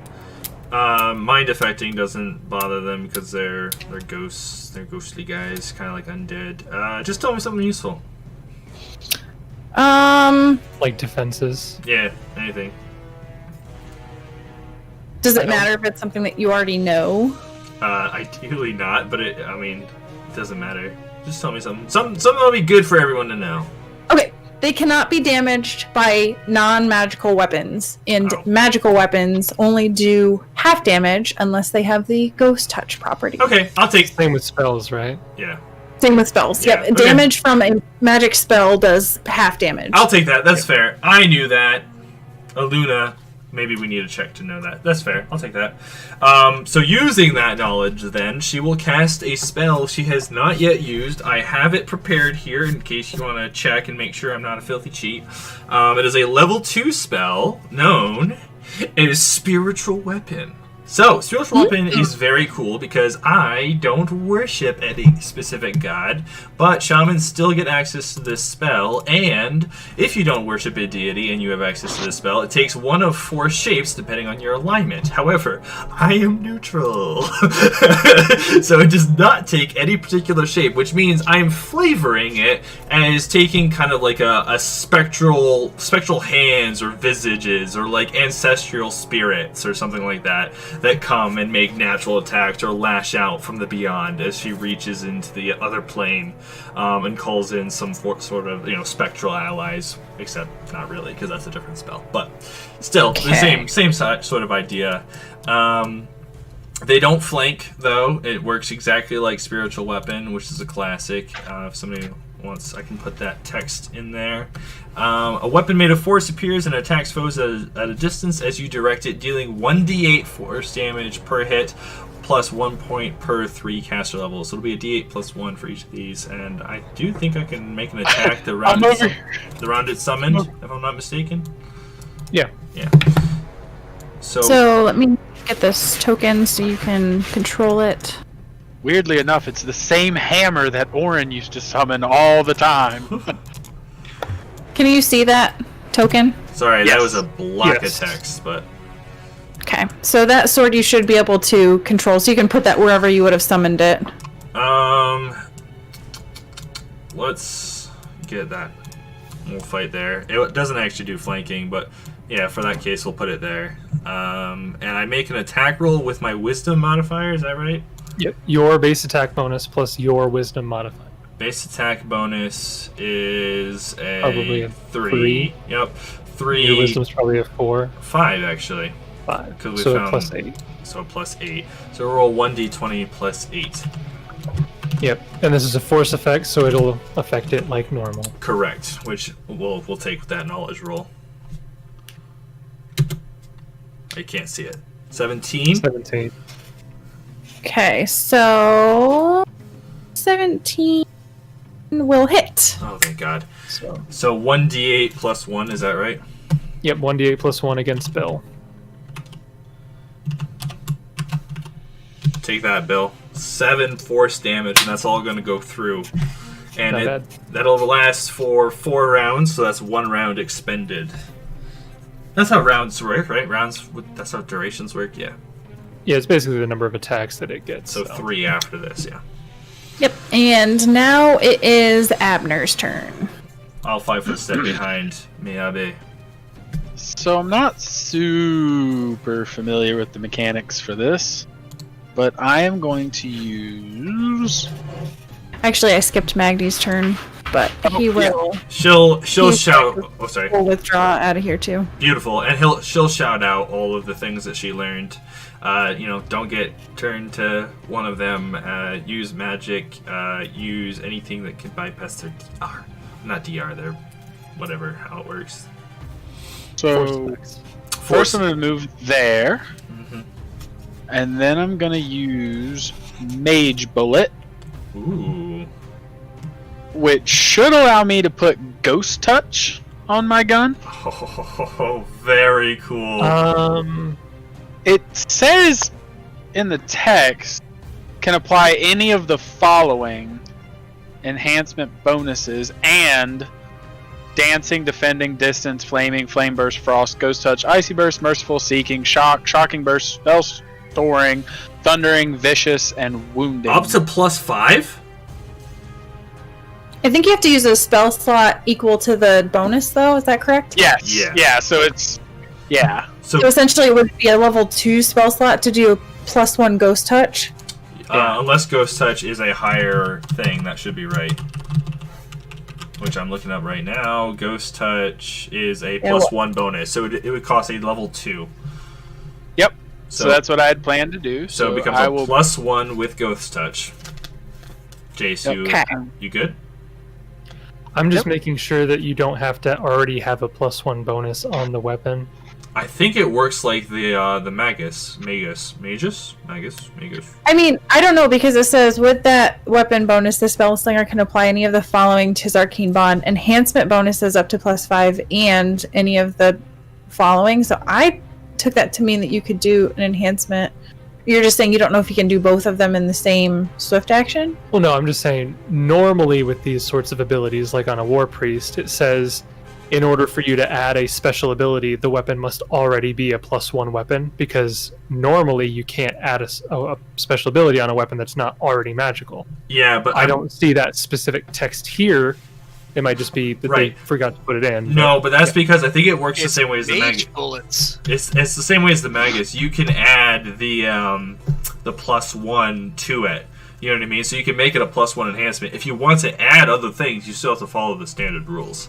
[SPEAKER 2] mind affecting doesn't bother them because they're ghosts. They're ghostly guys, kind of like undead. Just tell me something useful.
[SPEAKER 5] Like defenses.
[SPEAKER 2] Yeah, anything.
[SPEAKER 1] Does it matter if it's something that you already know?
[SPEAKER 2] Ideally not, but it doesn't matter. Just tell me something. Something that'll be good for everyone to know.
[SPEAKER 1] Okay, they cannot be damaged by non-magical weapons, and
[SPEAKER 2] Oh.
[SPEAKER 1] magical weapons only do half damage unless they have the ghost touch property.
[SPEAKER 2] Okay, I'll take.
[SPEAKER 5] Same with spells, right?
[SPEAKER 2] Yeah,
[SPEAKER 1] Same with spells.
[SPEAKER 2] Yeah,
[SPEAKER 1] Yep,
[SPEAKER 2] okay.
[SPEAKER 1] damage from a magic spell does half damage.
[SPEAKER 2] I'll take that. That's fair. I knew that. Aluna. Maybe we need a check to know that. That's fair. I'll take that. So using that knowledge, then, she will cast a spell she has not yet used. I have it prepared here in case you want to check and make sure I'm not a filthy cheat. It is a level 2 spell known as Spiritual Weapon. So, Spiritual Weapon is very cool because I don't worship any specific god, but shamans still get access to this spell, and if you don't worship a deity and you have access to this spell, it takes one of 4 shapes depending on your alignment. However, I am neutral, so it does not take any particular shape, which means I'm flavoring it as taking kind of like a spectral hands or visages or like ancestral spirits or something like that. that come and make natural attacks or lash out from the beyond as she reaches into the other plane and calls in some sort of spectral allies, except not really because that's a different spell. But still, the same sort of idea. They don't flank, though. It works exactly like Spiritual Weapon, which is a classic. If somebody wants, I can put that text in there. A weapon made of force appears and attacks foes at a distance as you direct it, dealing 1d8 force damage per hit, plus 1 point per 3 caster level. So it'll be a d8 plus 1 for each of these. And I do think I can make an attack the round it's summoned, if I'm not mistaken.
[SPEAKER 5] Yeah.
[SPEAKER 2] Yeah.
[SPEAKER 1] So let me get this token so you can control it.
[SPEAKER 4] Weirdly enough, it's the same hammer that Orin used to summon all the time.
[SPEAKER 1] Can you see that token?
[SPEAKER 2] Sorry,
[SPEAKER 4] Yes.
[SPEAKER 2] that was a block
[SPEAKER 5] Yes.
[SPEAKER 2] of text, but
[SPEAKER 1] Okay, so that sword you should be able to control, so you can put that wherever you would have summoned it.
[SPEAKER 2] let's get that. We'll fight there. It doesn't actually do flanking, but yeah, for that case, we'll put it there. And I make an attack roll with my wisdom modifier, is that right?
[SPEAKER 5] Yep. Your base attack bonus plus your wisdom modifier.
[SPEAKER 2] Base attack bonus is
[SPEAKER 5] Probably
[SPEAKER 2] a
[SPEAKER 5] a
[SPEAKER 2] 3.
[SPEAKER 5] three.
[SPEAKER 2] Yep. 3.
[SPEAKER 5] Your wisdom's probably a 4.
[SPEAKER 2] 5, actually.
[SPEAKER 5] 5.
[SPEAKER 2] 'Cause we
[SPEAKER 5] So
[SPEAKER 2] found-
[SPEAKER 5] plus 8.
[SPEAKER 2] So plus 8. So roll 1d20 plus 8.
[SPEAKER 5] Yep. And this is a force effect, so it'll affect it like normal.
[SPEAKER 2] Correct. Which we'll take with that knowledge roll. I can't see it. 17?
[SPEAKER 5] 17.
[SPEAKER 1] Okay, so 17 will hit.
[SPEAKER 2] Oh, thank God.
[SPEAKER 5] So
[SPEAKER 2] So 1d8 plus 1, is that right?
[SPEAKER 5] yep, 1d8 plus 1 against Bill.
[SPEAKER 2] Take that, Bill. 7 force damage, and that's all going to go through. And
[SPEAKER 5] Not bad.
[SPEAKER 2] that'll last for 4 rounds, so that's 1 round expended. That's how rounds work, right? That's how durations work, yeah.
[SPEAKER 5] Yeah, it's basically the number of attacks that it gets.
[SPEAKER 2] So 3 after this, yeah.
[SPEAKER 1] Yep, and now it is Abner's turn.
[SPEAKER 2] I'll 5 foot step behind Miyabe.
[SPEAKER 4] So I'm not super familiar with the mechanics for this, but I am going to use...
[SPEAKER 1] Actually, I skipped Magdi's turn, but he will
[SPEAKER 2] She'll
[SPEAKER 1] He's-
[SPEAKER 2] shout. Oh, sorry.
[SPEAKER 1] will withdraw out of here too.
[SPEAKER 2] Beautiful, and she'll shout out all of the things that she learned. Don't get turned to one of them. Use magic. Use anything that can bypass their DR. Not DR. They're whatever. How it works.
[SPEAKER 4] So
[SPEAKER 5] effects.
[SPEAKER 4] first I'm going to move there,
[SPEAKER 2] Mhm.
[SPEAKER 4] and then I'm going to use Mage Bullet,
[SPEAKER 2] Ooh.
[SPEAKER 4] which should allow me to put Ghost Touch on my gun.
[SPEAKER 2] Oh, very cool.
[SPEAKER 4] It says in the text, can apply any of the following enhancement bonuses and dancing, defending, distance, flaming, flame burst, frost, ghost touch, icy burst, merciful, seeking, shock, shocking burst, spell storing, thundering, vicious, and wounding.
[SPEAKER 2] Up to plus 5?
[SPEAKER 1] I think you have to use a spell slot equal to the bonus, though. Is that correct?
[SPEAKER 4] Yes.
[SPEAKER 2] Yeah.
[SPEAKER 4] Yeah. So it's
[SPEAKER 1] So
[SPEAKER 2] So,
[SPEAKER 1] essentially, it would be a level 2 spell slot to do a +1 ghost touch.
[SPEAKER 2] unless Ghost Touch is a higher thing, that should be right. Which I'm looking up right now. Ghost Touch is a +1 bonus, so it would cost a level 2.
[SPEAKER 4] Yep. So that's what I had planned to do.
[SPEAKER 2] So it becomes
[SPEAKER 4] I
[SPEAKER 2] a
[SPEAKER 4] will.
[SPEAKER 2] +1 with Ghost Touch. Jace,
[SPEAKER 1] Okay.
[SPEAKER 2] you good?
[SPEAKER 5] I'm just making sure that you don't have to already have a +1 bonus on the weapon.
[SPEAKER 2] I think it works like the Magus.
[SPEAKER 1] I mean, I don't know, because it says, with that weapon bonus, the spell slinger can apply any of the following to his arcane bond. Enhancement bonuses up to +5 and any of the following. So I took that to mean that you could do an enhancement. You're just saying you don't know if you can do both of them in the same swift action?
[SPEAKER 5] Well, no, I'm just saying, normally with these sorts of abilities, like on a War Priest, it says, in order for you to add a special ability, the weapon must already be a +1 weapon, because normally you can't add a special ability on a weapon that's not already magical.
[SPEAKER 2] Yeah, but
[SPEAKER 5] I don't see that specific text here It might just be that
[SPEAKER 2] Right.
[SPEAKER 5] they forgot to put it in.
[SPEAKER 2] No, but that's because I think it works the
[SPEAKER 3] It's
[SPEAKER 2] same way as the Magus.
[SPEAKER 3] mage bullets.
[SPEAKER 2] It's the same way as the Magus. You can add the +1 to it. You know what I mean? So you can make it a +1 enhancement. If you want to add other things, you still have to follow the standard rules.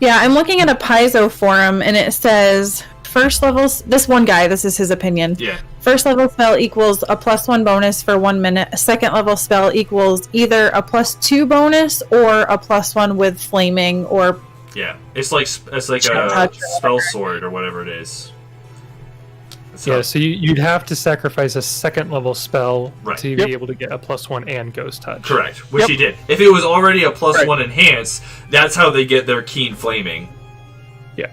[SPEAKER 1] Yeah, I'm looking at a Paizo forum, and it says first levels. This one guy, this is his opinion.
[SPEAKER 2] Yeah.
[SPEAKER 1] First level spell equals a +1 bonus for 1 minute. A second level spell equals either a +2 bonus or a +1 with flaming or.
[SPEAKER 2] Yeah. It's like a spell sword or whatever it is.
[SPEAKER 5] Yeah, so you'd have to sacrifice a second level spell
[SPEAKER 2] Right.
[SPEAKER 5] to be able to get a +1 and Ghost Touch.
[SPEAKER 2] Correct, which he did. If it was already a +1 enhance, that's how they get their keen flaming.
[SPEAKER 5] Yeah.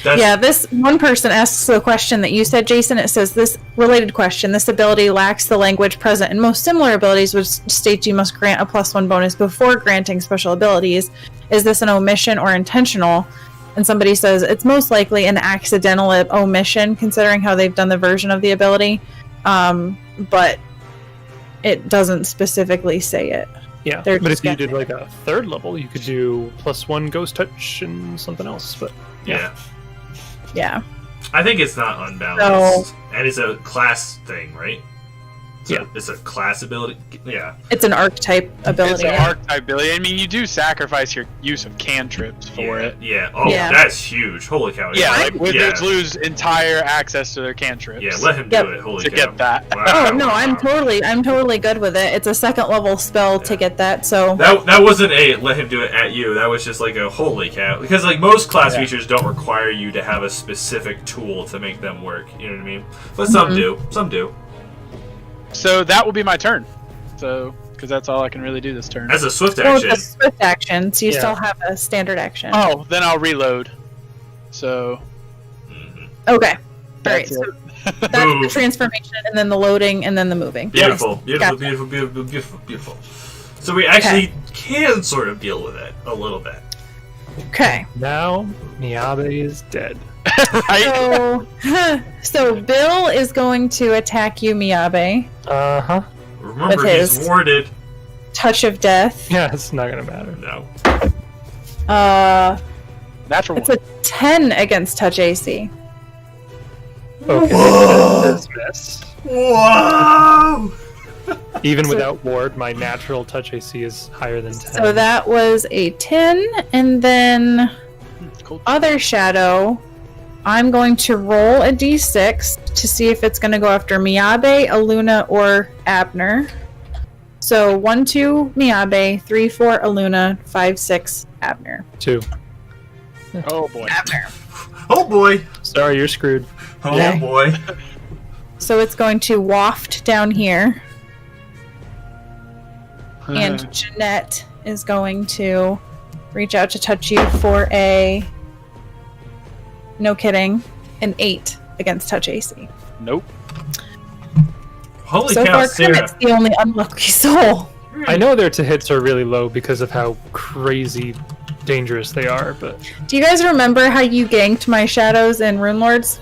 [SPEAKER 1] Yeah, this one person asks the question that you said, Jason. It says, this related question, this ability lacks the language present in most similar abilities, which states you must grant a +1 bonus before granting special abilities. Is this an omission or intentional? And somebody says, it's most likely an accidental omission, considering how they've done the version of the ability. But it doesn't specifically say it.
[SPEAKER 5] Yeah,
[SPEAKER 1] They're
[SPEAKER 5] but
[SPEAKER 1] just
[SPEAKER 5] if you did
[SPEAKER 1] guessing.
[SPEAKER 5] like a third level, you could do +1 Ghost Touch and something else. But
[SPEAKER 2] Yeah.
[SPEAKER 1] Yeah.
[SPEAKER 2] I think it's not unbalanced. And it's a class thing, right?
[SPEAKER 5] Yeah.
[SPEAKER 2] It's a class ability. Yeah.
[SPEAKER 1] It's an archetype ability.
[SPEAKER 4] It's an archetype ability. I mean, you do sacrifice your use of cantrips for it.
[SPEAKER 2] Yeah. Oh,
[SPEAKER 1] Yeah.
[SPEAKER 2] that's huge. Holy cow.
[SPEAKER 4] Yeah, like wizards
[SPEAKER 2] yeah.
[SPEAKER 4] lose entire access to their cantrips.
[SPEAKER 2] Yeah, let him do
[SPEAKER 1] Yep.
[SPEAKER 2] it. Holy
[SPEAKER 4] to
[SPEAKER 2] cow.
[SPEAKER 4] get that.
[SPEAKER 2] Wow,
[SPEAKER 1] Oh no,
[SPEAKER 2] wow.
[SPEAKER 1] I'm totally good with it. It's a second level spell to get that, so
[SPEAKER 2] That wasn't a let him do it at you. That was just like a holy cow. Because like most class
[SPEAKER 5] Yeah.
[SPEAKER 2] features don't require you to have a specific tool to make them work. You know what I mean? But some do. Some do.
[SPEAKER 4] So that will be my turn. So, because that's all I can really do this turn.
[SPEAKER 2] As a swift
[SPEAKER 1] well,
[SPEAKER 2] action.
[SPEAKER 1] it's a swift action, so you
[SPEAKER 5] Yeah.
[SPEAKER 1] still have a standard action.
[SPEAKER 4] Oh, then I'll reload. So
[SPEAKER 2] Mhm.
[SPEAKER 1] Okay. All right.
[SPEAKER 4] that's
[SPEAKER 1] So
[SPEAKER 4] it.
[SPEAKER 1] that's the
[SPEAKER 2] Ooh.
[SPEAKER 1] transformation, and then the loading, and then the moving.
[SPEAKER 2] Beautiful,
[SPEAKER 1] Yes.
[SPEAKER 2] beautiful,
[SPEAKER 1] Gotcha.
[SPEAKER 2] beautiful, beautiful, beautiful, beautiful. So we actually can sort of deal with it a little bit.
[SPEAKER 1] Okay.
[SPEAKER 5] now Miyabe is dead.
[SPEAKER 4] Right?
[SPEAKER 1] So Bill is going to attack you, Miyabe.
[SPEAKER 5] Uh-huh.
[SPEAKER 2] Remember,
[SPEAKER 1] With
[SPEAKER 2] he's
[SPEAKER 1] his-
[SPEAKER 2] warded.
[SPEAKER 1] Touch of death.
[SPEAKER 5] Yeah, it's not gonna matter.
[SPEAKER 2] No.
[SPEAKER 4] Natural
[SPEAKER 1] It's
[SPEAKER 4] one.
[SPEAKER 1] a 10 against touch AC.
[SPEAKER 5] Okay.
[SPEAKER 2] Whoa!
[SPEAKER 5] That's miss.
[SPEAKER 2] Whoa!
[SPEAKER 5] Even
[SPEAKER 1] So-
[SPEAKER 5] without ward, my natural touch AC is higher than 10.
[SPEAKER 1] So that was a 10, and then
[SPEAKER 4] Cool.
[SPEAKER 1] other shadow. I'm going to roll a d6 to see if it's going to go after Miyabe, Aluna, or Abner. So 1, 2, Miyabe, 3, 4, Aluna, 5, 6, Abner.
[SPEAKER 5] 2.
[SPEAKER 4] Oh boy.
[SPEAKER 1] Abner.
[SPEAKER 2] Oh boy!
[SPEAKER 5] Sorry, you're screwed.
[SPEAKER 2] Oh
[SPEAKER 1] Yeah.
[SPEAKER 2] boy!
[SPEAKER 1] So it's going to waft down here, and Jeanette is going to reach out to touch you for a, no kidding, an 8 against touch AC.
[SPEAKER 4] Nope.
[SPEAKER 2] Holy
[SPEAKER 1] So
[SPEAKER 2] cow,
[SPEAKER 1] far,
[SPEAKER 2] Sarah!
[SPEAKER 1] Kermit's the only unlucky soul.
[SPEAKER 5] I know their to hits are really low because of how crazy dangerous they are, but
[SPEAKER 1] Do you guys remember how you ganked my shadows in Rune Lords?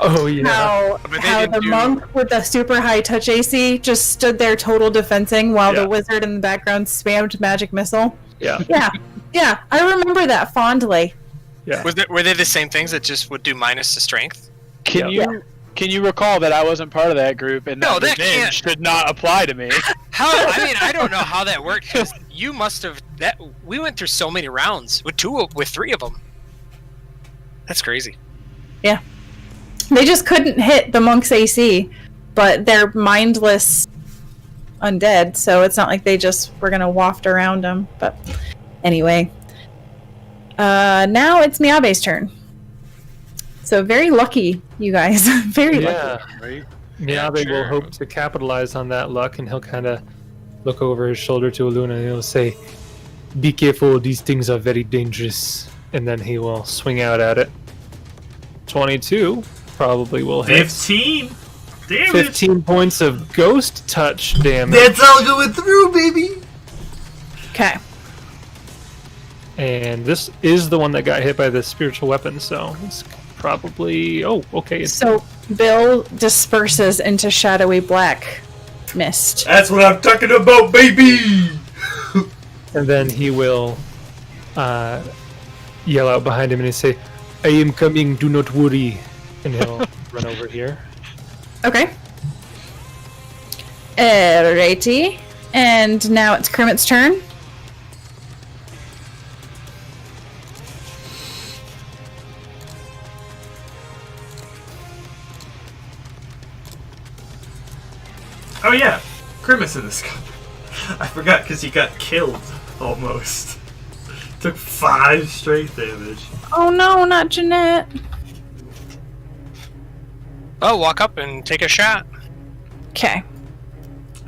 [SPEAKER 5] oh yeah,
[SPEAKER 1] How,
[SPEAKER 3] But they
[SPEAKER 1] how
[SPEAKER 3] didn't
[SPEAKER 1] the
[SPEAKER 3] do-
[SPEAKER 1] monk with the super high touch AC just stood there total defensing while
[SPEAKER 2] Yeah.
[SPEAKER 1] the wizard in the background spammed magic missile?
[SPEAKER 5] yeah,
[SPEAKER 1] Yeah, I remember that fondly.
[SPEAKER 5] yeah.
[SPEAKER 3] Were they the same things that just would do minus to strength?
[SPEAKER 4] Can
[SPEAKER 5] Yeah.
[SPEAKER 4] can you recall that I wasn't part of that group and
[SPEAKER 3] No,
[SPEAKER 4] that
[SPEAKER 3] that can't-
[SPEAKER 4] revenge should not apply to me?
[SPEAKER 3] How? I mean, I don't know how that worked. 'Cause you must have that. We went through so many rounds with with 3 of them. That's crazy.
[SPEAKER 1] They just couldn't hit the monk's AC, but they're mindless undead, so it's not like they just were gonna waft around them. But anyway, now it's Miyabe's turn. So very lucky, you guys. Very lucky.
[SPEAKER 5] Yeah.
[SPEAKER 4] Right?
[SPEAKER 5] Miyabe
[SPEAKER 3] sure.
[SPEAKER 5] will hope to capitalize on that luck, and he'll kind of look over his shoulder to Aluna and he'll say, "Be careful, these things are very dangerous." And then he will swing out at it. 22 probably will hit.
[SPEAKER 2] 15? Damn it!
[SPEAKER 5] 15 points of ghost touch damage.
[SPEAKER 2] That's all going through, baby!
[SPEAKER 1] Okay.
[SPEAKER 5] And this is the one that got hit by the spiritual weapon, so it's probably... Oh, okay. It's
[SPEAKER 1] So Bill disperses into shadowy black mist.
[SPEAKER 2] That's what I'm talking about, baby!
[SPEAKER 5] and then he will yell out behind him and he'll say, "I am coming, do not worry," and he'll run over here.
[SPEAKER 1] Okay. Alrighty. And now it's Kermit's turn.
[SPEAKER 2] Oh yeah, Grimace in this guy. I forgot because he got killed almost. Took 5 strength damage.
[SPEAKER 1] Oh no, not Jeanette.
[SPEAKER 3] Oh, walk up and take a shot.
[SPEAKER 1] Okay.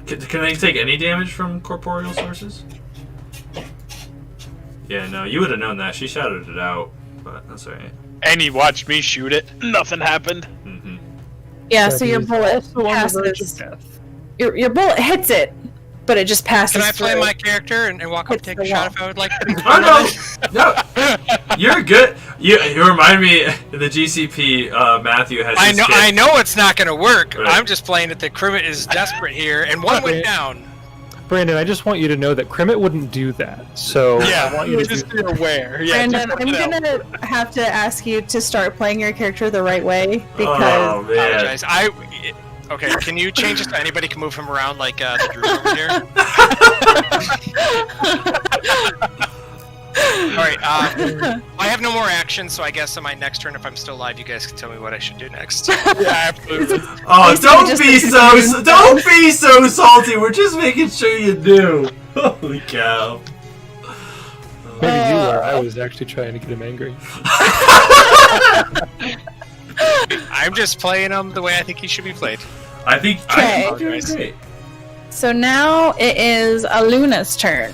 [SPEAKER 2] Can they take any damage from corporeal sources? Yeah, no, you would have known that. She shouted it out, but that's alright.
[SPEAKER 4] And he watched me shoot it. Nothing happened.
[SPEAKER 2] Mm-hmm.
[SPEAKER 1] Yeah,
[SPEAKER 5] So
[SPEAKER 1] so your
[SPEAKER 5] he's
[SPEAKER 1] bullet
[SPEAKER 5] also on the verge of
[SPEAKER 1] passes.
[SPEAKER 5] death.
[SPEAKER 1] Your bullet hits it, but it just passes.
[SPEAKER 3] Can I play
[SPEAKER 1] through.
[SPEAKER 3] my character and walk up and
[SPEAKER 1] Hits
[SPEAKER 3] take
[SPEAKER 1] the
[SPEAKER 3] a shot
[SPEAKER 1] wall.
[SPEAKER 3] if I would like to?
[SPEAKER 2] Oh no, you're good. You remind me the GCP. Matthew has.
[SPEAKER 3] I
[SPEAKER 2] his
[SPEAKER 3] know.
[SPEAKER 2] kid.
[SPEAKER 3] I know it's not going to work.
[SPEAKER 2] Right.
[SPEAKER 3] I'm just playing it that Kermit is desperate here, and one went down.
[SPEAKER 5] Brandon, I just want you to know that Kermit wouldn't do that. So I want you to
[SPEAKER 4] just
[SPEAKER 5] do
[SPEAKER 4] be aware. Yeah,
[SPEAKER 1] Brandon,
[SPEAKER 4] just
[SPEAKER 1] I'm
[SPEAKER 4] point it out.
[SPEAKER 1] gonna have to ask you to start playing your character the right way because
[SPEAKER 2] Oh man.
[SPEAKER 3] Apologize. Okay, can you change this so anybody can move him around like the druid over here? Alright, I have no more action, so I guess on my next turn, if I'm still alive, you guys can tell me what I should do next.
[SPEAKER 4] Yeah, absolutely.
[SPEAKER 2] Oh,
[SPEAKER 1] Basically
[SPEAKER 2] don't
[SPEAKER 1] just
[SPEAKER 2] be
[SPEAKER 1] a
[SPEAKER 2] don't be so salty. We're just making sure you do. Holy cow.
[SPEAKER 5] Maybe you are. I was actually trying to get him angry.
[SPEAKER 3] I'm just playing him the way I think he should be played.
[SPEAKER 2] I think
[SPEAKER 1] Okay.
[SPEAKER 2] I'm doing great.
[SPEAKER 1] so now it is Aluna's turn.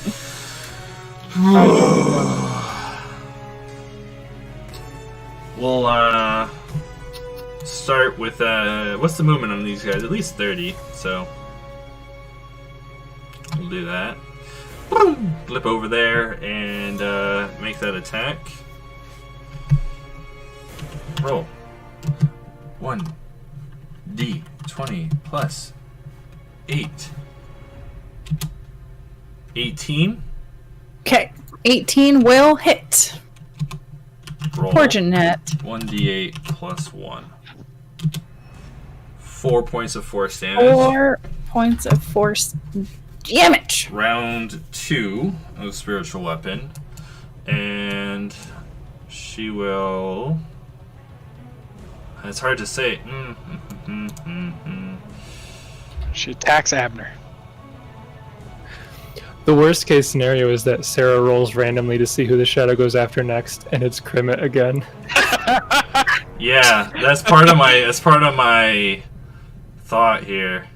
[SPEAKER 2] We'll start with what's the movement on these guys? At least 30. So we'll do that. Flip over there and make that attack. Roll. 1d20 plus 8. 18.
[SPEAKER 1] Okay, 18 will hit.
[SPEAKER 2] Roll.
[SPEAKER 1] Poor Jeanette.
[SPEAKER 2] 1d8 plus 1. 4 points of force damage.
[SPEAKER 1] 4 points of force damage.
[SPEAKER 2] Round 2 of spiritual weapon. And she will. It's hard to say.
[SPEAKER 4] She attacks Abner.
[SPEAKER 5] The worst case scenario is that Sarah rolls randomly to see who the shadow goes after next, and it's Kermit again.
[SPEAKER 2] Yeah, that's part of my thought here.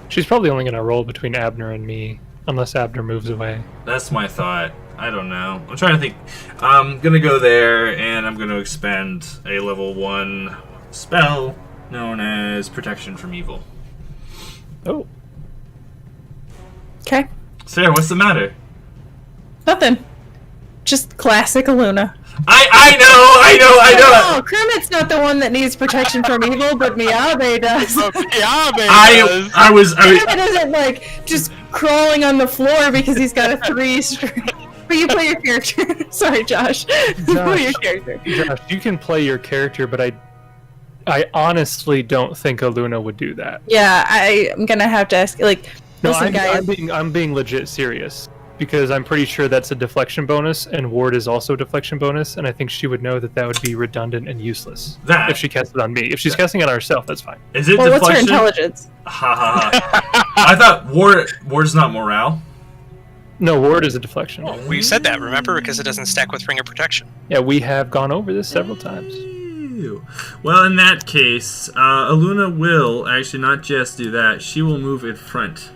[SPEAKER 5] She's probably only going to roll between Abner and me, unless Abner moves away.
[SPEAKER 2] That's my thought. I don't know. I'm trying to think. I'm gonna go there, and I'm gonna expend a level 1 spell known as Protection from Evil.
[SPEAKER 5] Oh.
[SPEAKER 1] Okay,
[SPEAKER 2] Sarah, what's the matter?
[SPEAKER 1] nothing. Just classic Aluna.
[SPEAKER 2] I know.
[SPEAKER 1] Oh, Kermit's not the one that needs protection from evil, but Miyabe does.
[SPEAKER 4] Miyabe
[SPEAKER 2] I was
[SPEAKER 1] Kermit isn't like just crawling on the floor because he's got a 3 strength. But you play your character. Sorry, Josh. Play your character.
[SPEAKER 5] Josh, you can play your character, but I honestly don't think Aluna would do that.
[SPEAKER 1] Yeah, I'm gonna have to ask. Like,
[SPEAKER 5] No,
[SPEAKER 1] listen, guys.
[SPEAKER 5] I'm being legit serious because I'm pretty sure that's a deflection bonus, and Ward is also a deflection bonus, and I think she would know that that would be redundant and useless if she cast it on me. If she's casting it on herself, that's fine.
[SPEAKER 2] Is it
[SPEAKER 1] Well, what's her
[SPEAKER 2] deflection?
[SPEAKER 1] intelligence?
[SPEAKER 2] Ha ha ha. I thought Ward's not morale.
[SPEAKER 5] No, Ward is a deflection.
[SPEAKER 3] We said that, remember? Because it doesn't stack with Ring of Protection.
[SPEAKER 5] Yeah, we have gone over this several times.
[SPEAKER 2] Ew. Well, in that case, Aluna will actually not just do that. She will move in front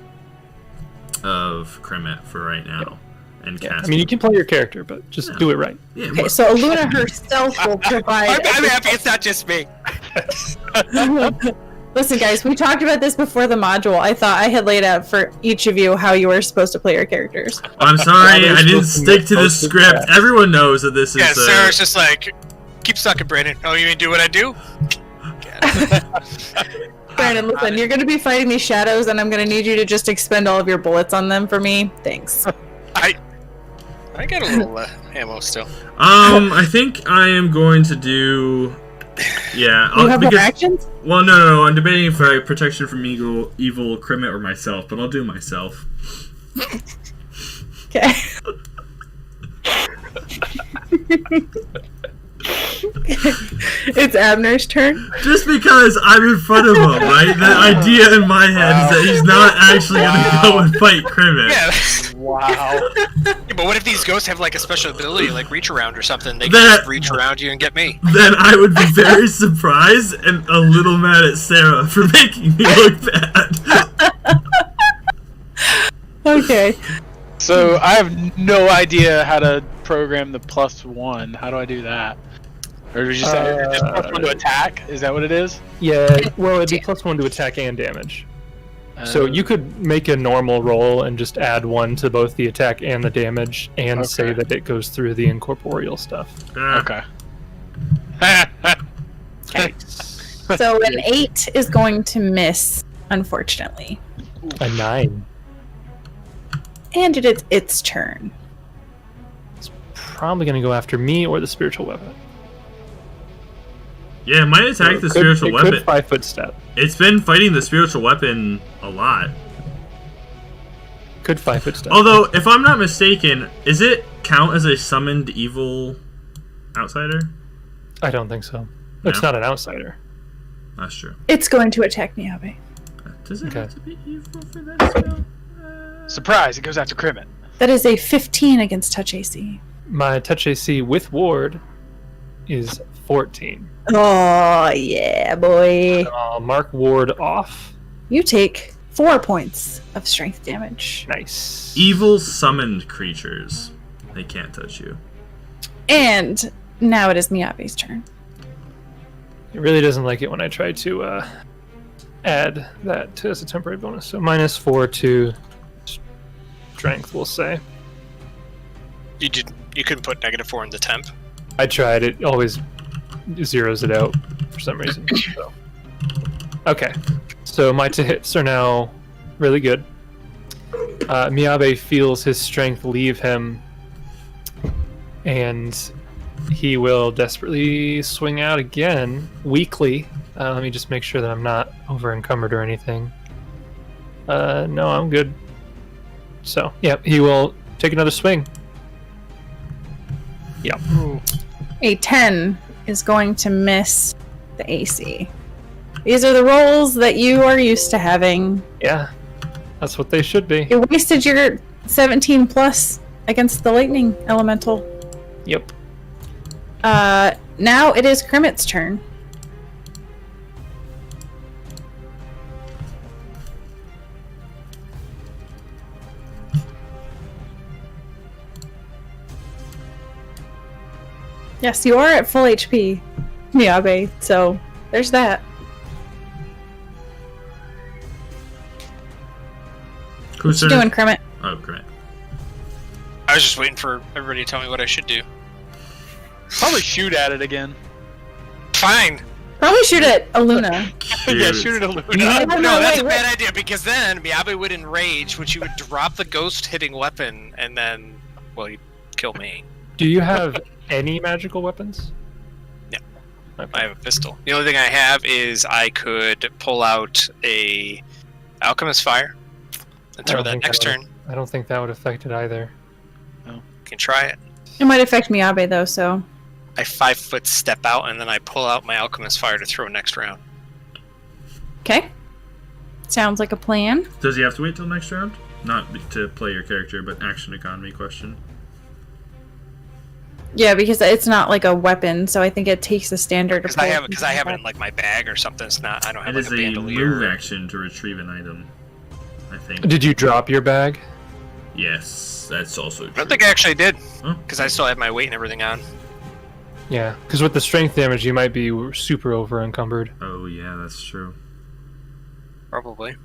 [SPEAKER 2] of Kermit for right now and cast.
[SPEAKER 5] I mean, you can play your character, but just do it right.
[SPEAKER 2] Yeah,
[SPEAKER 1] Okay, so Aluna herself will provide.
[SPEAKER 3] I'm happy it's not just me.
[SPEAKER 1] Listen, guys, we talked about this before the module. I thought I had laid out for each of you how you were supposed to play your characters.
[SPEAKER 2] I'm sorry, I didn't stick to the script. Everyone knows that this is.
[SPEAKER 3] Yeah, Sarah's just like, keep sucking, Brandon. Oh, you mean do what I do?
[SPEAKER 1] Brandon, listen, you're going to be fighting these shadows, and I'm going to need you to just expend all of your bullets on them for me. Thanks.
[SPEAKER 3] I got a little ammo still.
[SPEAKER 2] I think I am going to do. Yeah.
[SPEAKER 1] You have more actions?
[SPEAKER 2] Well, no. I'm debating if I protection from evil, Crimit, or myself, but I'll do myself.
[SPEAKER 1] Okay. It's Abner's turn.
[SPEAKER 2] Just because I'm in front of him, right? The idea in my head is that he's not actually going to go and fight Crimit.
[SPEAKER 3] Yeah.
[SPEAKER 4] Wow.
[SPEAKER 3] But what if these ghosts have like a special ability, like reach around or something? They can just reach around you and get me.
[SPEAKER 2] Then I would be very surprised and a little mad at Sarah for making me look bad.
[SPEAKER 1] Okay.
[SPEAKER 4] So I have no idea how to program the +1. How do I do that? Or did you say just +1 to attack? Is that what it is?
[SPEAKER 5] Yeah, well, it'd be +1 to attack and damage. So you could make a normal roll and just add 1 to both the attack and the damage, and say that it goes through the incorporeal stuff.
[SPEAKER 4] Okay.
[SPEAKER 1] Okay. So an 8 is going to miss, unfortunately.
[SPEAKER 5] A 9.
[SPEAKER 1] And it is its turn.
[SPEAKER 5] Probably going to go after me or the spiritual weapon.
[SPEAKER 2] Yeah, it might attack the spiritual
[SPEAKER 5] weapon.
[SPEAKER 2] weapon.
[SPEAKER 5] 5-foot step.
[SPEAKER 2] It's been fighting the spiritual weapon a lot.
[SPEAKER 5] Could 5-foot step.
[SPEAKER 2] Although, if I'm not mistaken, is it count as a summoned evil outsider?
[SPEAKER 5] I don't think so.
[SPEAKER 2] No?
[SPEAKER 5] It's not an outsider.
[SPEAKER 2] That's true.
[SPEAKER 1] It's going to attack Miyabe.
[SPEAKER 2] Does it
[SPEAKER 5] Okay.
[SPEAKER 2] have to be evil for that spell?
[SPEAKER 4] Surprise! It goes after Crimit.
[SPEAKER 1] That is a 15 against touch AC.
[SPEAKER 5] My touch AC with ward is 14.
[SPEAKER 1] Oh, yeah, boy.
[SPEAKER 5] Mark ward off.
[SPEAKER 1] You take 4 points of strength damage.
[SPEAKER 5] Nice.
[SPEAKER 2] Evil summoned creatures. They can't touch you.
[SPEAKER 1] And now it is Miyabe's turn.
[SPEAKER 5] It really doesn't like it when I try to add that to as a temporary bonus. So -4 to strength, we'll say.
[SPEAKER 3] You couldn't put -4 in the temp.
[SPEAKER 5] I tried. It always zeroes it out for some reason. So. Okay. So my hits are now really good. Miyabe feels his strength leave him, and he will desperately swing out again, weakly. Let me just make sure that I'm not over encumbered or anything. No, I'm good. So, yeah, he will take another swing. Yep.
[SPEAKER 1] A 10 is going to miss the AC. These are the rolls that you are used to having.
[SPEAKER 5] Yeah, that's what they should be.
[SPEAKER 1] You wasted your 17 plus against the lightning elemental.
[SPEAKER 5] Yep.
[SPEAKER 1] Now it is Crimit's turn. Yes, you are at full HP, Miyabe, so there's that.
[SPEAKER 2] Who's
[SPEAKER 1] What you doing, Crimit?
[SPEAKER 2] Oh, great.
[SPEAKER 3] I was just waiting for everybody to tell me what I should do.
[SPEAKER 4] Probably shoot at it again.
[SPEAKER 3] Fine.
[SPEAKER 1] Probably shoot at Aluna.
[SPEAKER 4] Yeah, shoot it a Luna.
[SPEAKER 3] No, that's
[SPEAKER 1] wait,
[SPEAKER 3] a
[SPEAKER 1] wait.
[SPEAKER 3] bad idea because then Miyabe would enrage, which you would drop the ghost hitting weapon, and then, well, you'd kill me.
[SPEAKER 5] Do you have any magical weapons?
[SPEAKER 3] No.
[SPEAKER 5] Okay.
[SPEAKER 3] I have a pistol. The only thing I have is I could pull out a Alchemist Fire and throw that next turn.
[SPEAKER 5] I don't think that would affect it either.
[SPEAKER 3] You can try it.
[SPEAKER 1] It might affect Miyabe, though, so...
[SPEAKER 3] I 5-foot step out, and then I pull out my Alchemist Fire to throw next round.
[SPEAKER 1] Okay. Sounds like a plan.
[SPEAKER 2] Does he have to wait till next round? Not to play your character, but action economy question.
[SPEAKER 1] Yeah, because it's not like a weapon, so I think it takes a standard.
[SPEAKER 3] Because I have it in like my bag or something. It's not. I don't have
[SPEAKER 2] It
[SPEAKER 3] like
[SPEAKER 2] is
[SPEAKER 3] a
[SPEAKER 2] a
[SPEAKER 3] bandolier.
[SPEAKER 2] move action to retrieve an item, I think.
[SPEAKER 5] Did you drop your bag?
[SPEAKER 2] Yes, that's also true.
[SPEAKER 3] I don't think I actually did,
[SPEAKER 2] Huh?
[SPEAKER 3] because I still have my weight and everything on.
[SPEAKER 5] Yeah, because with the strength damage, you might be super over encumbered.
[SPEAKER 2] Oh, yeah, that's true.
[SPEAKER 3] Probably.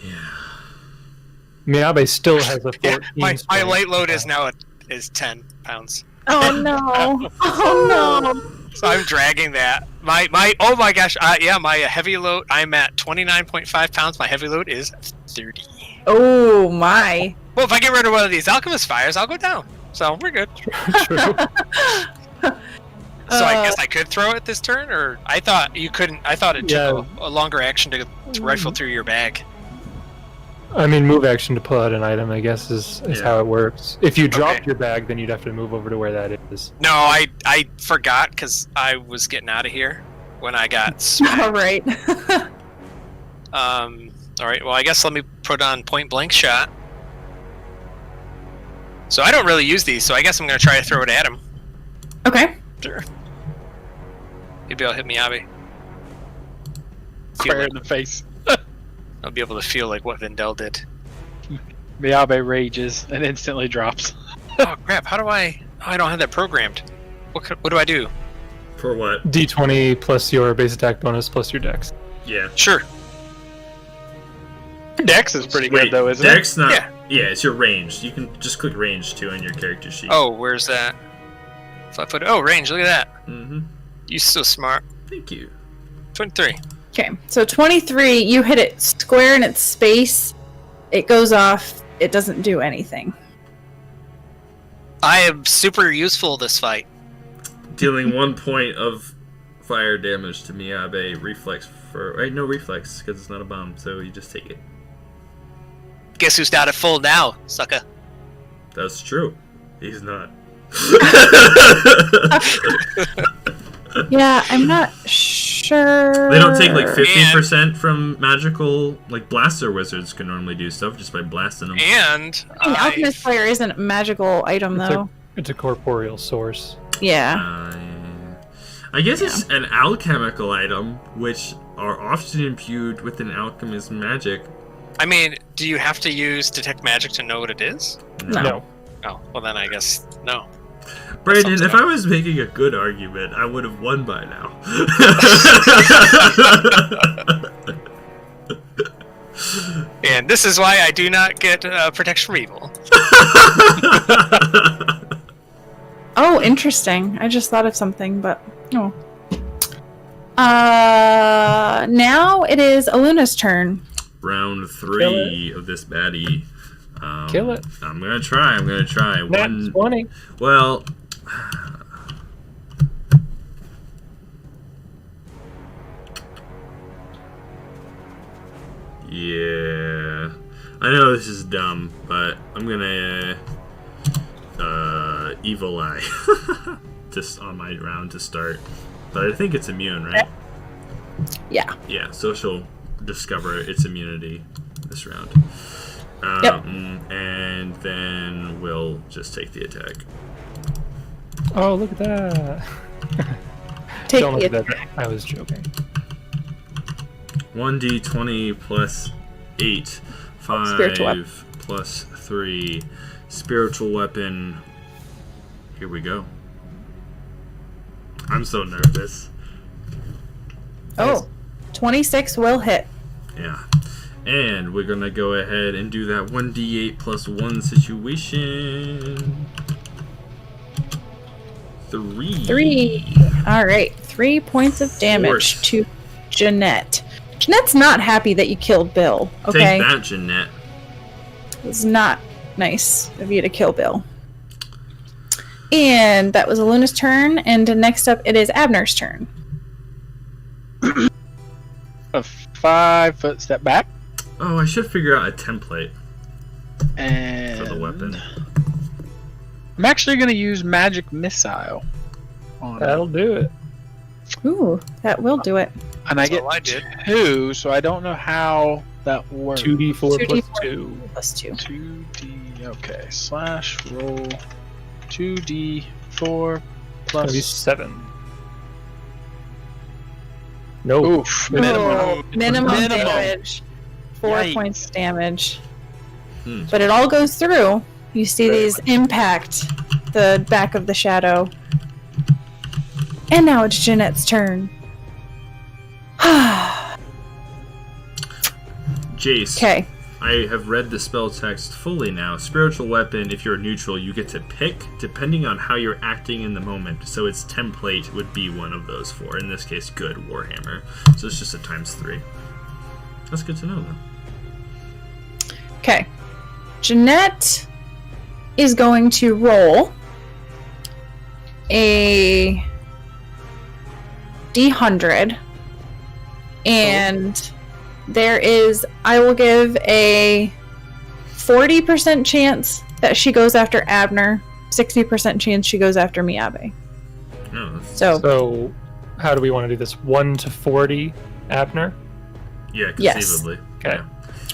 [SPEAKER 2] Yeah.
[SPEAKER 5] Miyabe still has a 14.
[SPEAKER 3] Yeah, my
[SPEAKER 5] strength.
[SPEAKER 3] light load is now is 10 pounds.
[SPEAKER 1] Oh no! Oh no!
[SPEAKER 3] So I'm dragging that. My oh my gosh, yeah, my heavy load. I'm at 29.5 pounds. My heavy load is 30.
[SPEAKER 1] Oh my.
[SPEAKER 3] Well, if I get rid of one of these alchemist fires, I'll go down. So we're good.
[SPEAKER 5] True.
[SPEAKER 3] So I guess I could throw it this turn, or I thought you couldn't. I thought it took a longer action to rifle through your bag.
[SPEAKER 5] I mean, move action to pull out an item, I guess, is how it works. If you drop
[SPEAKER 3] Okay.
[SPEAKER 5] your bag, then you'd have to move over to where that is.
[SPEAKER 3] No, I forgot because I was getting out of here when I got smacked.
[SPEAKER 1] All right.
[SPEAKER 3] All right. Well, I guess let me put on point blank shot. So I don't really use these, so I guess I'm gonna try to throw it at him.
[SPEAKER 1] Okay.
[SPEAKER 3] Sure. Maybe I'll hit Miyabe.
[SPEAKER 4] Square in the face.
[SPEAKER 3] I'll be able to feel like what Vindel did.
[SPEAKER 4] Miyabe rages and instantly drops.
[SPEAKER 3] Oh crap! How do I? Oh, I don't have that programmed. What do I do?
[SPEAKER 2] For what?
[SPEAKER 5] D20 plus your base attack bonus plus your dex.
[SPEAKER 2] Yeah.
[SPEAKER 3] Sure.
[SPEAKER 4] Dex is pretty
[SPEAKER 2] Wait,
[SPEAKER 4] good though, isn't
[SPEAKER 2] Dex
[SPEAKER 4] it?
[SPEAKER 2] not.
[SPEAKER 3] Yeah.
[SPEAKER 2] Yeah, it's your range. You can just click range too on your character sheet.
[SPEAKER 3] Oh, where's that? 5 foot. Oh, range. Look at that.
[SPEAKER 2] Mm-hmm.
[SPEAKER 3] You so smart.
[SPEAKER 2] Thank you.
[SPEAKER 3] 23.
[SPEAKER 1] Okay. So 23, you hit it square in its space. It goes off. It doesn't do anything.
[SPEAKER 3] I am super useful this fight.
[SPEAKER 2] Dealing 1 point of fire damage to Miyabe. Reflex for... Wait, no reflex, because it's not a bomb, so you just take it.
[SPEAKER 3] Guess who's not at full now, sucker?
[SPEAKER 2] That's true. He's not.
[SPEAKER 1] Yeah, I'm not sure.
[SPEAKER 2] They don't take like 15% from magical, like blaster wizards can normally do stuff just by blasting them.
[SPEAKER 3] And
[SPEAKER 1] I mean, Alchemist Fire isn't a magical item, though.
[SPEAKER 5] It's a corporeal source.
[SPEAKER 1] Yeah.
[SPEAKER 2] I guess it's an alchemical item, which are often imbued with an alchemist's magic.
[SPEAKER 3] I mean, do you have to use detect magic to know what it is?
[SPEAKER 1] No.
[SPEAKER 3] Oh, well then I guess no.
[SPEAKER 2] Brandon,
[SPEAKER 3] That
[SPEAKER 2] if
[SPEAKER 3] sounds
[SPEAKER 2] I was making a good argument, I would have won by now.
[SPEAKER 3] And this is why I do not get protection from evil.
[SPEAKER 1] Oh, interesting. I just thought of something, but oh. Now it is Aluna's turn.
[SPEAKER 2] Round 3 of this baddie.
[SPEAKER 5] Kill it.
[SPEAKER 2] I'm gonna try.
[SPEAKER 5] Nat 20.
[SPEAKER 2] Well, yeah. I know this is dumb, but I'm gonna evil eye just on my round to start. But I think it's immune, right?
[SPEAKER 1] Yeah.
[SPEAKER 2] Yeah. So she'll discover its immunity this round.
[SPEAKER 1] Yep.
[SPEAKER 2] And then we'll just take the attack.
[SPEAKER 5] Oh, look at that.
[SPEAKER 1] Take
[SPEAKER 5] Don't look
[SPEAKER 1] the
[SPEAKER 5] at that. I was joking.
[SPEAKER 2] 1d20 plus 8. 5
[SPEAKER 1] Spiritual weapon.
[SPEAKER 2] plus 3. Spiritual weapon. Here we go. I'm so nervous.
[SPEAKER 1] Oh, 26 will hit.
[SPEAKER 2] Yeah. And we're gonna go ahead and do that 1d8 plus 1 situation. 3.
[SPEAKER 1] 3. All right. 3 points of damage
[SPEAKER 2] Force.
[SPEAKER 1] to Jeanette. Jeanette's not happy that you killed Bill. Okay.
[SPEAKER 2] Take that, Jeanette.
[SPEAKER 1] It's not nice of you to kill Bill. And that was Aluna's turn. And next up, it is Abner's turn.
[SPEAKER 4] A 5 foot step back.
[SPEAKER 2] Oh, I should figure out a template
[SPEAKER 4] And
[SPEAKER 2] for the weapon.
[SPEAKER 4] I'm actually going to use magic missile on it.
[SPEAKER 5] That'll do it.
[SPEAKER 1] Ooh, that will do it.
[SPEAKER 4] And I
[SPEAKER 3] That's
[SPEAKER 4] get
[SPEAKER 3] all I did.
[SPEAKER 4] 2, so I don't know how that works.
[SPEAKER 5] 2d4 plus
[SPEAKER 1] 2d4.
[SPEAKER 5] 2.
[SPEAKER 1] Plus 2.
[SPEAKER 4] 2d. Okay. Slash roll 2d4
[SPEAKER 5] That'll be
[SPEAKER 4] plus.
[SPEAKER 5] 7. No.
[SPEAKER 4] Oof.
[SPEAKER 5] Minimum.
[SPEAKER 1] Oh, minimum
[SPEAKER 4] Minimum.
[SPEAKER 1] damage. 4
[SPEAKER 4] Yikes.
[SPEAKER 1] points of damage.
[SPEAKER 2] Hmm.
[SPEAKER 1] But it all goes through. You see
[SPEAKER 4] Very
[SPEAKER 1] these impact the back of the shadow. And now it's Jeanette's turn.
[SPEAKER 2] Jace.
[SPEAKER 1] Okay.
[SPEAKER 2] I have read the spell text fully now. Spiritual weapon, if you're neutral, you get to pick depending on how you're acting in the moment. So its template would be one of those four. In this case, good Warhammer. So it's just a ×3. That's good to know, though.
[SPEAKER 1] Okay. Jeanette is going to roll a D100, and I will give a 40% chance that she goes after Abner, 60% chance she goes after Miyabe.
[SPEAKER 2] Oh,
[SPEAKER 1] So
[SPEAKER 5] how do we want to do this? 1 to 40, Abner?
[SPEAKER 2] yeah,
[SPEAKER 1] Yes.
[SPEAKER 2] conceivably.
[SPEAKER 5] Okay.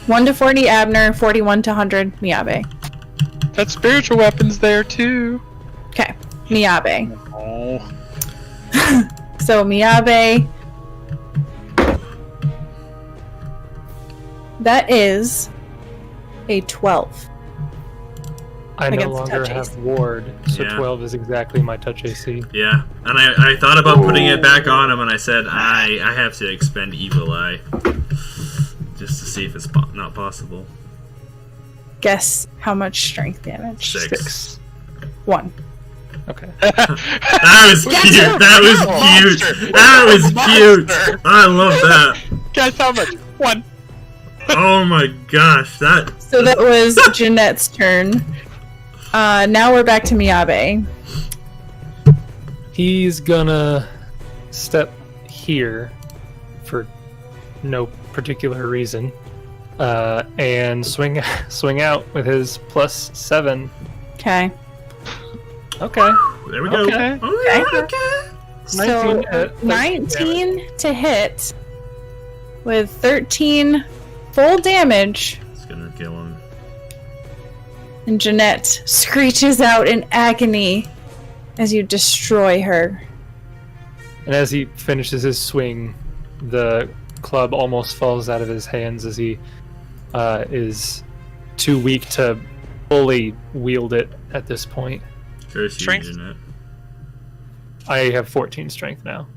[SPEAKER 1] 1 to 40 Abner, 41 to 100 Miyabe.
[SPEAKER 4] That spiritual weapon's there too.
[SPEAKER 1] Okay, Miyabe.
[SPEAKER 4] Oh.
[SPEAKER 1] So Miyabe, that is a 12.
[SPEAKER 5] I no
[SPEAKER 1] Against
[SPEAKER 5] longer
[SPEAKER 1] touch
[SPEAKER 5] have
[SPEAKER 1] AC.
[SPEAKER 5] ward, so
[SPEAKER 2] Yeah.
[SPEAKER 5] 12 is exactly my touch AC.
[SPEAKER 2] Yeah, and I thought about putting it back on him, and I said I have to expend Evil Eye just to see if it's not possible.
[SPEAKER 1] Guess how much strength damage?
[SPEAKER 2] 6.
[SPEAKER 1] 1.
[SPEAKER 5] Okay.
[SPEAKER 2] That was cute. That was cute. That was cute. I love that.
[SPEAKER 4] Guess how much? 1.
[SPEAKER 2] Oh my gosh, that.
[SPEAKER 1] So that was Jeanette's turn. Now we're back to Miyabe.
[SPEAKER 5] He's gonna step here for no particular reason, and swing out with his +7.
[SPEAKER 1] Okay.
[SPEAKER 5] Okay.
[SPEAKER 2] There we go.
[SPEAKER 5] Okay.
[SPEAKER 2] Oh, yeah, okay.
[SPEAKER 1] So
[SPEAKER 5] 19 to hit.
[SPEAKER 1] 19 to hit with 13 full damage,
[SPEAKER 2] It's gonna kill him.
[SPEAKER 1] and Jeanette screeches out in agony as you destroy her.
[SPEAKER 5] And as he finishes his swing, the club almost falls out of his hands as he is too weak to fully wield it at this point.
[SPEAKER 2] Curse you,
[SPEAKER 3] Strength?
[SPEAKER 2] Jeanette.
[SPEAKER 5] I have 14 strength now.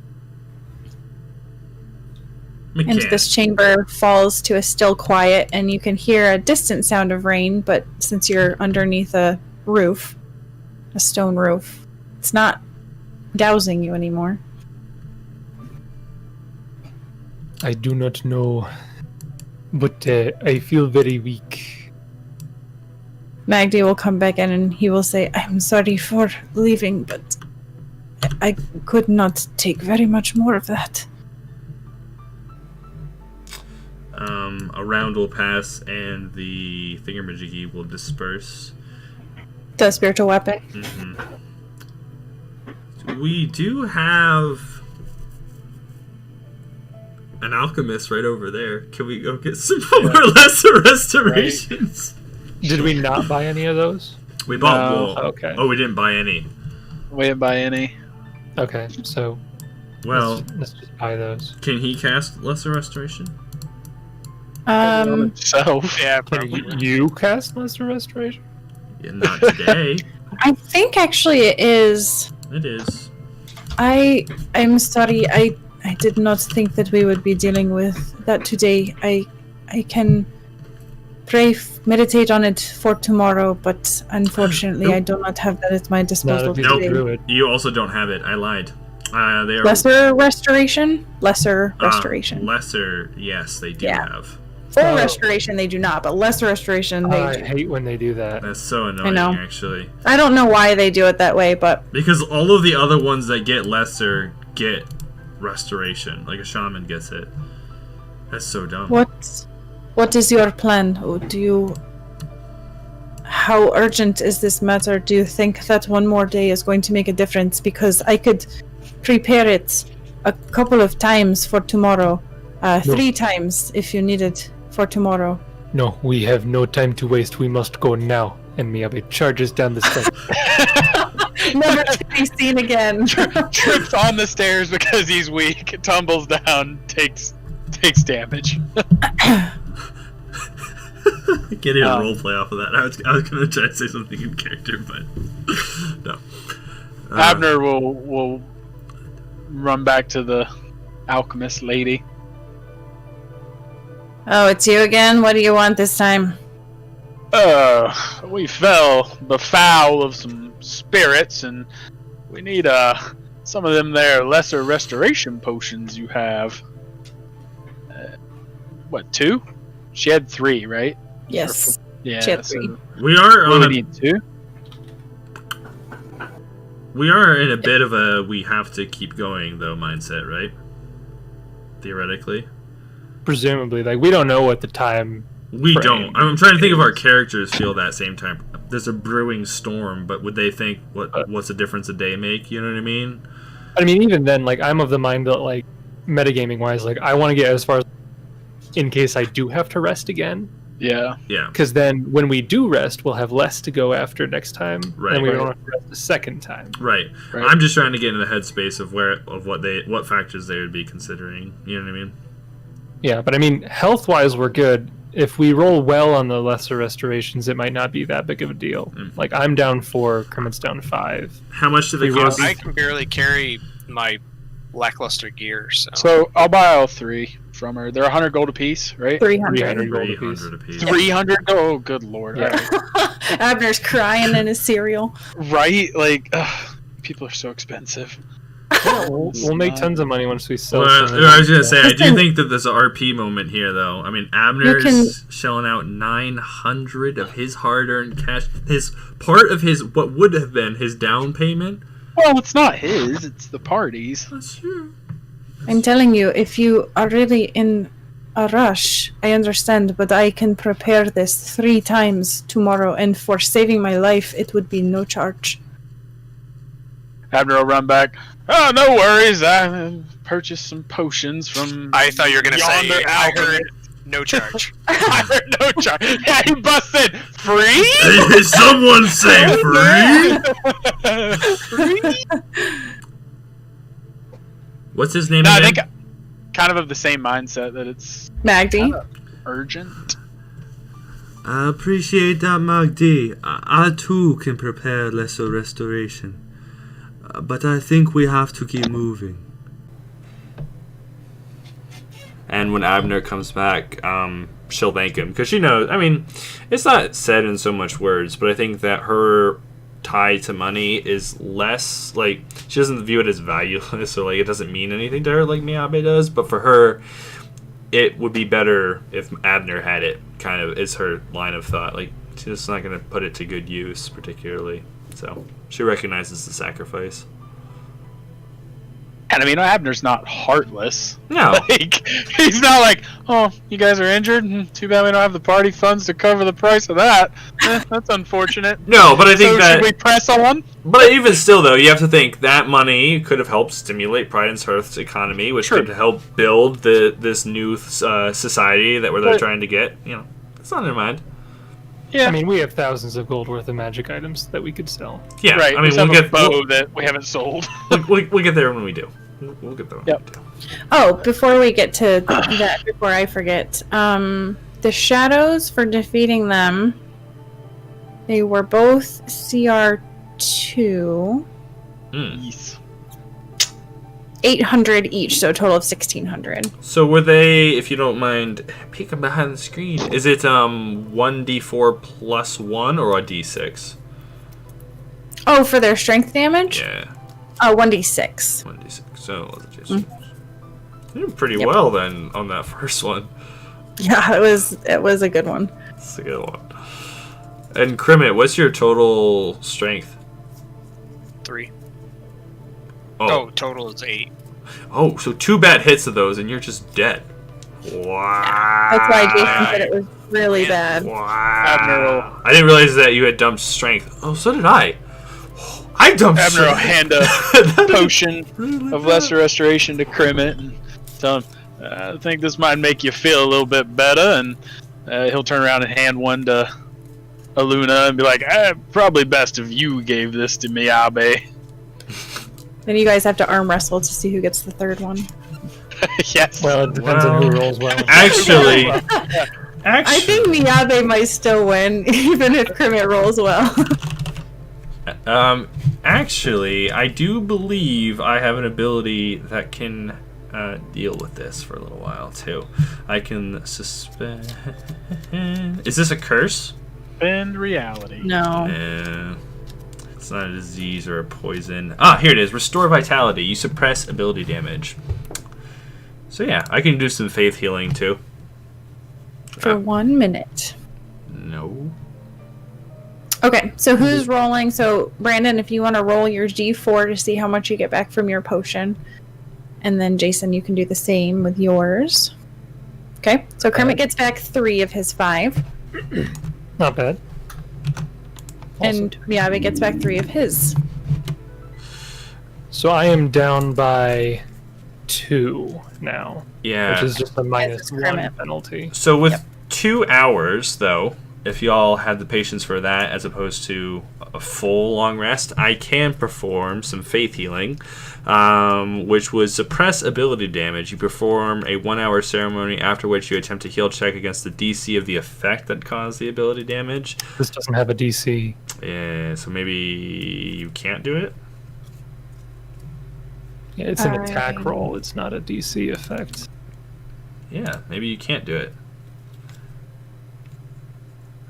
[SPEAKER 1] And this chamber falls to a still quiet, and you can hear a distant sound of rain, but since you're underneath a roof, a stone roof, it's not dousing you anymore.
[SPEAKER 5] I do not know, but I feel very weak.
[SPEAKER 1] Magdi will come back in and he will say, I'm sorry for leaving, but I could not take very much more of that.
[SPEAKER 2] A round will pass and the thingamajiggy will disperse.
[SPEAKER 1] The spiritual weapon.
[SPEAKER 2] We do have an alchemist right over there. Can we go get some more lesser restorations?
[SPEAKER 5] Did we not buy any of those?
[SPEAKER 2] We bought
[SPEAKER 4] No.
[SPEAKER 2] wool.
[SPEAKER 5] Okay.
[SPEAKER 2] Oh, we didn't buy any.
[SPEAKER 4] We didn't buy any.
[SPEAKER 5] Okay, so
[SPEAKER 2] Well,
[SPEAKER 5] let's just buy those.
[SPEAKER 2] can he cast lesser restoration?
[SPEAKER 4] So
[SPEAKER 3] Yeah,
[SPEAKER 5] Can
[SPEAKER 3] probably.
[SPEAKER 5] you cast Lesser Restoration?
[SPEAKER 2] Yeah, not today.
[SPEAKER 1] I think actually it is.
[SPEAKER 2] It is.
[SPEAKER 1] I'm sorry, I did not think that we would be dealing with that today. I can meditate on it for tomorrow, but unfortunately I do not have that at my disposal
[SPEAKER 5] Not if he's
[SPEAKER 2] Nope.
[SPEAKER 5] a
[SPEAKER 1] today.
[SPEAKER 5] druid.
[SPEAKER 2] You also don't have it. I lied. They are
[SPEAKER 1] Lesser restoration? Lesser restoration.
[SPEAKER 2] Lesser, yes, they do
[SPEAKER 1] Yeah.
[SPEAKER 2] have.
[SPEAKER 1] Full
[SPEAKER 5] Oh.
[SPEAKER 1] restoration they do not, but lesser restoration they
[SPEAKER 5] I
[SPEAKER 1] do.
[SPEAKER 5] hate when they do that.
[SPEAKER 2] That's so annoying,
[SPEAKER 1] know.
[SPEAKER 2] actually.
[SPEAKER 1] I don't know why they do it that way, but
[SPEAKER 2] Because all of the other ones that get lesser get restoration. Like a shaman gets it. That's so dumb.
[SPEAKER 1] what is your plan? How urgent is this matter? Do you think that one more day is going to make a difference? Because I could prepare it a couple of times for tomorrow. 3 times if you need it for tomorrow.
[SPEAKER 5] No, we have no time to waste. We must go now. And Miyabe charges down the stairs.
[SPEAKER 1] Never to be seen again.
[SPEAKER 4] trips on the stairs because he's weak, tumbles down, takes damage.
[SPEAKER 2] I can't even roleplay off of that. I was gonna try to say something in character, but no.
[SPEAKER 4] Abner will run back to the alchemist lady.
[SPEAKER 1] Oh, it's you again? What do you want this time?
[SPEAKER 4] We fell befoul of some spirits, and we need some of them there lesser restoration potions you have. What, 2? She had 3, right?
[SPEAKER 1] Yes.
[SPEAKER 4] Yeah.
[SPEAKER 1] She had 3.
[SPEAKER 2] We are on
[SPEAKER 4] we
[SPEAKER 2] a,
[SPEAKER 4] need 2.
[SPEAKER 2] we are in a bit of a we have to keep going though mindset, right? Theoretically.
[SPEAKER 5] Presumably, like we don't know what the time.
[SPEAKER 2] We
[SPEAKER 5] frame
[SPEAKER 2] don't. I'm trying to think if our characters feel that same time. There's a brewing storm, but would they think what's the difference a day make? You know what I mean?
[SPEAKER 5] I mean, even then, like I'm of the mind that like metagaming wise, like I want to get as far as in case I do have to rest again.
[SPEAKER 4] Yeah.
[SPEAKER 2] Yeah.
[SPEAKER 5] Because then when we do rest, we'll have less to go after next time,
[SPEAKER 2] Right.
[SPEAKER 5] and we
[SPEAKER 4] Right.
[SPEAKER 5] don't have to rest a second time.
[SPEAKER 2] Right.
[SPEAKER 4] Right.
[SPEAKER 2] I'm just trying to get into the headspace of what factors they would be considering. You know what I mean?
[SPEAKER 5] Yeah, but I mean, health wise, we're good. If we roll well on the lesser restorations, it might not be that big of a deal.
[SPEAKER 2] Mm.
[SPEAKER 5] Like I'm down 4, Kermit's down 5.
[SPEAKER 2] How much do they
[SPEAKER 5] We
[SPEAKER 2] cost?
[SPEAKER 3] I can barely carry my lackluster gear, so.
[SPEAKER 4] So I'll buy all 3 from her. They're 100 gold apiece, right?
[SPEAKER 1] 300.
[SPEAKER 5] 300 gold apiece.
[SPEAKER 2] 300 apiece.
[SPEAKER 4] 300 gold? Oh, good lord.
[SPEAKER 5] Yeah.
[SPEAKER 4] Alright.
[SPEAKER 1] Abner's crying in his cereal.
[SPEAKER 4] Right? Like, people are so expensive.
[SPEAKER 5] We'll make tons of money once we sell.
[SPEAKER 2] Well,
[SPEAKER 5] some of
[SPEAKER 2] I was gonna
[SPEAKER 5] these.
[SPEAKER 2] say, I do
[SPEAKER 1] Listen.
[SPEAKER 2] think that there's an RP moment here, though. I mean, Abner's
[SPEAKER 1] can-
[SPEAKER 2] shelling out 900 of his hard-earned cash. His part of his what would have been his down payment.
[SPEAKER 4] Well, it's not his, it's the party's.
[SPEAKER 2] That's true.
[SPEAKER 1] I'm telling you, if you are really in a rush, I understand, but I can prepare this 3 times tomorrow, and for saving my life, it would be no charge.
[SPEAKER 4] Abner will run back. Oh, no worries. I purchased some potions from.
[SPEAKER 3] I thought you were gonna say,
[SPEAKER 4] Yonder
[SPEAKER 3] I
[SPEAKER 4] alchemist.
[SPEAKER 3] heard no charge.
[SPEAKER 4] I heard no charge. Yeah, he busted. Free?
[SPEAKER 2] Hey, someone say free.
[SPEAKER 4] Free?
[SPEAKER 2] What's his name
[SPEAKER 4] No, I
[SPEAKER 2] again?
[SPEAKER 4] think kind of the same mindset that it's
[SPEAKER 1] Magdi?
[SPEAKER 4] urgent.
[SPEAKER 6] I appreciate that, Magdi. I too can prepare lesser restoration. But I think we have to keep moving.
[SPEAKER 2] And when Abner comes back, she'll thank him because she knows. I mean, it's not said in so much words, but I think that her tie to money is less like she doesn't view it as valueless or like it doesn't mean anything to her like Miyabe does. But for her, it would be better if Abner had it. Kind of is her line of thought. Like she's just not going to put it to good use, particularly. So she recognizes the sacrifice.
[SPEAKER 4] And I mean, Abner's not heartless.
[SPEAKER 2] No.
[SPEAKER 4] Like, he's not like, oh, you guys are injured? Too bad we don't have the party funds to cover the price of that. That's unfortunate.
[SPEAKER 2] No, but I think
[SPEAKER 4] So
[SPEAKER 2] that.
[SPEAKER 4] should we press on?
[SPEAKER 2] But even still, though, you have to think that money could have helped stimulate Pride and Hearth's economy, which
[SPEAKER 4] True.
[SPEAKER 2] could help build this new society that they're
[SPEAKER 4] But-
[SPEAKER 2] trying to get. You know, it's not in their mind.
[SPEAKER 4] Yeah.
[SPEAKER 5] I mean, we have thousands of gold worth of magic items that we could sell.
[SPEAKER 2] Yeah,
[SPEAKER 4] right.
[SPEAKER 2] I mean,
[SPEAKER 4] we
[SPEAKER 2] we'll
[SPEAKER 4] have a
[SPEAKER 2] get
[SPEAKER 4] bow that we haven't sold.
[SPEAKER 2] we'll get there when we do. We'll get there when
[SPEAKER 4] Yep.
[SPEAKER 2] we do.
[SPEAKER 1] Oh, before we get to that, before I forget, the shadows for defeating them, they were both CR2,
[SPEAKER 4] Yes.
[SPEAKER 1] 800 each, so a total of 1600.
[SPEAKER 2] So were they, if you don't mind peeking behind the screen, is it 1d4 plus 1 or a d6?
[SPEAKER 1] Oh, for their strength damage?
[SPEAKER 2] Yeah,
[SPEAKER 1] 1d6.
[SPEAKER 2] 1d6. So let's just. You did pretty
[SPEAKER 1] Yep.
[SPEAKER 2] well then on that first one.
[SPEAKER 1] Yeah, it was a good one.
[SPEAKER 2] That's a good one. And Krimmit, what's your total strength?
[SPEAKER 3] 3.
[SPEAKER 2] Oh,
[SPEAKER 3] Oh, total is 8.
[SPEAKER 2] oh, so 2 bad hits of those, and you're just dead. Wow.
[SPEAKER 1] That's why Jason said it was really bad.
[SPEAKER 2] Wow.
[SPEAKER 4] Admiral.
[SPEAKER 2] I didn't realize that you had dumped strength. Oh, so did I. I dumped
[SPEAKER 4] Abner will
[SPEAKER 2] strength.
[SPEAKER 4] hand a potion of lesser restoration to Krimmit and tell him, I think this might make you feel a little bit better. And he'll turn around and hand one to Aluna and be like, probably best if you gave this to Miyabe.
[SPEAKER 1] Then you guys have to arm wrestle to see who gets the third one.
[SPEAKER 4] Yes.
[SPEAKER 5] Well, it depends on who rolls well.
[SPEAKER 2] Actually,
[SPEAKER 1] I think Miyabe might still win, even if Kermit rolls well.
[SPEAKER 2] actually, I do believe I have an ability that can deal with this for a little while too. I can suspend. Is this a curse?
[SPEAKER 4] Suspend reality.
[SPEAKER 1] No.
[SPEAKER 2] It's not a disease or a poison. Ah, here it is. Restore vitality. You suppress ability damage. So yeah, I can do some faith healing too.
[SPEAKER 1] For 1 minute.
[SPEAKER 2] No.
[SPEAKER 1] Okay, so who's rolling? So, Brandon, if you want to roll your G4 to see how much you get back from your potion. And then, Jason, you can do the same with yours. Okay, so Kermit gets back 3 of his 5.
[SPEAKER 5] Not bad.
[SPEAKER 1] And Miyabe gets back 3 of his.
[SPEAKER 5] So I am down by 2 now.
[SPEAKER 2] Yeah.
[SPEAKER 5] Which is just a minus
[SPEAKER 1] Yes,
[SPEAKER 5] 1
[SPEAKER 1] Kermit.
[SPEAKER 5] penalty.
[SPEAKER 2] So with 2 hours, though, if y'all have the patience for that as opposed to a full long rest, I can perform some faith healing, which would suppress ability damage. You perform a 1-hour ceremony, after which you attempt to heal check against the DC of the effect that caused the ability damage.
[SPEAKER 5] This doesn't have a DC.
[SPEAKER 2] Yeah, so maybe you can't do it?
[SPEAKER 5] Yeah, it's an attack roll. It's not a DC effect.
[SPEAKER 2] Yeah, maybe you can't do it.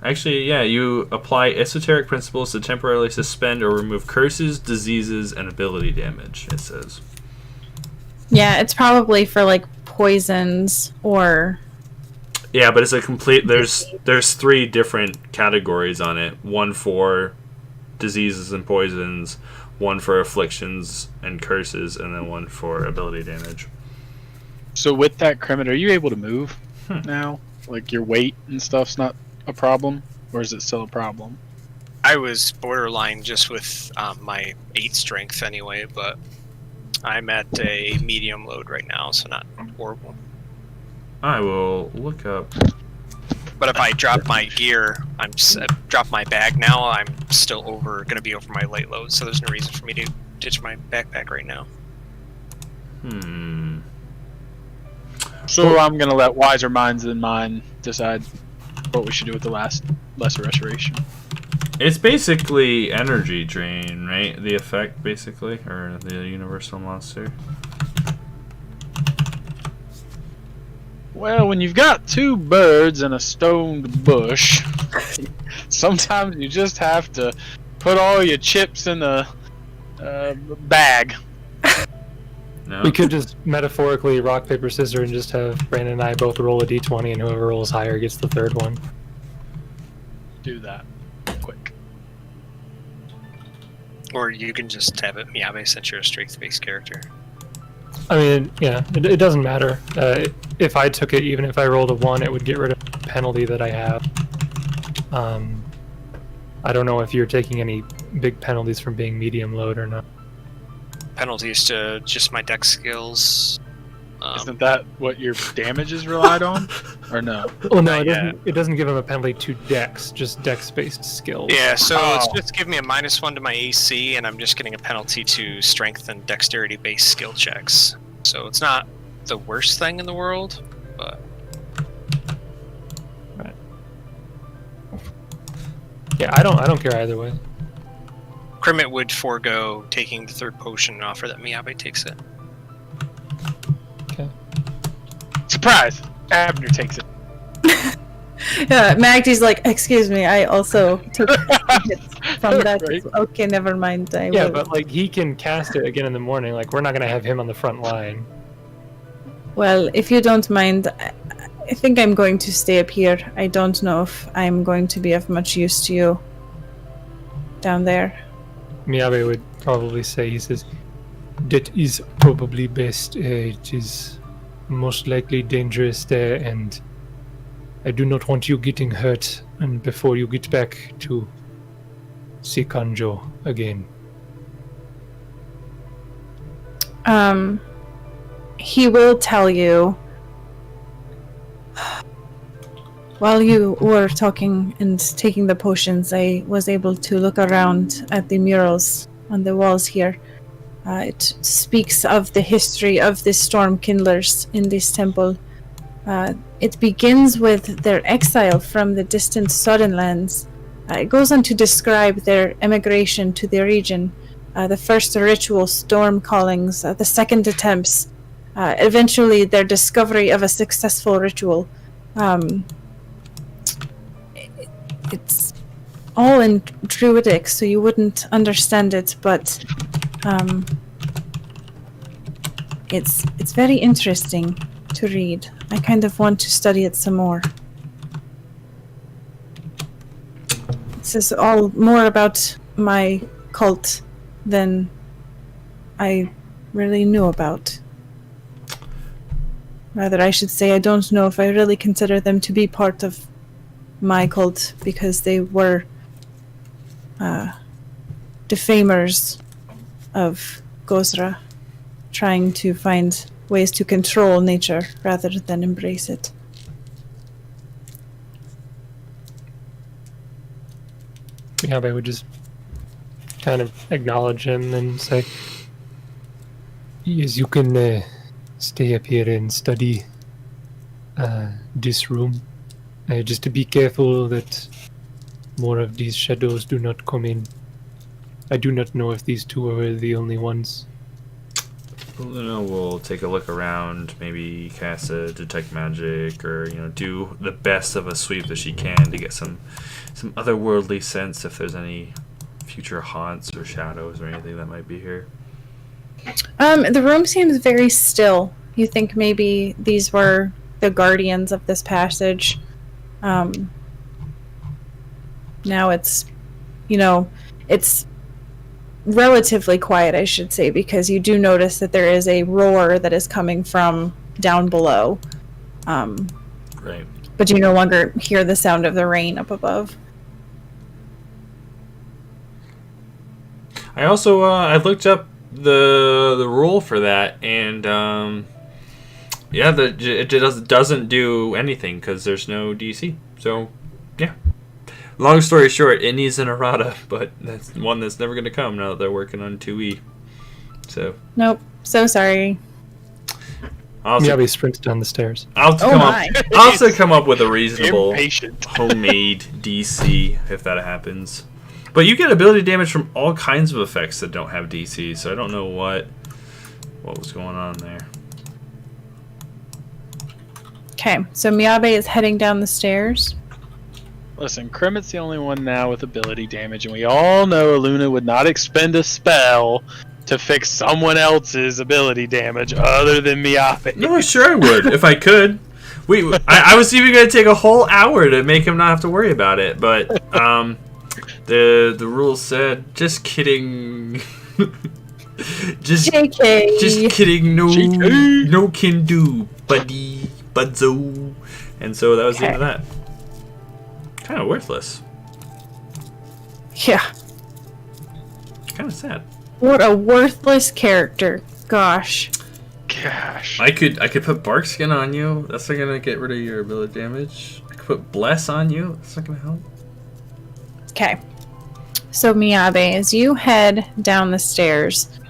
[SPEAKER 2] Actually, yeah, you apply esoteric principles to temporarily suspend or remove curses, diseases, and ability damage, it says.
[SPEAKER 1] Yeah, it's probably for, like, poisons or...
[SPEAKER 2] Yeah, but it's a complete... There's 3 different categories on it. 1 for diseases and poisons, 1 for afflictions and curses, and then 1 for ability damage.
[SPEAKER 4] So with that, Kermit, are you able to move now? Like your weight and stuff's not a problem, or is it still a problem?
[SPEAKER 3] I was borderline just with my 8 strength anyway, but I'm at a medium load right now, so not horrible.
[SPEAKER 2] I will look up...
[SPEAKER 3] But if I drop my gear, drop my bag now, I'm still gonna be over my light load, so there's no reason for me to ditch my backpack right now.
[SPEAKER 4] So I'm gonna let wiser minds than mine decide what we should do with the lesser restoration.
[SPEAKER 2] It's basically energy drain, right? The effect, basically, or the universal monster.
[SPEAKER 4] Well, when you've got 2 birds and a stoned bush, sometimes you just have to put all your chips in a bag.
[SPEAKER 2] No?
[SPEAKER 5] We could just metaphorically rock, paper, scissors and just have Brandon and I both roll a d20 and whoever rolls higher gets the 3rd one.
[SPEAKER 4] Do that quick.
[SPEAKER 3] Or you can just have it Miyabe since you're a strength-based character.
[SPEAKER 5] I mean, yeah, it doesn't matter. If I took it, even if I rolled a 1, it would get rid of the penalty that I have. I don't know if you're taking any big penalties from being medium load or not.
[SPEAKER 3] Penalties to just my dex skills.
[SPEAKER 4] Isn't that what your damage is relied on? Or no?
[SPEAKER 5] Oh no,
[SPEAKER 3] Yeah.
[SPEAKER 5] it doesn't give him a penalty to dex, just dex-based skills.
[SPEAKER 3] Yeah, so it's just giving me a -1 to my AC, and I'm just getting a penalty to strength and dexterity-based skill checks. So it's not the worst thing in the world, but...
[SPEAKER 5] Right. Yeah, I don't care either way.
[SPEAKER 3] Kermit would forego taking the 3rd potion and offer that Miyabe takes it.
[SPEAKER 5] Okay.
[SPEAKER 4] Surprise! Abner takes it.
[SPEAKER 1] Magdy's like, excuse me, I also took hits from that.
[SPEAKER 4] Right.
[SPEAKER 1] Okay, never mind. I
[SPEAKER 5] Yeah,
[SPEAKER 1] will.
[SPEAKER 5] but like he can cast it again in the morning. Like we're not gonna have him on the front line.
[SPEAKER 1] Well, if you don't mind, I think I'm going to stay up here. I don't know if I'm going to be of much use to you down there.
[SPEAKER 5] Miyabe would probably say, he says, that is probably best. It is most likely dangerous there, and I do not want you getting hurt and before you get back to Sikanjo again.
[SPEAKER 1] He will tell you. While you were talking and taking the potions, I was able to look around at the murals on the walls here. It speaks of the history of the storm kindlers in this temple. It begins with their exile from the distant southern lands. It goes on to describe their emigration to the region, the first ritual storm callings, the second attempts, eventually their discovery of a successful ritual. It's all in Druidic, so you wouldn't understand it, but it's very interesting to read. I kind of want to study it some more. This is all more about my cult than I really knew about. Rather, I should say I don't know if I really consider them to be part of my cult, because they were defamers of Gozra, trying to find ways to control nature rather than embrace it.
[SPEAKER 5] Miyabe would just kind of acknowledge him and say, yes, you can stay up here and study this room. Just to be careful that more of these shadows do not come in. I do not know if these two are the only ones.
[SPEAKER 2] Luna will take a look around, maybe cast a detect magic, or do the best of a sweep that she can to get some otherworldly sense if there's any future haunts or shadows or anything that might be here.
[SPEAKER 1] The room seems very still. You think maybe these were the guardians of this passage. Now it's relatively quiet, I should say, because you do notice that there is a roar that is coming from down below.
[SPEAKER 2] Right.
[SPEAKER 1] But you no longer hear the sound of the rain up above.
[SPEAKER 2] I also I looked up the rule for that, and it doesn't do anything because there's no DC. So yeah. Long story short, it needs an errata, but that's one that's never going to come now that they're working on 2E. So.
[SPEAKER 1] Nope. So sorry.
[SPEAKER 5] Miyabe sprints down the stairs.
[SPEAKER 2] I'll also come up with a reasonable homemade DC if that happens. But you get ability damage from all kinds of effects that don't have DC, so I don't know what was going on there.
[SPEAKER 1] Okay, so Miyabe is heading down the stairs.
[SPEAKER 4] Listen, Krimit's the only one now with ability damage, and we all know Luna would not expend a spell to fix someone else's ability damage other than Miyabe.
[SPEAKER 2] No, sure I would, if I could. I was even going to take a whole hour to make him not have to worry about it, but the rules said, just kidding. just kidding, no can do, buddy, budzo. And so that was the end of that. Kind of worthless.
[SPEAKER 1] Yeah.
[SPEAKER 2] Kind of sad.
[SPEAKER 1] What a worthless character. Gosh.
[SPEAKER 2] I could put bark skin on you. That's not gonna get rid of your ability damage. I could put bless on you. That's not gonna help.
[SPEAKER 1] Okay. So Miyabe, as you head down the stairs,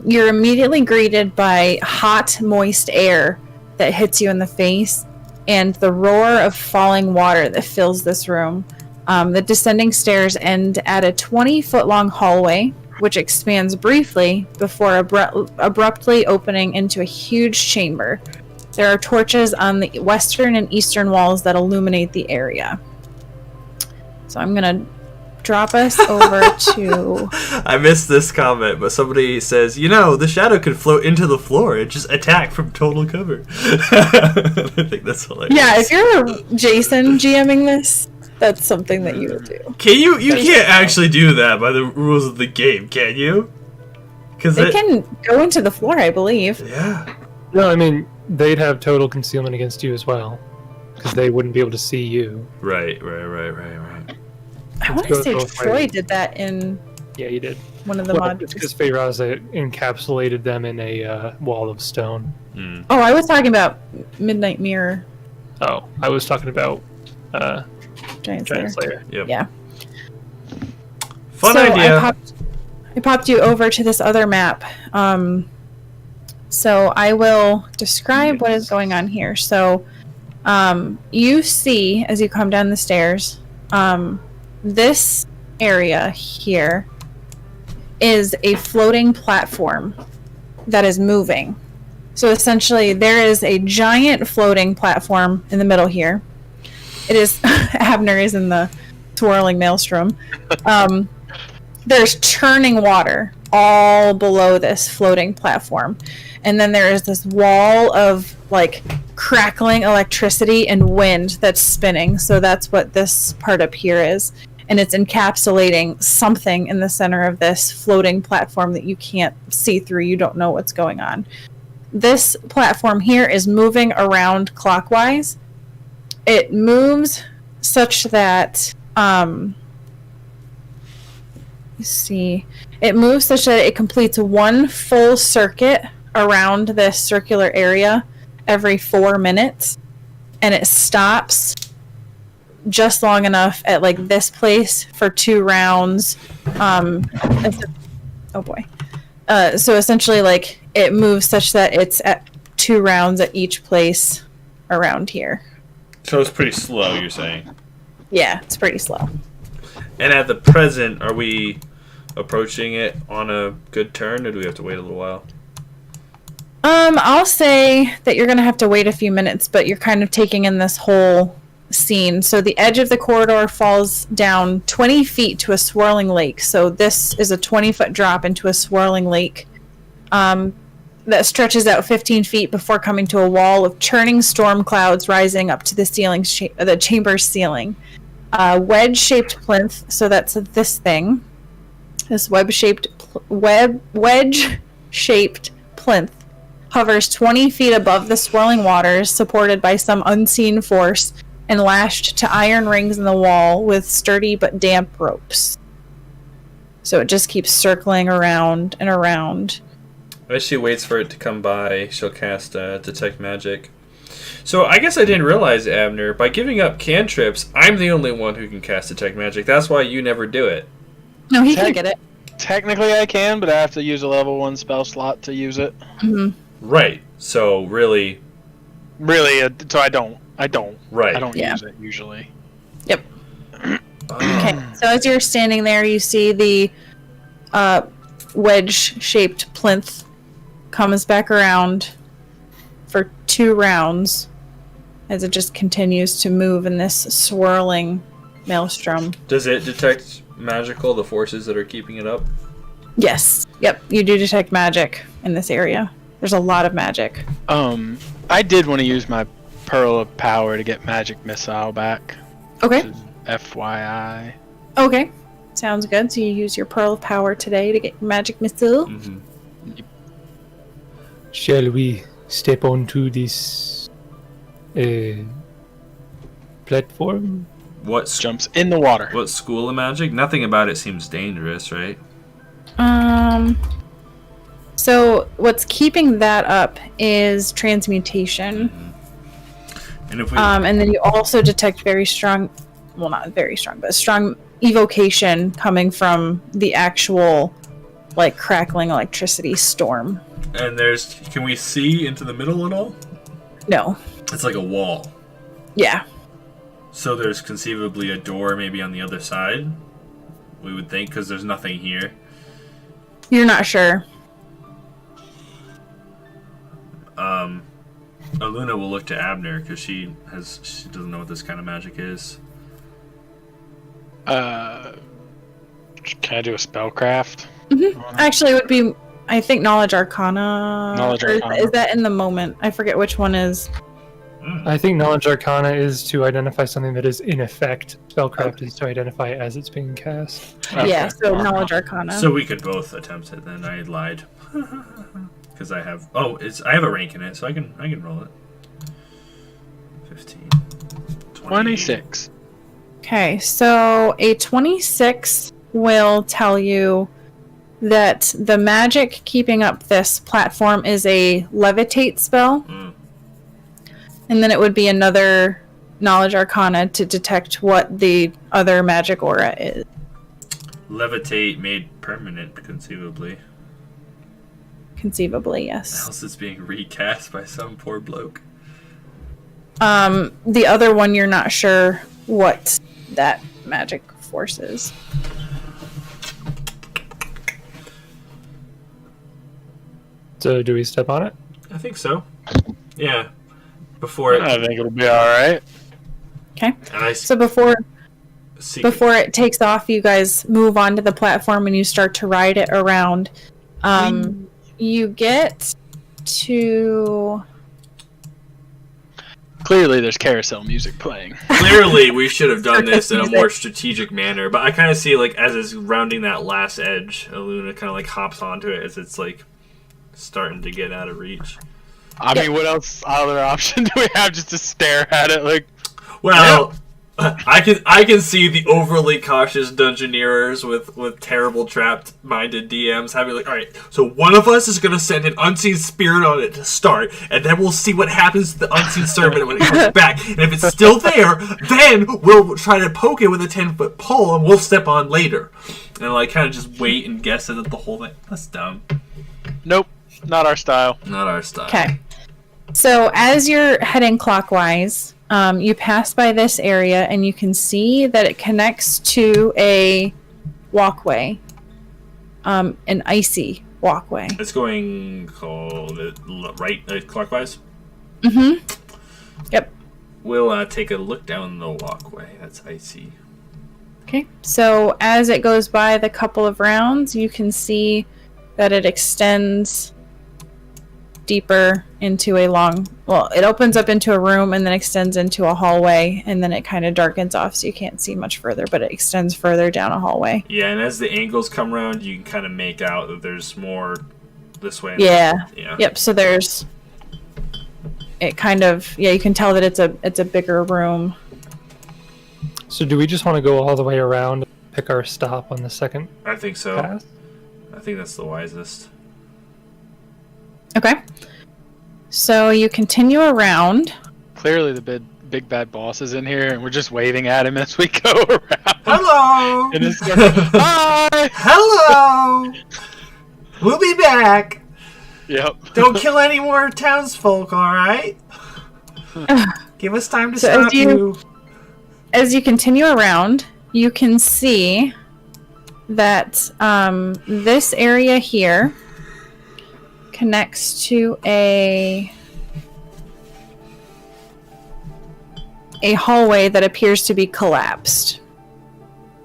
[SPEAKER 1] you're immediately greeted by hot, moist air that hits you in the face, and the roar of falling water that fills this room. The descending stairs end at a 20-foot-long hallway, which expands briefly before abruptly opening into a huge chamber. There are torches on the western and eastern walls that illuminate the area. So I'm going to drop us over to...
[SPEAKER 2] I missed this comment, but somebody says, the shadow could float into the floor and just attack from total cover. I think that's hilarious.
[SPEAKER 1] Yeah, if you're Jason GMing this, that's something that you would do.
[SPEAKER 2] Can you can't actually do that by the rules of the game, can you? Because
[SPEAKER 1] they can go into the floor, I believe.
[SPEAKER 2] Yeah.
[SPEAKER 5] No, I mean, they'd have total concealment against you as well, because they wouldn't be able to see you.
[SPEAKER 2] Right.
[SPEAKER 1] I want to say Troy did that in...
[SPEAKER 5] Yeah, he did.
[SPEAKER 1] One of the mods.
[SPEAKER 5] It's because Feyraza encapsulated them in a wall of stone.
[SPEAKER 2] Mm.
[SPEAKER 1] Oh, I was talking about Midnight Mirror.
[SPEAKER 5] Oh, I was talking about
[SPEAKER 1] Giant
[SPEAKER 5] Slayer.
[SPEAKER 2] Yep.
[SPEAKER 1] Yeah.
[SPEAKER 2] Fun idea.
[SPEAKER 1] I popped you over to this other map. So I will describe what is going on here. So you see, as you come down the stairs, this area here is a floating platform that is moving. So essentially, there is a giant floating platform in the middle here. It is Abner is in the swirling maelstrom. There's churning water all below this floating platform, and then there is this wall of like crackling electricity and wind that's spinning. So that's what this part up here is, and it's encapsulating something in the center of this floating platform that you can't see through. You don't know what's going on. This platform here is moving around clockwise. It moves such that it moves such that it completes one full circuit around this circular area every 4 minutes, and it stops just long enough at like this place for 2 rounds. Oh boy. So essentially, like, it moves such that it's at 2 rounds at each place around here.
[SPEAKER 2] So it's pretty slow, you're saying?
[SPEAKER 1] Yeah, it's pretty slow.
[SPEAKER 2] And at the present, are we approaching it on a good turn, or do we have to wait a little while?
[SPEAKER 1] I'll say that you're gonna have to wait a few minutes, but you're kind of taking in this whole scene. So the edge of the corridor falls down 20 feet to a swirling lake. So this is a 20-foot drop into a swirling lake that stretches out 15 feet before coming to a wall of churning storm clouds rising up to the the chamber's ceiling. Wedge-shaped plinth. So that's this thing. This wedge-shaped plinth hovers 20 feet above the swirling waters, supported by some unseen force, and lashed to iron rings in the wall with sturdy but damp ropes. So it just keeps circling around and around.
[SPEAKER 2] As she waits for it to come by, she'll cast Detect Magic. So I guess I didn't realize, Abner, by giving up cantrips, I'm the only one who can cast Detect Magic. That's why you never do it.
[SPEAKER 1] No, he can get it.
[SPEAKER 4] Technically I can, but I have to use a level 1 spell slot to use it.
[SPEAKER 1] Mm-hmm.
[SPEAKER 2] Right. So really...
[SPEAKER 4] So I don't.
[SPEAKER 2] Right.
[SPEAKER 4] I don't use it usually.
[SPEAKER 1] Yep. Okay. So as you're standing there, you see the wedge-shaped plinth comes back around for 2 rounds as it just continues to move in this swirling maelstrom.
[SPEAKER 2] Does it detect the forces that are keeping it up?
[SPEAKER 1] Yes. Yep. You do detect magic in this area. There's a lot of magic.
[SPEAKER 4] I did want to use my Pearl of Power to get Magic Missile back.
[SPEAKER 1] Okay.
[SPEAKER 4] FYI.
[SPEAKER 1] Okay. Sounds good. So you use your Pearl of Power today to get Magic Missile.
[SPEAKER 2] Mm-hmm.
[SPEAKER 5] Shall we step onto this platform?
[SPEAKER 2] What
[SPEAKER 4] jumps in the water?
[SPEAKER 2] What school of magic? Nothing about it seems dangerous, right?
[SPEAKER 1] So what's keeping that up is transmutation.
[SPEAKER 2] Mm-hmm. And if we
[SPEAKER 1] and then you also detect very strong, well, not very strong, but strong evocation coming from the actual, like, crackling electricity storm.
[SPEAKER 2] And can we see into the middle at all?
[SPEAKER 1] No.
[SPEAKER 2] It's like a wall.
[SPEAKER 1] Yeah.
[SPEAKER 2] So there's conceivably a door maybe on the other side, we would think, because there's nothing here.
[SPEAKER 1] You're not sure.
[SPEAKER 2] Aluna will look to Abner because she doesn't know what this kind of magic is.
[SPEAKER 4] Can I do a spellcraft?
[SPEAKER 1] Mm-hmm. Actually, it would be, I think, Knowledge Arcana.
[SPEAKER 4] Knowledge Arcana.
[SPEAKER 1] Is that in the moment? I forget which one is.
[SPEAKER 5] I think Knowledge Arcana is to identify something that is in effect. Spellcraft is to identify it as it's being cast.
[SPEAKER 4] Okay.
[SPEAKER 1] Yeah, so Knowledge Arcana.
[SPEAKER 2] So we could both attempt it then. I lied. Because I have I have a rank in it, so I can roll it. 15.
[SPEAKER 4] 26.
[SPEAKER 1] Okay, so a 26 will tell you that the magic keeping up this platform is a levitate spell.
[SPEAKER 2] Mm.
[SPEAKER 1] And then it would be another Knowledge Arcana to detect what the other magic aura is.
[SPEAKER 2] Levitate made permanent, conceivably.
[SPEAKER 1] Conceivably, yes.
[SPEAKER 2] Else it's being recast by some poor bloke.
[SPEAKER 1] The other one, you're not sure what that magic force is.
[SPEAKER 5] So do we step on it?
[SPEAKER 2] I think so. Yeah. Before it,
[SPEAKER 4] I think it'll be all right.
[SPEAKER 1] Okay.
[SPEAKER 2] and I
[SPEAKER 1] So before
[SPEAKER 2] see.
[SPEAKER 1] it takes off, you guys move onto the platform and you start to ride it around. You get to...
[SPEAKER 4] Clearly, there's carousel music playing.
[SPEAKER 2] Clearly, we should have done this in a more strategic manner, but I kind of see, like, as it's rounding that last edge, Luna kind of, like, hops onto it as it's, like, starting to get out of reach.
[SPEAKER 4] I mean, what else other option do we have just to stare at it? Like,
[SPEAKER 2] Well, I can see the overly cautious dungeoneers with terrible trapped-minded DMs having like, all right, so one of us is going to send an unseen spirit on it to start, and then we'll see what happens to the unseen servant when it comes back. And if it's still there, then we'll try to poke it with a 10-foot pole, and we'll step on later. And like kind of just wait and guess at the whole thing. That's dumb.
[SPEAKER 4] nope, not our style.
[SPEAKER 2] Not our style.
[SPEAKER 1] Okay. So as you're heading clockwise, you pass by this area and you can see that it connects to a walkway, an icy walkway.
[SPEAKER 2] It's going right clockwise.
[SPEAKER 1] Mm-hmm. Yep.
[SPEAKER 2] We'll take a look down the walkway. That's icy.
[SPEAKER 1] Okay. So as it goes by the couple of rounds, you can see that it extends deeper into a it opens up into a room and then extends into a hallway, and then it kind of darkens off so you can't see much further, but it extends further down a hallway.
[SPEAKER 2] Yeah, and as the angles come around, you can kind of make out that there's more this way.
[SPEAKER 1] Yeah.
[SPEAKER 2] Yeah.
[SPEAKER 1] Yep. So there's you can tell that it's a bigger room.
[SPEAKER 5] So do we just want to go all the way around and pick our stop on the second
[SPEAKER 2] I think so.
[SPEAKER 5] pass?
[SPEAKER 2] I think that's the wisest.
[SPEAKER 1] Okay. So you continue around.
[SPEAKER 4] Clearly, the big bad boss is in here, and we're just waving at him as we go around.
[SPEAKER 2] Hello!
[SPEAKER 4] And it's like, hi!
[SPEAKER 2] Hello! We'll be back!
[SPEAKER 4] Yep.
[SPEAKER 2] Don't kill any more townsfolk, alright? Give us time to
[SPEAKER 1] So
[SPEAKER 2] stop you.
[SPEAKER 1] As you continue around, you can see that this area here connects to a hallway that appears to be collapsed.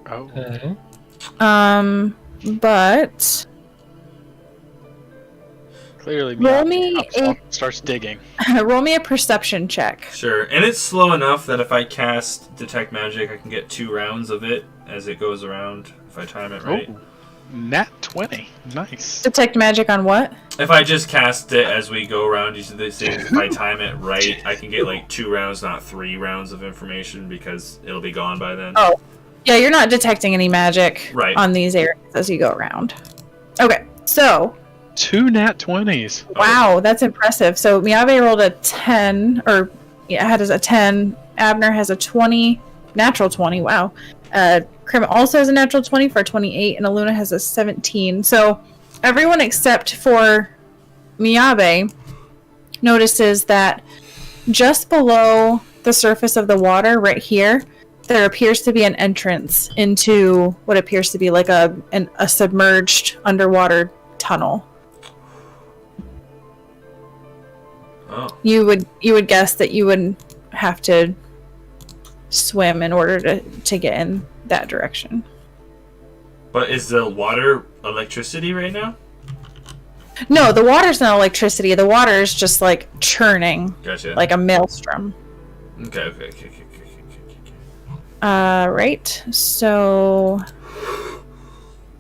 [SPEAKER 4] Oh.
[SPEAKER 5] Okay.
[SPEAKER 1] But
[SPEAKER 4] Clearly,
[SPEAKER 1] roll
[SPEAKER 4] Miyabe starts digging.
[SPEAKER 1] roll me a perception check.
[SPEAKER 2] Sure, and it's slow enough that if I cast Detect Magic, I can get 2 rounds of it as it goes around, if I time it right.
[SPEAKER 4] Oh, nat 20. Nice.
[SPEAKER 1] Detect magic on what?
[SPEAKER 2] If I just cast it as we go around using these things, if I time it right, I can get like 2 rounds, not 3 rounds of information because it'll be gone by then.
[SPEAKER 1] Oh, yeah, you're not detecting any magic
[SPEAKER 2] Right.
[SPEAKER 1] on these areas as you go around. Okay, so
[SPEAKER 4] 2 nat 20s.
[SPEAKER 1] wow, that's impressive. So Miyabe rolled a 10, had a 10. Abner has a 20, natural 20. Wow. Krim also has a natural 20 for a 28, and Aluna has a 17. So everyone except for Miyabe notices that just below the surface of the water, right here, there appears to be an entrance into what appears to be like a submerged underwater tunnel.
[SPEAKER 2] Oh.
[SPEAKER 1] You would guess that you would have to swim in order to get in that direction.
[SPEAKER 2] But is the water electricity right now?
[SPEAKER 1] No, the water's not electricity. The water is just like churning,
[SPEAKER 2] Gotcha.
[SPEAKER 1] like a maelstrom.
[SPEAKER 2] Okay.
[SPEAKER 1] Right. So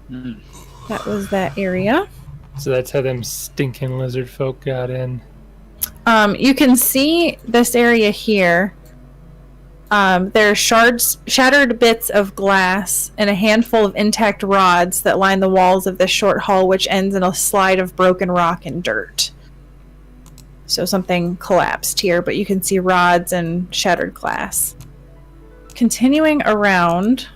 [SPEAKER 1] that was that area.
[SPEAKER 5] So that's how them stinking lizard folk got in.
[SPEAKER 1] You can see this area here. There are shattered bits of glass, and a handful of intact rods that line the walls of this short hall, which ends in a slide of broken rock and dirt. So something collapsed here, but you can see rods and shattered glass. Continuing around.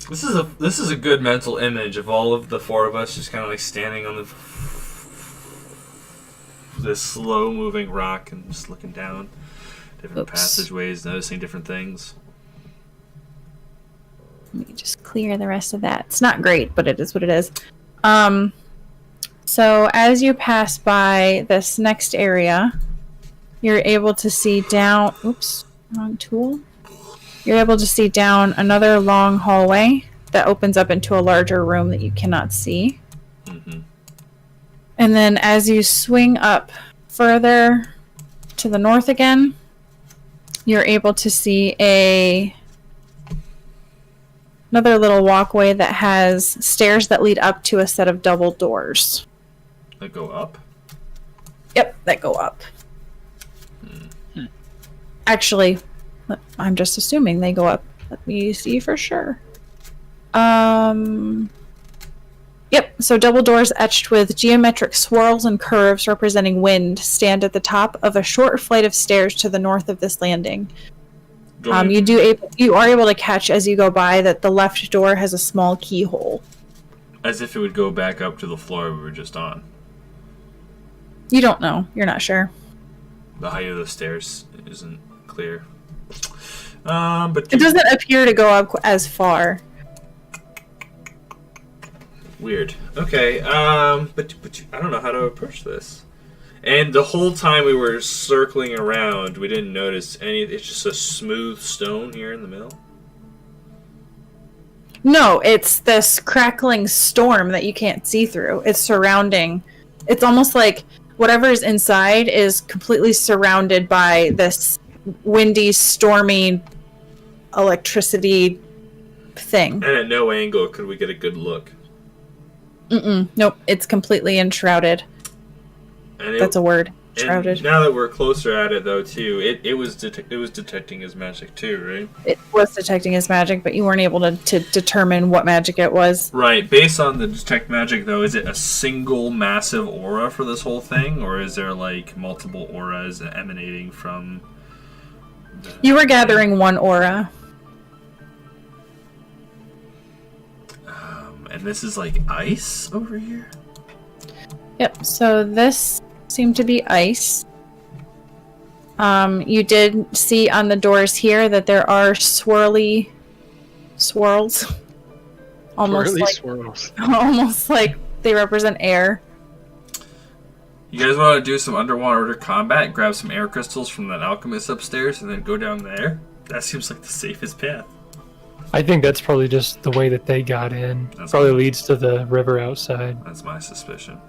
[SPEAKER 2] This is a good mental image of all of the 4 of us just kind of like standing on this slow moving rock and just looking down different passageways, noticing different things.
[SPEAKER 1] Let me just clear the rest of that. It's not great, but it is what it is. So as you pass by this next area, you're able to see down... Oops, wrong tool. You're able to see down another long hallway that opens up into a larger room that you cannot see.
[SPEAKER 2] Mm-hmm.
[SPEAKER 1] And then as you swing up further to the north again, you're able to see another little walkway that has stairs that lead up to a set of double doors.
[SPEAKER 2] That go up?
[SPEAKER 1] Yep, that go up. Actually, I'm just assuming they go up. Let me see for sure. Yep, so double doors etched with geometric swirls and curves representing wind stand at the top of a short flight of stairs to the north of this landing. You are able to catch as you go by that the left door has a small keyhole.
[SPEAKER 2] As if it would go back up to the floor we were just on.
[SPEAKER 1] You don't know. You're not sure.
[SPEAKER 2] The height of the stairs isn't clear. But
[SPEAKER 1] it doesn't appear to go up as far.
[SPEAKER 2] Weird. Okay. But I don't know how to approach this. And the whole time we were circling around, we didn't notice any. It's just a smooth stone here in the middle.
[SPEAKER 1] No, it's this crackling storm that you can't see through. It's surrounding. It's almost like whatever is inside is completely surrounded by this windy, stormy electricity thing.
[SPEAKER 2] And at no angle could we get a good look.
[SPEAKER 1] Nope, it's completely enshrouded.
[SPEAKER 2] And
[SPEAKER 1] that's a word. Shrouded.
[SPEAKER 2] Now that we're closer at it, though, too, it was detecting his magic too, right?
[SPEAKER 1] It was detecting his magic, but you weren't able to determine what magic it was.
[SPEAKER 2] Right. Based on the detect magic, though, is it a single massive aura for this whole thing, or is there like multiple auras emanating from?
[SPEAKER 1] You were gathering one aura.
[SPEAKER 2] And this is like ice over here.
[SPEAKER 1] Yep. So this seemed to be ice. You did see on the doors here that there are swirls. Almost like
[SPEAKER 4] swirls.
[SPEAKER 1] Almost like they represent air.
[SPEAKER 2] You guys want to do some underwater combat? Grab some air crystals from that alchemist upstairs, and then go down there. That seems like the safest path.
[SPEAKER 5] I think that's probably just the way that they got in.
[SPEAKER 2] That's
[SPEAKER 5] probably leads to the river outside.
[SPEAKER 2] That's my suspicion.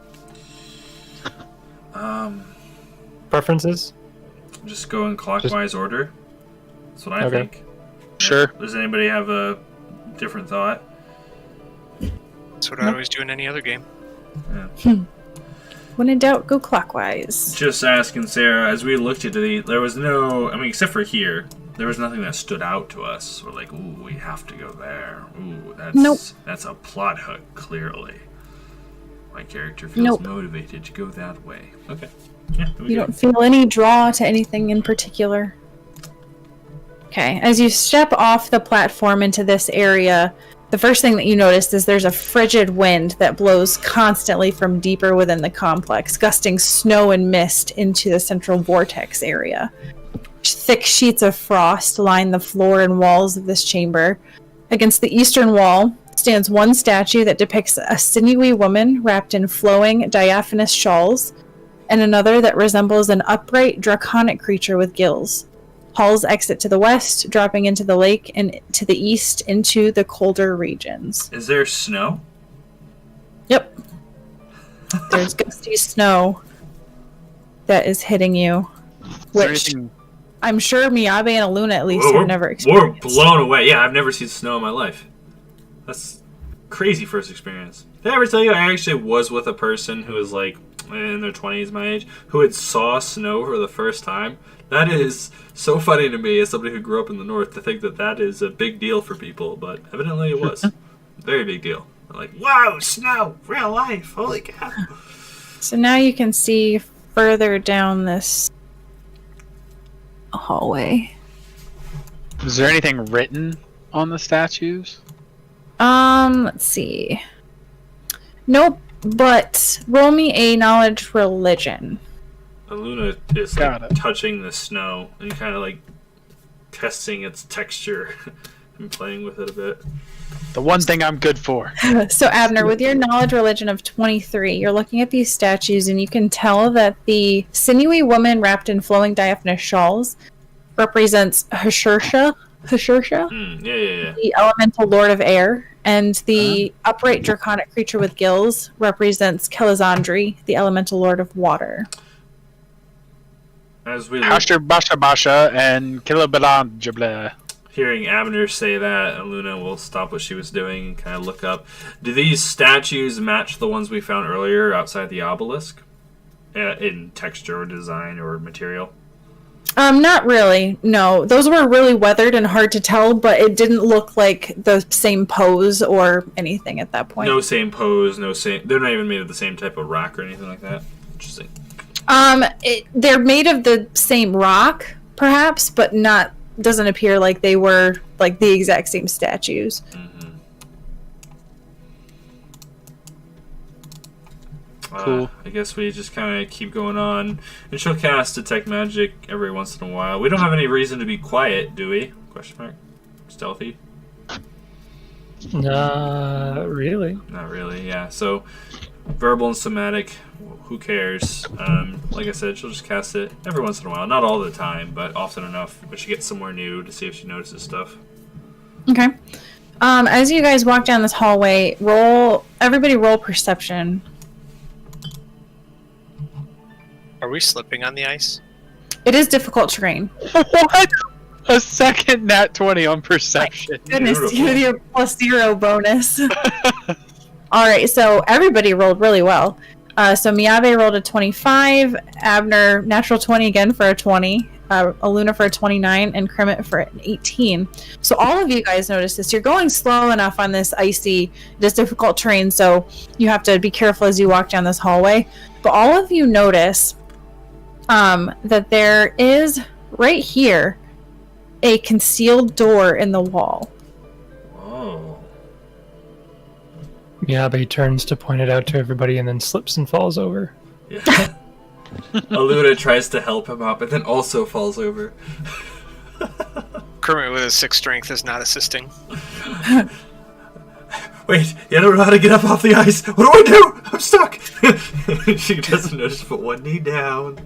[SPEAKER 5] Preferences?
[SPEAKER 2] Just go in clockwise order. That's what I think.
[SPEAKER 4] Sure.
[SPEAKER 2] Does anybody have a different thought?
[SPEAKER 3] That's what I always do in any other game.
[SPEAKER 2] Yeah.
[SPEAKER 1] When in doubt, go clockwise.
[SPEAKER 2] Just asking Sarah, as we looked at it, there was no... I mean, except for here, there was nothing that stood out to us. We're like, ooh, we have to go there. Ooh, that's a plot hook, clearly. My character feels motivated to go that way. Okay. Yeah,
[SPEAKER 1] you don't feel any draw to anything in particular. Okay, as you step off the platform into this area, the first thing that you notice is there's a frigid wind that blows constantly from deeper within the complex, gusting snow and mist into the central vortex area. Thick sheets of frost line the floor and walls of this chamber. Against the eastern wall stands one statue that depicts a sinewy woman wrapped in flowing, diaphanous shawls, and another that resembles an upright, draconic creature with gills. Halls exit to the west, dropping into the lake, and to the east into the colder regions.
[SPEAKER 2] Is there snow?
[SPEAKER 1] Yep. There's gusty snow that is hitting you, which I'm sure Miyabe and Aluna at least have never experienced.
[SPEAKER 2] We're blown away. Yeah, I've never seen snow in my life. That's crazy first experience. Did I ever tell you I actually was with a person who was like in their 20s, my age, who had saw snow for the first time? That is so funny to me as somebody who grew up in the north to think that that is a big deal for people, but evidently it was. Very big deal. I'm like, wow, snow, real life, holy cow.
[SPEAKER 1] So now you can see further down this hallway.
[SPEAKER 4] Is there anything written on the statues?
[SPEAKER 1] Let's see. Nope, but roll me a knowledge religion.
[SPEAKER 2] Aluna is like touching the snow and kind of like testing its texture and playing with it a bit.
[SPEAKER 4] The one thing I'm good for.
[SPEAKER 1] So, Abner, with your knowledge religion of 23, you're looking at these statues, and you can tell that the sinewy woman wrapped in flowing diaphanous shawls represents Hashursha,
[SPEAKER 2] Yeah.
[SPEAKER 1] the elemental lord of air, and the upright draconic creature with gills represents Kelazandri, the elemental lord of water.
[SPEAKER 2] As we
[SPEAKER 4] Hasher Basha Basha and Kilabalan.
[SPEAKER 2] hearing Abner say that, Luna will stop what she was doing and kind of look up. Do these statues match the ones we found earlier outside the obelisk? In texture or design or material?
[SPEAKER 1] Not really. No, those were really weathered and hard to tell, but it didn't look like the same pose or anything at that point.
[SPEAKER 2] No same pose, no same... They're not even made of the same type of rock or anything like that? Interesting.
[SPEAKER 1] They're made of the same rock, perhaps, but not... Doesn't appear like they were like the exact same statues.
[SPEAKER 2] Cool. I guess we just kind of keep going on. And she'll cast Detect Magic every once in a while. We don't have any reason to be quiet, do we? Question mark. Stealthy?
[SPEAKER 5] Really.
[SPEAKER 2] Not really, yeah. So, verbal and somatic, who cares? Like I said, she'll just cast it every once in a while. Not all the time, but often enough when she gets somewhere new to see if she notices stuff.
[SPEAKER 1] Okay. As you guys walk down this hallway, everybody roll perception.
[SPEAKER 3] Are we slipping on the ice?
[SPEAKER 1] It is difficult terrain.
[SPEAKER 4] What? A second nat 20 on perception.
[SPEAKER 1] Goodness,
[SPEAKER 2] Beautiful.
[SPEAKER 1] you with your +0 bonus. Alright, so everybody rolled really well. So Miyabe rolled a 25, Abner, natural 20 again for a 20, Aluna for a 29, and Kremit for an 18. So all of you guys notice this. You're going slow enough on this icy, this difficult terrain, so you have to be careful as you walk down this hallway. But all of you notice that there is, right here, a concealed door in the wall.
[SPEAKER 2] Whoa.
[SPEAKER 5] Miyabe turns to point it out to everybody and then slips and falls over.
[SPEAKER 2] Yeah. Aluna tries to help him out, but then also falls over.
[SPEAKER 3] Kermit with his 6 strength is not assisting.
[SPEAKER 2] Wait, you don't know how to get up off the ice. What do I do? I'm stuck. She doesn't notice, put one knee down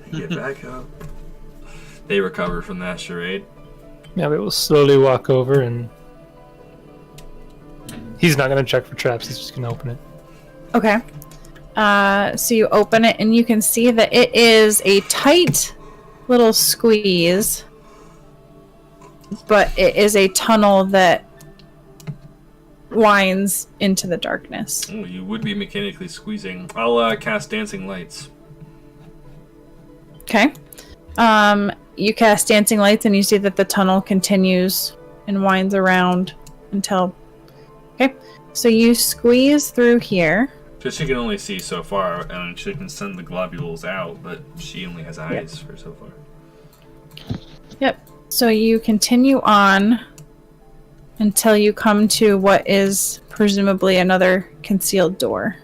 [SPEAKER 2] and get back up. They recover from that charade.
[SPEAKER 5] Miyabe will slowly walk over and... He's not going to check for traps, he's just going to open it.
[SPEAKER 1] Okay. So you open it and you can see that it is a tight little squeeze, but it is a tunnel that winds into the darkness.
[SPEAKER 2] Oh, you would be mechanically squeezing. I'll cast Dancing Lights.
[SPEAKER 1] Okay. You cast Dancing Lights and you see that the tunnel continues and winds around until... Okay. So you squeeze through here.
[SPEAKER 2] Because she can only see so far, and she can send the globules out, but she only has eyes for so far.
[SPEAKER 1] Yep. So you continue on until you come to what is presumably another concealed door.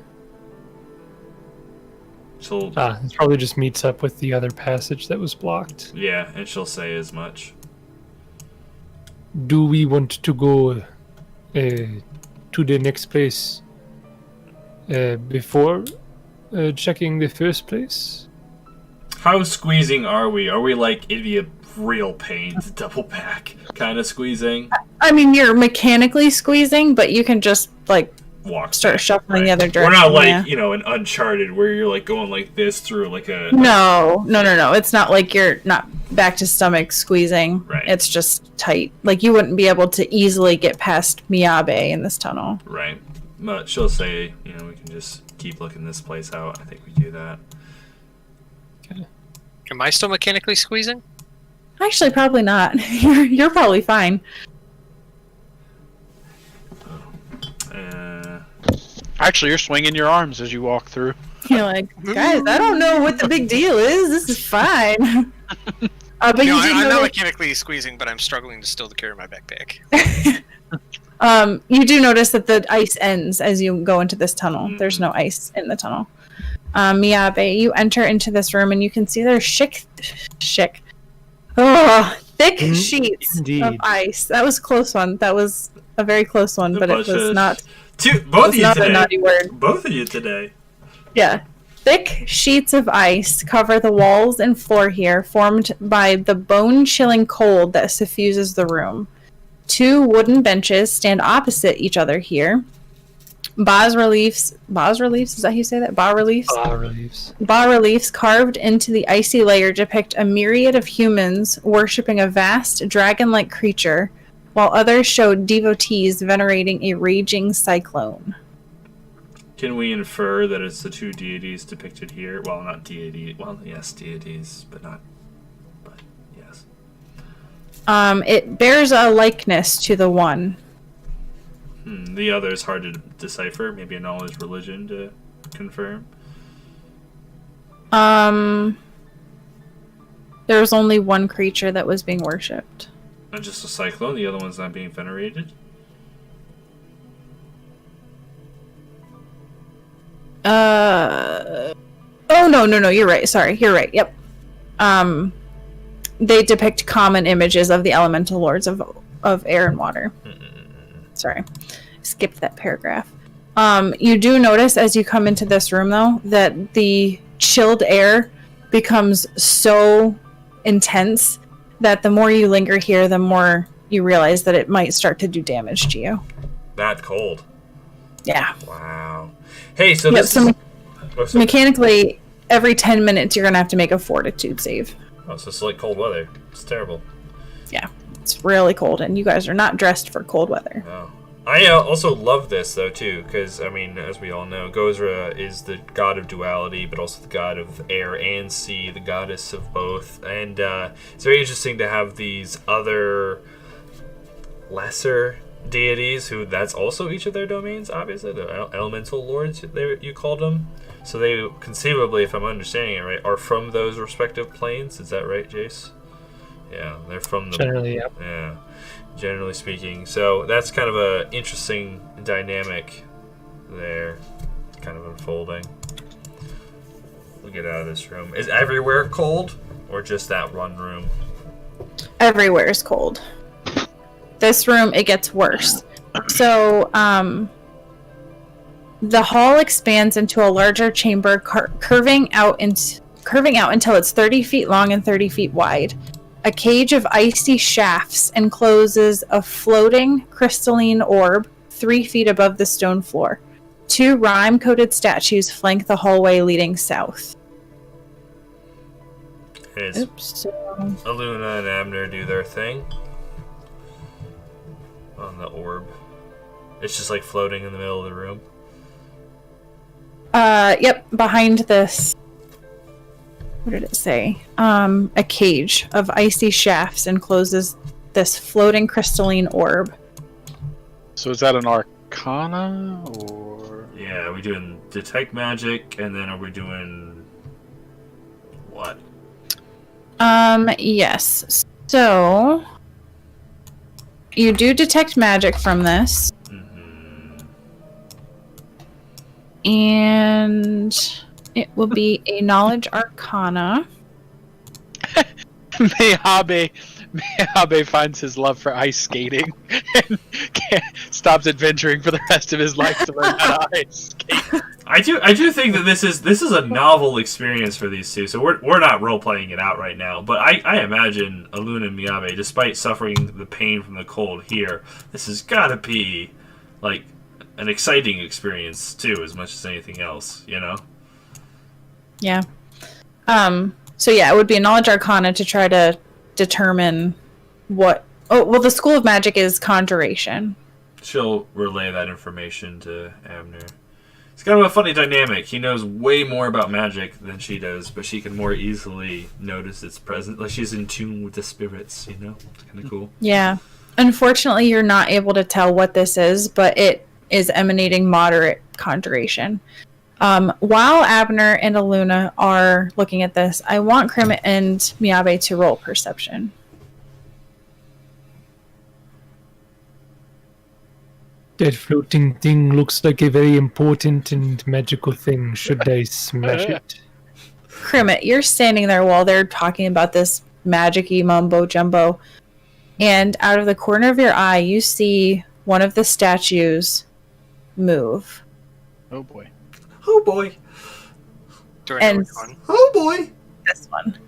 [SPEAKER 2] She'll,
[SPEAKER 5] It probably just meets up with the other passage that was blocked.
[SPEAKER 2] yeah, and she'll say as much.
[SPEAKER 5] Do we want to go to the next place before checking the first place?
[SPEAKER 2] How squeezing are we? Are we like, it'd be a real pain to double back kind of squeezing?
[SPEAKER 1] I mean, you're mechanically squeezing, but you can just, like,
[SPEAKER 2] Walk
[SPEAKER 1] start
[SPEAKER 2] back,
[SPEAKER 1] shuffling the
[SPEAKER 2] right?
[SPEAKER 1] other direction.
[SPEAKER 2] We're not like,
[SPEAKER 1] yeah.
[SPEAKER 2] you know, an Uncharted where you're like going like this through like a...
[SPEAKER 1] No. It's not like you're not back to stomach squeezing.
[SPEAKER 2] Right.
[SPEAKER 1] It's just tight. Like, you wouldn't be able to easily get past Miyabe in this tunnel.
[SPEAKER 2] Right. But she'll say, you know, we can just keep looking this place out. I think we do that.
[SPEAKER 3] Am I still mechanically squeezing?
[SPEAKER 1] Actually, probably not. You're probably fine.
[SPEAKER 4] Actually, you're swinging your arms as you walk through.
[SPEAKER 1] You're like, guys, I don't know what the big deal is. This is fine. But
[SPEAKER 3] No,
[SPEAKER 1] you did
[SPEAKER 3] I'm not
[SPEAKER 1] notice,
[SPEAKER 3] mechanically squeezing, but I'm struggling to still carry my backpack.
[SPEAKER 1] you do notice that the ice ends as you go into this tunnel. There's no ice in the tunnel. Miyabe, you enter into this room and you can see there's Thick sheets
[SPEAKER 5] Indeed.
[SPEAKER 1] of ice. That was a close one. That was a very close one, but it was not.
[SPEAKER 2] Both of you
[SPEAKER 1] not a
[SPEAKER 2] today.
[SPEAKER 1] naughty word.
[SPEAKER 2] Both of you today.
[SPEAKER 1] Yeah. Thick sheets of ice cover the walls and floor here, formed by the bone-chilling cold that suffuses the room. 2 wooden benches stand opposite each other here. Bas-reliefs, is that how you say that? Bas-reliefs?
[SPEAKER 5] Bas-reliefs.
[SPEAKER 1] Bas-reliefs carved into the icy layer depict a myriad of humans worshipping a vast dragon-like creature, while others show devotees venerating a raging cyclone.
[SPEAKER 2] Can we infer that it's the 2 deities depicted here? Well, not deity. Well, yes, deities, but not. But yes.
[SPEAKER 1] It bears a likeness to the one.
[SPEAKER 2] The other is hard to decipher. Maybe a knowledge religion to confirm.
[SPEAKER 1] There was only one creature that was being worshipped.
[SPEAKER 2] Not just a cyclone. The other one's not being venerated.
[SPEAKER 1] Oh no, you're right. Sorry, you're right. Yep. They depict common images of the elemental lords of air and water. Sorry, skipped that paragraph. You do notice as you come into this room, though, that the chilled air becomes so intense that the more you linger here, the more you realize that it might start to do damage to you.
[SPEAKER 2] That cold.
[SPEAKER 1] Yeah.
[SPEAKER 2] Wow. Hey, so
[SPEAKER 1] Yep,
[SPEAKER 2] this
[SPEAKER 1] so
[SPEAKER 2] is...
[SPEAKER 1] mechanically, every 10 minutes you're going to have to make a fortitude save.
[SPEAKER 2] Oh, so it's like cold weather. It's terrible.
[SPEAKER 1] Yeah, it's really cold, and you guys are not dressed for cold weather.
[SPEAKER 2] Oh. I also love this, though, too, because, I mean, as we all know, Gozra is the god of duality, but also the god of air and sea, the goddess of both. And it's very interesting to have these other lesser deities who that's also each of their domains, obviously. The elemental lords, you called them. So they conceivably, if I'm understanding it right, are from those respective planes. Is that right, Jace? Yeah, they're from the...
[SPEAKER 5] Generally, yep.
[SPEAKER 2] Yeah. Generally speaking. So that's kind of a interesting dynamic there, kind of unfolding. We'll get out of this room. Is everywhere cold, or just that one room?
[SPEAKER 1] Everywhere is cold. This room, it gets worse. So, the hall expands into a larger chamber, curving out until it's 30 feet long and 30 feet wide. A cage of icy shafts encloses a floating crystalline orb 3 feet above the stone floor. 2 rime-coated statues flank the hallway leading south.
[SPEAKER 2] Aluna and Abner do their thing on the orb. It's just like floating in the middle of the room.
[SPEAKER 1] Yep, behind this. What did it say? A cage of icy shafts encloses this floating crystalline orb.
[SPEAKER 4] So is that an arcana, or...?
[SPEAKER 2] Yeah, are we doing detect magic, and then are we doing... what?
[SPEAKER 1] Yes. So, you do detect magic from this.
[SPEAKER 2] Mm-hmm.
[SPEAKER 1] And it will be a knowledge arcana.
[SPEAKER 4] Miyabe finds his love for ice skating and stops adventuring for the rest of his life to learn how to ice skate.
[SPEAKER 2] I do think that this is a novel experience for these two. So we're not role playing it out right now, but I imagine Aluna and Miyabe, despite suffering the pain from the cold here, this has got to be like an exciting experience too, as much as anything else, you know?
[SPEAKER 1] Yeah. So yeah, it would be a knowledge arcana to try to determine what... Oh, well, the School of Magic is conjuration.
[SPEAKER 2] She'll relay that information to Abner. It's kind of a funny dynamic. He knows way more about magic than she does, but she can more easily notice its presence. Like she's in tune with the spirits, you know? It's kind of cool.
[SPEAKER 1] Yeah. Unfortunately, you're not able to tell what this is, but it is emanating moderate conjuration. While Abner and Aluna are looking at this, I want Krimit and Miyabe to roll perception.
[SPEAKER 5] That floating thing looks like a very important and magical thing. Should I smash it?
[SPEAKER 1] Krimit, you're standing there while they're talking about this magic-y mumbo jumbo. And out of the corner of your eye, you see one of the statues move.
[SPEAKER 4] Oh boy.
[SPEAKER 2] Oh boy.
[SPEAKER 3] During
[SPEAKER 1] And-
[SPEAKER 3] which one?
[SPEAKER 2] Oh boy.
[SPEAKER 1] This one.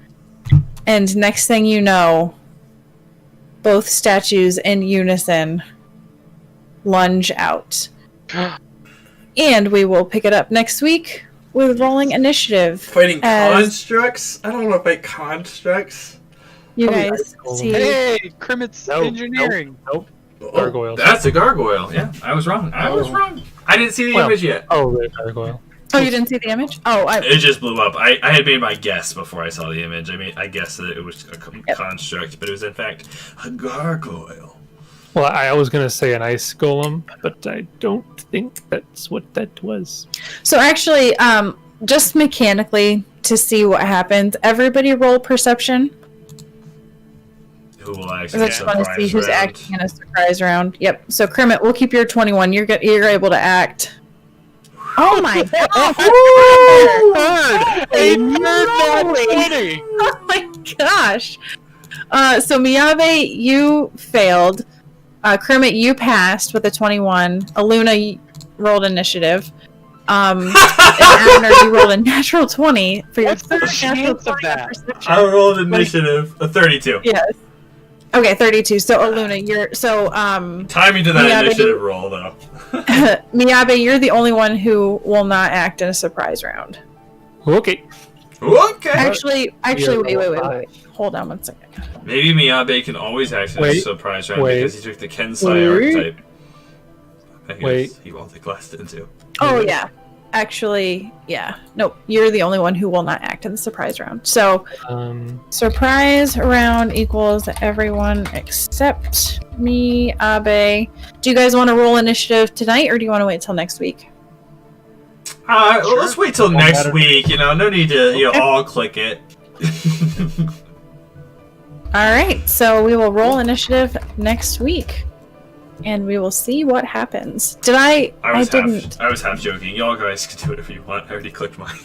[SPEAKER 1] And next thing you know, both statues in unison lunge out. And we will pick it up next week with rolling initiative.
[SPEAKER 2] Fighting
[SPEAKER 1] As-
[SPEAKER 2] constructs? I don't want to fight constructs.
[SPEAKER 1] You
[SPEAKER 5] Probably
[SPEAKER 1] guys
[SPEAKER 5] ice
[SPEAKER 1] see.
[SPEAKER 4] Hey, Crimit's
[SPEAKER 5] Nope,
[SPEAKER 4] engineering.
[SPEAKER 5] Nope.
[SPEAKER 2] Oh,
[SPEAKER 5] Gargoyles.
[SPEAKER 2] that's a gargoyle. Yeah, I was wrong. I didn't see the
[SPEAKER 5] Well-
[SPEAKER 2] image yet.
[SPEAKER 5] Oh, the gargoyle.
[SPEAKER 1] Oh, you didn't see the image? Oh,
[SPEAKER 2] It just blew up. I had made my guess before I saw the image. I guessed that it was a
[SPEAKER 1] Yep.
[SPEAKER 2] construct, but it was in fact a gargoyle.
[SPEAKER 5] Well, I was going to say an ice golem, but I don't think that's what that was.
[SPEAKER 1] So actually, just mechanically to see what happens, everybody roll perception.
[SPEAKER 2] Who will
[SPEAKER 1] I
[SPEAKER 2] actually
[SPEAKER 1] just want to see
[SPEAKER 2] surprise
[SPEAKER 1] who's
[SPEAKER 2] round?
[SPEAKER 1] acting in a surprise round. Yep. So Kermit, we'll keep your 21. You're able to act. Oh my god!
[SPEAKER 4] A nerd
[SPEAKER 1] moly.
[SPEAKER 4] 20.
[SPEAKER 1] Oh my gosh! So Miyabe, you failed. Kermit, you passed with a 21. Aluna rolled initiative. And Abner, you rolled a natural 20 for your
[SPEAKER 4] What's the
[SPEAKER 1] third natural
[SPEAKER 4] chance of
[SPEAKER 1] 20
[SPEAKER 4] that?
[SPEAKER 1] perception.
[SPEAKER 2] I rolled initiative, a 32.
[SPEAKER 1] Yes. Okay, 32. So Aluna,
[SPEAKER 2] Tie me to that
[SPEAKER 1] Miyabe-
[SPEAKER 2] initiative roll, though.
[SPEAKER 1] Miyabe, you're the only one who will not act in a surprise round.
[SPEAKER 5] Okay.
[SPEAKER 2] Okay.
[SPEAKER 1] Actually,
[SPEAKER 5] You're
[SPEAKER 1] wait. Hold on one second.
[SPEAKER 2] Maybe Miyabe can always act in a
[SPEAKER 5] Wait,
[SPEAKER 2] surprise round
[SPEAKER 5] wait,
[SPEAKER 2] because he took the Kensai
[SPEAKER 5] wait.
[SPEAKER 2] archetype. I guess
[SPEAKER 5] Wait.
[SPEAKER 2] he won't take last into.
[SPEAKER 1] Oh yeah. Actually, yeah. Nope. You're the only one who will not act in the surprise round. So surprise round equals everyone except me, Abe. Do you guys want to roll initiative tonight, or do you want to wait till next week?
[SPEAKER 2] Well, let's wait till
[SPEAKER 5] Won't
[SPEAKER 2] next
[SPEAKER 5] matter.
[SPEAKER 2] week. No need to all click it.
[SPEAKER 1] All right. So we will roll initiative next week, and we will see what happens. Did I?
[SPEAKER 2] I
[SPEAKER 1] didn't.
[SPEAKER 2] was half joking. Y'all guys can do whatever you want. I already clicked mine.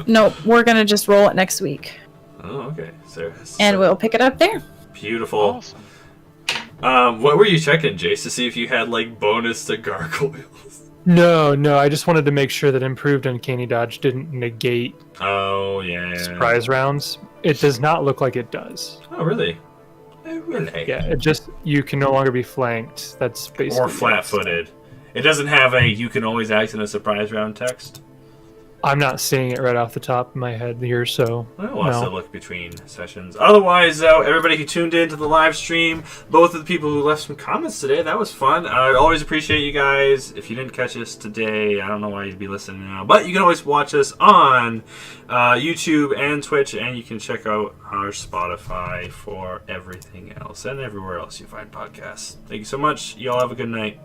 [SPEAKER 1] No, we're gonna just roll it next week,
[SPEAKER 2] Oh, okay. So,
[SPEAKER 1] and we'll pick it up there.
[SPEAKER 2] beautiful.
[SPEAKER 4] Awesome.
[SPEAKER 2] What were you checking, Jace, to see if you had like bonus to gargoyles?
[SPEAKER 5] No, I just wanted to make sure that improved uncanny dodge didn't negate
[SPEAKER 2] Oh yeah.
[SPEAKER 5] surprise rounds. It does not look like it does.
[SPEAKER 2] Oh really? Really?
[SPEAKER 5] Yeah, it just you can no longer be flanked. That's basically
[SPEAKER 2] Or flat-footed. It doesn't have a "you can always act in a surprise round" text.
[SPEAKER 5] I'm not seeing it right off the top of my head here, so
[SPEAKER 2] We'll have to look between sessions. Otherwise, though, everybody who tuned in to the live stream, both of the people who left some comments today, that was fun. I always appreciate you guys. If you didn't catch us today, I don't know why you'd be listening now, but you can always watch us on YouTube and Twitch, and you can check out our Spotify for everything else and everywhere else you find podcasts. Thank you so much. Y'all have a good night.